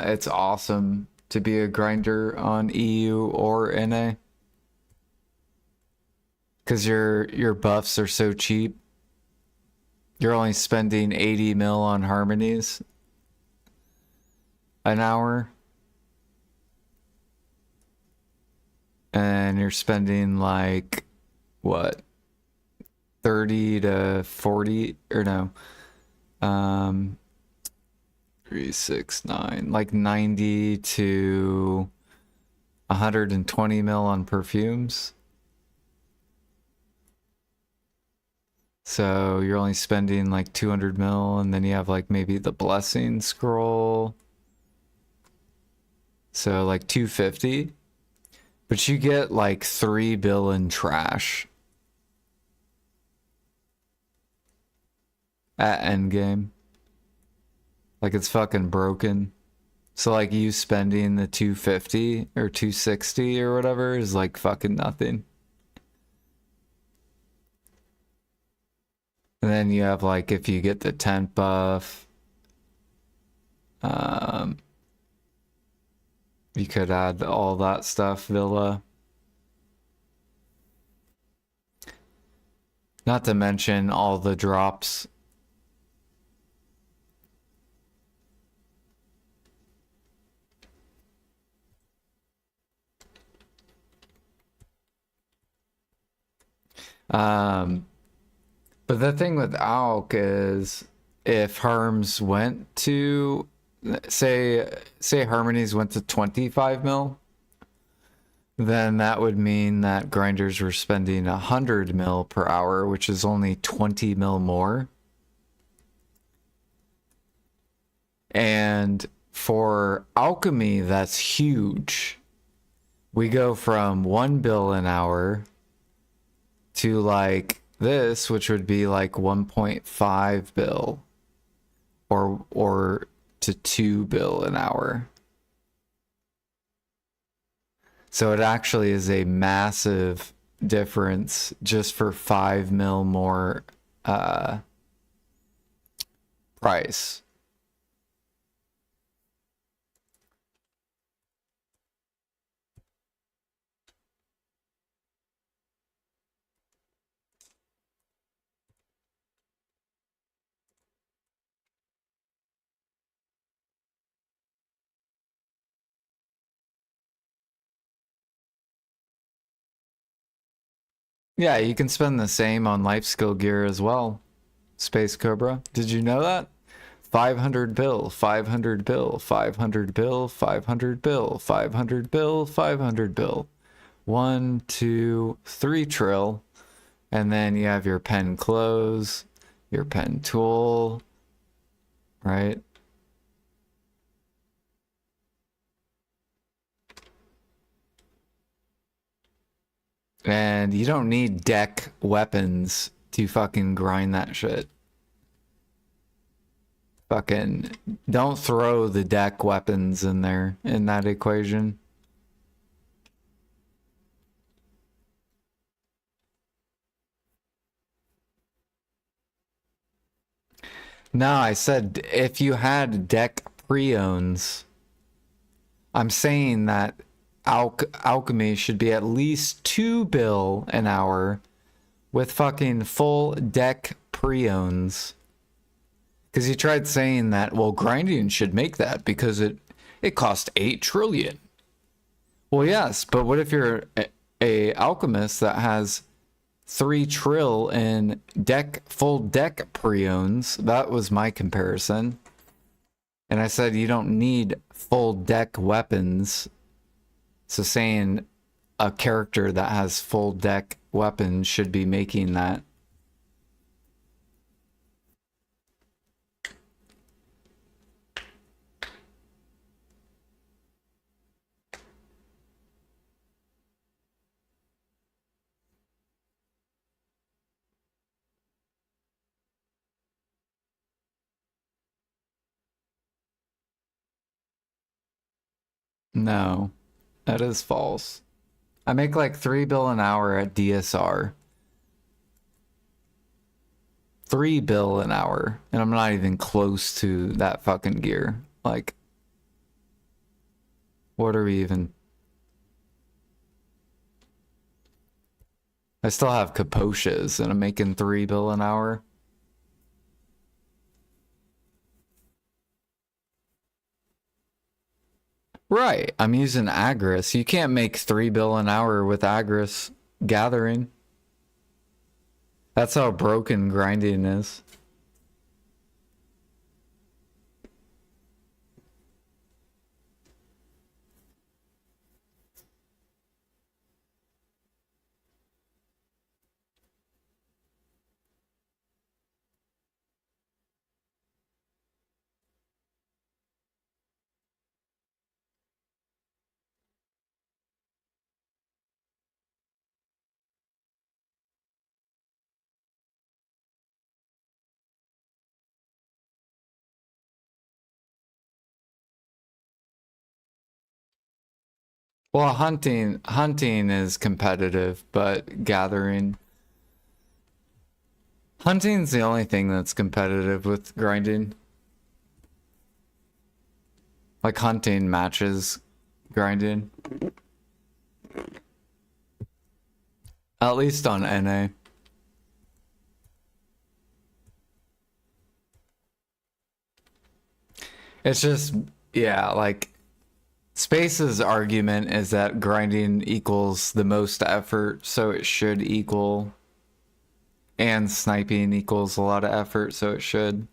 it's awesome to be a grinder on EU or NA because your buffs are so cheap. You're only spending 80 mil on harmonies an hour, and you're spending like what 30 to 40 or no, 369, like 90 to 120 mil on perfumes. So you're only spending like 200 mil, and then you have like maybe the blessing scroll. So like 250. But you get like 3 bill in trash at endgame. Like it's fucking broken. So like you spending the 250 or 260 or whatever is like fucking nothing. And then you have like if you get the tent buff, you could add all that stuff, Villa. Not to mention all the drops. But the thing with ALK is if Harms went to say Harmonies went to 25 mil, then that would mean that grinders were spending 100 mil per hour, which is only 20 mil more. And for alchemy, that's huge. We go from 1 bill an hour to like this, which would be like 1.5 bill or to 2 bill an hour. So it actually is a massive difference just for 5 mil more price. Yeah, you can spend the same on life skill gear as well. Space Cobra. Did you know that? 500 bill, 500 bill, 500 bill, 500 bill, 500 bill, 500 bill. 1, 2, 3 trill. And then you have your pen close, your pen tool, right? And you don't need deck weapons to fucking grind that shit. Fucking don't throw the deck weapons in there in that equation. No, I said if you had deck preones, I'm saying that alchemy should be at least 2 bill an hour with fucking full deck preones. Because he tried saying that, well, grinding should make that because it cost 8 trillion. Well, yes, but what if you're a alchemist that has 3 trill in full deck preones? That was my comparison. And I said you don't need full deck weapons. So saying a character that has full deck weapons should be making that. No, that is false. I make like 3 bill an hour at DSR. 3 bill an hour, and I'm not even close to that fucking gear. Like, what are we even? I still have capoches, and I'm making 3 bill an hour. Right, I'm using Agris. You can't make 3 bill an hour with Agris gathering. That's how broken grinding is. Well, hunting is competitive, but hunting's the only thing that's competitive with grinding. Like hunting matches grinding. At least on NA. It's just, yeah, like Space's argument is that grinding equals the most effort, so it should equal, and sniping equals a lot of effort, so it should.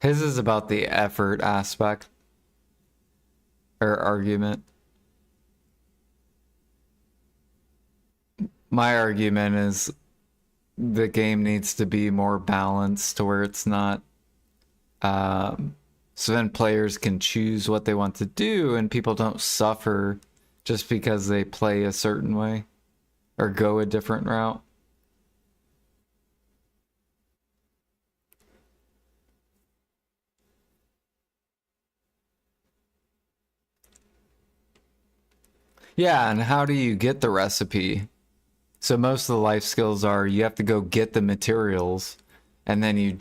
His is about the effort aspect, or argument. My argument is the game needs to be more balanced to where it's not, so then players can choose what they want to do and people don't suffer just because they play a certain way or go a different route. Yeah, and how do you get the recipe? So most of the life skills are you have to go get the materials, and then you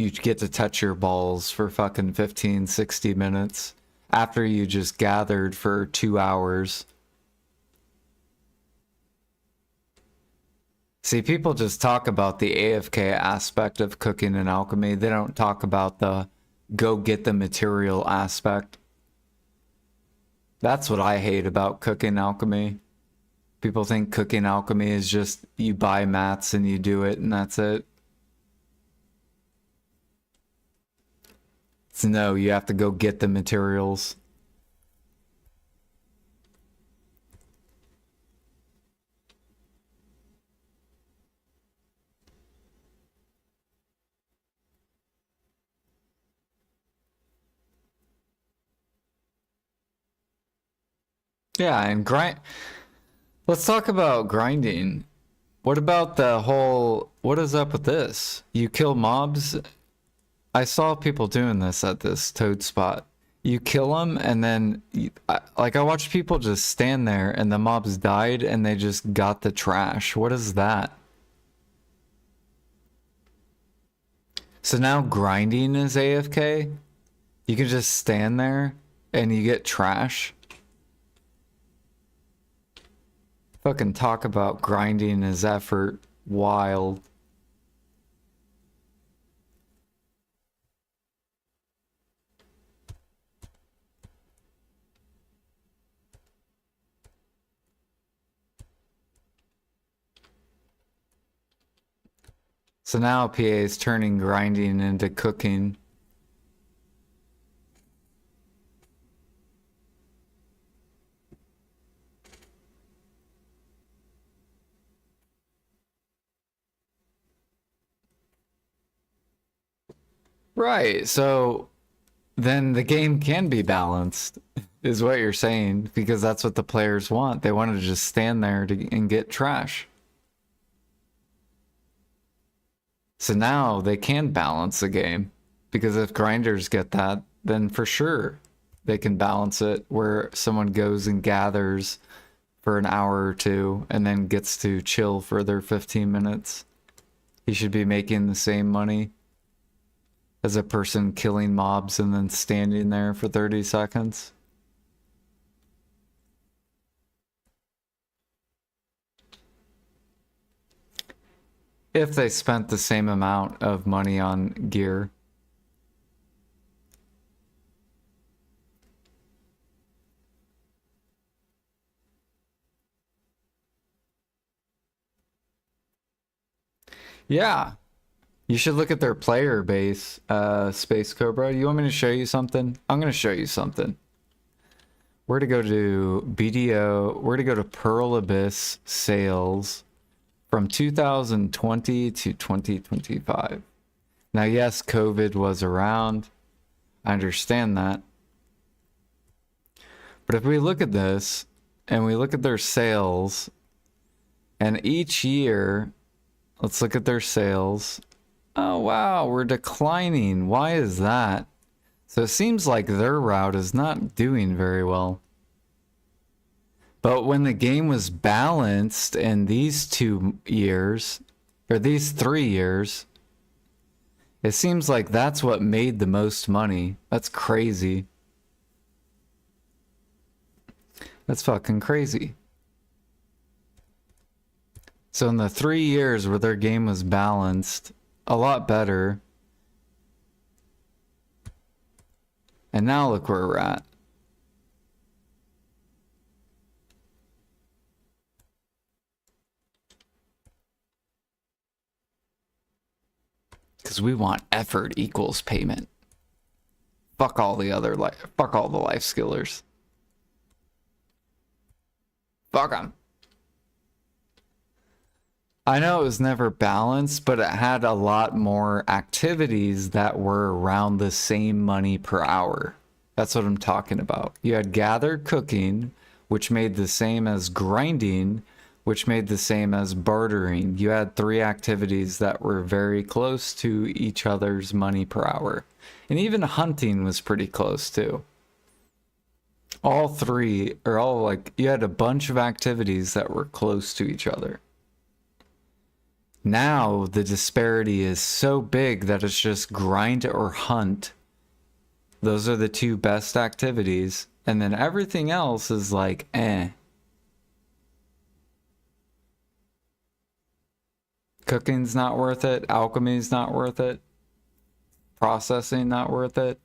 get to touch your balls for fucking 15, 60 minutes after you just gathered for 2 hours. See, people just talk about the AFK aspect of cooking and alchemy. They don't talk about the go get the material aspect. That's what I hate about cooking alchemy. People think cooking alchemy is just you buy mats and you do it and that's it. So no, you have to go get the materials. Yeah, and grind. Let's talk about grinding. What about the whole, what is up with this? You kill mobs. I saw people doing this at this toad spot. You kill them and then, I watched people just stand there and the mobs died and they just got the trash. What is that? So now grinding is AFK? You can just stand there and you get trash? Fucking talk about grinding as effort. Wild. So now PA is turning grinding into cooking. Right, so then the game can be balanced, is what you're saying, because that's what the players want. They want to just stand there and get trash. So now they can balance the game, because if grinders get that, then for sure they can balance it where someone goes and gathers for an hour or two and then gets to chill for their 15 minutes. He should be making the same money as a person killing mobs and then standing there for 30 seconds. If they spent the same amount of money on gear. Yeah. You should look at their player base, Space Cobra. You want me to show you something? I'm going to show you something. We're to go to BDO. We're to go to Pearl Abyss sales from 2020 to 2025. Now, yes, COVID was around. I understand that. But if we look at this and we look at their sales, and each year, let's look at their sales. Oh, wow, we're declining. Why is that? So it seems like their route is not doing very well. But when the game was balanced in these 2 years, or these 3 years, it seems like that's what made the most money. That's crazy. That's fucking crazy. So in the 3 years where their game was balanced, a lot better. And now look where we're at. Because we want effort equals payment. Fuck all the other fuck all the life skillers. Fuck them. I know it was never balanced, but it had a lot more activities that were around the same money per hour. That's what I'm talking about. You had gathered cooking, which made the same as grinding, which made the same as bartering. You had 3 activities that were very close to each other's money per hour. And even hunting was pretty close too. All 3 are all like, you had a bunch of activities that were close to each other. Now the disparity is so big that it's just grind or hunt. Those are the 2 best activities. And then everything else is like, eh. Cooking's not worth it. Alchemy's not worth it. Processing not worth it.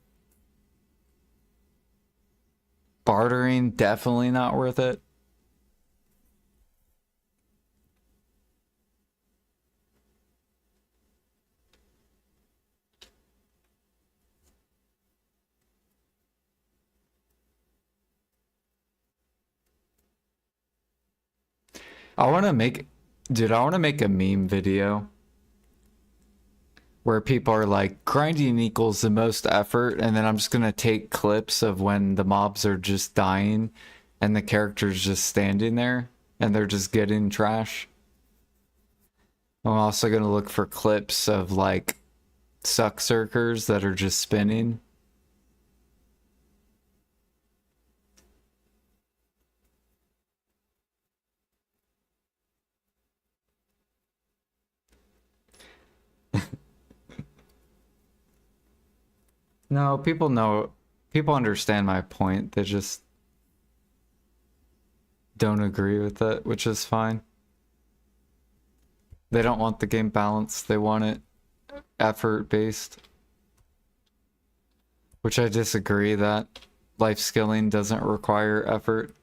Bartering definitely not worth it. I want to make, dude, I want to make a meme video where people are like, grinding equals the most effort, and then I'm just going to take clips of when the mobs are just dying and the character's just standing there and they're just getting trash. I'm also going to look for clips of like suckcirkers that are just spinning. No, people know, people understand my point. They just don't agree with it, which is fine. They don't want the game balanced. They want it effort based, which I disagree that life skilling doesn't require effort.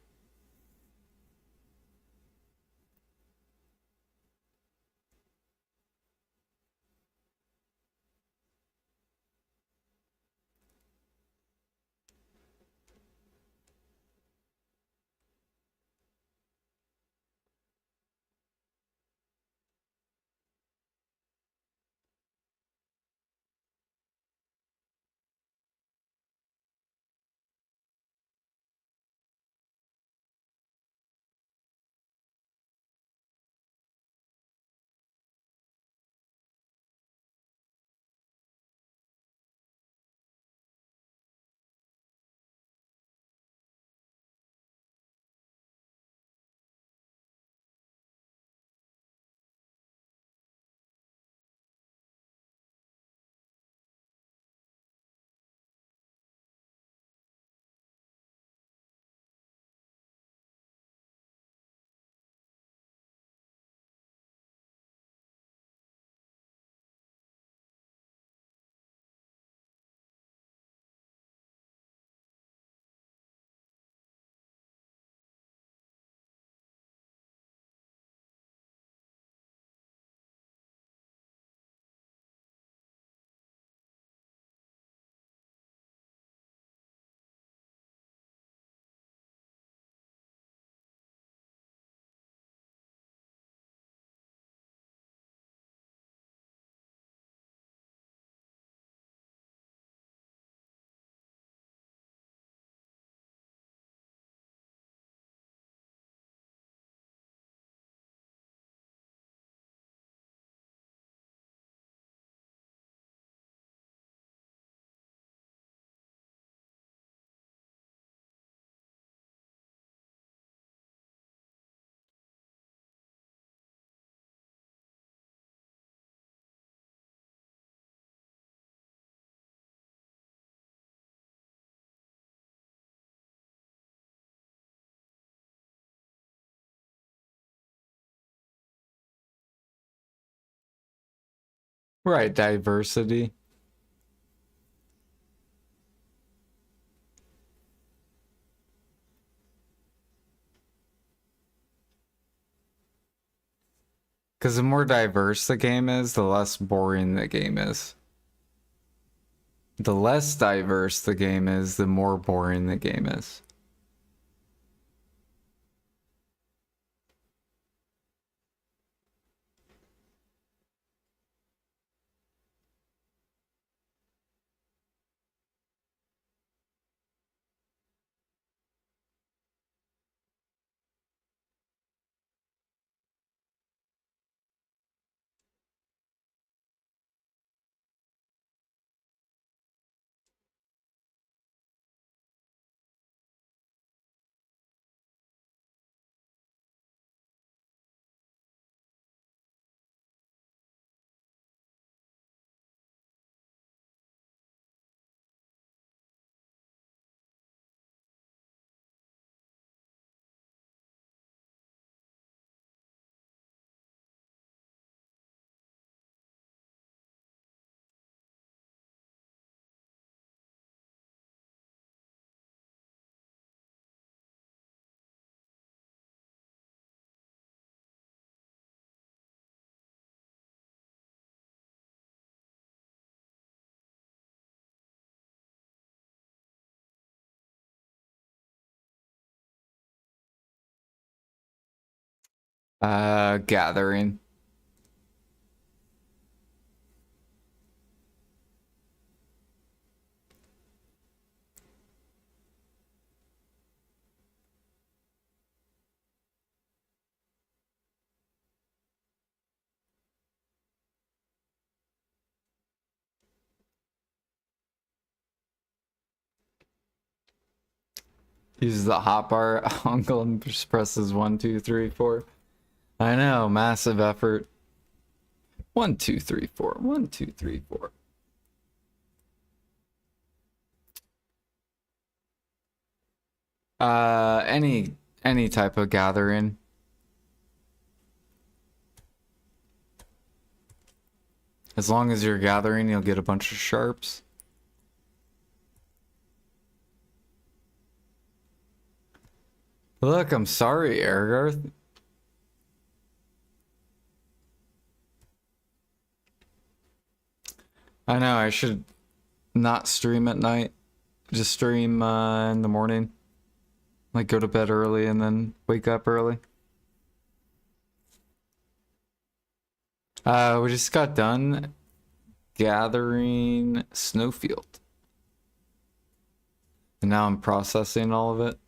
Right, diversity. Because the more diverse the game is, the less boring the game is. The less diverse the game is, the more boring the game is. Gathering. Uses the hotbar uncle and just presses 1, 2, 3, 4. I know, massive effort. 1, 2, 3, 4. 1, 2, 3, 4. Any type of gathering. As long as you're gathering, you'll get a bunch of sharps. Look, I'm sorry, Ergarth. I know, I should not stream at night. Just stream in the morning. Like go to bed early and then wake up early. We just got done gathering snowfield. And now I'm processing all of it.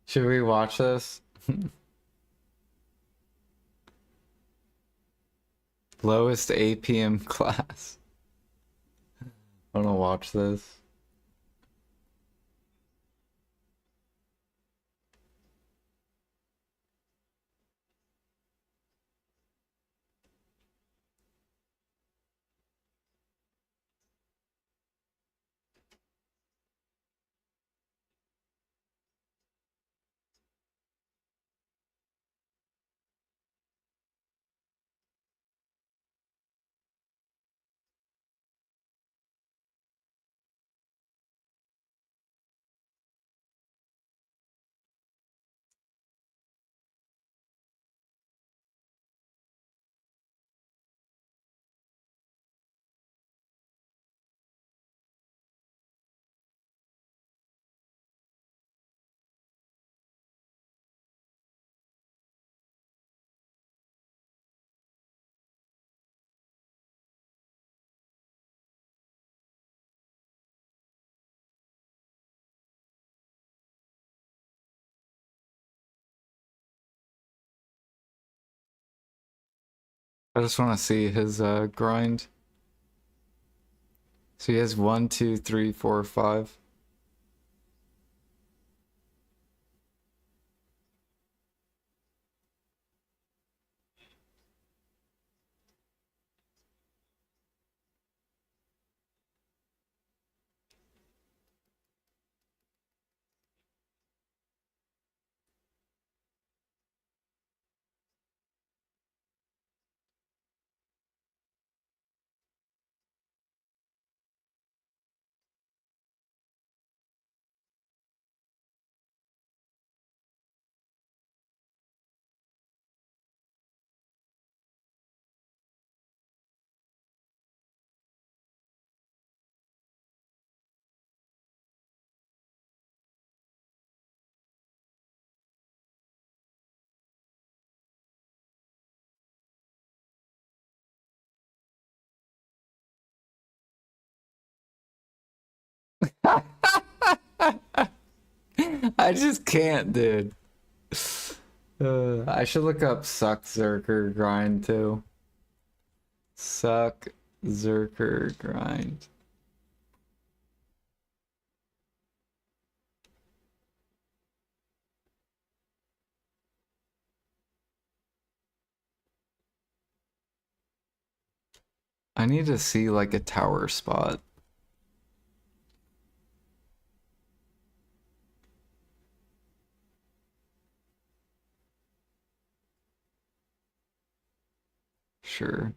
Should we watch this? Lowest APM class. I want to watch this. I just want to see his grind. So he has 1, 2, 3, 4, 5. I just can't, dude. I should look up suck Zerker grind too. Suck Zerker grind. I need to see like a tower spot. Sure.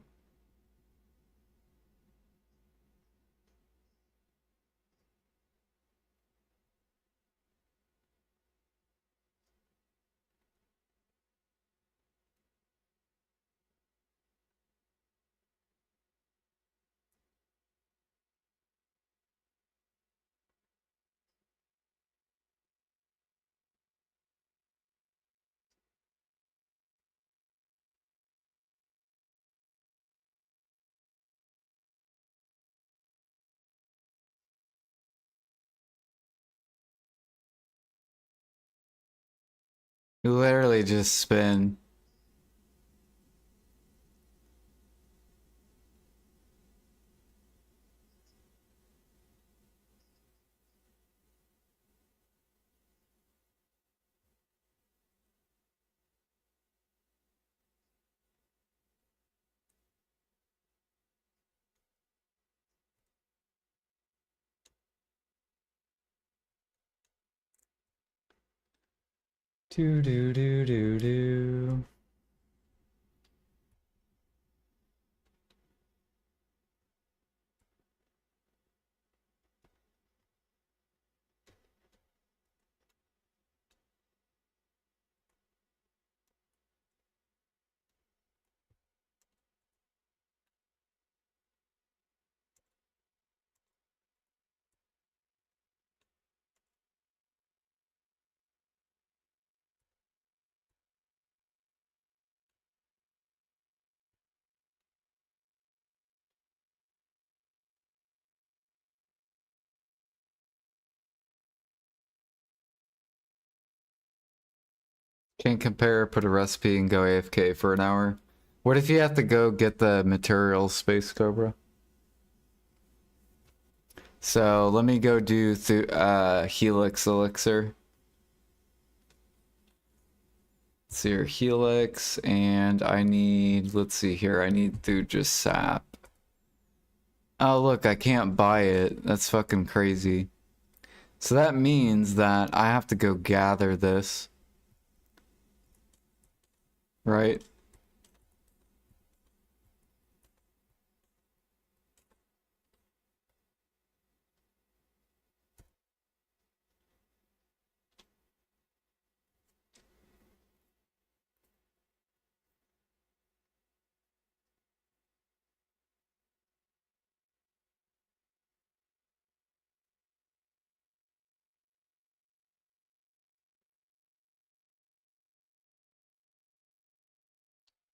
You literally just spin. Do do do do do. Can't compare, put a recipe and go AFK for an hour. What if you have to go get the materials, Space Cobra? So let me go do Helix Elixir. Let's see here, Helix, and I need, let's see here, I need through just sap. Oh look, I can't buy it. That's fucking crazy. So that means that I have to go gather this. Right?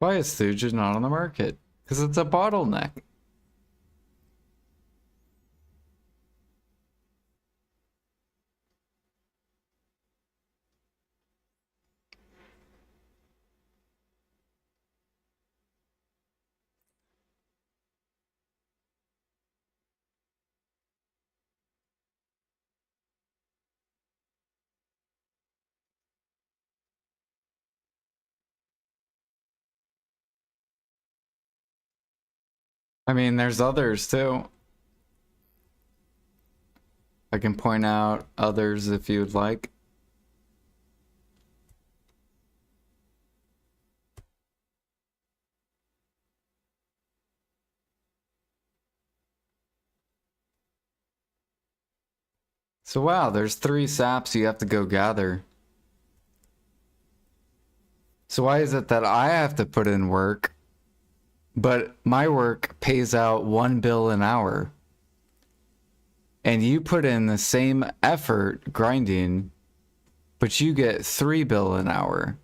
Why is Thuja not on the market? Because it's a bottleneck. I mean, there's others too. I can point out others if you would like. So wow, there's 3 saps you have to go gather. So why is it that I have to put in work, but my work pays out 1 bill an hour? And you put in the same effort grinding, but you get 3 bill an hour.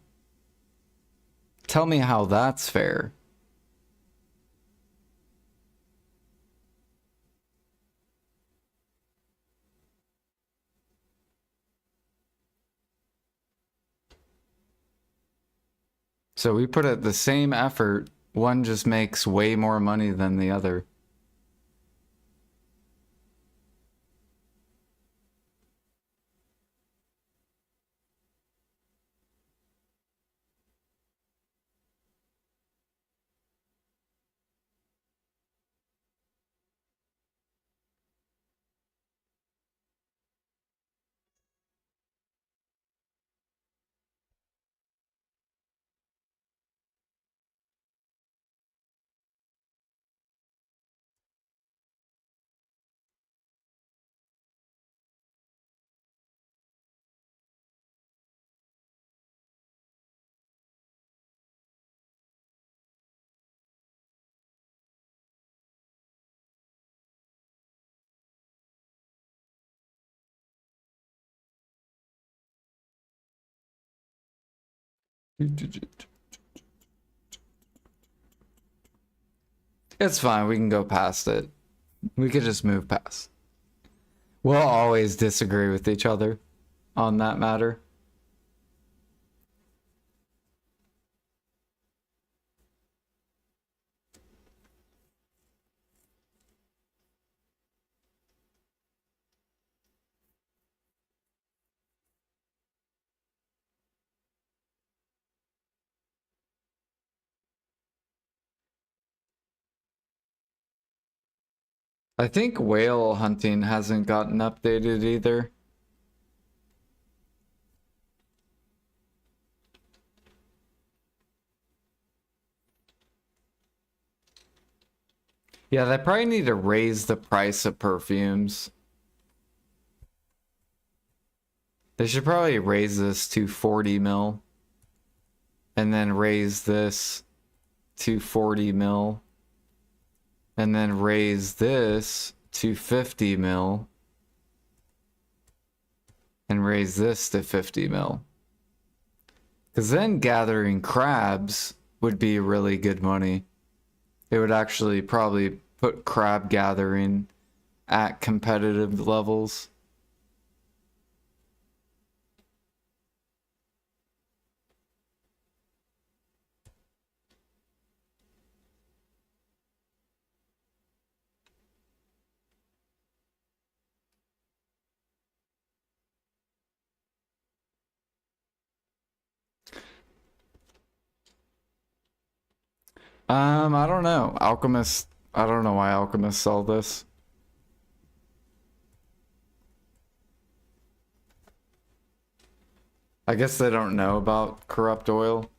Tell me how that's fair. So we put it the same effort, one just makes way more money than the other. It's fine, we can go past it. We could just move past. We'll always disagree with each other on that matter. I think whale hunting hasn't gotten updated either. Yeah, they probably need to raise the price of perfumes. They should probably raise this to 40 mil. And then raise this to 40 mil. And then raise this to 50 mil. And raise this to 50 mil. Because then gathering crabs would be really good money. It would actually probably put crab gathering at competitive levels. I don't know. Alchemists, I don't know why alchemists sell this. I guess they don't know about corrupt oil.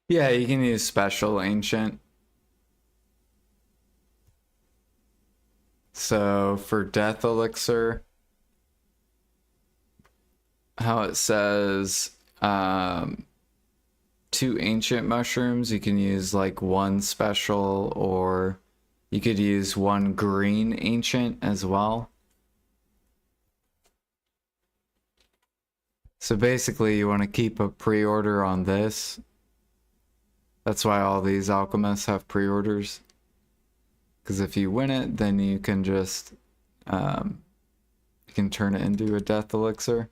Yeah, you can use special ancient. So for death elixir, how it says 2 ancient mushrooms, you can use like 1 special, or you could use 1 green ancient as well. So basically you want to keep a pre-order on this. That's why all these alchemists have pre-orders. Because if you win it, then you can just you can turn it into a death elixir.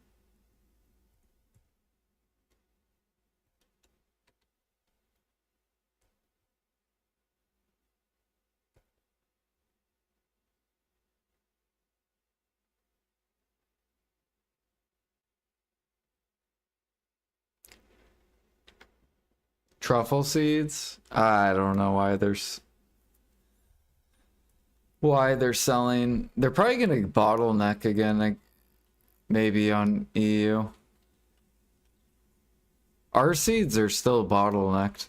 Truffle seeds? I don't know why they're selling. They're probably gonna bottleneck again, like maybe on EU. Our seeds are still bottlenecked.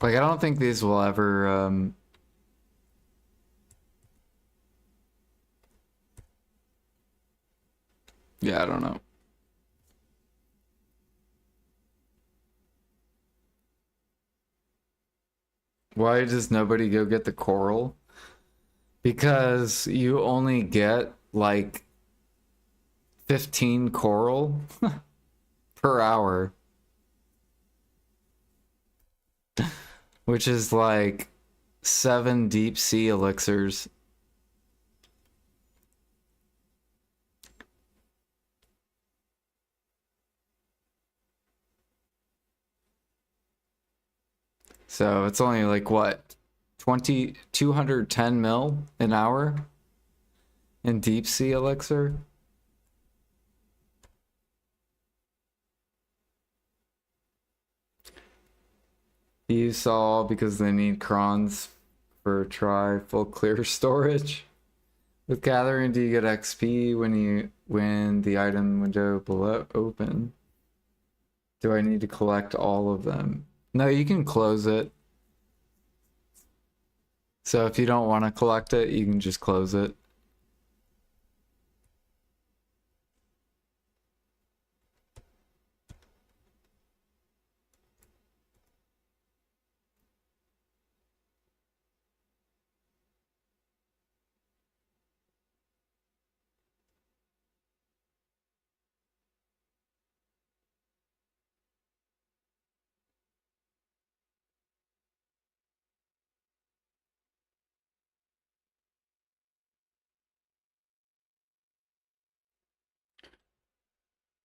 Like I don't think these will ever yeah, I don't know. Why does nobody go get the coral? Because you only get like 15 coral per hour, which is like 7 deep sea elixirs. So it's only like what? 210 mil an hour in deep sea elixir. You saw because they need crons for full clear storage. With gathering, do you get XP when the item window below open? Do I need to collect all of them? No, you can close it. So if you don't want to collect it, you can just close it.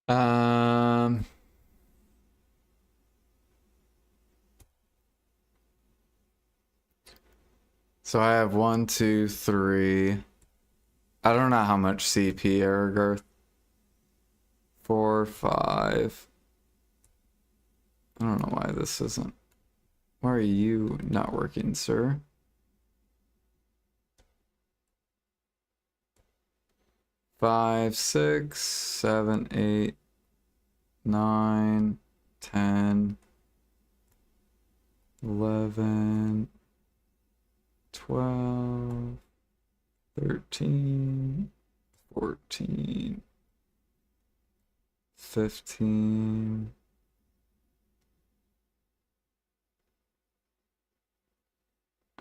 Um, so I have 1, 2, 3. I don't know how much CP Aragorth. 4, 5. I don't know why this isn't. Why are you not working, sir? 5, 6, 7, 8, 9, 10, 11, 12, 13, 14, 15.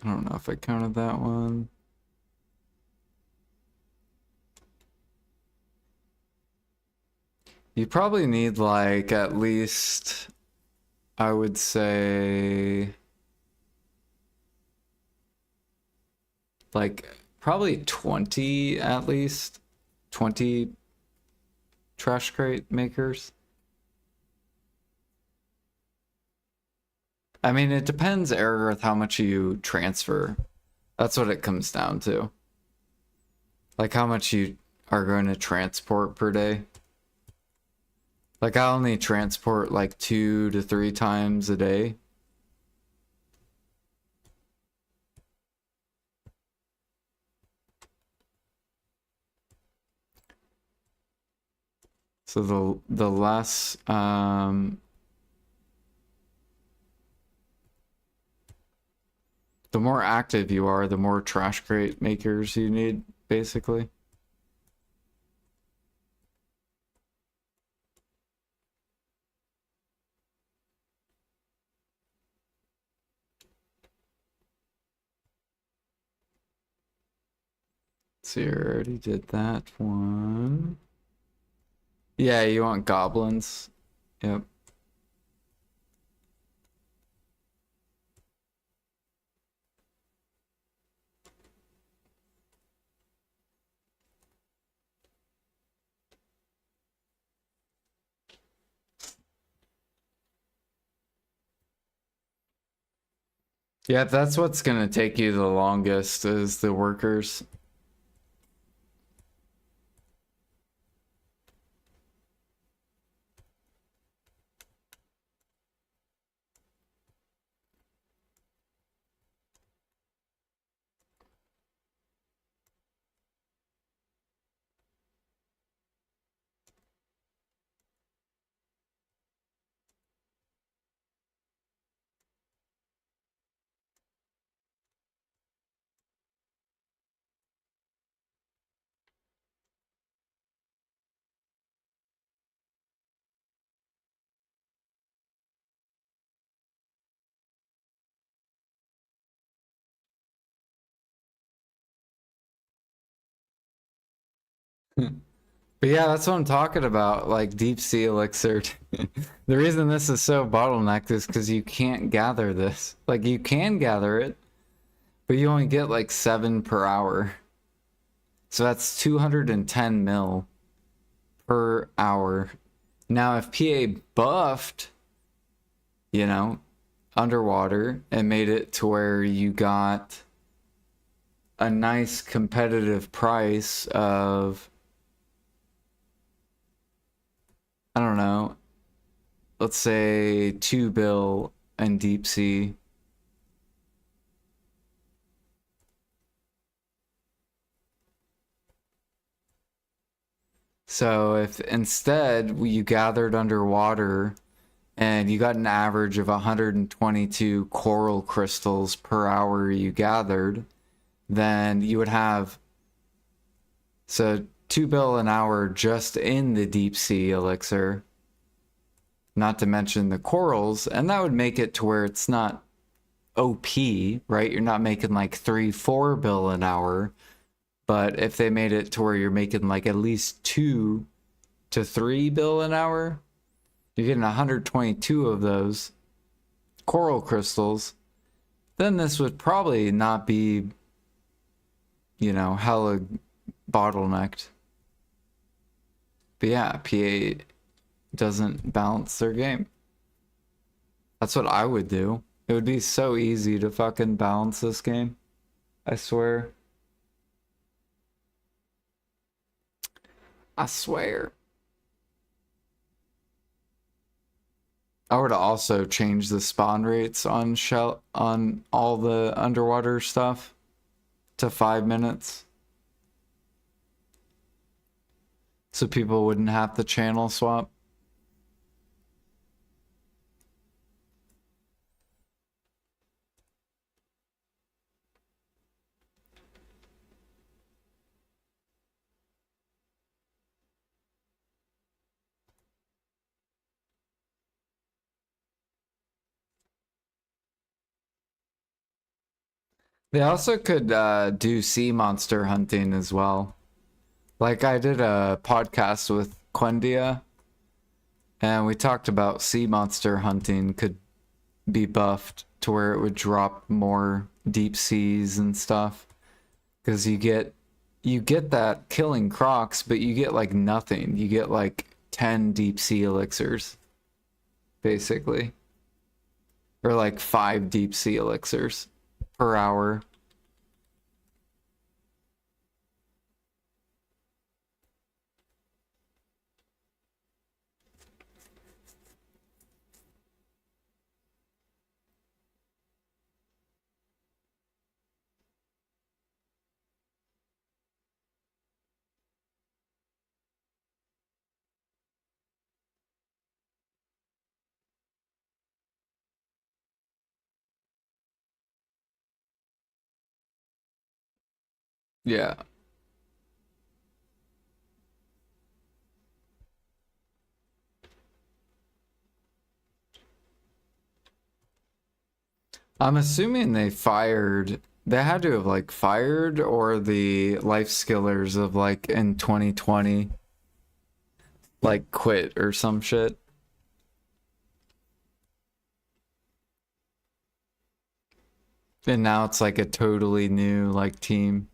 I don't know if I counted that one. You probably need like at least, I would say, like probably 20 at least. 20 trash crate makers. I mean, it depends, Aerith, how much you transfer. That's what it comes down to. Like how much you are going to transport per day. Like I only transport like 2 to 3 times a day. So the less the more active you are, the more trash crate makers you need, basically. So you already did that one. Yeah, you want goblins. Yep. Yeah, that's what's gonna take you the longest is the workers. But yeah, that's what I'm talking about, like deep sea elixir. The reason this is so bottlenecked is because you can't gather this. Like you can gather it, but you only get like 7 per hour. So that's 210 mil per hour. Now if PA buffed, you know, underwater and made it to where you got a nice competitive price of, I don't know, let's say 2 bill and deep sea. So if instead you gathered underwater and you got an average of 122 coral crystals per hour you gathered, then you would have, so 2 bill an hour just in the deep sea elixir, not to mention the corals, and that would make it to where it's not OP, right? You're not making like 3-4 bill an hour, but if they made it to where you're making like at least 2 to 3 bill an hour, you're getting 122 of those coral crystals, then this would probably not be, you know, hella bottlenecked. But yeah, PA doesn't balance their game. That's what I would do. It would be so easy to fucking balance this game. I swear. I swear. I would also change the spawn rates on shell on all the underwater stuff to 5 minutes. So people wouldn't have to channel swap. They also could do sea monster hunting as well. Like I did a podcast with Quendia, and we talked about sea monster hunting could be buffed to where it would drop more deep seas and stuff. Because you get that killing crocs, but you get like nothing. You get like 10 deep sea elixirs, basically. Or like 5 deep sea elixirs per hour. Yeah. I'm assuming they fired They had to have like fired or the life skillers of like in 2020 like quit or some shit. And now it's like a totally new like team.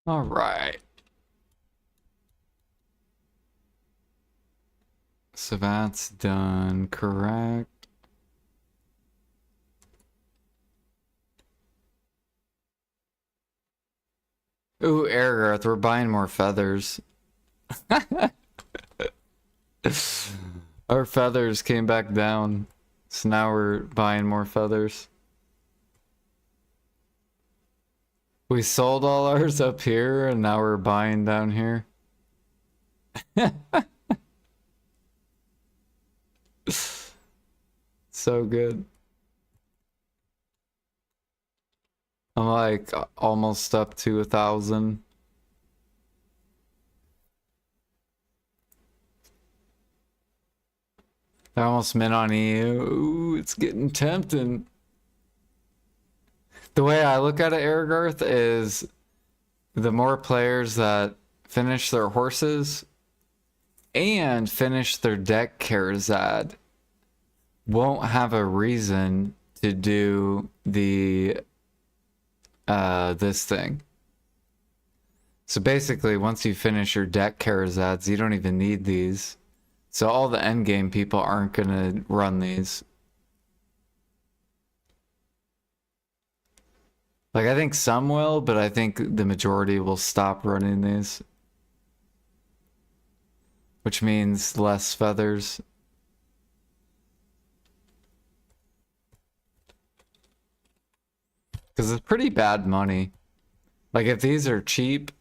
All right. So that's done, correct? Ooh, Airgarth, we're buying more feathers. Our feathers came back down. So now we're buying more feathers. We sold all ours up here and now we're buying down here. So good. I'm like almost up to 1,000. I almost mint on EU. Ooh, it's getting tempting. The way I look at it, Airgarth, is the more players that finish their horses and finish their deck Karazad won't have a reason to do the this thing. So basically, once you finish your deck Karazads, you don't even need these. So all the endgame people aren't gonna run these. Like, I think some will, but I think the majority will stop running these. Which means less feathers. Because it's pretty bad money. Like, if these are cheap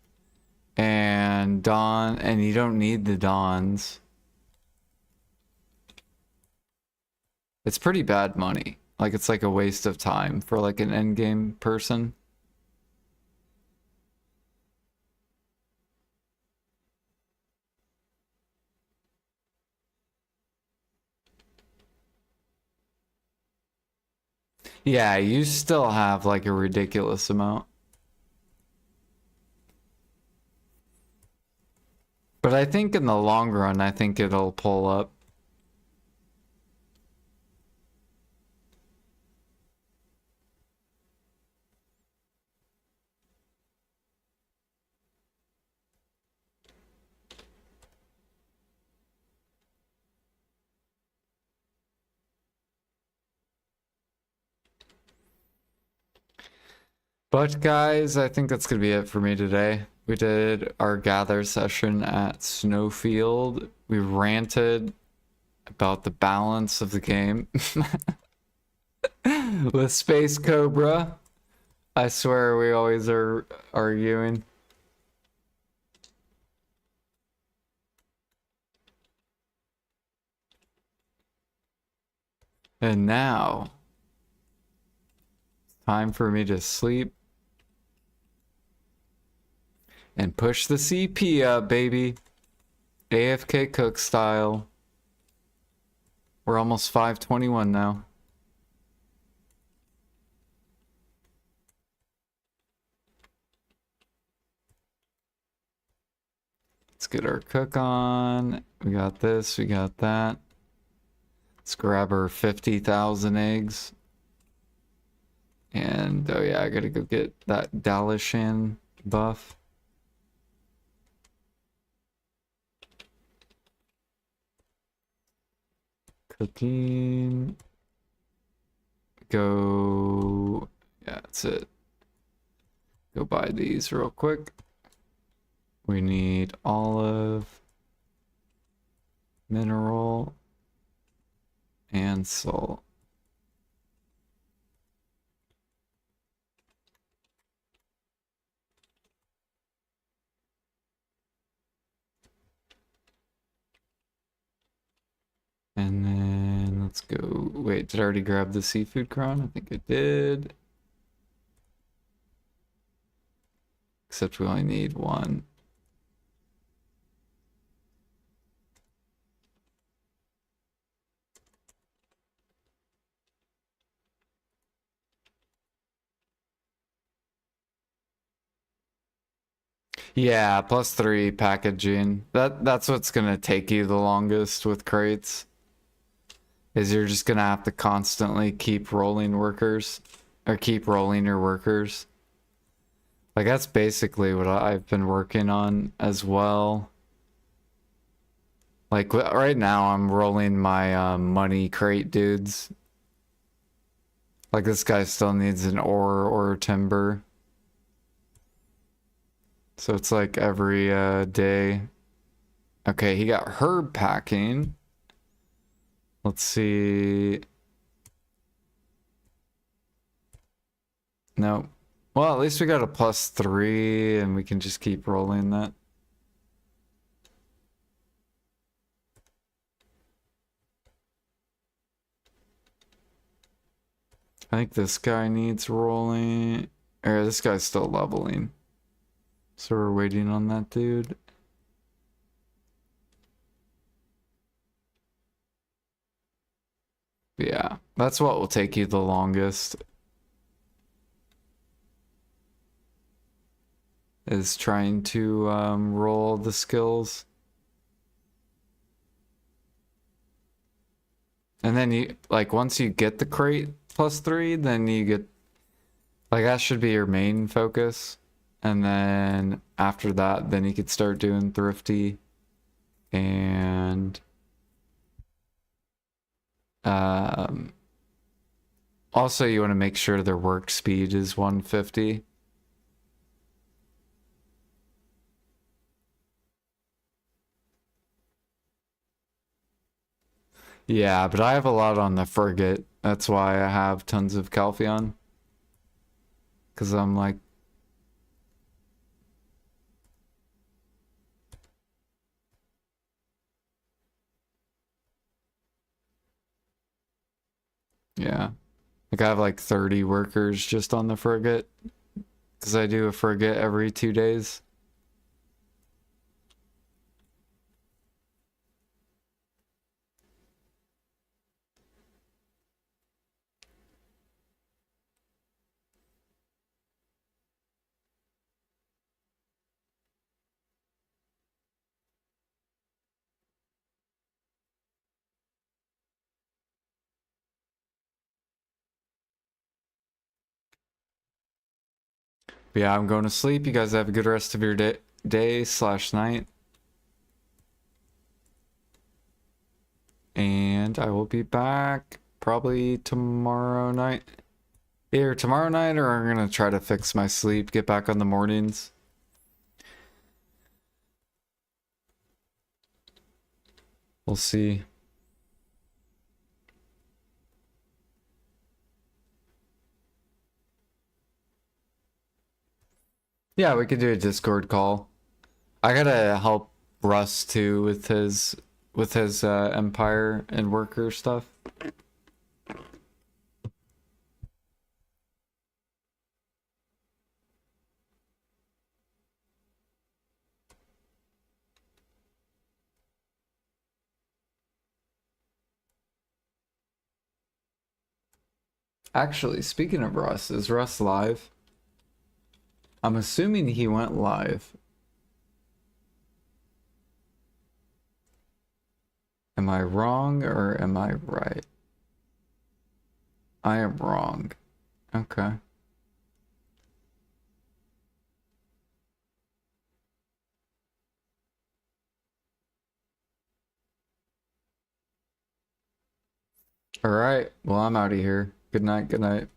and Dawn, and you don't need the Dawns, it's pretty bad money. Like, it's like a waste of time for like an endgame person. Yeah, you still have like a ridiculous amount. But I think in the long run, I think it'll pull up. But guys, I think that's gonna be it for me today. We did our gather session at Snowfield. We ranted about the balance of the game with Space Cobra. I swear we always are arguing. And now, time for me to sleep and push the CP up, baby. AFK Cook style. We're almost 521 now. Let's get our cook on. We got this, we got that. Let's grab our 50,000 eggs. And, oh yeah, I gotta go get that Dalishan buff. Cooking. Go, yeah, that's it. Go buy these real quick. We need olive, mineral, and salt. And then let's go. Wait, did I already grab the seafood crown? I think I did. Except we only need one. Yeah, +3 packaging. That's what's gonna take you the longest with crates. Is you're just gonna have to constantly keep rolling workers. Or keep rolling your workers. Like that's basically what I've been working on as well. Like right now I'm rolling my money crate dudes. Like this guy still needs an ore or timber. So it's like every day. Okay, he got herb packing. Let's see. No. Well, at least we got a +3 and we can just keep rolling that. I think this guy needs rolling. Or this guy's still leveling. So we're waiting on that dude. Yeah, that's what will take you the longest. Is trying to roll the skills. And then you, like, once you get the crate +3, then you get, like, that should be your main focus. And then after that, then you could start doing thrifty. And also you want to make sure their work speed is 150. Yeah, but I have a lot on the frigate. That's why I have tons of Calpheon. Because I'm like... Yeah. Like I have like 30 workers just on the frigate. Because I do a frigate every 2 days. But yeah, I'm going to sleep. You guys have a good rest of your day/night. And I will be back probably tomorrow night. Either tomorrow night or I'm going to try to fix my sleep, get back on the mornings. We'll see. Yeah, we could do a Discord call. I gotta help Russ too with his empire and worker stuff. Actually, speaking of Russ, is Russ live? I'm assuming he went live. Am I wrong or am I right? I am wrong. Okay. All right. Well, I'm out of here. Good night. Good night.